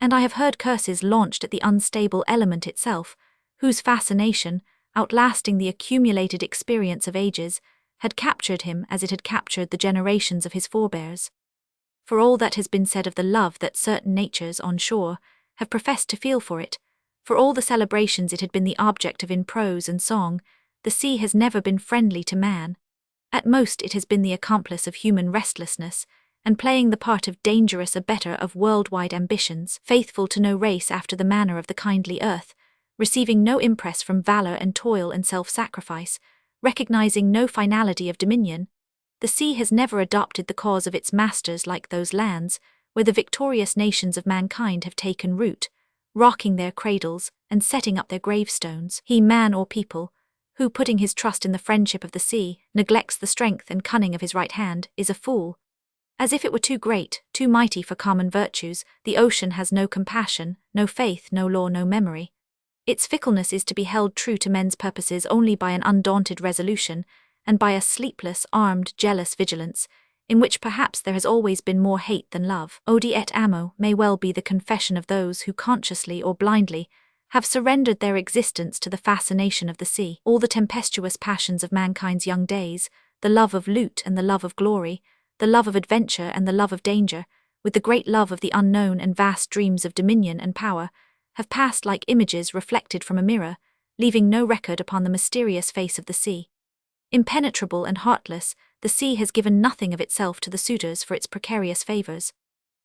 And I have heard curses launched at the unstable element itself, whose fascination, outlasting the accumulated experience of ages, had captured him as it had captured the generations of his forebears. For all that has been said of the love that certain natures on shore have professed to feel for it, for all the celebrations it had been the object of in prose and song, the sea has never been friendly to man. At most it has been the accomplice of human restlessness, and playing the part of dangerous abettor of worldwide ambitions, faithful to no race after the manner of the kindly earth, receiving no impress from valor and toil and self-sacrifice, recognizing no finality of dominion. The sea has never adopted the cause of its masters like those lands, where the victorious nations of mankind have taken root, rocking their cradles and setting up their gravestones. He, man or people, who, putting his trust in the friendship of the sea, neglects the strength and cunning of his right hand, is a fool. As if it were too great, too mighty for common virtues, the ocean has no compassion, no faith, no law, no memory. Its fickleness is to be held true to men's purposes only by an undaunted resolution, and by a sleepless, armed, jealous vigilance, in which perhaps there has always been more hate than love. Odi et amo may well be the confession of those who consciously or blindly have surrendered their existence to the fascination of the sea. All the tempestuous passions of mankind's young days, the love of loot and the love of glory, the love of adventure and the love of danger, with the great love of the unknown and vast dreams of dominion and power, have passed like images reflected from a mirror, leaving no record upon the mysterious face of the sea. Impenetrable and heartless, the sea has given nothing of itself to the suitors for its precarious favors.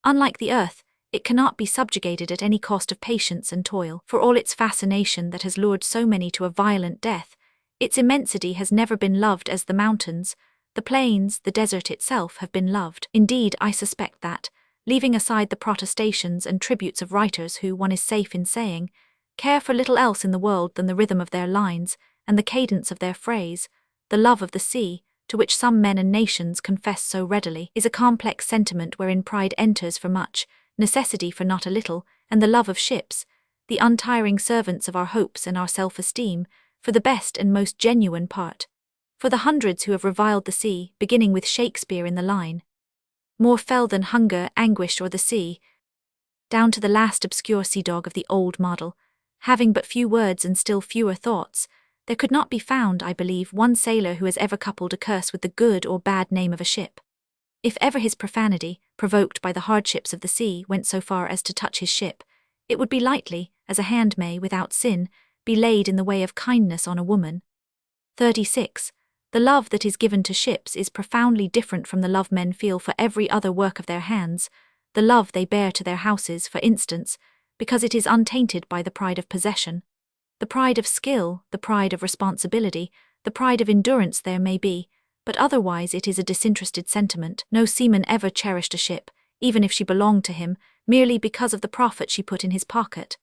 Unlike the earth, it cannot be subjugated at any cost of patience and toil. For all its fascination that has lured so many to a violent death, its immensity has never been loved as the mountains, the plains, the desert itself have been loved. Indeed, I suspect that, leaving aside the protestations and tributes of writers who, one is safe in saying, care for little else in the world than the rhythm of their lines and the cadence of their phrase, the love of the sea, to which some men and nations confess so readily, is a complex sentiment wherein pride enters for much, necessity for not a little, and the love of ships, the untiring servants of our hopes and our self-esteem, for the best and most genuine part. For the hundreds who have reviled the sea, beginning with Shakespeare in the line, more fell than hunger, anguish, or the sea, down to the last obscure sea dog of the old model, having but few words and still fewer thoughts, there could not be found, I believe, one sailor who has ever coupled a curse with the good or bad name of a ship. If ever his profanity, provoked by the hardships of the sea, went so far as to touch his ship, it would be lightly, as a hand may, without sin, be laid in the way of kindness on a woman. 36. The love that is given to ships is profoundly different from the love men feel for every other work of their hands, the love they bear to their houses, for instance, because it is untainted by the pride of possession. The pride of skill, the pride of responsibility, the pride of endurance there may be, but otherwise it is a disinterested sentiment. No seaman ever cherished a ship, even if she belonged to him, merely because of the profit she put in his pocket.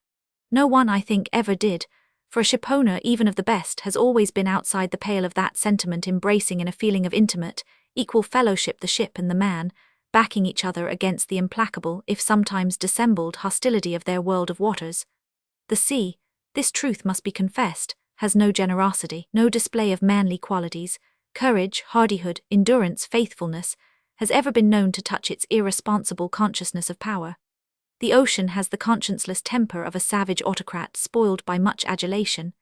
No one, I think, ever did, for a shipowner, even of the best, has always been outside the pale of that sentiment, embracing in a feeling of intimate, equal fellowship the ship and the man, backing each other against the implacable, if sometimes dissembled, hostility of their world of waters. The sea, this truth must be confessed, has no generosity, no display of manly qualities, courage, hardihood, endurance, faithfulness, has ever been known to touch its irresponsible consciousness of power. The ocean has the conscienceless temper of a savage autocrat spoiled by much adulation.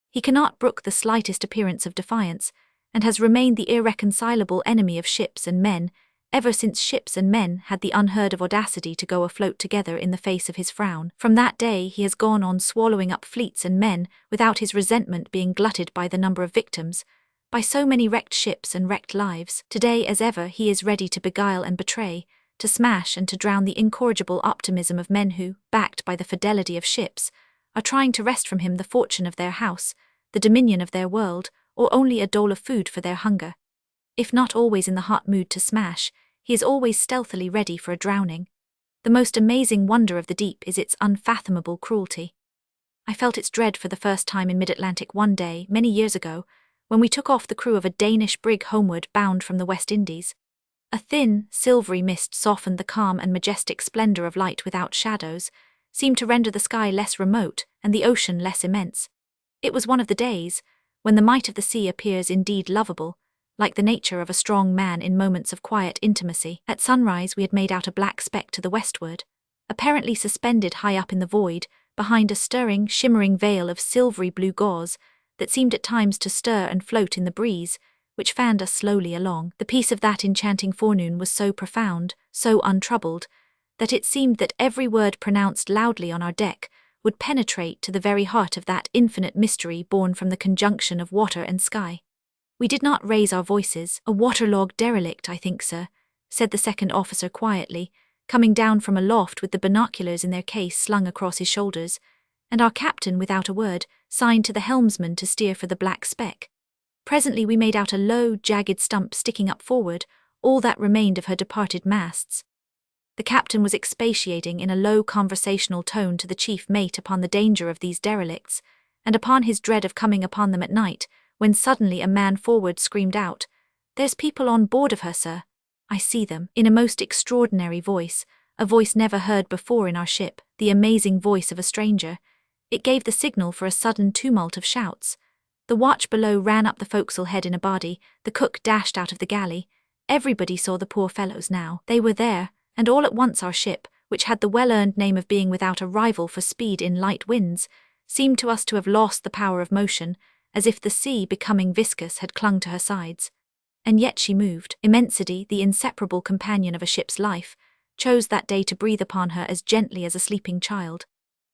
He cannot brook the slightest appearance of defiance, and has remained the irreconcilable enemy of ships and men, ever since ships and men had the unheard-of audacity to go afloat together in the face of his frown. From that day he has gone on swallowing up fleets and men, without his resentment being glutted by the number of victims, by so many wrecked ships and wrecked lives. Today as ever he is ready to beguile and betray, to smash and to drown the incorrigible optimism of men who, backed by the fidelity of ships, are trying to wrest from him the fortune of their house, the dominion of their world, or only a dole of food for their hunger. If not always in the hot mood to smash, he is always stealthily ready for a drowning. The most amazing wonder of the deep is its unfathomable cruelty. I felt its dread for the first time in mid-Atlantic one day, many years ago, when we took off the crew of a Danish brig homeward bound from the West Indies. A thin, silvery mist softened the calm and majestic splendor of light without shadows, seemed to render the sky less remote and the ocean less immense. It was one of the days when the might of the sea appears indeed lovable, like the nature of a strong man in moments of quiet intimacy. At sunrise we had made out a black speck to the westward, apparently suspended high up in the void, behind a stirring, shimmering veil of silvery blue gauze that seemed at times to stir and float in the breeze, which fanned us slowly along. The peace of that enchanting forenoon was so profound, so untroubled, that it seemed that every word pronounced loudly on our deck would penetrate to the very heart of that infinite mystery born from the conjunction of water and sky. We did not raise our voices. "A waterlogged derelict, I think, sir," said the second officer quietly, coming down from aloft with the binoculars in their case slung across his shoulders, and our captain, without a word, signed to the helmsman to steer for the black speck. Presently we made out a low, jagged stump sticking up forward, all that remained of her departed masts. The captain was expatiating in a low conversational tone to the chief mate upon the danger of these derelicts, and upon his dread of coming upon them at night, when suddenly a man forward screamed out, "There's people on board of her, sir. I see them," in a most extraordinary voice, a voice never heard before in our ship, the amazing voice of a stranger. It gave the signal for a sudden tumult of shouts. The watch below ran up the forecastle head in a body, the cook dashed out of the galley. Everybody saw the poor fellows now. They were there, and all at once our ship, which had the well-earned name of being without a rival for speed in light winds, seemed to us to have lost the power of motion, as if the sea, becoming viscous, had clung to her sides. And yet she moved. Immensity, the inseparable companion of a ship's life, chose that day to breathe upon her as gently as a sleeping child.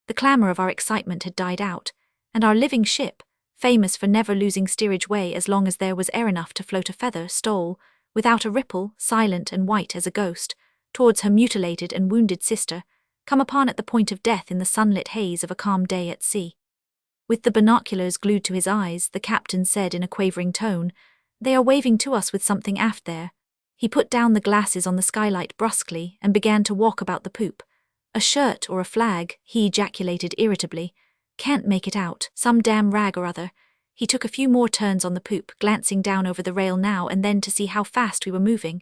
The clamour of our excitement had died out, and our living ship, famous for never losing steerage way as long as there was air enough to float a feather, stole, without a ripple, silent and white as a ghost, towards her mutilated and wounded sister, come upon at the point of death in the sunlit haze of a calm day at sea. With the binoculars glued to his eyes, the captain said in a quavering tone, "They are waving to us with something aft there." He put down the glasses on the skylight brusquely and began to walk about the poop. "A shirt or a flag," he ejaculated irritably. "Can't make it out. Some damn rag or other." He took a few more turns on the poop, glancing down over the rail now and then to see how fast we were moving.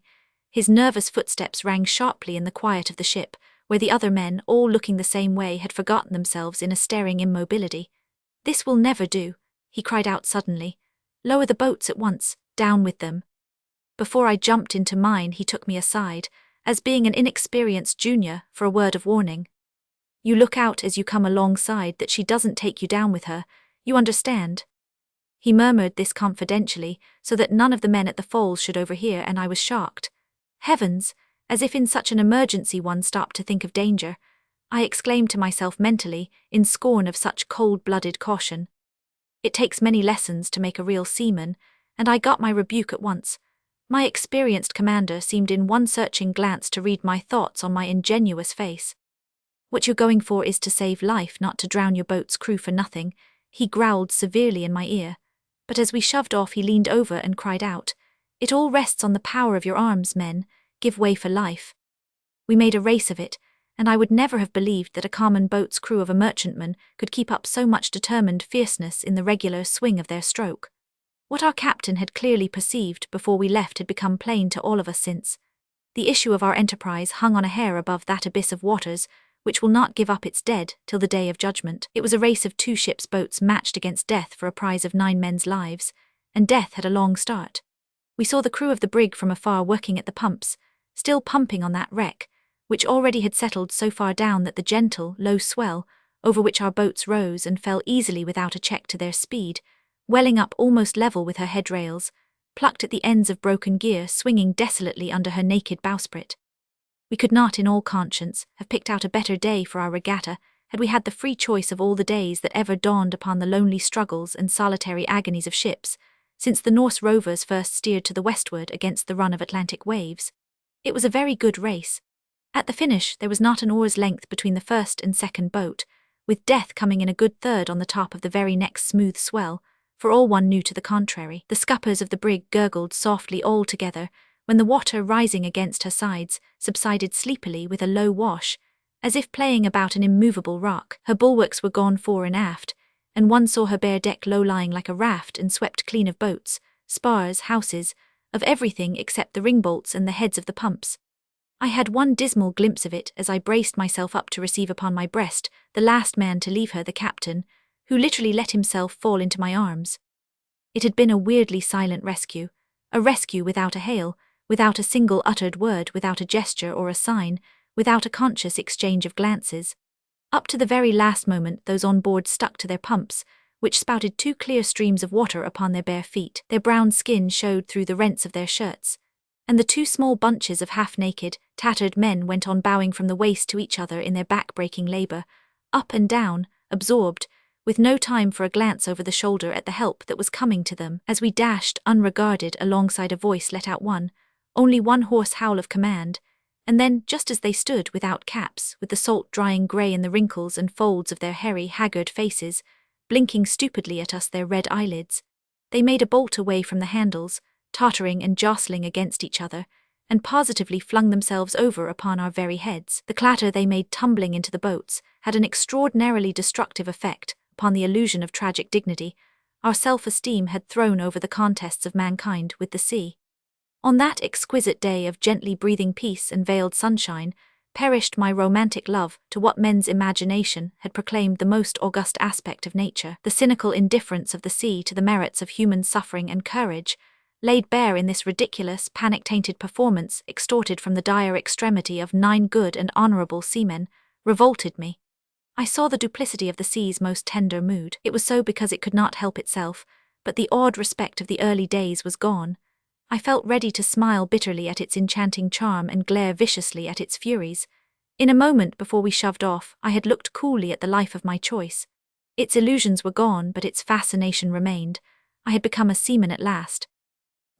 His nervous footsteps rang sharply in the quiet of the ship, where the other men, all looking the same way, had forgotten themselves in a staring immobility. "This will never do," he cried out suddenly. "Lower the boats at once, down with them." Before I jumped into mine he took me aside, as being an inexperienced junior, for a word of warning. "You look out as you come alongside that she doesn't take you down with her, you understand?" He murmured this confidentially, so that none of the men at the falls should overhear, and I was shocked. Heavens, as if in such an emergency one stopped to think of danger, I exclaimed to myself mentally, in scorn of such cold-blooded caution. It takes many lessons to make a real seaman, and I got my rebuke at once. My experienced commander seemed in one searching glance to read my thoughts on my ingenuous face. "What you're going for is to save life, not to drown your boat's crew for nothing," he growled severely in my ear. But as we shoved off he leaned over and cried out, "It all rests on the power of your arms, men. Give way for life." We made a race of it, and I would never have believed that a common boat's crew of a merchantman could keep up so much determined fierceness in the regular swing of their stroke. What our captain had clearly perceived before we left had become plain to all of us since. The issue of our enterprise hung on a hair above that abyss of waters which will not give up its dead till the day of judgment. It was a race of 2 ships' boats matched against death for a prize of 9 men's lives, and death had a long start. We saw the crew of the brig from afar working at the pumps, still pumping on that wreck, which already had settled so far down that the gentle, low swell, over which our boats rose and fell easily without a check to their speed, welling up almost level with her headrails, plucked at the ends of broken gear swinging desolately under her naked bowsprit. We could not, in all conscience, have picked out a better day for our regatta had we had the free choice of all the days that ever dawned upon the lonely struggles and solitary agonies of ships, since the Norse rovers first steered to the westward against the run of Atlantic waves. It was a very good race. At the finish there was not an oar's length between the first and second boat, with death coming in a good third on the top of the very next smooth swell, for all one knew to the contrary. The scuppers of the brig gurgled softly all together, when the water rising against her sides subsided sleepily with a low wash, as if playing about an immovable rock. Her bulwarks were gone fore and aft, and one saw her bare deck low-lying like a raft and swept clean of boats, spars, houses, of everything except the ringbolts and the heads of the pumps. I had one dismal glimpse of it as I braced myself up to receive upon my breast the last man to leave her, the captain, who literally let himself fall into my arms. It had been a weirdly silent rescue, a rescue without a hail, without a single uttered word, without a gesture or a sign, without a conscious exchange of glances. Up to the very last moment those on board stuck to their pumps, which spouted two clear streams of water upon their bare feet. Their brown skin showed through the rents of their shirts, and the two small bunches of half-naked, tattered men went on bowing from the waist to each other in their back-breaking labour, up and down, absorbed, with no time for a glance over the shoulder at the help that was coming to them. As we dashed unregarded alongside, a voice let out only one hoarse howl of command, and then, just as they stood without caps, with the salt drying grey in the wrinkles and folds of their hairy, haggard faces, blinking stupidly at us their red eyelids, they made a bolt away from the handles, tottering and jostling against each other, and positively flung themselves over upon our very heads. The clatter they made tumbling into the boats had an extraordinarily destructive effect upon the illusion of tragic dignity our self-esteem had thrown over the contests of mankind with the sea. On that exquisite day of gently breathing peace and veiled sunshine, perished my romantic love to what men's imagination had proclaimed the most august aspect of nature. The cynical indifference of the sea to the merits of human suffering and courage, laid bare in this ridiculous, panic-tainted performance extorted from the dire extremity of 9 good and honourable seamen, revolted me. I saw the duplicity of the sea's most tender mood. It was so because it could not help itself, but the awed respect of the early days was gone. I felt ready to smile bitterly at its enchanting charm and glare viciously at its furies. In a moment before we shoved off, I had looked coolly at the life of my choice. Its illusions were gone, but its fascination remained. I had become a seaman at last.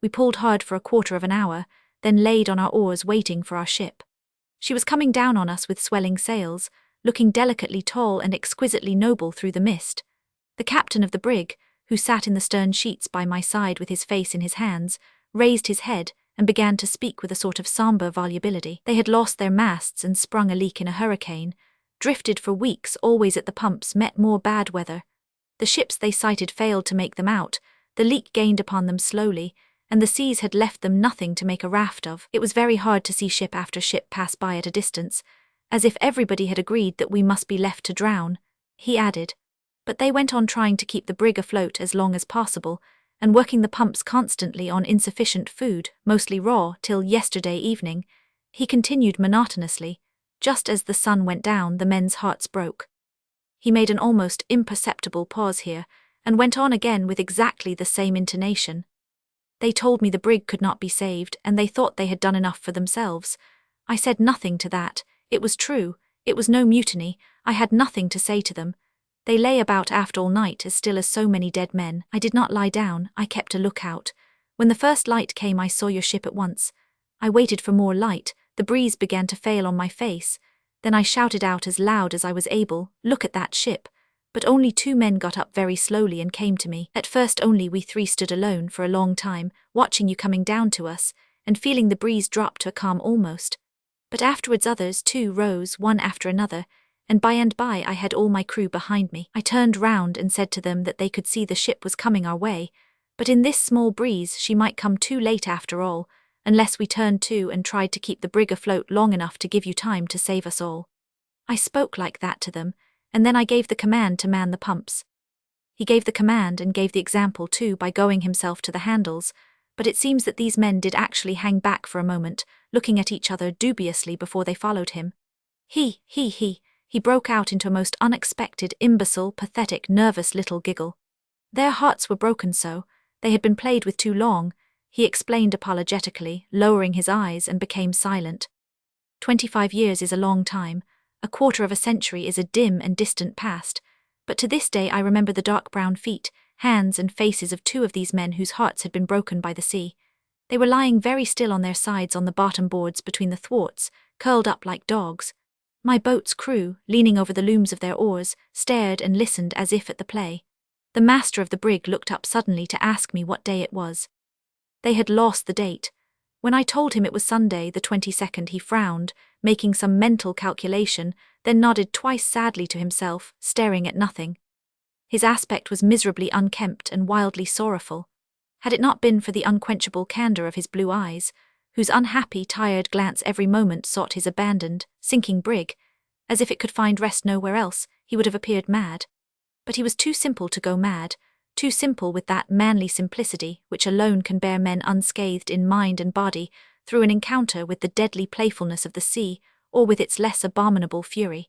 We pulled hard for a quarter of an hour, then laid on our oars waiting for our ship. She was coming down on us with swelling sails, looking delicately tall and exquisitely noble through the mist. The captain of the brig, who sat in the stern sheets by my side with his face in his hands, raised his head and began to speak with a sort of sombre volubility. They had lost their masts and sprung a leak in a hurricane, drifted for weeks always at the pumps, met more bad weather. The ships they sighted failed to make them out, the leak gained upon them slowly, and the seas had left them nothing to make a raft of. It was very hard to see ship after ship pass by at a distance, as if everybody had agreed that we must be left to drown, he added. But they went on trying to keep the brig afloat as long as possible, and working the pumps constantly on insufficient food, mostly raw, till yesterday evening, he continued monotonously. Just as the sun went down, the men's hearts broke. He made an almost imperceptible pause here, and went on again with exactly the same intonation. They told me the brig could not be saved, and they thought they had done enough for themselves. I said nothing to that. It was true. It was no mutiny. I had nothing to say to them. They lay about aft all night as still as so many dead men. I did not lie down, I kept a lookout. When the first light came I saw your ship at once. I waited for more light, the breeze began to fail on my face. Then I shouted out as loud as I was able, "Look at that ship!" But only 2 men got up very slowly and came to me. At first only we 3 stood alone for a long time, watching you coming down to us, and feeling the breeze drop to a calm almost. But afterwards others too rose, one after another, and by I had all my crew behind me. I turned round and said to them that they could see the ship was coming our way, but in this small breeze she might come too late after all, unless we turned to and tried to keep the brig afloat long enough to give you time to save us all. I spoke like that to them, and then I gave the command to man the pumps. He gave the command and gave the example too by going himself to the handles, but it seems that these men did actually hang back for a moment, looking at each other dubiously before they followed him. He broke out into a most unexpected, imbecile, pathetic, nervous little giggle. Their hearts were broken so, they had been played with too long, he explained apologetically, lowering his eyes, and became silent. 25 years is a long time, a quarter of a century is a dim and distant past, but to this day I remember the dark brown feet, hands and faces of two of these men whose hearts had been broken by the sea. They were lying very still on their sides on the bottom boards between the thwarts, curled up like dogs. My boat's crew, leaning over the looms of their oars, stared and listened as if at the play. The master of the brig looked up suddenly to ask me what day it was. They had lost the date. When I told him it was Sunday, the 22nd, he frowned, making some mental calculation, then nodded twice sadly to himself, staring at nothing. His aspect was miserably unkempt and wildly sorrowful. Had it not been for the unquenchable candor of his blue eyes, whose unhappy, tired glance every moment sought his abandoned, sinking brig, as if it could find rest nowhere else, he would have appeared mad. But he was too simple to go mad, too simple with that manly simplicity which alone can bear men unscathed in mind and body through an encounter with the deadly playfulness of the sea or with its less abominable fury.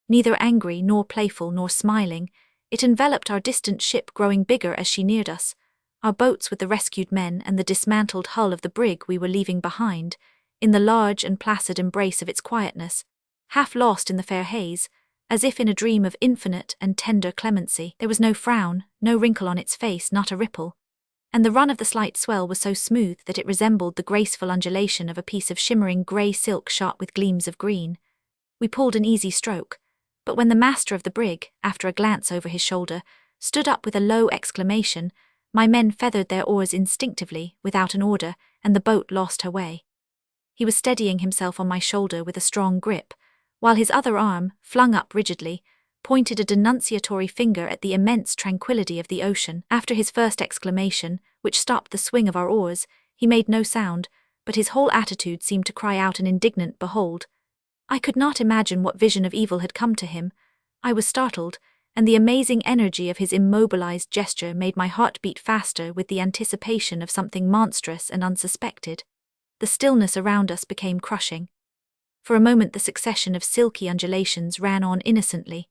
Neither angry nor playful nor smiling, it enveloped our distant ship, growing bigger as she neared us, our boats with the rescued men and the dismantled hull of the brig we were leaving behind, in the large and placid embrace of its quietness, half lost in the fair haze, as if in a dream of infinite and tender clemency. There was no frown, no wrinkle on its face, not a ripple, and the run of the slight swell was so smooth that it resembled the graceful undulation of a piece of shimmering grey silk shot with gleams of green. We pulled an easy stroke, but when the master of the brig, after a glance over his shoulder, stood up with a low exclamation, my men feathered their oars instinctively, without an order, and the boat lost her way. He was steadying himself on my shoulder with a strong grip, while his other arm, flung up rigidly, pointed a denunciatory finger at the immense tranquility of the ocean. After his first exclamation, which stopped the swing of our oars, he made no sound, but his whole attitude seemed to cry out an indignant behold. I could not imagine what vision of evil had come to him. I was startled, and the amazing energy of his immobilized gesture made my heart beat faster with the anticipation of something monstrous and unsuspected. The stillness around us became crushing. For a moment the succession of silky undulations ran on innocently.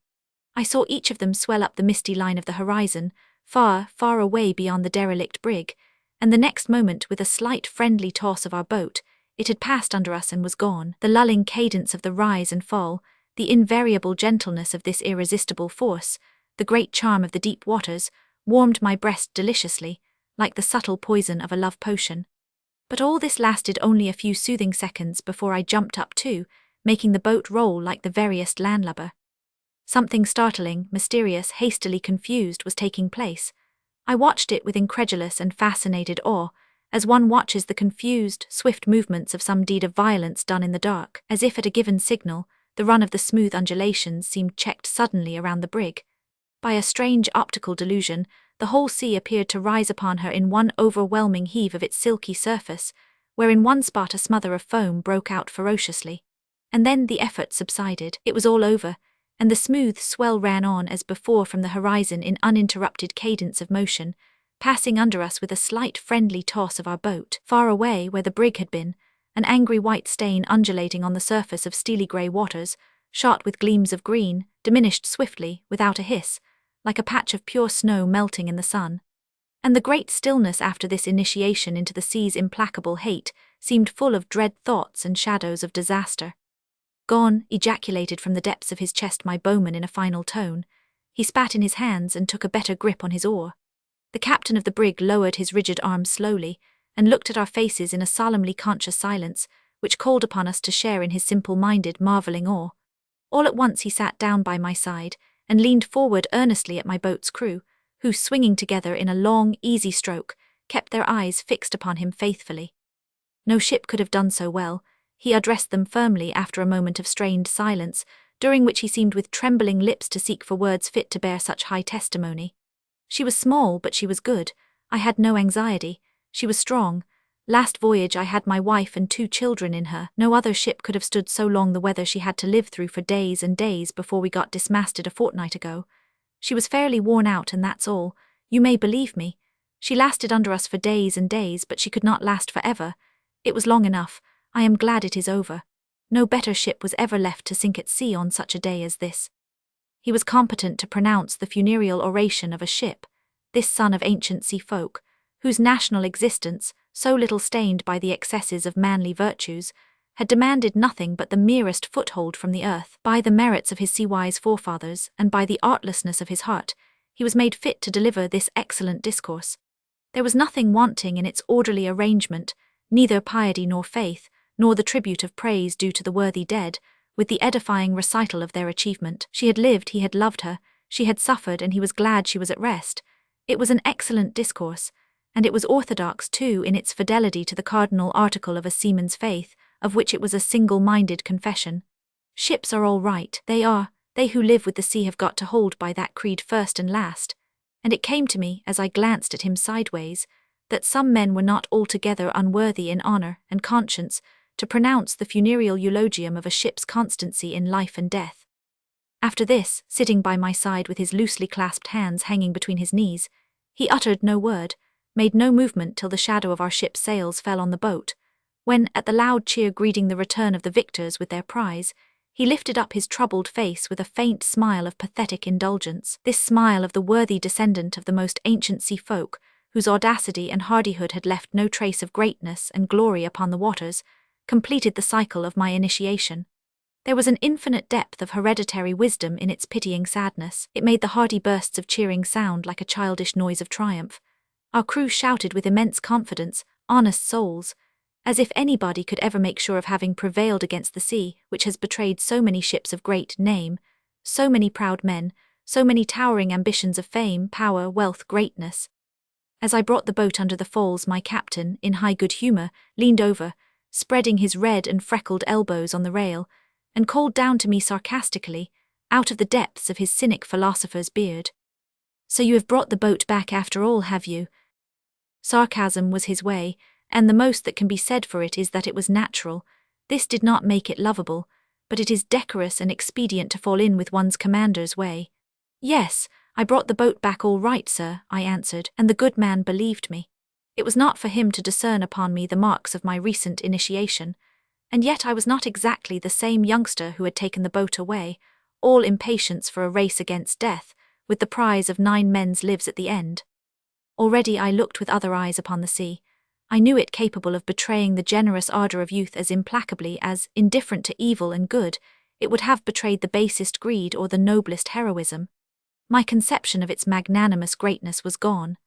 I saw each of them swell up the misty line of the horizon, far, far away beyond the derelict brig, and the next moment, with a slight friendly toss of our boat, it had passed under us and was gone. The lulling cadence of the rise and fall, the invariable gentleness of this irresistible force, the great charm of the deep waters, warmed my breast deliciously, like the subtle poison of a love potion. But all this lasted only a few soothing seconds before I jumped up too, making the boat roll like the veriest landlubber. Something startling, mysterious, hastily confused was taking place. I watched it with incredulous and fascinated awe, as one watches the confused, swift movements of some deed of violence done in the dark. As if at a given signal, the run of the smooth undulations seemed checked suddenly around the brig. By a strange optical delusion, the whole sea appeared to rise upon her in one overwhelming heave of its silky surface, where in one spot a smother of foam broke out ferociously. And then the effort subsided. It was all over, and the smooth swell ran on as before from the horizon in uninterrupted cadence of motion, passing under us with a slight friendly toss of our boat. Far away, where the brig had been, an angry white stain undulating on the surface of steely grey waters, shot with gleams of green, diminished swiftly, without a hiss, like a patch of pure snow melting in the sun. And the great stillness after this initiation into the sea's implacable hate seemed full of dread thoughts and shadows of disaster. Gone, ejaculated from the depths of his chest my bowman in a final tone. He spat in his hands and took a better grip on his oar. The captain of the brig lowered his rigid arms slowly, and looked at our faces in a solemnly conscious silence, which called upon us to share in his simple-minded, marvelling awe. All at once he sat down by my side, and leaned forward earnestly at my boat's crew, who, swinging together in a long, easy stroke, kept their eyes fixed upon him faithfully. No ship could have done so well. He addressed them firmly after a moment of strained silence, during which he seemed with trembling lips to seek for words fit to bear such high testimony. She was small, but she was good. I had no anxiety. She was strong. Last voyage I had my wife and 2 children in her. No other ship could have stood so long the weather she had to live through for days and days before we got dismasted a fortnight ago. She was fairly worn out, and that's all. You may believe me. She lasted under us for days and days, but she could not last forever. It was long enough. I am glad it is over. No better ship was ever left to sink at sea on such a day as this. He was competent to pronounce the funereal oration of a ship, this son of ancient sea folk, whose national existence, so little stained by the excesses of manly virtues, had demanded nothing but the merest foothold from the earth. By the merits of his sea-wise forefathers, and by the artlessness of his heart, he was made fit to deliver this excellent discourse. There was nothing wanting in its orderly arrangement, neither piety nor faith, nor the tribute of praise due to the worthy dead, with the edifying recital of their achievement. She had lived, he had loved her, she had suffered, and he was glad she was at rest. It was an excellent discourse, and it was orthodox too in its fidelity to the cardinal article of a seaman's faith, of which it was a single-minded confession. Ships are all right, they who live with the sea have got to hold by that creed first and last. And it came to me, as I glanced at him sideways, that some men were not altogether unworthy in honour and conscience to pronounce the funereal eulogium of a ship's constancy in life and death. After this, sitting by my side with his loosely clasped hands hanging between his knees, he uttered no word, made no movement till the shadow of our ship's sails fell on the boat, when, at the loud cheer greeting the return of the victors with their prize, he lifted up his troubled face with a faint smile of pathetic indulgence. This smile of the worthy descendant of the most ancient sea folk, whose audacity and hardihood had left no trace of greatness and glory upon the waters, completed the cycle of my initiation. There was an infinite depth of hereditary wisdom in its pitying sadness. It made the hearty bursts of cheering sound like a childish noise of triumph. Our crew shouted with immense confidence, honest souls, as if anybody could ever make sure of having prevailed against the sea, which has betrayed so many ships of great name, so many proud men, so many towering ambitions of fame, power, wealth, greatness. As I brought the boat under the falls, my captain, in high good humour, leaned over, spreading his red and freckled elbows on the rail, and called down to me sarcastically, out of the depths of his cynic philosopher's beard. "So you have brought the boat back after all, have you?" Sarcasm was his way, and the most that can be said for it is that it was natural. This did not make it lovable, but it is decorous and expedient to fall in with one's commander's way. "Yes, I brought the boat back all right, sir," I answered, and the good man believed me. It was not for him to discern upon me the marks of my recent initiation, and yet I was not exactly the same youngster who had taken the boat away, all impatience for a race against death, with the prize of 9 men's lives at the end. Already I looked with other eyes upon the sea. I knew it capable of betraying the generous ardour of youth as implacably as, indifferent to evil and good, it would have betrayed the basest greed or the noblest heroism. My conception of its magnanimous greatness was gone,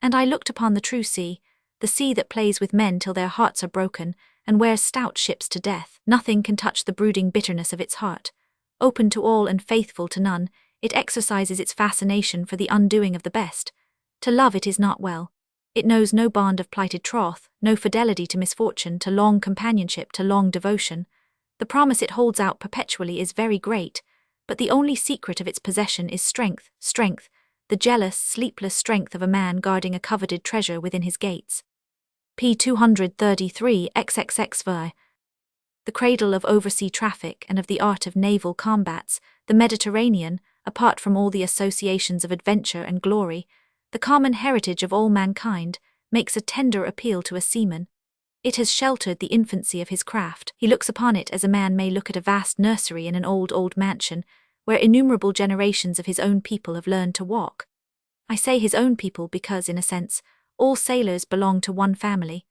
and I looked upon the true sea, the sea that plays with men till their hearts are broken, and wears stout ships to death. Nothing can touch the brooding bitterness of its heart. Open to all and faithful to none, it exercises its fascination for the undoing of the best. To love it is not well. It knows no bond of plighted troth, no fidelity to misfortune, to long companionship, to long devotion. The promise it holds out perpetually is very great, but the only secret of its possession is strength, the jealous, sleepless strength of a man guarding a coveted treasure within his gates. p. 233 XXXV. The cradle of oversea traffic and of the art of naval combats, the Mediterranean, apart from all the associations of adventure and glory, the common heritage of all mankind, makes a tender appeal to a seaman. It has sheltered the infancy of his craft. He looks upon it as a man may look at a vast nursery in an old mansion, where innumerable generations of his own people have learned to walk. I say his own people because, in a sense, all sailors belong to one family.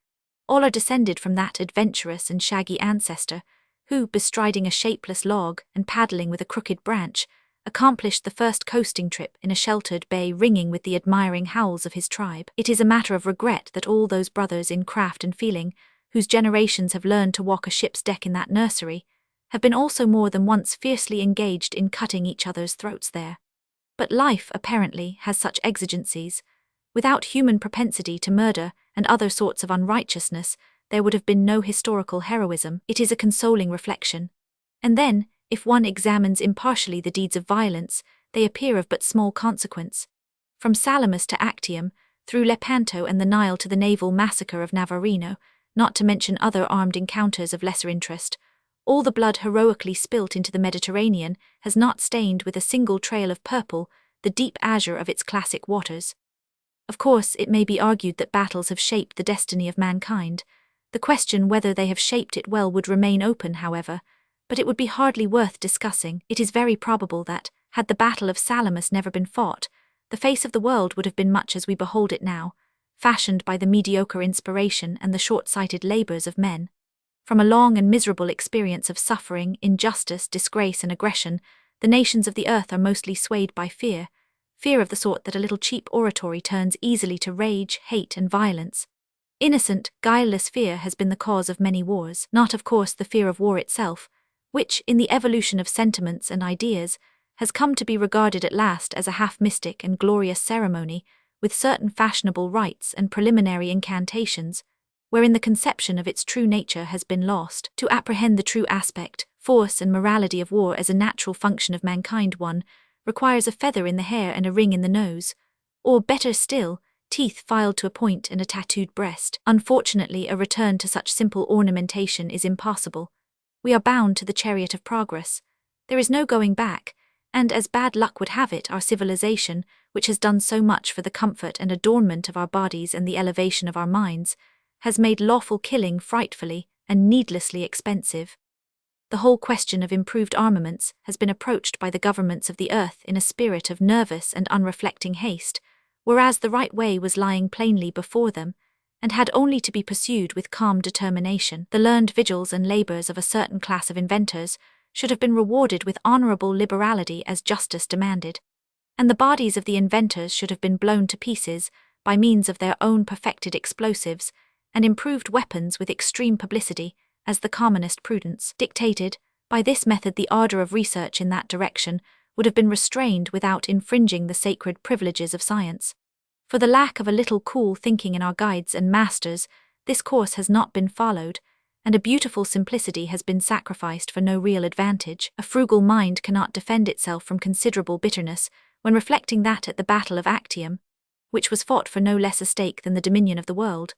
All are descended from that adventurous and shaggy ancestor, who, bestriding a shapeless log and paddling with a crooked branch, accomplished the first coasting trip in a sheltered bay ringing with the admiring howls of his tribe. It is a matter of regret that all those brothers in craft and feeling, whose generations have learned to walk a ship's deck in that nursery, have been also more than once fiercely engaged in cutting each other's throats there. But life, apparently, has such exigencies. Without human propensity to murder and other sorts of unrighteousness, there would have been no historical heroism. It is a consoling reflection. And then, if one examines impartially the deeds of violence, they appear of but small consequence. From Salamis to Actium, through Lepanto and the Nile to the naval massacre of Navarino, not to mention other armed encounters of lesser interest, all the blood heroically spilt into the Mediterranean has not stained with a single trail of purple the deep azure of its classic waters. Of course, it may be argued that battles have shaped the destiny of mankind. The question whether they have shaped it well would remain open, however, but it would be hardly worth discussing. It is very probable that, had the Battle of Salamis never been fought, the face of the world would have been much as we behold it now, fashioned by the mediocre inspiration and the short-sighted labors of men. From a long and miserable experience of suffering, injustice, disgrace, and aggression, the nations of the earth are mostly swayed by fear of the sort that a little cheap oratory turns easily to rage, hate, and violence. Innocent, guileless fear has been the cause of many wars, not of course the fear of war itself, which, in the evolution of sentiments and ideas, has come to be regarded at last as a half-mystic and glorious ceremony, with certain fashionable rites and preliminary incantations, wherein the conception of its true nature has been lost. To apprehend the true aspect, force, and morality of war as a natural function of mankind, one requires a feather in the hair and a ring in the nose, or, better still, teeth filed to a point and a tattooed breast. Unfortunately, a return to such simple ornamentation is impossible. We are bound to the chariot of progress. There is no going back, and as bad luck would have it, our civilization, which has done so much for the comfort and adornment of our bodies and the elevation of our minds, has made lawful killing frightfully and needlessly expensive. The whole question of improved armaments has been approached by the governments of the earth in a spirit of nervous and unreflecting haste, whereas the right way was lying plainly before them, and had only to be pursued with calm determination. The learned vigils and labors of a certain class of inventors should have been rewarded with honorable liberality as justice demanded, and the bodies of the inventors should have been blown to pieces by means of their own perfected explosives and improved weapons with extreme publicity, as the commonest prudence dictated. By this method the ardor of research in that direction would have been restrained without infringing the sacred privileges of science. For the lack of a little cool thinking in our guides and masters, this course has not been followed, and a beautiful simplicity has been sacrificed for no real advantage. A frugal mind cannot defend itself from considerable bitterness when reflecting that at the Battle of Actium, which was fought for no less a stake than the dominion of the world,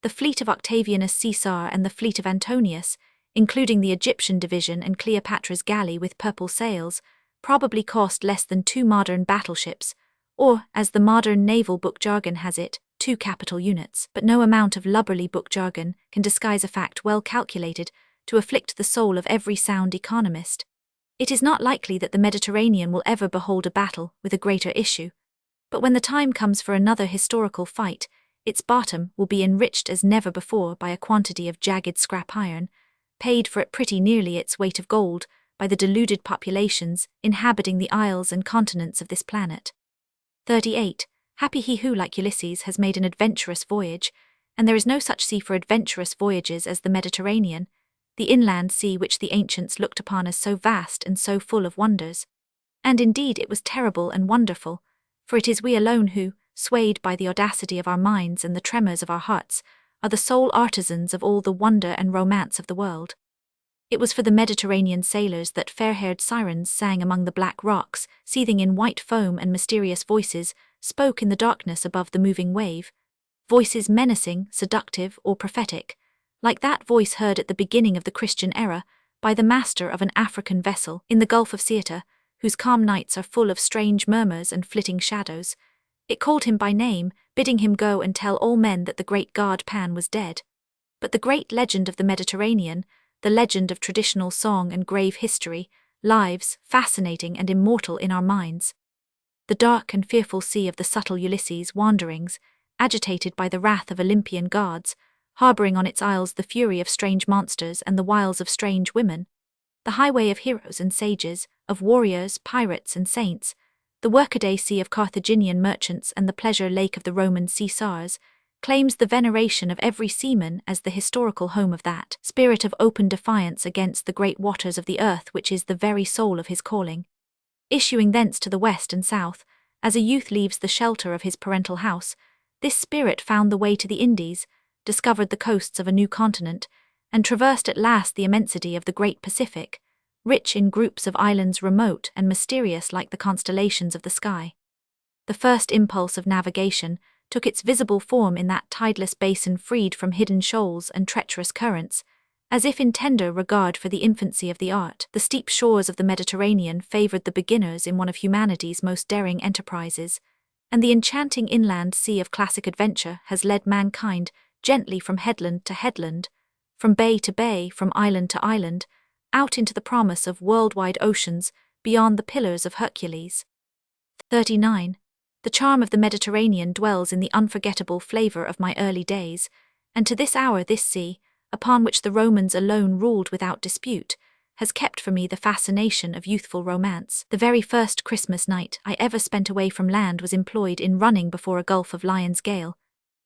the fleet of Octavianus Caesar and the fleet of Antonius, including the Egyptian division and Cleopatra's galley with purple sails, probably cost less than 2 modern battleships, or, as the modern naval book jargon has it, 2 capital units. But no amount of lubberly book jargon can disguise a fact well calculated to afflict the soul of every sound economist. It is not likely that the Mediterranean will ever behold a battle with a greater issue, but when the time comes for another historical fight, its bottom will be enriched as never before by a quantity of jagged scrap iron, paid for at pretty nearly its weight of gold by the deluded populations inhabiting the isles and continents of this planet. 38. Happy he who, like Ulysses, has made an adventurous voyage, and there is no such sea for adventurous voyages as the Mediterranean, the inland sea which the ancients looked upon as so vast and so full of wonders. And indeed it was terrible and wonderful, for it is we alone who, swayed by the audacity of our minds and the tremors of our hearts, are the sole artisans of all the wonder and romance of the world. It was for the Mediterranean sailors that fair-haired sirens sang among the black rocks, seething in white foam, and mysterious voices spoke in the darkness above the moving wave, voices menacing, seductive, or prophetic, like that voice heard at the beginning of the Christian era by the master of an African vessel in the Gulf of Ceuta, whose calm nights are full of strange murmurs and flitting shadows. It called him by name, bidding him go and tell all men that the great god Pan was dead. But the great legend of the Mediterranean, the legend of traditional song and grave history, lives, fascinating and immortal in our minds. The dark and fearful sea of the subtle Ulysses' wanderings, agitated by the wrath of Olympian gods, harboring on its isles the fury of strange monsters and the wiles of strange women, the highway of heroes and sages, of warriors, pirates, and saints, the workaday sea of Carthaginian merchants and the pleasure lake of the Roman Caesars, claims the veneration of every seaman as the historical home of that spirit of open defiance against the great waters of the earth which is the very soul of his calling. Issuing thence to the west and south, as a youth leaves the shelter of his parental house, this spirit found the way to the Indies, discovered the coasts of a new continent, and traversed at last the immensity of the great Pacific, rich in groups of islands remote and mysterious like the constellations of the sky. The first impulse of navigation took its visible form in that tideless basin freed from hidden shoals and treacherous currents, as if in tender regard for the infancy of the art. The steep shores of the Mediterranean favored the beginners in one of humanity's most daring enterprises, and the enchanting inland sea of classic adventure has led mankind gently from headland to headland, from bay to bay, from island to island, out into the promise of worldwide oceans beyond the Pillars of Hercules. 39. The charm of the Mediterranean dwells in the unforgettable flavor of my early days, and to this hour this sea, upon which the Romans alone ruled without dispute, has kept for me the fascination of youthful romance. The very first Christmas night I ever spent away from land was employed in running before a gulf of lion's gale,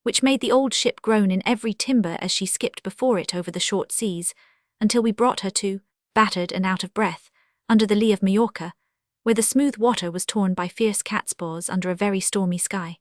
which made the old ship groan in every timber as she skipped before it over the short seas, until we brought her to, battered and out of breath, under the lee of Majorca, where the smooth water was torn by fierce catspaws under a very stormy sky.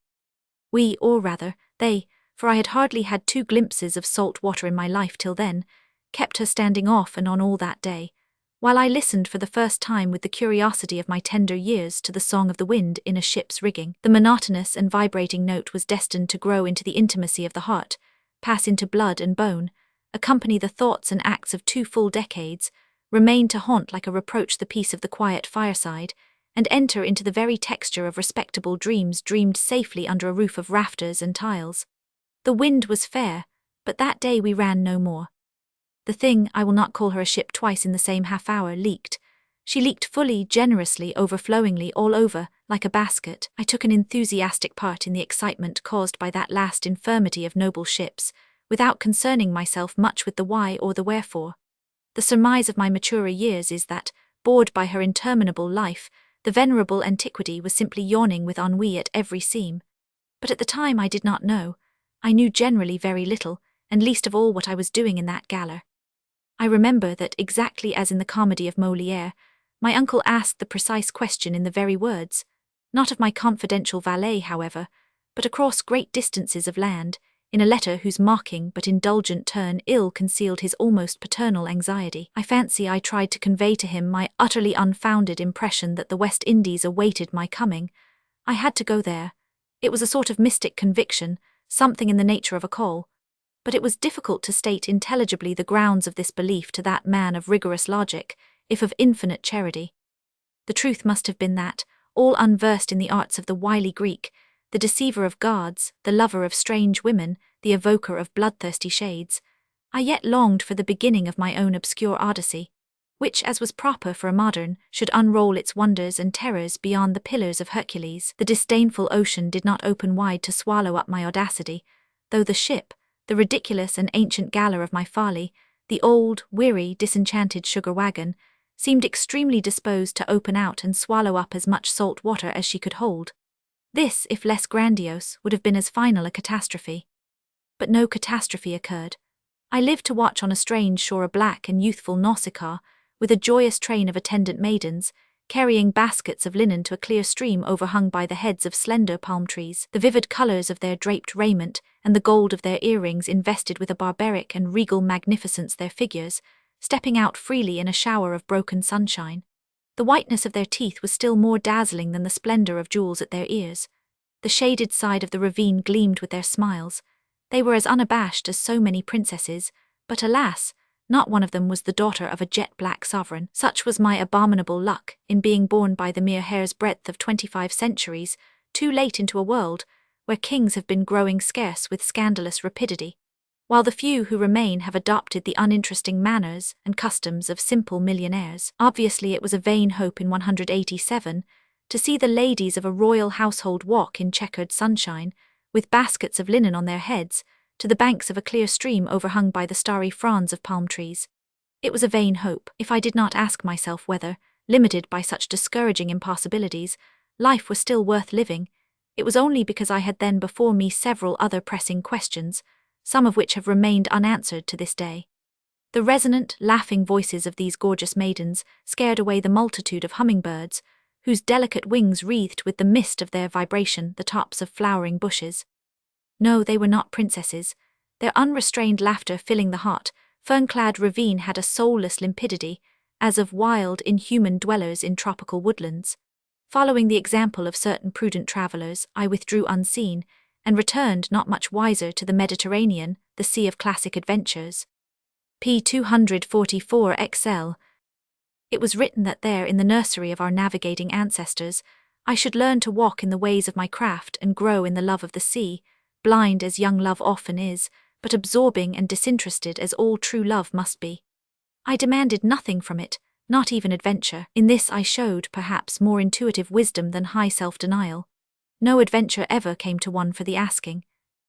We, or rather, they, for I had hardly had 2 glimpses of salt water in my life till then, kept her standing off and on all that day, while I listened for the first time with the curiosity of my tender years to the song of the wind in a ship's rigging. The monotonous and vibrating note was destined to grow into the intimacy of the heart, pass into blood and bone, accompany the thoughts and acts of 2 full decades, remain to haunt like a reproach the peace of the quiet fireside, and enter into the very texture of respectable dreams dreamed safely under a roof of rafters and tiles. The wind was fair, but that day we ran no more. The thing, I will not call her a ship twice in the same half-hour, leaked. She leaked fully, generously, overflowingly, all over, like a basket. I took an enthusiastic part in the excitement caused by that last infirmity of noble ships, without concerning myself much with the why or the wherefore. The surmise of my maturer years is that, bored by her interminable life, the venerable antiquity was simply yawning with ennui at every seam. But at the time I did not know. I knew generally very little, and least of all what I was doing in that galley. I remember that, exactly as in the comedy of Molière, my uncle asked the precise question in the very words, not of my confidential valet, however, but across great distances of land, in a letter whose mocking but indulgent turn ill concealed his almost paternal anxiety. I fancy I tried to convey to him my utterly unfounded impression that the West Indies awaited my coming. I had to go there. It was a sort of mystic conviction, something in the nature of a call. But it was difficult to state intelligibly the grounds of this belief to that man of rigorous logic, if of infinite charity. The truth must have been that, all unversed in the arts of the wily Greek, the deceiver of gods, the lover of strange women, the evoker of bloodthirsty shades, I yet longed for the beginning of my own obscure odyssey, which, as was proper for a modern, should unroll its wonders and terrors beyond the Pillars of Hercules. The disdainful ocean did not open wide to swallow up my audacity, though the ship, the ridiculous and ancient galley of my folly, the old, weary, disenchanted sugar wagon, seemed extremely disposed to open out and swallow up as much salt water as she could hold. This, if less grandiose, would have been as final a catastrophe. But no catastrophe occurred. I lived to watch on a strange shore a black and youthful Nausicaa, with a joyous train of attendant maidens, carrying baskets of linen to a clear stream overhung by the heads of slender palm trees. The vivid colours of their draped raiment, and the gold of their earrings invested with a barbaric and regal magnificence their figures, stepping out freely in a shower of broken sunshine. The whiteness of their teeth was still more dazzling than the splendour of jewels at their ears. The shaded side of the ravine gleamed with their smiles. They were as unabashed as so many princesses, but alas, not one of them was the daughter of a jet-black sovereign. Such was my abominable luck, in being born by the mere hair's breadth of 25 centuries, too late into a world where kings have been growing scarce with scandalous rapidity, while the few who remain have adopted the uninteresting manners and customs of simple millionaires. Obviously it was a vain hope in 187 to see the ladies of a royal household walk in checkered sunshine, with baskets of linen on their heads, to the banks of a clear stream overhung by the starry fronds of palm trees. It was a vain hope, if I did not ask myself whether, limited by such discouraging impossibilities, life was still worth living. It was only because I had then before me several other pressing questions, some of which have remained unanswered to this day. The resonant, laughing voices of these gorgeous maidens scared away the multitude of hummingbirds, whose delicate wings wreathed with the mist of their vibration the tops of flowering bushes. No, they were not princesses. Their unrestrained laughter filling the hot, fern-clad ravine had a soulless limpidity, as of wild, inhuman dwellers in tropical woodlands. Following the example of certain prudent travellers, I withdrew unseen, and returned not much wiser to the Mediterranean, the sea of classic adventures. p. 244 XL. It was written that there, in the nursery of our navigating ancestors, I should learn to walk in the ways of my craft and grow in the love of the sea, blind as young love often is, but absorbing and disinterested as all true love must be. I demanded nothing from it, not even adventure. In this I showed, perhaps, more intuitive wisdom than high self-denial. No adventure ever came to one for the asking.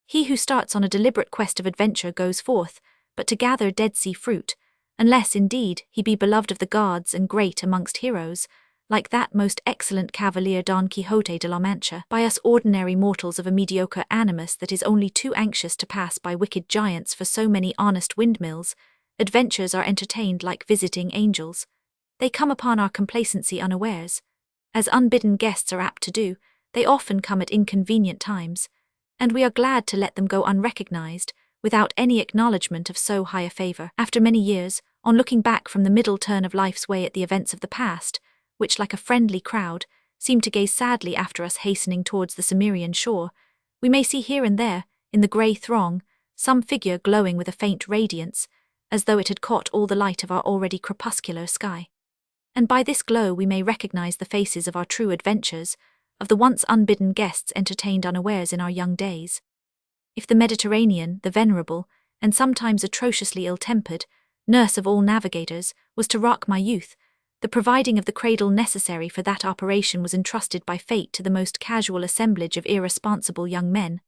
He who starts on a deliberate quest of adventure goes forth, but to gather Dead Sea fruit, unless, indeed, he be beloved of the gods and great amongst heroes, like that most excellent cavalier Don Quixote de la Mancha, by us ordinary mortals of a mediocre animus that is only too anxious to pass by wicked giants for so many honest windmills. Adventures are entertained like visiting angels. They come upon our complacency unawares. As unbidden guests are apt to do, they often come at inconvenient times, and we are glad to let them go unrecognized, without any acknowledgement of so high a favor. After many years, on looking back from the middle turn of life's way at the events of the past, which, like a friendly crowd, seem to gaze sadly after us hastening towards the Cimmerian shore, we may see here and there, in the grey throng, some figure glowing with a faint radiance, as though it had caught all the light of our already crepuscular sky. And by this glow we may recognize the faces of our true adventures, of the once unbidden guests entertained unawares in our young days. If the Mediterranean, the venerable, and sometimes atrociously ill-tempered, nurse of all navigators, was to rock my youth, the providing of the cradle necessary for that operation was entrusted by fate to the most casual assemblage of irresponsible young men,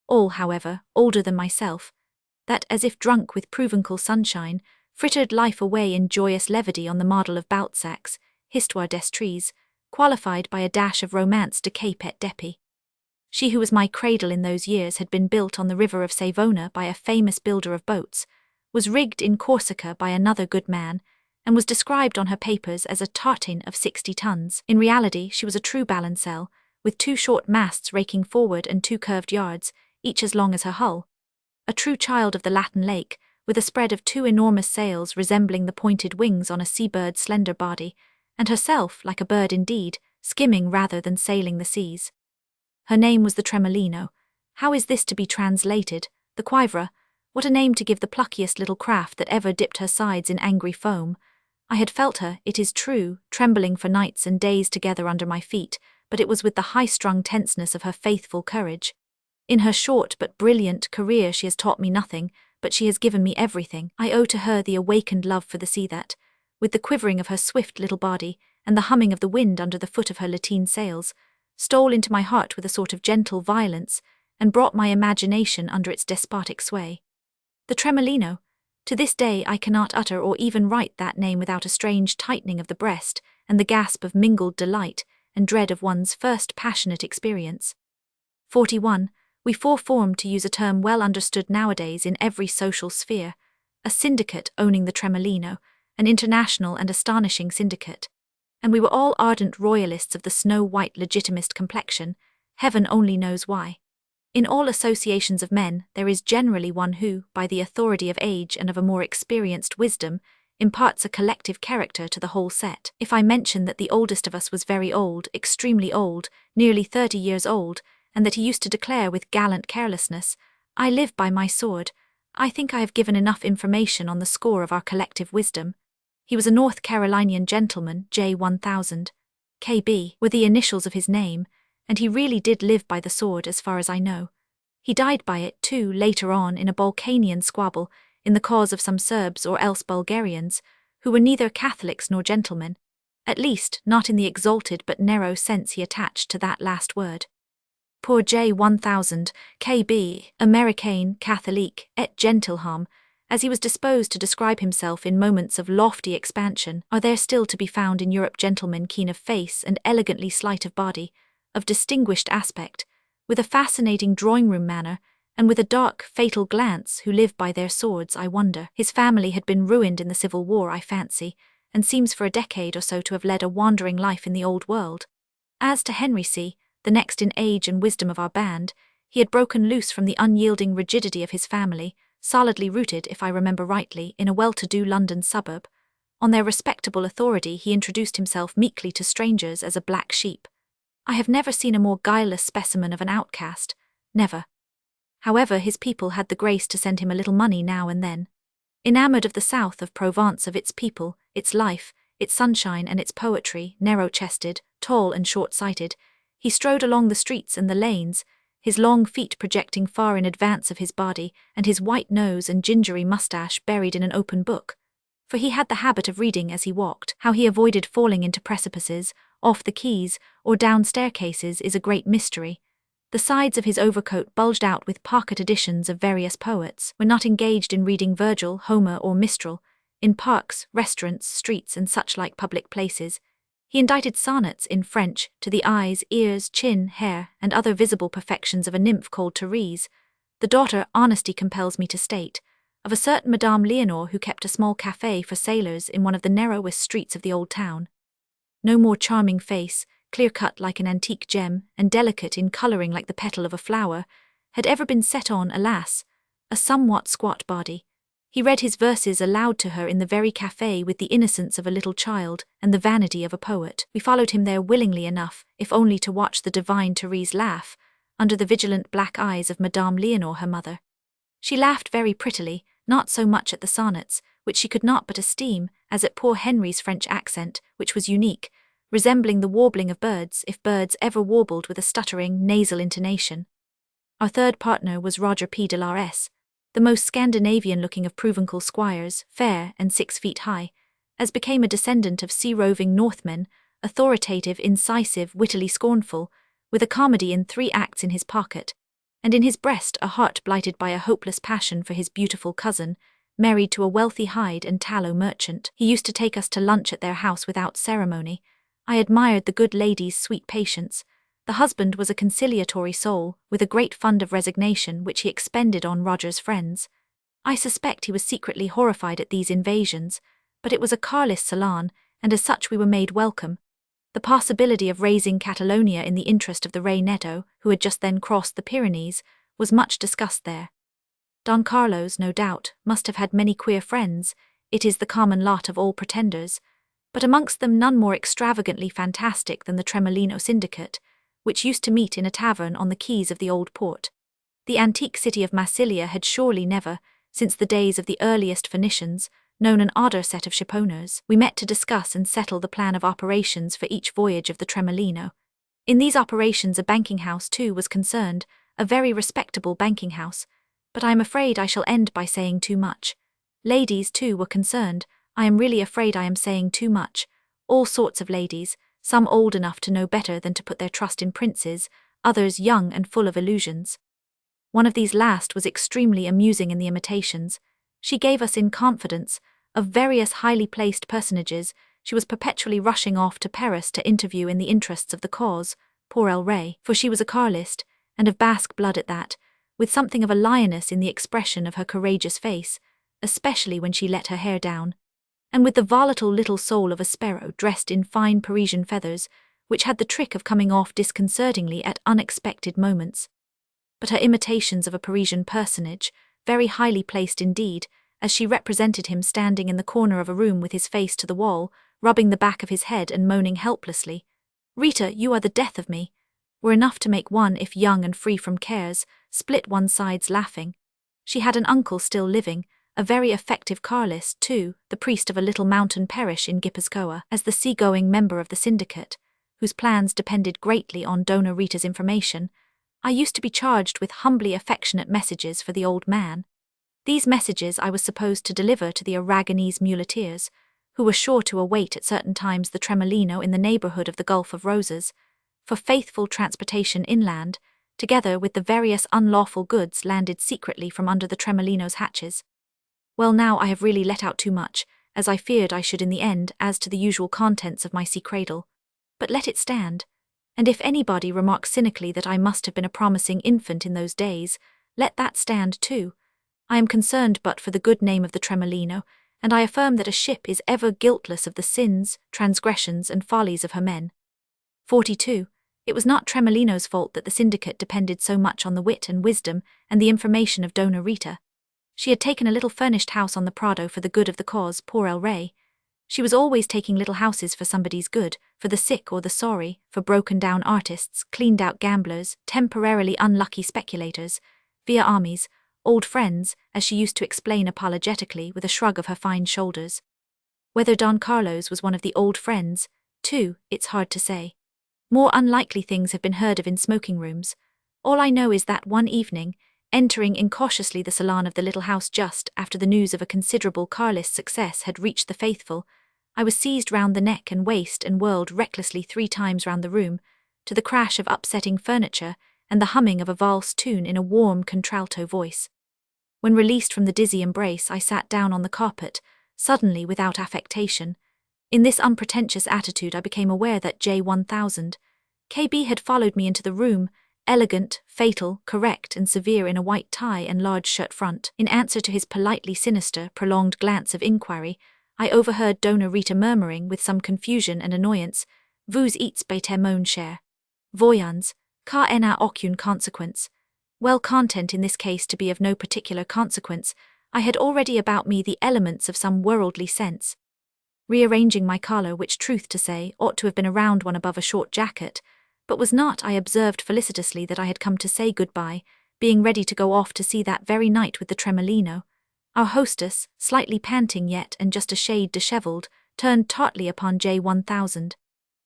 all, however, older than myself, that, as if drunk with provencal sunshine, frittered life away in joyous levity on the model of Balzac's Histoire d'Estrees, qualified by a dash of romance de cape et d'épée. She who was my cradle in those years had been built on the river of Savona by a famous builder of boats, was rigged in Corsica by another good man, and was described on her papers as a tartan of 60 tons. In reality, she was a true balancelle, with 2 short masts raking forward and 2 curved yards, each as long as her hull. A true child of the Latin lake, with a spread of 2 enormous sails resembling the pointed wings on a seabird's slender body, and herself, like a bird indeed, skimming rather than sailing the seas. Her name was the Tremolino. How is this to be translated? The Quiver? What a name to give the pluckiest little craft that ever dipped her sides in angry foam. I had felt her, it is true, trembling for nights and days together under my feet, but it was with the high-strung tenseness of her faithful courage. In her short but brilliant career she has taught me nothing, but she has given me everything. I owe to her the awakened love for the sea that, with the quivering of her swift little body, and the humming of the wind under the foot of her lateen sails, stole into my heart with a sort of gentle violence, and brought my imagination under its despotic sway. The Tremolino. To this day I cannot utter or even write that name without a strange tightening of the breast, and the gasp of mingled delight and dread of one's first passionate experience. 41. We formed, to use a term well understood nowadays in every social sphere, a syndicate owning the Tremolino, an international and astonishing syndicate. And we were all ardent royalists of the snow-white legitimist complexion, heaven only knows why. In all associations of men, there is generally one who, by the authority of age and of a more experienced wisdom, imparts a collective character to the whole set. If I mention that the oldest of us was very old, extremely old, nearly 30 years old, and that he used to declare with gallant carelessness, "I live by my sword," I think I have given enough information on the score of our collective wisdom. He was a North Carolinian gentleman, J1000. KB were the initials of his name, and he really did live by the sword as far as I know. He died by it, too, later on in a Balkanian squabble, in the cause of some Serbs or else Bulgarians, who were neither Catholics nor gentlemen, at least not in the exalted but narrow sense he attached to that last word. Poor J1000, KB, Americain, Catholique, et gentilhomme, as he was disposed to describe himself in moments of lofty expansion, are there still to be found in Europe gentlemen keen of face and elegantly slight of body, of distinguished aspect, with a fascinating drawing-room manner, and with a dark, fatal glance, who live by their swords, I wonder. His family had been ruined in the Civil War, I fancy, and seems for a decade or so to have led a wandering life in the Old World. As to Henry C., the next in age and wisdom of our band, he had broken loose from the unyielding rigidity of his family, solidly rooted, if I remember rightly, in a well-to-do London suburb. On their respectable authority he introduced himself meekly to strangers as a black sheep. I have never seen a more guileless specimen of an outcast, never. However, his people had the grace to send him a little money now and then. Enamoured of the south of Provence, of its people, its life, its sunshine and its poetry, narrow-chested, tall and short-sighted, He strode along the streets and the lanes, his long feet projecting far in advance of his body, and his white nose and gingery mustache buried in an open book. For he had the habit of reading as he walked. How he avoided falling into precipices, off the quays, or down staircases is a great mystery. The sides of his overcoat bulged out with pocket editions of various poets. When not engaged in reading Virgil, Homer, or Mistral, in parks, restaurants, streets, and such like public places, he indited sonnets in French to the eyes, ears, chin, hair, and other visible perfections of a nymph called Therese, the daughter, honesty compels me to state, of a certain Madame Leonore who kept a small café for sailors in one of the narrowest streets of the old town. No more charming face, clear-cut like an antique gem, and delicate in colouring like the petal of a flower, had ever been set on, alas, a somewhat squat body. He read his verses aloud to her in the very café with the innocence of a little child and the vanity of a poet. We followed him there willingly enough, if only to watch the divine Therese laugh, under the vigilant black eyes of Madame Leonore, her mother. She laughed very prettily, not so much at the sonnets, which she could not but esteem, as at poor Henry's French accent, which was unique, resembling the warbling of birds, if birds ever warbled with a stuttering, nasal intonation. Our third partner was Roger P. de la S., the most Scandinavian-looking of Provencal squires, fair and 6 feet high, as became a descendant of sea-roving Northmen, authoritative, incisive, wittily scornful, with a comedy in 3 acts in his pocket, and in his breast a heart blighted by a hopeless passion for his beautiful cousin, married to a wealthy hide and tallow merchant. He used to take us to lunch at their house without ceremony. I admired the good lady's sweet patience. The husband was a conciliatory soul, with a great fund of resignation which he expended on Roger's friends. I suspect he was secretly horrified at these invasions, but it was a carless salon, and as such we were made welcome. The possibility of raising Catalonia in the interest of the Rey Neto, who had just then crossed the Pyrenees, was much discussed there. Don Carlos, no doubt, must have had many queer friends. It is the common lot of all pretenders, but amongst them none more extravagantly fantastic than the Tremolino syndicate, which used to meet in a tavern on the quays of the old port. The antique city of Massilia had surely never, since the days of the earliest Phoenicians, known an odder set of shipowners. We met to discuss and settle the plan of operations for each voyage of the Tremolino. In these operations a banking house too was concerned, a very respectable banking house, but I am afraid I shall end by saying too much. Ladies too were concerned. I am really afraid I am saying too much. All sorts of ladies, some old enough to know better than to put their trust in princes, others young and full of illusions. One of these last was extremely amusing in the imitations. She gave us in confidence of various highly placed personages she was perpetually rushing off to Paris to interview in the interests of the cause, poor El Rey, for she was a Carlist, and of Basque blood at that, with something of a lioness in the expression of her courageous face, especially when she let her hair down, and with the volatile little soul of a sparrow dressed in fine Parisian feathers, which had the trick of coming off disconcertingly at unexpected moments. But her imitations of a Parisian personage, very highly placed indeed, as she represented him standing in the corner of a room with his face to the wall, rubbing the back of his head and moaning helplessly, "Rita, you are the death of me," were enough to make one, if young and free from cares, split one's sides laughing. She had an uncle still living, a very effective Carlist too, the priest of a little mountain parish in Guipuzcoa, as the sea-going member of the syndicate, whose plans depended greatly on Dona Rita's information. I used to be charged with humbly affectionate messages for the old man. These messages I was supposed to deliver to the Aragonese muleteers, who were sure to await at certain times the Tremolino in the neighbourhood of the Gulf of Roses, for faithful transportation inland, together with the various unlawful goods landed secretly from under the Tremolino's hatches. Well, now I have really let out too much, as I feared I should in the end, as to the usual contents of my sea cradle. But let it stand. And if anybody remarks cynically that I must have been a promising infant in those days, let that stand too. I am concerned but for the good name of the Tremolino, and I affirm that a ship is ever guiltless of the sins, transgressions, and follies of her men. 42. It was not Tremolino's fault that the syndicate depended so much on the wit and wisdom and the information of Dona Rita. She had taken a little furnished house on the Prado for the good of the cause, poor El Rey. She was always taking little houses for somebody's good, for the sick or the sorry, for broken-down artists, cleaned-out gamblers, temporarily unlucky speculators, via armies, old friends, as she used to explain apologetically with a shrug of her fine shoulders. Whether Don Carlos was one of the old friends, too, it's hard to say. More unlikely things have been heard of in smoking rooms. All I know is that one evening, entering incautiously the salon of the little house just after the news of a considerable carlist success had reached the faithful, I was seized round the neck and waist and whirled recklessly 3 times round the room, to the crash of upsetting furniture and the humming of a valse tune in a warm contralto voice. When released from the dizzy embrace, I sat down on the carpet, suddenly without affectation. In this unpretentious attitude I became aware that J1000, KB, had followed me into the room, elegant, fatal, correct and severe in a white tie and large shirt front. In answer to his politely sinister, prolonged glance of inquiry, I overheard Dona Rita murmuring with some confusion and annoyance, "Vous êtes bête mon cher. Voyons, car n'a aucune consequence." Well, content in this case to be of no particular consequence, I had already about me the elements of some worldly sense. Rearranging my collar, which, truth to say, ought to have been a round one above a short jacket, but was not, I observed felicitously that I had come to say goodbye, being ready to go off to sea that very night with the Tremolino. Our hostess, slightly panting yet and just a shade dishevelled, turned tartly upon J1000.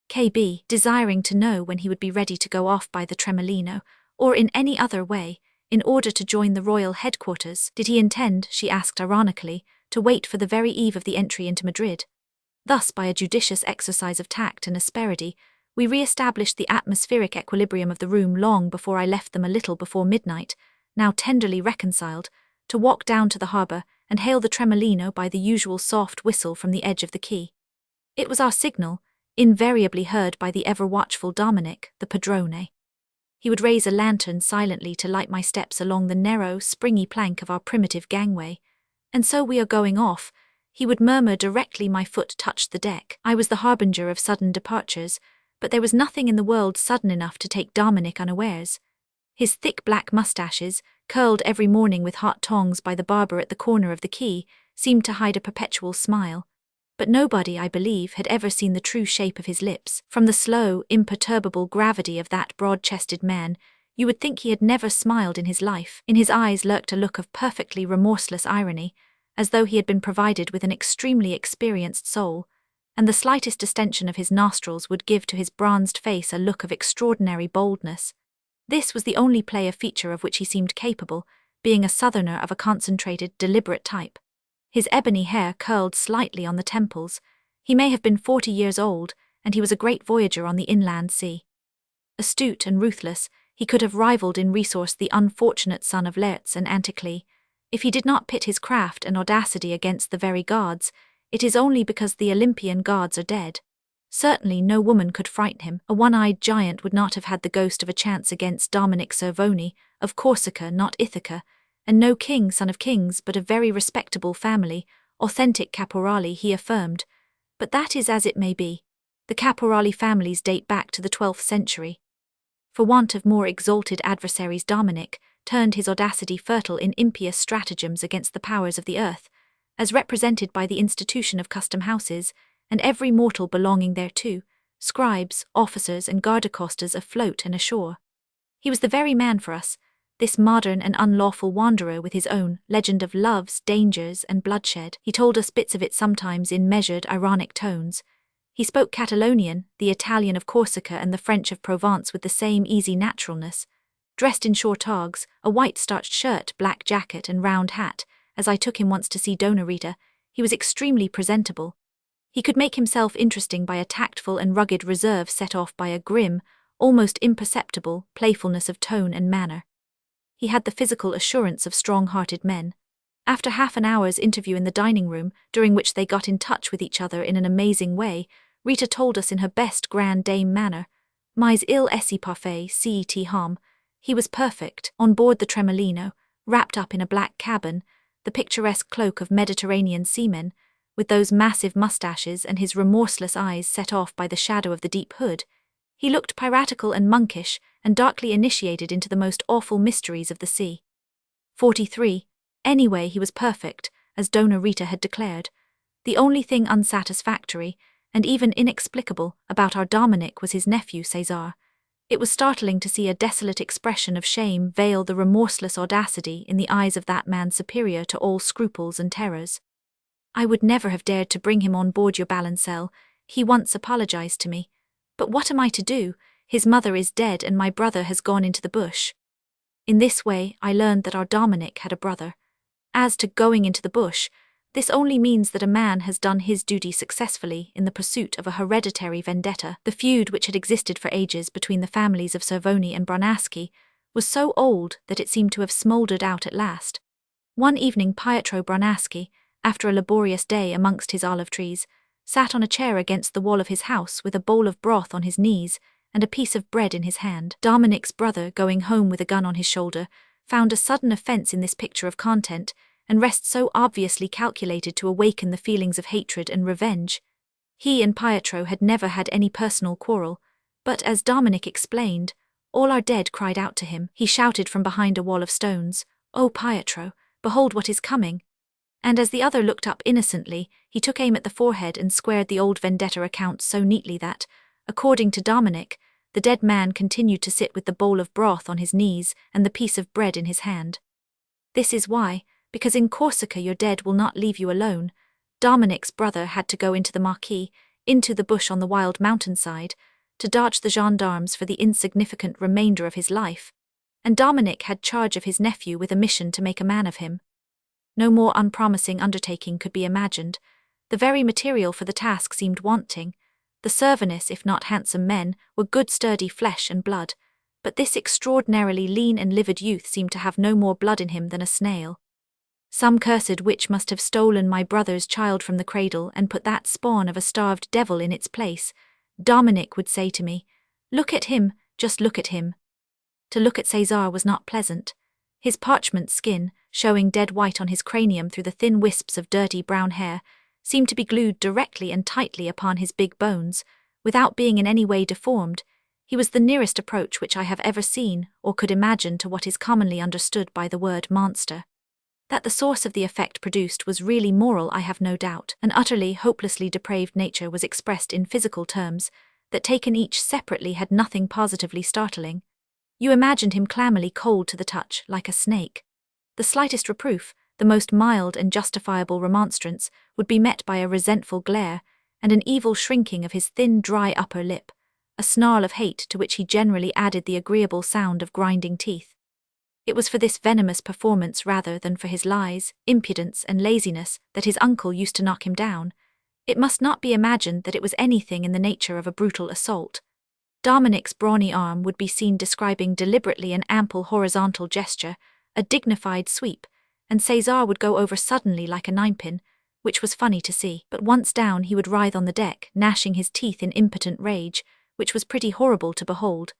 KB, desiring to know when he would be ready to go off by the Tremolino, or in any other way, in order to join the royal headquarters. Did he intend, she asked ironically, to wait for the very eve of the entry into Madrid? Thus, by a judicious exercise of tact and asperity, we re-established the atmospheric equilibrium of the room long before I left them a little before midnight, now tenderly reconciled, to walk down to the harbour and hail the Tremolino by the usual soft whistle from the edge of the quay. It was our signal, invariably heard by the ever-watchful Dominic, the padrone. He would raise a lantern silently to light my steps along the narrow, springy plank of our primitive gangway. "And so we are going off," he would murmur directly my foot touched the deck. I was the harbinger of sudden departures, but there was nothing in the world sudden enough to take Dominic unawares. His thick black moustaches, curled every morning with hot tongs by the barber at the corner of the quay, seemed to hide a perpetual smile. But nobody, I believe, had ever seen the true shape of his lips. From the slow, imperturbable gravity of that broad-chested man, you would think he had never smiled in his life. In his eyes lurked a look of perfectly remorseless irony, as though he had been provided with an extremely experienced soul, and the slightest distension of his nostrils would give to his bronzed face a look of extraordinary boldness. This was the only play of feature of which he seemed capable, being a southerner of a concentrated, deliberate type. His ebony hair curled slightly on the temples. He may have been 40 years old, and he was a great voyager on the inland sea. Astute and ruthless, he could have rivaled in resource the unfortunate son of Laertes and Anticle. If he did not pit his craft and audacity against the very gods, it is only because the Olympian gods are dead. Certainly no woman could frighten him. A one-eyed giant would not have had the ghost of a chance against Dominic Cervoni, of Corsica, not Ithaca, and no king, son of kings, but of very respectable family, authentic caporali, he affirmed. But that is as it may be. The caporali families date back to the 12th century. For want of more exalted adversaries, Dominic turned his audacity fertile in impious stratagems against the powers of the earth, as represented by the institution of custom houses, and every mortal belonging thereto, scribes, officers and guardacostas afloat and ashore. He was the very man for us, this modern and unlawful wanderer with his own legend of loves, dangers and bloodshed. He told us bits of it sometimes in measured, ironic tones. He spoke Catalonian, the Italian of Corsica and the French of Provence with the same easy naturalness. Dressed in short togs, a white starched shirt, black jacket and round hat, as I took him once to see Dona Rita, he was extremely presentable. He could make himself interesting by a tactful and rugged reserve set off by a grim, almost imperceptible, playfulness of tone and manner. He had the physical assurance of strong-hearted men. After half an hour's interview in the dining room, during which they got in touch with each other in an amazing way, Rita told us in her best grande dame manner, "Mais il est parfait, cet homme." He was perfect, on board the Tremolino, wrapped up in a black cabin, the picturesque cloak of Mediterranean seamen, with those massive moustaches and his remorseless eyes set off by the shadow of the deep hood. He looked piratical and monkish, and darkly initiated into the most awful mysteries of the sea. 43. Anyway, he was perfect, as Dona Rita had declared. The only thing unsatisfactory, and even inexplicable, about our Dominic was his nephew César. It was startling to see a desolate expression of shame veil the remorseless audacity in the eyes of that man superior to all scruples and terrors. "I would never have dared to bring him on board your balancelle," he once apologized to me. "But what am I to do? His mother is dead and my brother has gone into the bush. In this way, I learned that our Dominic had a brother. As to going into the bush, this only means that a man has done his duty successfully in the pursuit of a hereditary vendetta. The feud which had existed for ages between the families of Cervoni and Branaski was so old that it seemed to have smouldered out at last. One evening Pietro Branaski, after a laborious day amongst his olive trees, sat on a chair against the wall of his house with a bowl of broth on his knees and a piece of bread in his hand. Dominic's brother, going home with a gun on his shoulder, found a sudden offence in this picture of content, and rest so obviously calculated to awaken the feelings of hatred and revenge. He and Pietro had never had any personal quarrel, but as Dominic explained, all our dead cried out to him. He shouted from behind a wall of stones, "Oh, Pietro, behold what is coming!" And as the other looked up innocently, he took aim at the forehead and squared the old vendetta account so neatly that, according to Dominic, the dead man continued to sit with the bowl of broth on his knees and the piece of bread in his hand. This is why, because in Corsica your dead will not leave you alone, Dominic's brother had to go into the marquee, into the bush on the wild mountainside, to dodge the gendarmes for the insignificant remainder of his life, and Dominic had charge of his nephew with a mission to make a man of him. No more unpromising undertaking could be imagined. The very material for the task seemed wanting. The Cervonists, if not handsome men, were good sturdy flesh and blood, but this extraordinarily lean and livid youth seemed to have no more blood in him than a snail. Some cursed witch must have stolen my brother's child from the cradle and put that spawn of a starved devil in its place, Dominic would say to me. Look at him, just look at him. To look at César was not pleasant. His parchment skin, showing dead white on his cranium through the thin wisps of dirty brown hair, seemed to be glued directly and tightly upon his big bones, without being in any way deformed. He was the nearest approach which I have ever seen or could imagine to what is commonly understood by the word monster. That the source of the effect produced was really moral I have no doubt. An utterly, hopelessly depraved nature was expressed in physical terms, that taken each separately had nothing positively startling. You imagined him clammily cold to the touch, like a snake. The slightest reproof, the most mild and justifiable remonstrance, would be met by a resentful glare, and an evil shrinking of his thin, dry upper lip, a snarl of hate to which he generally added the agreeable sound of grinding teeth. It was for this venomous performance rather than for his lies, impudence, and laziness that his uncle used to knock him down. It must not be imagined that it was anything in the nature of a brutal assault. Dominic's brawny arm would be seen describing deliberately an ample horizontal gesture, a dignified sweep, and César would go over suddenly like a ninepin, which was funny to see. But once down he would writhe on the deck, gnashing his teeth in impotent rage, which was pretty horrible to behold.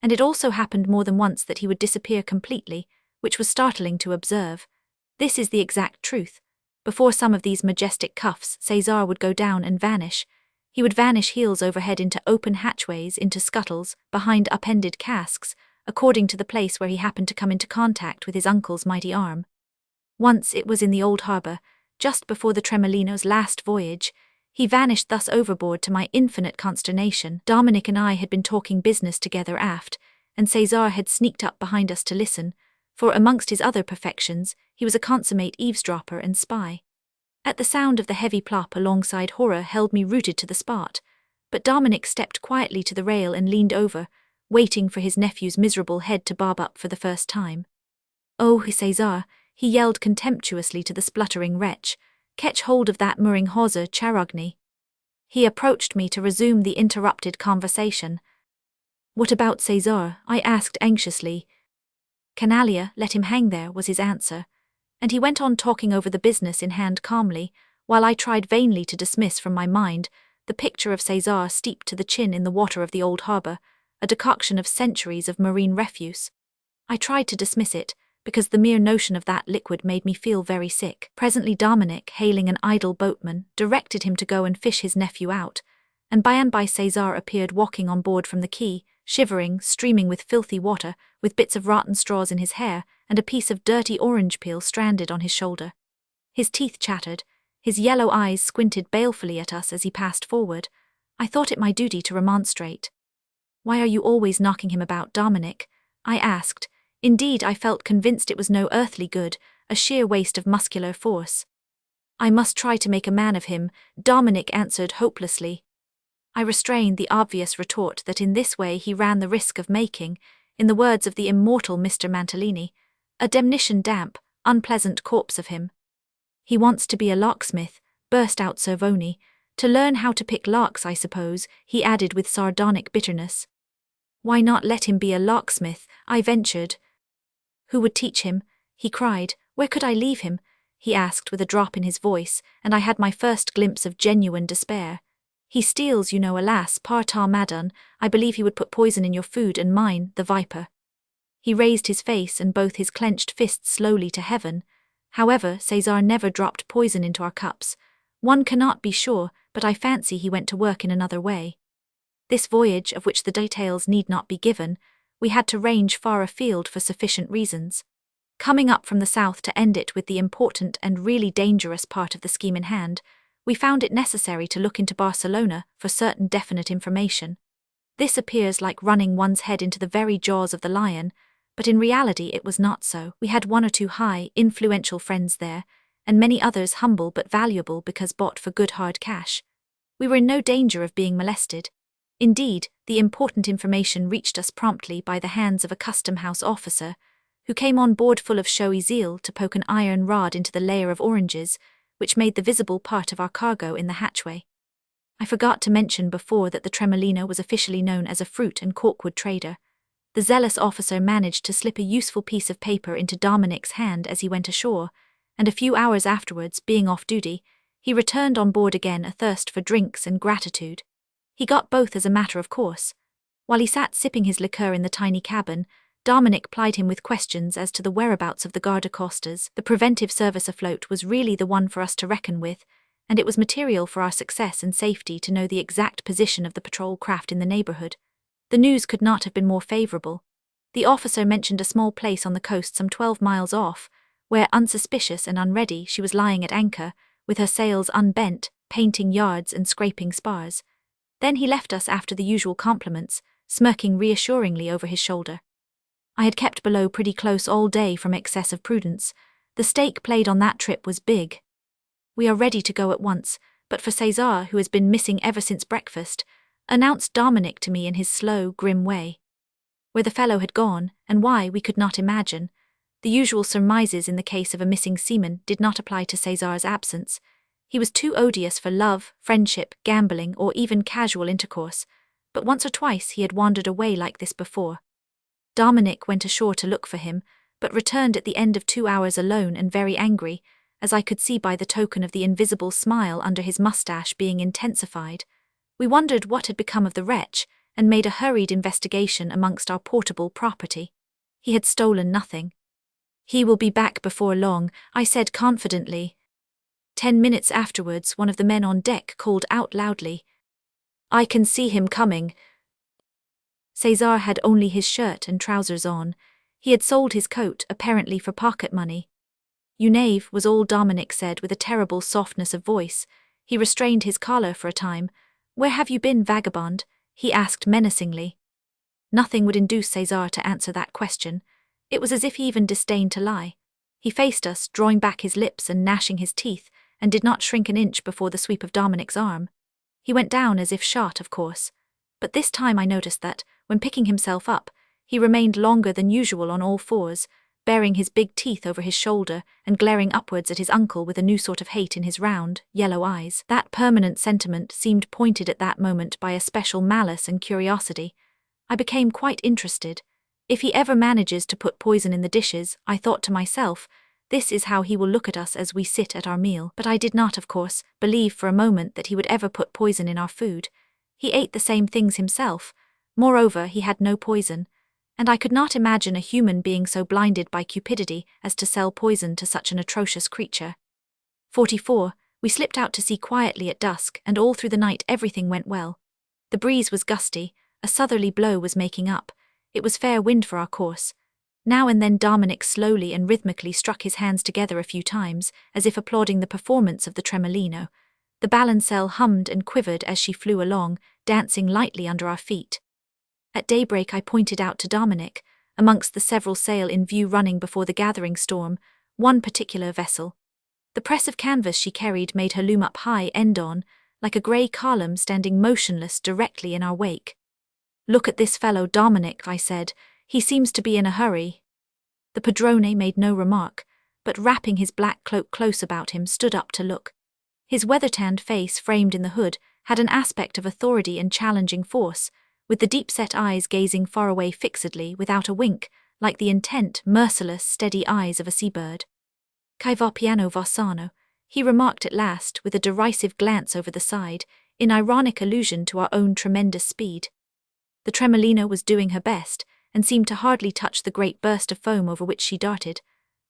And it also happened more than once that he would disappear completely, which was startling to observe. This is the exact truth. Before some of these majestic cuffs, César would go down and vanish. He would vanish heels overhead into open hatchways, into scuttles, behind upended casks, according to the place where he happened to come into contact with his uncle's mighty arm. Once it was in the old harbour, just before the Tremolino's last voyage. He vanished thus overboard to my infinite consternation. Dominic and I had been talking business together aft, and César had sneaked up behind us to listen, for amongst his other perfections, he was a consummate eavesdropper and spy. At the sound of the heavy plop alongside horror held me rooted to the spot, but Dominic stepped quietly to the rail and leaned over, waiting for his nephew's miserable head to bob up for the first time. "Oh, César," he yelled contemptuously to the spluttering wretch, "catch hold of that mooring hawser, Charogny." He approached me to resume the interrupted conversation. "What about César?" I asked anxiously. "Canalia, let him hang there," was his answer, and he went on talking over the business in hand calmly, while I tried vainly to dismiss from my mind the picture of César steeped to the chin in the water of the old harbour, a decoction of centuries of marine refuse. I tried to dismiss it, because the mere notion of that liquid made me feel very sick. Presently Dominic, hailing an idle boatman, directed him to go and fish his nephew out, and by and by César appeared walking on board from the quay, shivering, streaming with filthy water, with bits of rotten straws in his hair, and a piece of dirty orange peel stranded on his shoulder. His teeth chattered, his yellow eyes squinted balefully at us as he passed forward. I thought it my duty to remonstrate. "Why are you always knocking him about, Dominic?" I asked. Indeed, I felt convinced it was no earthly good, a sheer waste of muscular force. "I must try to make a man of him," Dominic answered hopelessly. I restrained the obvious retort that in this way he ran the risk of making, in the words of the immortal Mr. Mantalini, a demnition damp, unpleasant corpse of him. He wants to be a locksmith, burst out Cervoni, to learn how to pick locks, I suppose, he added with sardonic bitterness. Why not let him be a locksmith, I ventured. Who would teach him? He cried. Where could I leave him? He asked with a drop in his voice, and I had my first glimpse of genuine despair. He steals, you know, alas, parta madon, I believe he would put poison in your food and mine, the viper. He raised his face and both his clenched fists slowly to heaven. However, César never dropped poison into our cups. One cannot be sure, but I fancy he went to work in another way. This voyage, of which the details need not be given, we had to range far afield for sufficient reasons. Coming up from the south to end it with the important and really dangerous part of the scheme in hand, we found it necessary to look into Barcelona for certain definite information. This appears like running one's head into the very jaws of the lion, but in reality it was not so. We had one or two high, influential friends there, and many others humble but valuable because bought for good hard cash. We were in no danger of being molested. Indeed, the important information reached us promptly by the hands of a custom-house officer, who came on board full of showy zeal to poke an iron rod into the layer of oranges, which made the visible part of our cargo in the hatchway. I forgot to mention before that the Tremolino was officially known as a fruit and corkwood trader. The zealous officer managed to slip a useful piece of paper into Dominic's hand as he went ashore, and a few hours afterwards, being off duty, he returned on board again athirst for drinks and gratitude. He got both as a matter of course. While he sat sipping his liqueur in the tiny cabin, Dominic plied him with questions as to the whereabouts of the guarda-costas. The preventive service afloat was really the one for us to reckon with, and it was material for our success and safety to know the exact position of the patrol craft in the neighbourhood. The news could not have been more favourable. The officer mentioned a small place on the coast some 12 miles off, where, unsuspicious and unready, she was lying at anchor, with her sails unbent, painting yards and scraping spars. Then he left us after the usual compliments, smirking reassuringly over his shoulder. I had kept below pretty close all day from excess of prudence. The stake played on that trip was big. We are ready to go at once, but for César, who has been missing ever since breakfast, announced Dominic to me in his slow, grim way. Where the fellow had gone, and why, we could not imagine. The usual surmises in the case of a missing seaman did not apply to César's absence. He was too odious for love, friendship, gambling, or even casual intercourse, but once or twice he had wandered away like this before. Dominic went ashore to look for him, but returned at the end of 2 hours alone and very angry, as I could see by the token of the invisible smile under his moustache being intensified. We wondered what had become of the wretch, and made a hurried investigation amongst our portable property. He had stolen nothing. He will be back before long, I said confidently. 10 minutes afterwards, one of the men on deck called out loudly, I can see him coming. César had only his shirt and trousers on. He had sold his coat, apparently for pocket money. You knave, was all Dominic said with a terrible softness of voice. He restrained his collar for a time. Where have you been, vagabond? He asked menacingly. Nothing would induce César to answer that question. It was as if he even disdained to lie. He faced us, drawing back his lips and gnashing his teeth, and did not shrink an inch before the sweep of Dominic's arm. He went down as if shot, of course. But this time I noticed that, when picking himself up, he remained longer than usual on all fours, baring his big teeth over his shoulder and glaring upwards at his uncle with a new sort of hate in his round, yellow eyes. That permanent sentiment seemed pointed at that moment by a special malice and curiosity. I became quite interested. If he ever manages to put poison in the dishes, I thought to myself, this is how he will look at us as we sit at our meal. But I did not, of course, believe for a moment that he would ever put poison in our food. He ate the same things himself. Moreover, he had no poison, and I could not imagine a human being so blinded by cupidity as to sell poison to such an atrocious creature. 44. We slipped out to sea quietly at dusk, and all through the night everything went well. The breeze was gusty, a southerly blow was making up. It was fair wind for our course. Now and then Dominic slowly and rhythmically struck his hands together a few times, as if applauding the performance of the Tremolino. The balancelle hummed and quivered as she flew along, dancing lightly under our feet. At daybreak I pointed out to Dominic, amongst the several sail in view running before the gathering storm, one particular vessel. The press of canvas she carried made her loom up high end on, like a grey column standing motionless directly in our wake. "Look at this fellow Dominic," I said. "He seems to be in a hurry." The padrone made no remark, but wrapping his black cloak close about him stood up to look. His weather-tanned face, framed in the hood, had an aspect of authority and challenging force, with the deep-set eyes gazing far away fixedly without a wink, like the intent, merciless, steady eyes of a seabird. "Kai va piano va sano," he remarked at last, with a derisive glance over the side, in ironic allusion to our own tremendous speed. The Tremolino was doing her best, and seemed to hardly touch the great burst of foam over which she darted.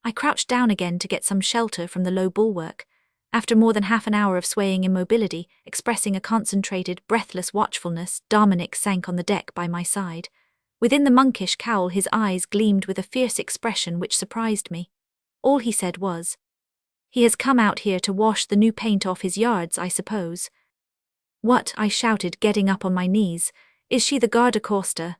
I crouched down again to get some shelter from the low bulwark. After more than half an hour of swaying immobility, expressing a concentrated, breathless watchfulness, Dominic sank on the deck by my side. Within the monkish cowl his eyes gleamed with a fierce expression which surprised me. All he said was, "He has come out here to wash the new paint off his yards, I suppose." "What?" I shouted, getting up on my knees. "Is she the guarda-costa?"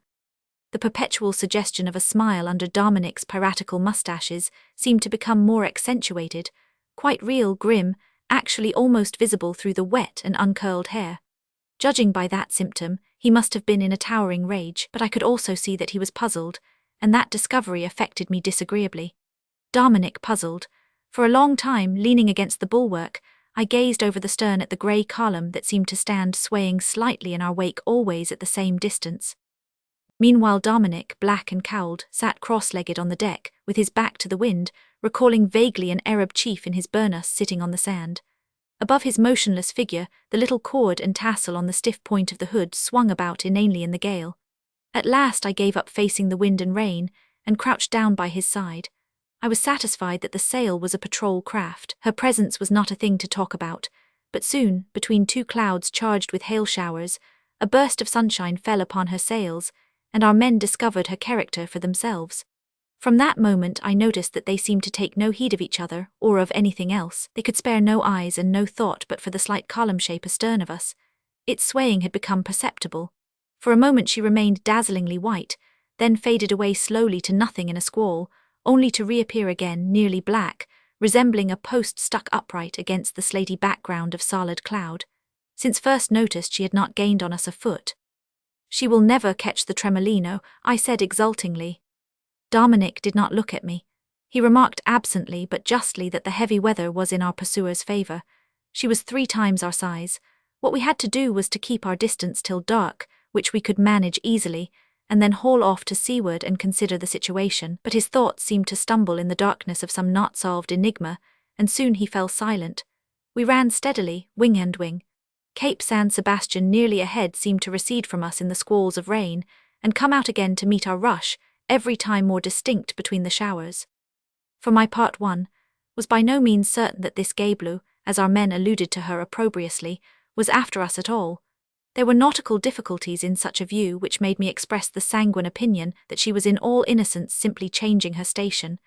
The perpetual suggestion of a smile under Dominic's piratical moustaches seemed to become more accentuated, quite real, grim, actually almost visible through the wet and uncurled hair. Judging by that symptom, he must have been in a towering rage, but I could also see that he was puzzled, and that discovery affected me disagreeably. Dominic puzzled. For a long time, leaning against the bulwark, I gazed over the stern at the grey column that seemed to stand swaying slightly in our wake, always at the same distance. Meanwhile Dominic, black and cowled, sat cross-legged on the deck, with his back to the wind, recalling vaguely an Arab chief in his burnous sitting on the sand. Above his motionless figure, the little cord and tassel on the stiff point of the hood swung about inanely in the gale. At last I gave up facing the wind and rain, and crouched down by his side. I was satisfied that the sail was a patrol craft. Her presence was not a thing to talk about, but soon, between two clouds charged with hail showers, a burst of sunshine fell upon her sails, and our men discovered her character for themselves. From that moment I noticed that they seemed to take no heed of each other, or of anything else. They could spare no eyes and no thought but for the slight column shape astern of us. Its swaying had become perceptible. For a moment she remained dazzlingly white, then faded away slowly to nothing in a squall, only to reappear again, nearly black, resembling a post stuck upright against the slaty background of solid cloud. Since first noticed she had not gained on us a foot. "She will never catch the Tremolino," I said exultingly. Dominic did not look at me. He remarked absently but justly that the heavy weather was in our pursuer's favour. She was 3 times our size. What we had to do was to keep our distance till dark, which we could manage easily, and then haul off to seaward and consider the situation. But his thoughts seemed to stumble in the darkness of some not-solved enigma, and soon he fell silent. We ran steadily, wing and wing. Cape San Sebastian nearly ahead seemed to recede from us in the squalls of rain, and come out again to meet our rush, every time more distinct between the showers. For my part, one was by no means certain that this Gablu, as our men alluded to her opprobriously, was after us at all. There were nautical difficulties in such a view which made me express the sanguine opinion that she was in all innocence simply changing her station.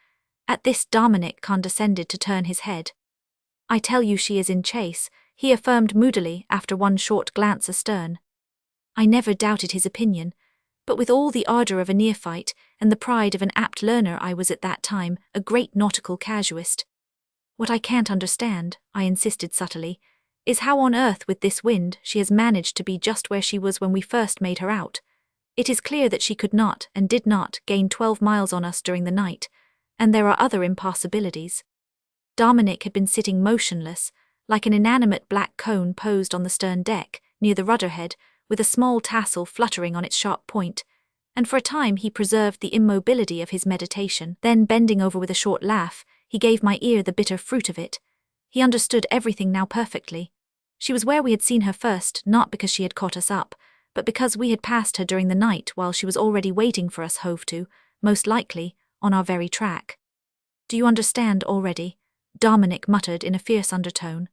At this Dominic condescended to turn his head. "I tell you she is in chase," he affirmed moodily after one short glance astern. I never doubted his opinion, but with all the ardour of a neophyte and the pride of an apt learner I was at that time a great nautical casuist. "What I can't understand," I insisted subtly, "is how on earth with this wind she has managed to be just where she was when we first made her out. It is clear that she could not, and did not, gain 12 miles on us during the night, and there are other impossibilities." Dominic had been sitting motionless, like an inanimate black cone posed on the stern deck, near the rudder-head, with a small tassel fluttering on its sharp point, and for a time he preserved the immobility of his meditation. Then, bending over with a short laugh, he gave my ear the bitter fruit of it. He understood everything now perfectly. She was where we had seen her first, not because she had caught us up, but because we had passed her during the night while she was already waiting for us hove to, most likely, on our very track. "Do you understand already?" Dominic muttered in a fierce undertone.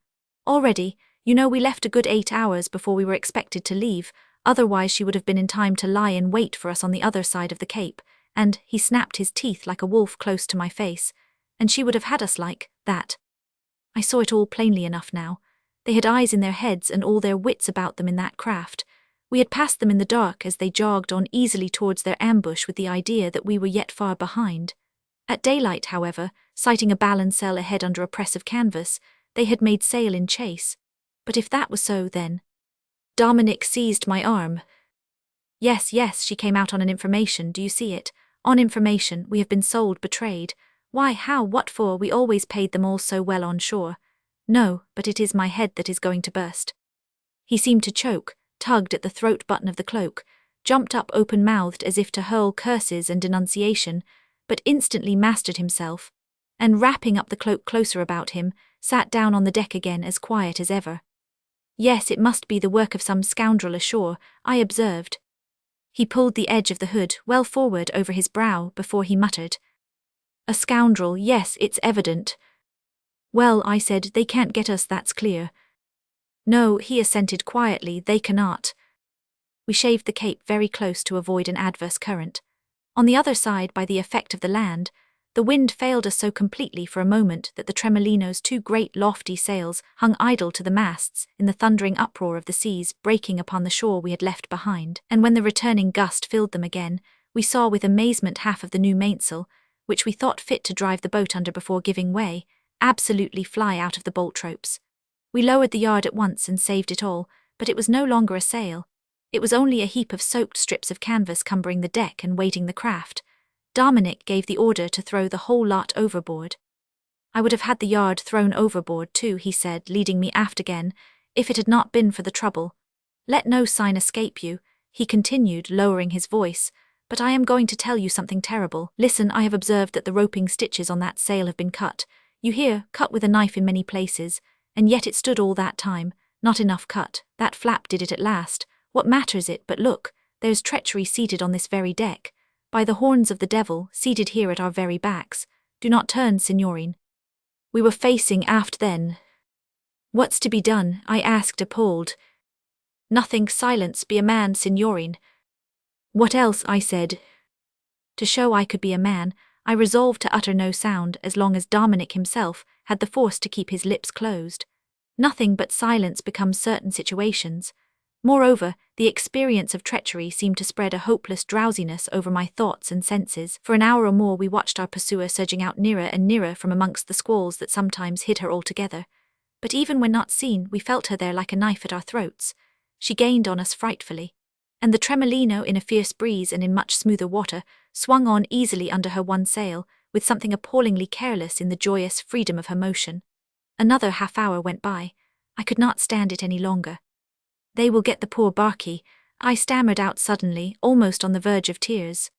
"Already, you know we left a good 8 hours before we were expected to leave, otherwise she would have been in time to lie in wait for us on the other side of the cape, and," he snapped his teeth like a wolf close to my face, "and she would have had us like that." I saw it all plainly enough now. They had eyes in their heads and all their wits about them in that craft. We had passed them in the dark as they jogged on easily towards their ambush with the idea that we were yet far behind. At daylight, however, sighting a balancelle ahead under a press of canvas, they had made sail in chase. But if that was so, then... Dominic seized my arm. Yes, she came out on an information, do you see it? On information, we have been sold, betrayed. Why, how, what for? We always paid them all so well on shore. No, but it is my head that is going to burst. He seemed to choke, tugged at the throat button of the cloak, jumped up open-mouthed as if to hurl curses and denunciation, but instantly mastered himself, and wrapping up the cloak closer about him, sat down on the deck again as quiet as ever. Yes, it must be the work of some scoundrel ashore, I observed. He pulled the edge of the hood well forward over his brow before he muttered. A scoundrel, yes, it's evident. Well, I said, they can't get us, that's clear. No, he assented quietly, they cannot. We shaved the cape very close to avoid an adverse current. On the other side, by the effect of the land, the wind failed us so completely for a moment that the Tremolino's two great lofty sails hung idle to the masts in the thundering uproar of the seas breaking upon the shore we had left behind, and when the returning gust filled them again, we saw with amazement half of the new mainsail, which we thought fit to drive the boat under before giving way, absolutely fly out of the bolt ropes. We lowered the yard at once and saved it all, but it was no longer a sail. It was only a heap of soaked strips of canvas cumbering the deck and weighting the craft. Dominic gave the order to throw the whole lot overboard. I would have had the yard thrown overboard too, he said, leading me aft again, if it had not been for the trouble. Let no sign escape you, he continued, lowering his voice, but I am going to tell you something terrible. Listen, I have observed that the roping stitches on that sail have been cut. You hear, cut with a knife in many places, and yet it stood all that time. Not enough cut. That flap did it at last. What matters it, but look, there's treachery seated on this very deck. By the horns of the devil, seated here at our very backs. Do not turn, signorine. We were facing aft then. What's to be done? I asked, appalled. Nothing, silence, be a man, signorine. What else? I said. To show I could be a man, I resolved to utter no sound as long as Dominic himself had the force to keep his lips closed. Nothing but silence becomes certain situations. Moreover, the experience of treachery seemed to spread a hopeless drowsiness over my thoughts and senses. For an hour or more we watched our pursuer surging out nearer and nearer from amongst the squalls that sometimes hid her altogether. But even when not seen, we felt her there like a knife at our throats. She gained on us frightfully. And the Tremolino, in a fierce breeze and in much smoother water, swung on easily under her one sail, with something appallingly careless in the joyous freedom of her motion. Another half-hour went by. I could not stand it any longer. They will get the poor barkie, I stammered out suddenly, almost on the verge of tears.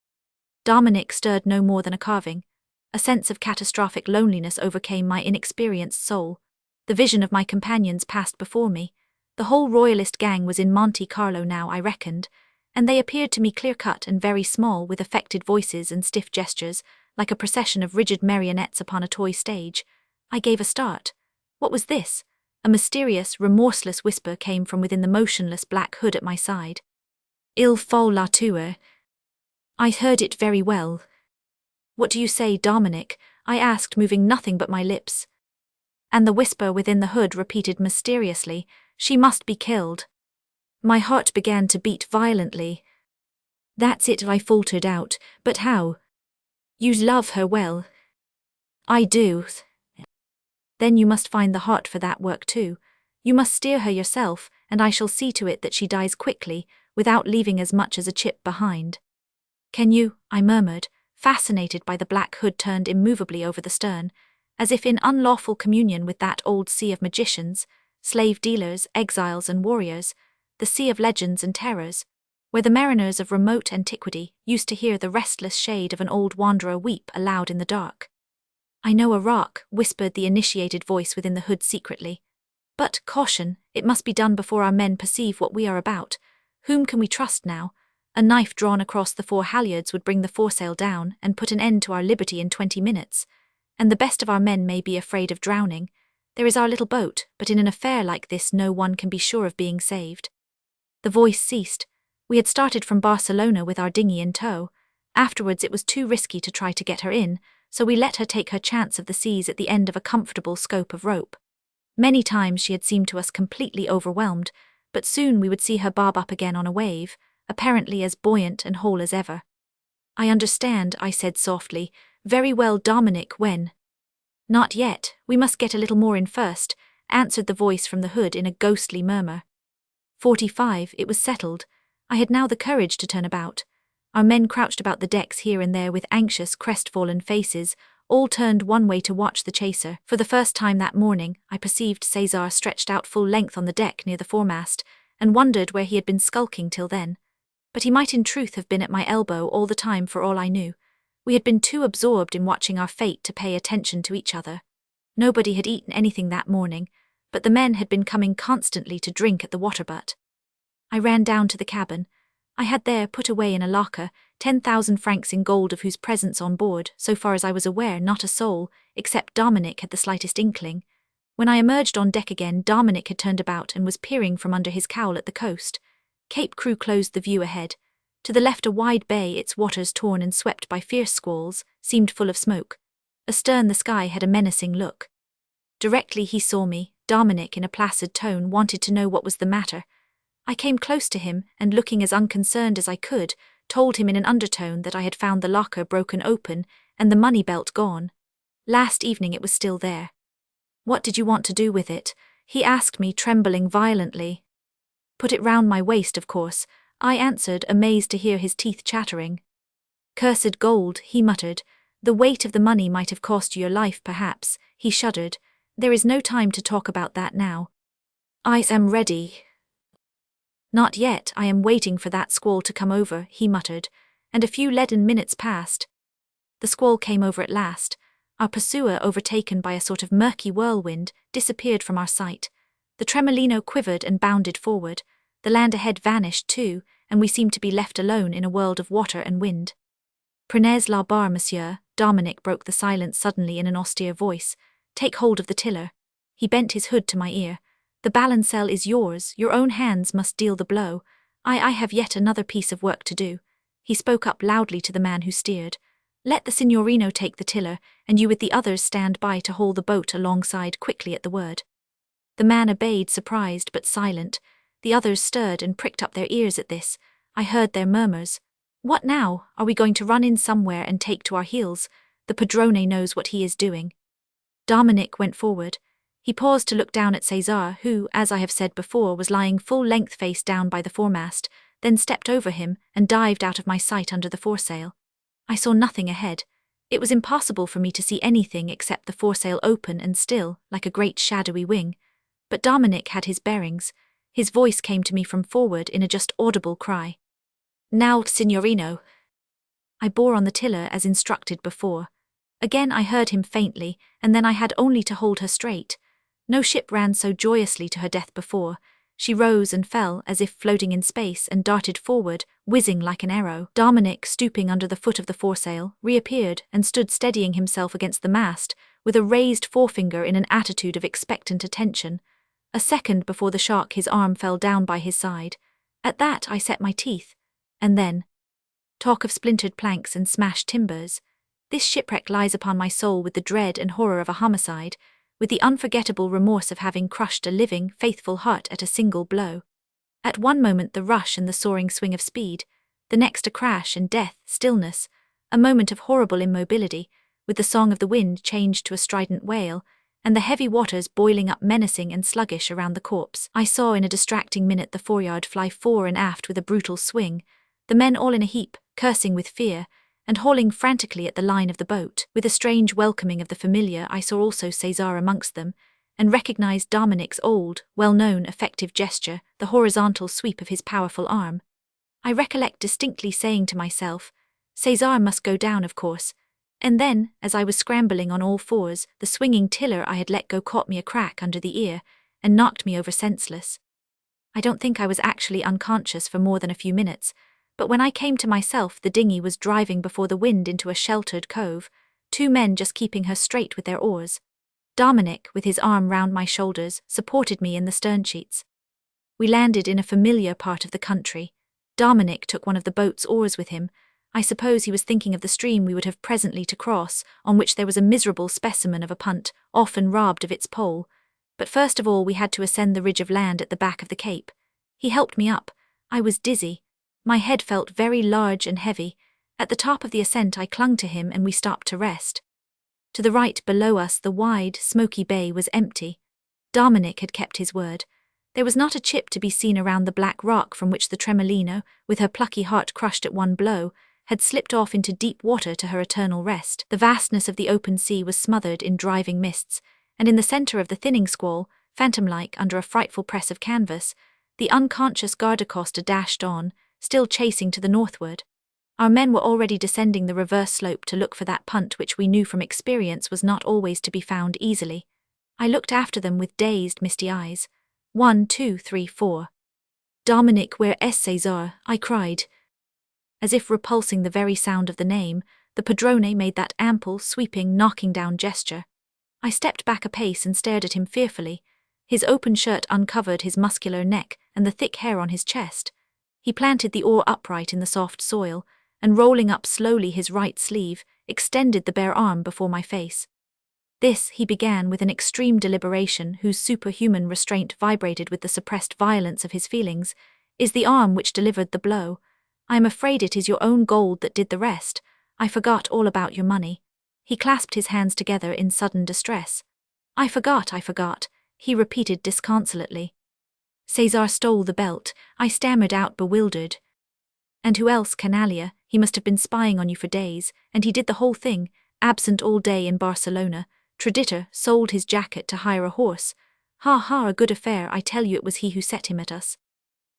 Dominic stirred no more than a carving. A sense of catastrophic loneliness overcame my inexperienced soul. The vision of my companions passed before me. The whole royalist gang was in Monte Carlo now, I reckoned, and they appeared to me clear-cut and very small, with affected voices and stiff gestures, like a procession of rigid marionettes upon a toy stage. I gave a start. What was this? A mysterious, remorseless whisper came from within the motionless black hood at my side. Il faut la tuer. I heard it very well. What do you say, Dominic? I asked, moving nothing but my lips. And the whisper within the hood repeated mysteriously, she must be killed. My heart began to beat violently. That's it, I faltered out, but how? You love her well. I do. Then you must find the heart for that work too. You must steer her yourself, and I shall see to it that she dies quickly, without leaving as much as a chip behind. Can you? I murmured, fascinated by the black hood turned immovably over the stern, as if in unlawful communion with that old sea of magicians, slave dealers, exiles and warriors, the sea of legends and terrors, where the mariners of remote antiquity used to hear the restless shade of an old wanderer weep aloud in the dark. I know a rock, whispered the initiated voice within the hood secretly. But, caution, it must be done before our men perceive what we are about. Whom can we trust now? A knife drawn across the fore halyards would bring the foresail down and put an end to our liberty in 20 minutes. And the best of our men may be afraid of drowning. There is our little boat, but in an affair like this no one can be sure of being saved. The voice ceased. We had started from Barcelona with our dinghy in tow. Afterwards it was too risky to try to get her in, so we let her take her chance of the seas at the end of a comfortable scope of rope. Many times she had seemed to us completely overwhelmed, but soon we would see her bob up again on a wave, apparently as buoyant and whole as ever. I understand, I said softly. Very well, Dominic, when? Not yet, we must get a little more in first, answered the voice from the hood in a ghostly murmur. 45, it was settled. I had now the courage to turn about. Our men crouched about the decks here and there with anxious, crestfallen faces, all turned one way to watch the chaser. For the first time that morning, I perceived César stretched out full length on the deck near the foremast, and wondered where he had been skulking till then. But he might in truth have been at my elbow all the time for all I knew. We had been too absorbed in watching our fate to pay attention to each other. Nobody had eaten anything that morning, but the men had been coming constantly to drink at the water butt. I ran down to the cabin. I had there put away in a locker 10,000 francs in gold, of whose presence on board, so far as I was aware, not a soul, except Dominic, had the slightest inkling. When I emerged on deck again, Dominic had turned about and was peering from under his cowl at the coast. Cape Crew closed the view ahead. To the left a wide bay, its waters torn and swept by fierce squalls, seemed full of smoke. Astern the sky had a menacing look. Directly he saw me, Dominic in a placid tone wanted to know what was the matter. I came close to him and, looking as unconcerned as I could, told him in an undertone that I had found the locker broken open and the money belt gone. Last evening it was still there. What did you want to do with it? He asked me, trembling violently. Put it round my waist, of course, I answered, amazed to hear his teeth chattering. Cursed gold, he muttered. The weight of the money might have cost you your life, perhaps. He shuddered. There is no time to talk about that now. I am ready. Not yet, I am waiting for that squall to come over, he muttered, and a few leaden minutes passed. The squall came over at last. Our pursuer, overtaken by a sort of murky whirlwind, disappeared from our sight. The Tremolino quivered and bounded forward. The land ahead vanished too, and we seemed to be left alone in a world of water and wind. Prenez la barre, monsieur, Dominic broke the silence suddenly in an austere voice. Take hold of the tiller. He bent his hood to my ear. The balancelle is yours, your own hands must deal the blow. I have yet another piece of work to do. He spoke up loudly to the man who steered. Let the signorino take the tiller, and you with the others stand by to haul the boat alongside quickly at the word. The man obeyed, surprised but silent. The others stirred and pricked up their ears at this. I heard their murmurs. What now? Are we going to run in somewhere and take to our heels? The padrone knows what he is doing. Dominic went forward. He paused to look down at César, who, as I have said before, was lying full length face down by the foremast, then stepped over him and dived out of my sight under the foresail. I saw nothing ahead. It was impossible for me to see anything except the foresail open and still, like a great shadowy wing. But Dominic had his bearings. His voice came to me from forward in a just audible cry. Now, signorino. I bore on the tiller as instructed before. Again I heard him faintly, and then I had only to hold her straight. No ship ran so joyously to her death before. She rose and fell as if floating in space and darted forward, whizzing like an arrow. Dominic, stooping under the foot of the foresail, reappeared and stood steadying himself against the mast, with a raised forefinger in an attitude of expectant attention. A second before the shark his arm fell down by his side. At that I set my teeth. And then, talk of splintered planks and smashed timbers. This shipwreck lies upon my soul with the dread and horror of a homicide, with the unforgettable remorse of having crushed a living, faithful heart at a single blow. At one moment the rush and the soaring swing of speed, the next a crash and death, stillness, a moment of horrible immobility, with the song of the wind changed to a strident wail, and the heavy waters boiling up menacing and sluggish around the corpse. I saw in a distracting minute the foreyard fly fore and aft with a brutal swing, the men all in a heap, cursing with fear, and hauling frantically at the line of the boat. With a strange welcoming of the familiar, I saw also César amongst them, and recognized Dominic's old, well-known, effective gesture, the horizontal sweep of his powerful arm. I recollect distinctly saying to myself, César must go down, of course. And then, as I was scrambling on all fours, the swinging tiller I had let go caught me a crack under the ear, and knocked me over senseless. I don't think I was actually unconscious for more than a few minutes, but when I came to myself the dinghy was driving before the wind into a sheltered cove, 2 men just keeping her straight with their oars. Dominic, with his arm round my shoulders, supported me in the stern sheets. We landed in a familiar part of the country. Dominic took one of the boat's oars with him. I suppose he was thinking of the stream we would have presently to cross, on which there was a miserable specimen of a punt, often robbed of its pole. But first of all we had to ascend the ridge of land at the back of the cape. He helped me up. I was dizzy. My head felt very large and heavy. At the top of the ascent I clung to him and we stopped to rest. To the right below us the wide, smoky bay was empty. Dominic had kept his word. There was not a chip to be seen around the black rock from which the Tremolino, with her plucky heart crushed at one blow, had slipped off into deep water to her eternal rest. The vastness of the open sea was smothered in driving mists, and in the centre of the thinning squall, phantom-like under a frightful press of canvas, the unconscious guardacosta dashed on, still chasing to the northward. Our men were already descending the reverse slope to look for that punt which we knew from experience was not always to be found easily. I looked after them with dazed, misty eyes. 1, 2, 3, 4. Dominic, where est César? I cried. As if repulsing the very sound of the name, the padrone made that ample, sweeping, knocking down gesture. I stepped back a pace and stared at him fearfully. His open shirt uncovered his muscular neck and the thick hair on his chest. He planted the oar upright in the soft soil, and rolling up slowly his right sleeve, extended the bare arm before my face. This, he began with an extreme deliberation whose superhuman restraint vibrated with the suppressed violence of his feelings, is the arm which delivered the blow. I am afraid it is your own gold that did the rest. I forgot all about your money. He clasped his hands together in sudden distress. I forgot, he repeated disconsolately. César stole the belt, I stammered out bewildered. And who else, canalia? He must have been spying on you for days, and he did the whole thing, absent all day in Barcelona. Traditor sold his jacket to hire a horse. Ha ha, a good affair, I tell you it was he who set him at us.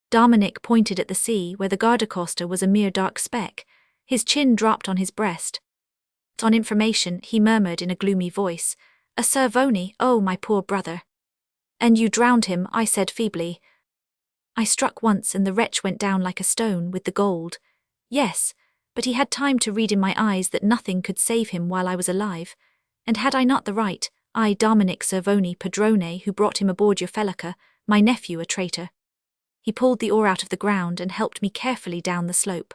Dominic pointed at the sea, where the guardacosta was a mere dark speck. His chin dropped on his breast. On information, he murmured in a gloomy voice, a Cervoni, oh my poor brother. And you drowned him, I said feebly. I struck once and the wretch went down like a stone with the gold. Yes, but he had time to read in my eyes that nothing could save him while I was alive. And had I not the right, I, Dominic Cervoni, padrone, who brought him aboard your felucca, my nephew a traitor? He pulled the oar out of the ground and helped me carefully down the slope.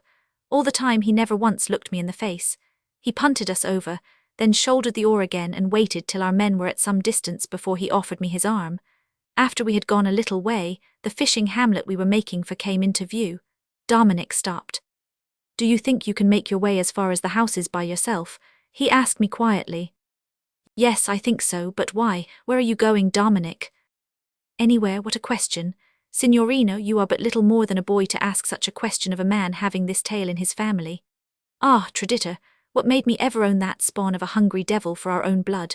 All the time he never once looked me in the face. He punted us over, then shouldered the oar again and waited till our men were at some distance before he offered me his arm. After we had gone a little way, the fishing hamlet we were making for came into view. Dominic stopped. Do you think you can make your way as far as the houses by yourself? He asked me quietly. Yes, I think so, but why? Where are you going, Dominic? Anywhere, what a question. Signorino, you are but little more than a boy to ask such a question of a man having this tale in his family. Ah, Traditor, what made me ever own that spawn of a hungry devil for our own blood?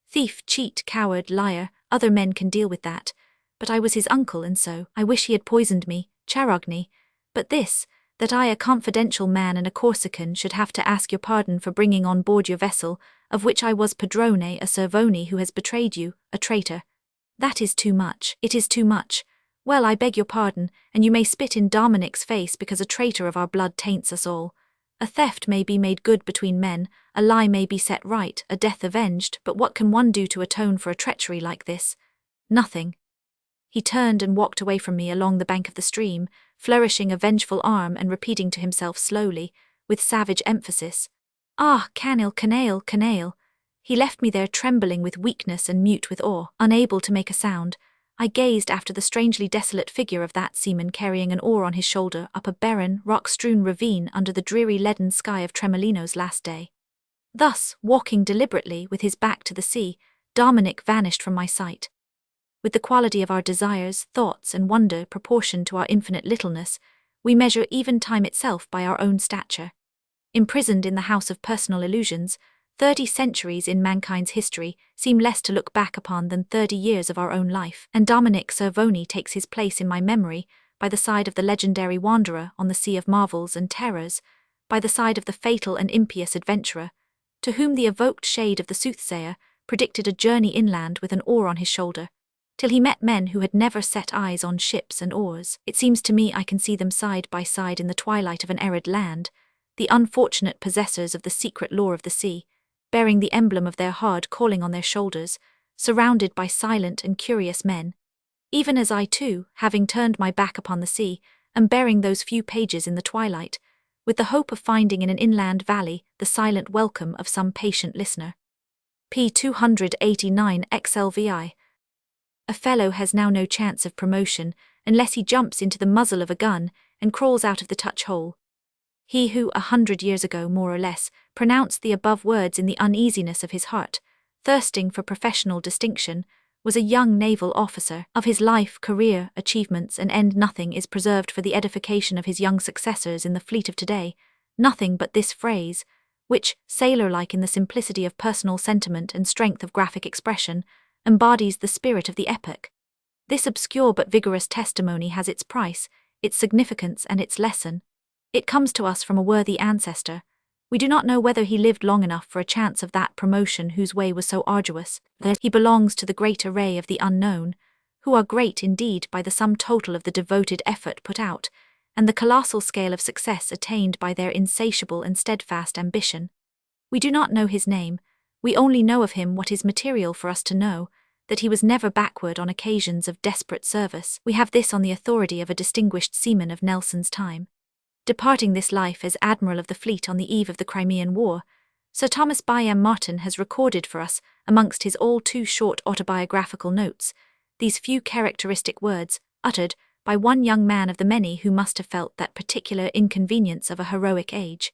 Thief, cheat, coward, liar, other men can deal with that. But I was his uncle, and so, I wish he had poisoned me, Charogny. But this, that I, a confidential man and a Corsican, should have to ask your pardon for bringing on board your vessel, of which I was padrone, a Cervoni who has betrayed you, a traitor. That is too much, it is too much. Well, I beg your pardon, and you may spit in Dominic's face because a traitor of our blood taints us all. A theft may be made good between men, a lie may be set right, a death avenged, but what can one do to atone for a treachery like this? Nothing. He turned and walked away from me along the bank of the stream, flourishing a vengeful arm and repeating to himself slowly, with savage emphasis, Ah, canaille. He left me there trembling with weakness and mute with awe, unable to make a sound. I gazed after the strangely desolate figure of that seaman carrying an oar on his shoulder up a barren, rock-strewn ravine under the dreary leaden sky of Tremolino's last day. Thus, walking deliberately with his back to the sea, Dominic vanished from my sight. With the quality of our desires, thoughts, and wonder proportioned to our infinite littleness, we measure even time itself by our own stature. Imprisoned in the house of personal illusions, 30 centuries in mankind's history seem less to look back upon than 30 years of our own life, and Dominic Cervoni takes his place in my memory by the side of the legendary wanderer on the sea of marvels and terrors, by the side of the fatal and impious adventurer, to whom the evoked shade of the soothsayer predicted a journey inland with an oar on his shoulder, till he met men who had never set eyes on ships and oars. It seems to me I can see them side by side in the twilight of an arid land, the unfortunate possessors of the secret lore of the sea, bearing the emblem of their hard calling on their shoulders, surrounded by silent and curious men, even as I too, having turned my back upon the sea, am bearing those few pages in the twilight, with the hope of finding in an inland valley the silent welcome of some patient listener. p. 289 XLVI. A fellow has now no chance of promotion unless he jumps into the muzzle of a gun and crawls out of the touch-hole. He who, 100 years ago more or less, pronounced the above words in the uneasiness of his heart, thirsting for professional distinction, was a young naval officer. Of his life, career, achievements, and end nothing is preserved for the edification of his young successors in the fleet of today, nothing but this phrase, which, sailor-like in the simplicity of personal sentiment and strength of graphic expression, embodies the spirit of the epoch. This obscure but vigorous testimony has its price, its significance, and its lesson. It comes to us from a worthy ancestor. We do not know whether he lived long enough for a chance of that promotion whose way was so arduous, that he belongs to the great array of the unknown, who are great indeed by the sum total of the devoted effort put out, and the colossal scale of success attained by their insatiable and steadfast ambition. We do not know his name, we only know of him what is material for us to know, that he was never backward on occasions of desperate service. We have this on the authority of a distinguished seaman of Nelson's time. Departing this life as Admiral of the Fleet on the eve of the Crimean War, Sir Thomas Byam Martin has recorded for us, amongst his all too short autobiographical notes, these few characteristic words, uttered by one young man of the many who must have felt that particular inconvenience of a heroic age.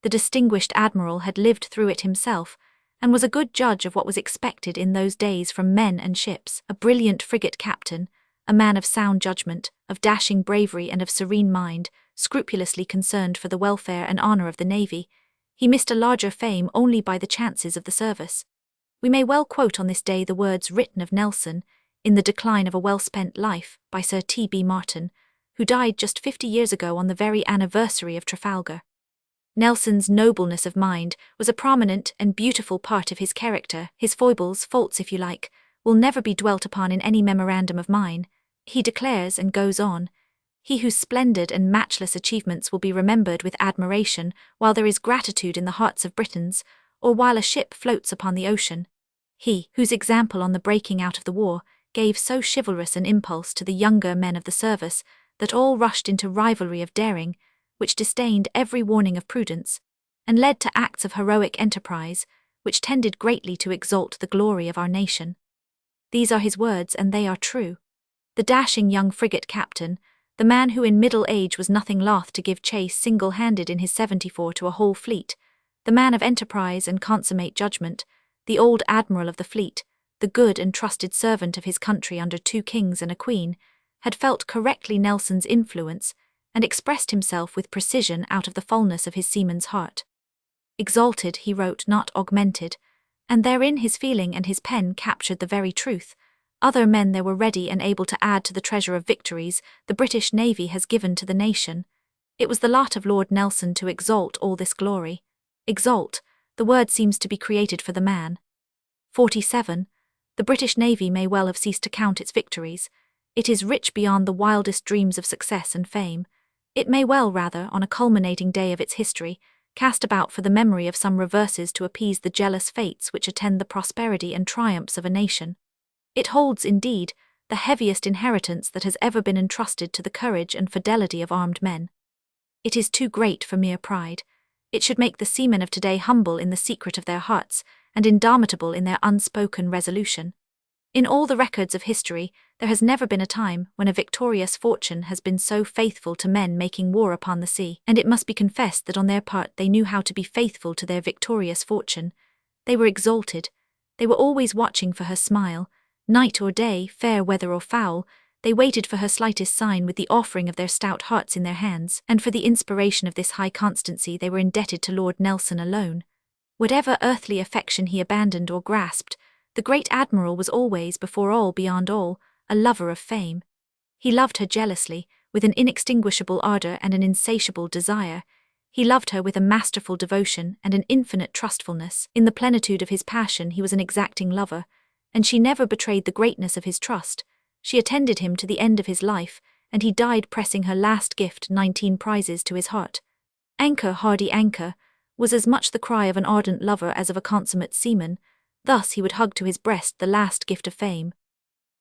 The distinguished admiral had lived through it himself, and was a good judge of what was expected in those days from men and ships. A brilliant frigate captain, a man of sound judgment, of dashing bravery and of serene mind, scrupulously concerned for the welfare and honour of the navy, he missed a larger fame only by the chances of the service. We may well quote on this day the words written of Nelson, in The Decline of a Well-Spent Life, by Sir T.B. Martin, who died just 50 years ago on the very anniversary of Trafalgar. Nelson's nobleness of mind was a prominent and beautiful part of his character. His foibles, faults if you like, will never be dwelt upon in any memorandum of mine. He declares and goes on, he whose splendid and matchless achievements will be remembered with admiration while there is gratitude in the hearts of Britons, or while a ship floats upon the ocean. He whose example on the breaking out of the war gave so chivalrous an impulse to the younger men of the service that all rushed into rivalry of daring, which disdained every warning of prudence, and led to acts of heroic enterprise, which tended greatly to exalt the glory of our nation. These are his words, and they are true. The dashing young frigate captain, the man who in middle age was nothing loth to give chase single-handed in his 74 to a whole fleet, the man of enterprise and consummate judgment, the old admiral of the fleet, the good and trusted servant of his country under 2 kings and a queen, had felt correctly Nelson's influence, and expressed himself with precision out of the fullness of his seaman's heart. Exalted, he wrote, not augmented, and therein his feeling and his pen captured the very truth. Other men there were ready and able to add to the treasure of victories the British Navy has given to the nation. It was the lot of Lord Nelson to exalt all this glory. Exalt, the word seems to be created for the man. 47. The British Navy may well have ceased to count its victories. It is rich beyond the wildest dreams of success and fame. It may well, rather, on a culminating day of its history, cast about for the memory of some reverses to appease the jealous fates which attend the prosperity and triumphs of a nation. It holds, indeed, the heaviest inheritance that has ever been entrusted to the courage and fidelity of armed men. It is too great for mere pride. It should make the seamen of today humble in the secret of their hearts, and indomitable in their unspoken resolution. In all the records of history, there has never been a time when a victorious fortune has been so faithful to men making war upon the sea, and it must be confessed that on their part they knew how to be faithful to their victorious fortune. They were exalted. They were always watching for her smile. Night or day, fair weather or foul, they waited for her slightest sign with the offering of their stout hearts in their hands, and for the inspiration of this high constancy they were indebted to Lord Nelson alone. Whatever earthly affection he abandoned or grasped, the great admiral was always, before all, beyond all, a lover of fame. He loved her jealously, with an inextinguishable ardour and an insatiable desire. He loved her with a masterful devotion and an infinite trustfulness. In the plenitude of his passion he was an exacting lover, and she never betrayed the greatness of his trust. She attended him to the end of his life, and he died pressing her last gift, 19 prizes, to his heart. Anchor, hardy anchor, was as much the cry of an ardent lover as of a consummate seaman. Thus he would hug to his breast the last gift of fame.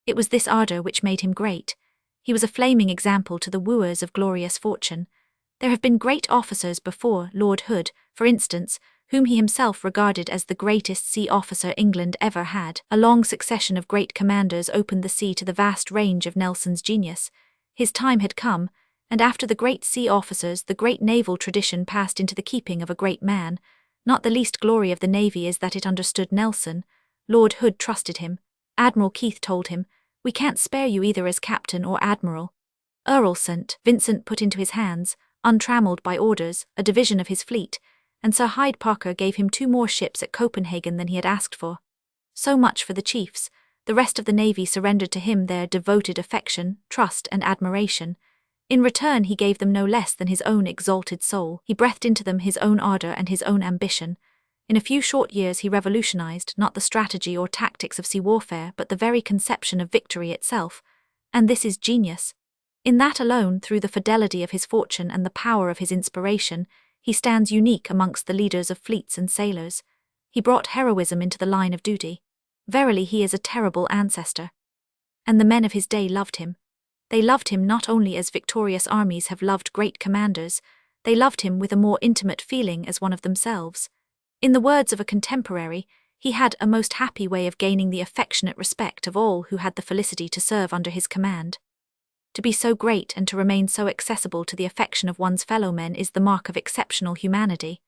It was this ardour which made him great. He was a flaming example to the wooers of glorious fortune. There have been great officers before, Lord Hood, for instance, whom he himself regarded as the greatest sea officer England ever had. A long succession of great commanders opened the sea to the vast range of Nelson's genius. His time had come, and after the great sea officers the great naval tradition passed into the keeping of a great man. Not the least glory of the Navy is that it understood Nelson. Lord Hood trusted him, Admiral Keith told him, "We can't spare you either as captain or admiral." Earl sent Vincent put into his hands, untrammeled by orders, a division of his fleet, and Sir Hyde Parker gave him 2 more ships at Copenhagen than he had asked for. So much for the chiefs. The rest of the navy surrendered to him their devoted affection, trust, and admiration. In return he gave them no less than his own exalted soul. He breathed into them his own ardor and his own ambition. In a few short years he revolutionized not the strategy or tactics of sea warfare but the very conception of victory itself. And this is genius. In that alone, through the fidelity of his fortune and the power of his inspiration, he stands unique amongst the leaders of fleets and sailors. He brought heroism into the line of duty. Verily he is a terrible ancestor. And the men of his day loved him. They loved him not only as victorious armies have loved great commanders, they loved him with a more intimate feeling as one of themselves. In the words of a contemporary, he had a most happy way of gaining the affectionate respect of all who had the felicity to serve under his command. To be so great and to remain so accessible to the affection of one's fellow men is the mark of exceptional humanity.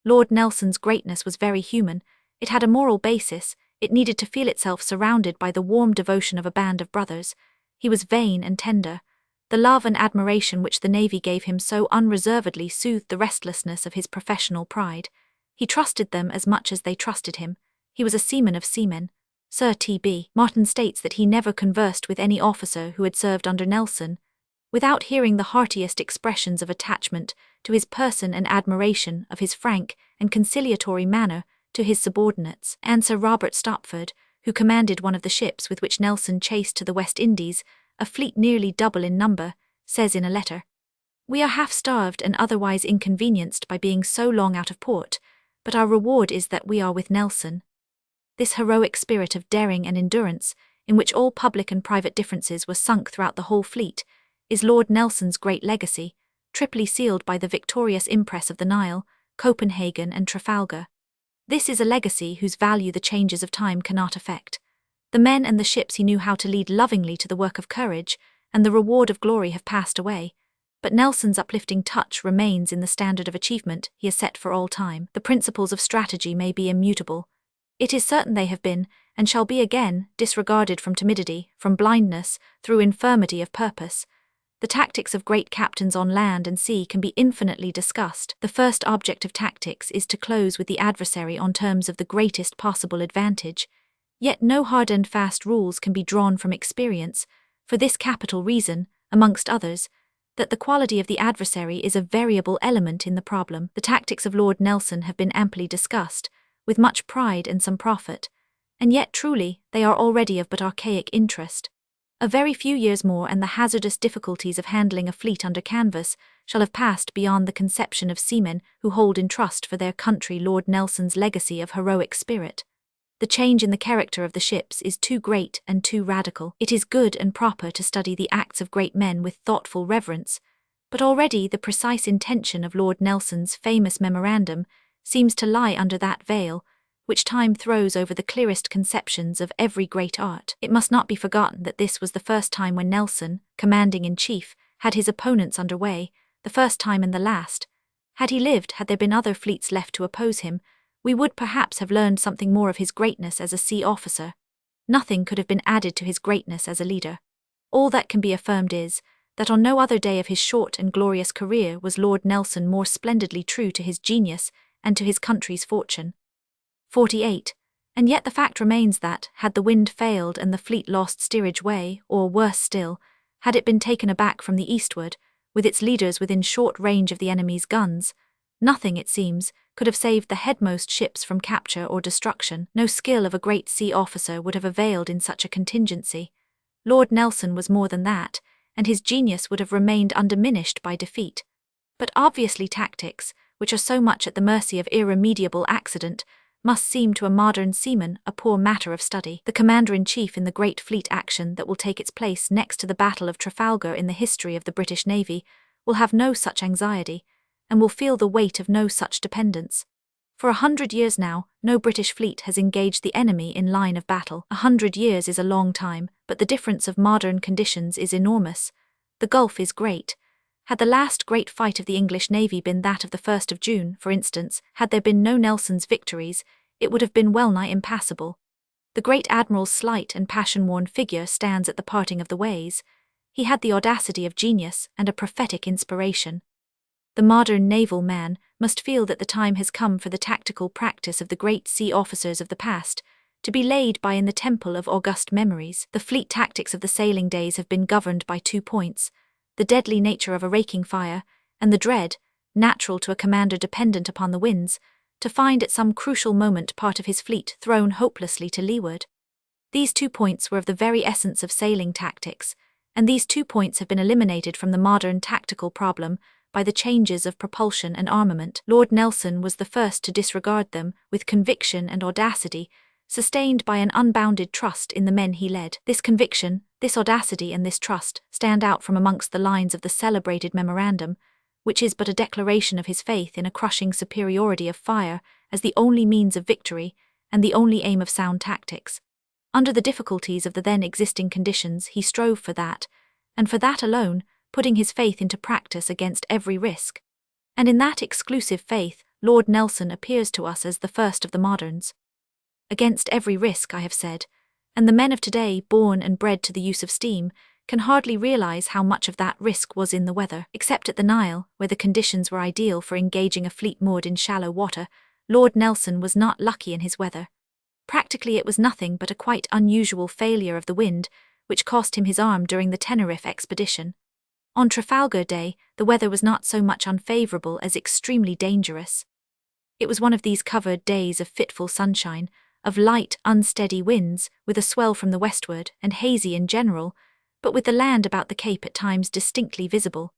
Lord Nelson's greatness was very human. It had a moral basis. It needed to feel itself surrounded by the warm devotion of a band of brothers. He was vain and tender. The love and admiration which the navy gave him so unreservedly soothed the restlessness of his professional pride. He trusted them as much as they trusted him. He was a seaman of seamen. Sir T.B. Martin states that he never conversed with any officer who had served under Nelson without hearing the heartiest expressions of attachment to his person and admiration of his frank and conciliatory manner to his subordinates. And Sir Robert Stopford, who commanded one of the ships with which Nelson chased to the West Indies, a fleet nearly double in number, says in a letter, "We are half starved and otherwise inconvenienced by being so long out of port, but our reward is that we are with Nelson." This heroic spirit of daring and endurance, in which all public and private differences were sunk throughout the whole fleet, is Lord Nelson's great legacy, triply sealed by the victorious impress of the Nile, Copenhagen and Trafalgar. This is a legacy whose value the changes of time cannot affect. The men and the ships he knew how to lead lovingly to the work of courage, and the reward of glory have passed away. But Nelson's uplifting touch remains in the standard of achievement he has set for all time. The principles of strategy may be immutable. It is certain they have been, and shall be again, disregarded from timidity, from blindness, through infirmity of purpose. The tactics of great captains on land and sea can be infinitely discussed. The first object of tactics is to close with the adversary on terms of the greatest possible advantage. Yet no hard and fast rules can be drawn from experience, for this capital reason, amongst others, that the quality of the adversary is a variable element in the problem. The tactics of Lord Nelson have been amply discussed, with much pride and some profit, and yet truly they are already of but archaic interest. A very few years more and the hazardous difficulties of handling a fleet under canvas shall have passed beyond the conception of seamen who hold in trust for their country Lord Nelson's legacy of heroic spirit. The change in the character of the ships is too great and too radical. It is good and proper to study the acts of great men with thoughtful reverence, but already the precise intention of Lord Nelson's famous memorandum seems to lie under that veil which time throws over the clearest conceptions of every great art. It must not be forgotten that this was the first time when Nelson, commander-in-chief, had his opponents under way, the first time and the last. Had he lived, had there been other fleets left to oppose him, we would perhaps have learned something more of his greatness as a sea officer. Nothing could have been added to his greatness as a leader. All that can be affirmed is, that on no other day of his short and glorious career was Lord Nelson more splendidly true to his genius and to his country's fortune. 48. And yet the fact remains that, had the wind failed and the fleet lost steerage way, or worse still, had it been taken aback from the eastward, with its leaders within short range of the enemy's guns, nothing, it seems, could have saved the headmost ships from capture or destruction. No skill of a great sea officer would have availed in such a contingency. Lord Nelson was more than that, and his genius would have remained undiminished by defeat. But obviously tactics, which are so much at the mercy of irremediable accident, must seem to a modern seaman a poor matter of study. The commander-in-chief in the great fleet action that will take its place next to the Battle of Trafalgar in the history of the British Navy will have no such anxiety, and will feel the weight of no such dependence. For 100 years now, no British fleet has engaged the enemy in line of battle. 100 years is a long time, but the difference of modern conditions is enormous. The gulf is great. Had the last great fight of the English Navy been that of the 1st of June, for instance, had there been no Nelson's victories, it would have been well-nigh impassable. The great admiral's slight and passion-worn figure stands at the parting of the ways. He had the audacity of genius and a prophetic inspiration. The modern naval man must feel that the time has come for the tactical practice of the great sea officers of the past to be laid by in the temple of august memories. The fleet tactics of the sailing days have been governed by 2 points: the deadly nature of a raking fire, and the dread, natural to a commander dependent upon the winds, to find at some crucial moment part of his fleet thrown hopelessly to leeward. These 2 points were of the very essence of sailing tactics, and these 2 points have been eliminated from the modern tactical problem by the changes of propulsion and armament. Lord Nelson was the first to disregard them with conviction and audacity, sustained by an unbounded trust in the men he led. This conviction, this audacity and this trust stand out from amongst the lines of the celebrated memorandum, which is but a declaration of his faith in a crushing superiority of fire as the only means of victory and the only aim of sound tactics. Under the difficulties of the then existing conditions, he strove for that, and for that alone, putting his faith into practice against every risk. And in that exclusive faith, Lord Nelson appears to us as the first of the moderns. Against every risk, I have said, and the men of today, born and bred to the use of steam, can hardly realize how much of that risk was in the weather. Except at the Nile, where the conditions were ideal for engaging a fleet moored in shallow water, Lord Nelson was not lucky in his weather. Practically it was nothing but a quite unusual failure of the wind, which cost him his arm during the Tenerife expedition. On Trafalgar Day, the weather was not so much unfavorable as extremely dangerous. It was one of these covered days of fitful sunshine, of light, unsteady winds, with a swell from the westward, and hazy in general, but with the land about the Cape at times distinctly visible.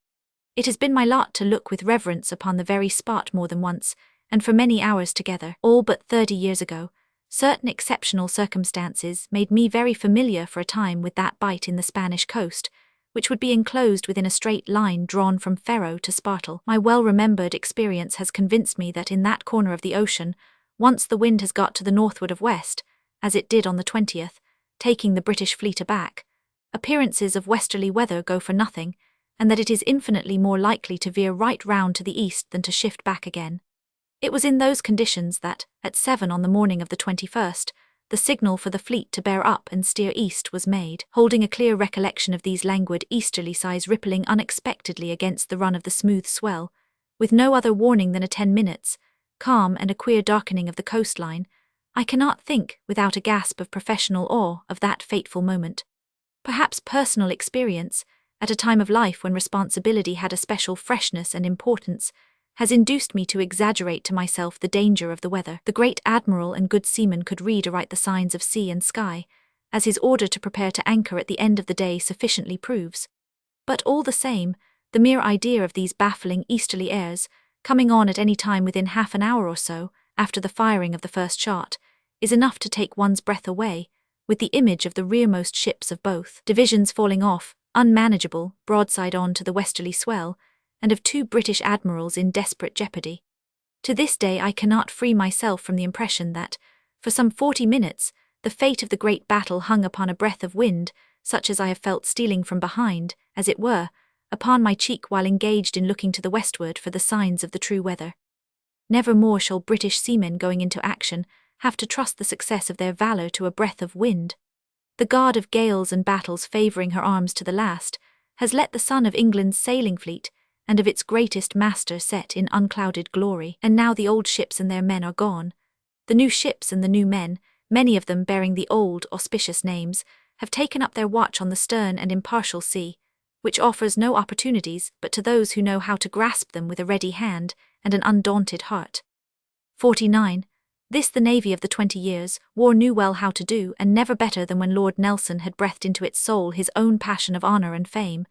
It has been my lot to look with reverence upon the very spot more than once, and for many hours together. All but 30 years ago, certain exceptional circumstances made me very familiar for a time with that bight in the Spanish coast, which would be enclosed within a straight line drawn from Ferro to Spartel. My well-remembered experience has convinced me that in that corner of the ocean, once the wind has got to the northward of west, as it did on the 20th, taking the British fleet aback, appearances of westerly weather go for nothing, and that it is infinitely more likely to veer right round to the east than to shift back again. It was in those conditions that, at 7 on the morning of the 21st, the signal for the fleet to bear up and steer east was made. Holding a clear recollection of these languid easterly sighs rippling unexpectedly against the run of the smooth swell, with no other warning than a 10 minutes, calm and a queer darkening of the coastline, I cannot think, without a gasp of professional awe, of that fateful moment. Perhaps personal experience, at a time of life when responsibility had a special freshness and importance, has induced me to exaggerate to myself the danger of the weather. The great admiral and good seaman could read aright the signs of sea and sky, as his order to prepare to anchor at the end of the day sufficiently proves. But all the same, the mere idea of these baffling easterly airs, coming on at any time within half an hour or so, after the firing of the first shot, is enough to take one's breath away, with the image of the rearmost ships of both divisions falling off, unmanageable, broadside on to the westerly swell, and of 2 British admirals in desperate jeopardy. To this day I cannot free myself from the impression that, for some 40 minutes, the fate of the great battle hung upon a breath of wind, such as I have felt stealing from behind, as it were, upon my cheek while engaged in looking to the westward for the signs of the true weather. Never more shall British seamen going into action have to trust the success of their valour to a breath of wind. The god of gales and battles favouring her arms to the last, has let the sun of England's sailing fleet and of its greatest master set in unclouded glory. And now the old ships and their men are gone. The new ships and the new men, many of them bearing the old, auspicious names, have taken up their watch on the stern and impartial sea, which offers no opportunities but to those who know how to grasp them with a ready hand and an undaunted heart. 49. This the Navy of the 20 years, war knew well how to do, and never better than when Lord Nelson had breathed into its soul his own passion of honour and fame.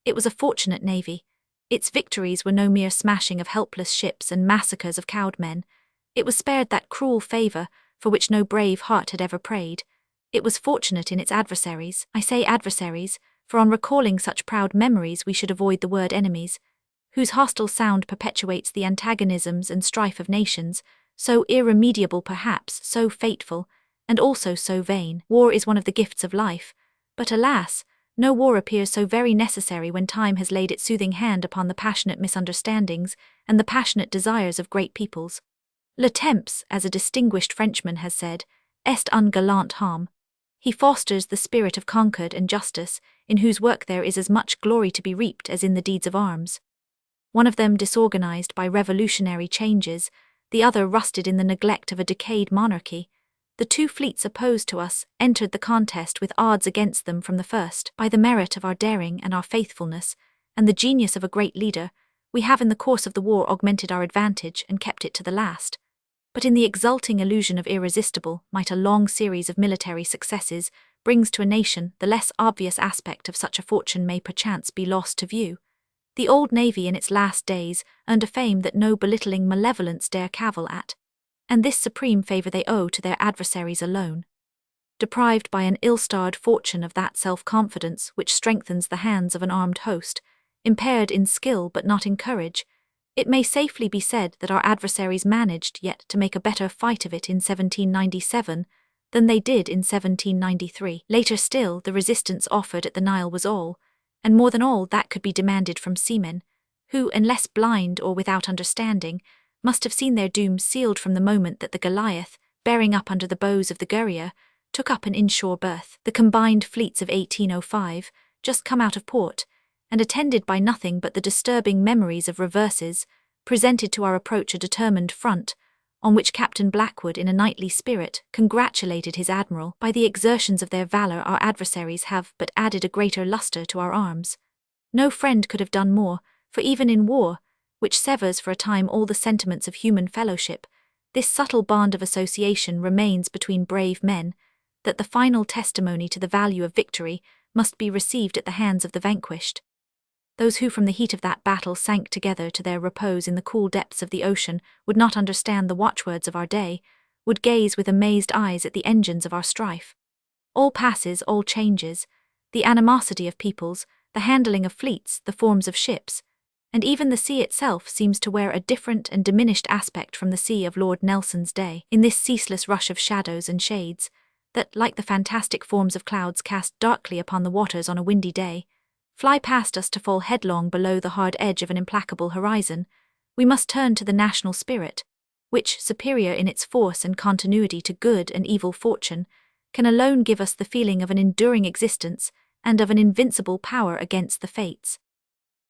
It was a fortunate navy. Its victories were no mere smashing of helpless ships and massacres of cowed men. It was spared that cruel favour for which no brave heart had ever prayed. It was fortunate in its adversaries. I say adversaries, for on recalling such proud memories we should avoid the word enemies, whose hostile sound perpetuates the antagonisms and strife of nations, so irremediable perhaps, so fateful, and also so vain. War is one of the gifts of life, but alas, no war appears so very necessary when time has laid its soothing hand upon the passionate misunderstandings and the passionate desires of great peoples. Le Temps, as a distinguished Frenchman has said, est un galant homme. He fosters the spirit of concord and justice, in whose work there is as much glory to be reaped as in the deeds of arms. One of them disorganized by revolutionary changes, the other rusted in the neglect of a decayed monarchy. The two fleets opposed to us entered the contest with odds against them from the first. By the merit of our daring and our faithfulness, and the genius of a great leader, we have in the course of the war augmented our advantage and kept it to the last. But in the exulting illusion of irresistible might a long series of military successes brings to a nation, the less obvious aspect of such a fortune may perchance be lost to view. The old navy in its last days earned a fame that no belittling malevolence dare cavil at, and this supreme favour they owe to their adversaries alone. Deprived by an ill-starred fortune of that self-confidence which strengthens the hands of an armed host, impaired in skill but not in courage, it may safely be said that our adversaries managed yet to make a better fight of it in 1797 than they did in 1793. Later still, the resistance offered at the Nile was all, and more than all that could be demanded from seamen, who, unless blind or without understanding, must have seen their doom sealed from the moment that the Goliath, bearing up under the bows of the Guerrier, took up an inshore berth. The combined fleets of 1805, just come out of port, and attended by nothing but the disturbing memories of reverses, presented to our approach a determined front, on which Captain Blackwood in a knightly spirit congratulated his admiral. By the exertions of their valour our adversaries have but added a greater lustre to our arms. No friend could have done more, for even in war, which severs for a time all the sentiments of human fellowship, this subtle bond of association remains between brave men, that the final testimony to the value of victory must be received at the hands of the vanquished. Those who from the heat of that battle sank together to their repose in the cool depths of the ocean would not understand the watchwords of our day, would gaze with amazed eyes at the engines of our strife. All passes, all changes, the animosity of peoples, the handling of fleets, the forms of ships, and even the sea itself seems to wear a different and diminished aspect from the sea of Lord Nelson's day. In this ceaseless rush of shadows and shades, that, like the fantastic forms of clouds cast darkly upon the waters on a windy day, fly past us to fall headlong below the hard edge of an implacable horizon, we must turn to the national spirit, which, superior in its force and continuity to good and evil fortune, can alone give us the feeling of an enduring existence and of an invincible power against the fates.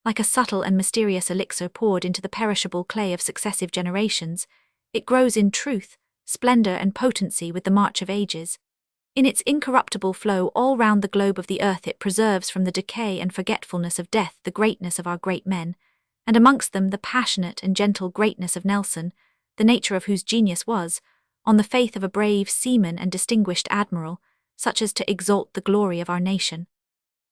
Like a subtle and mysterious elixir poured into the perishable clay of successive generations, it grows in truth, splendour and potency with the march of ages. In its incorruptible flow all round the globe of the earth it preserves from the decay and forgetfulness of death the greatness of our great men, and amongst them the passionate and gentle greatness of Nelson, the nature of whose genius was, on the faith of a brave seaman and distinguished admiral, such as to exalt the glory of our nation.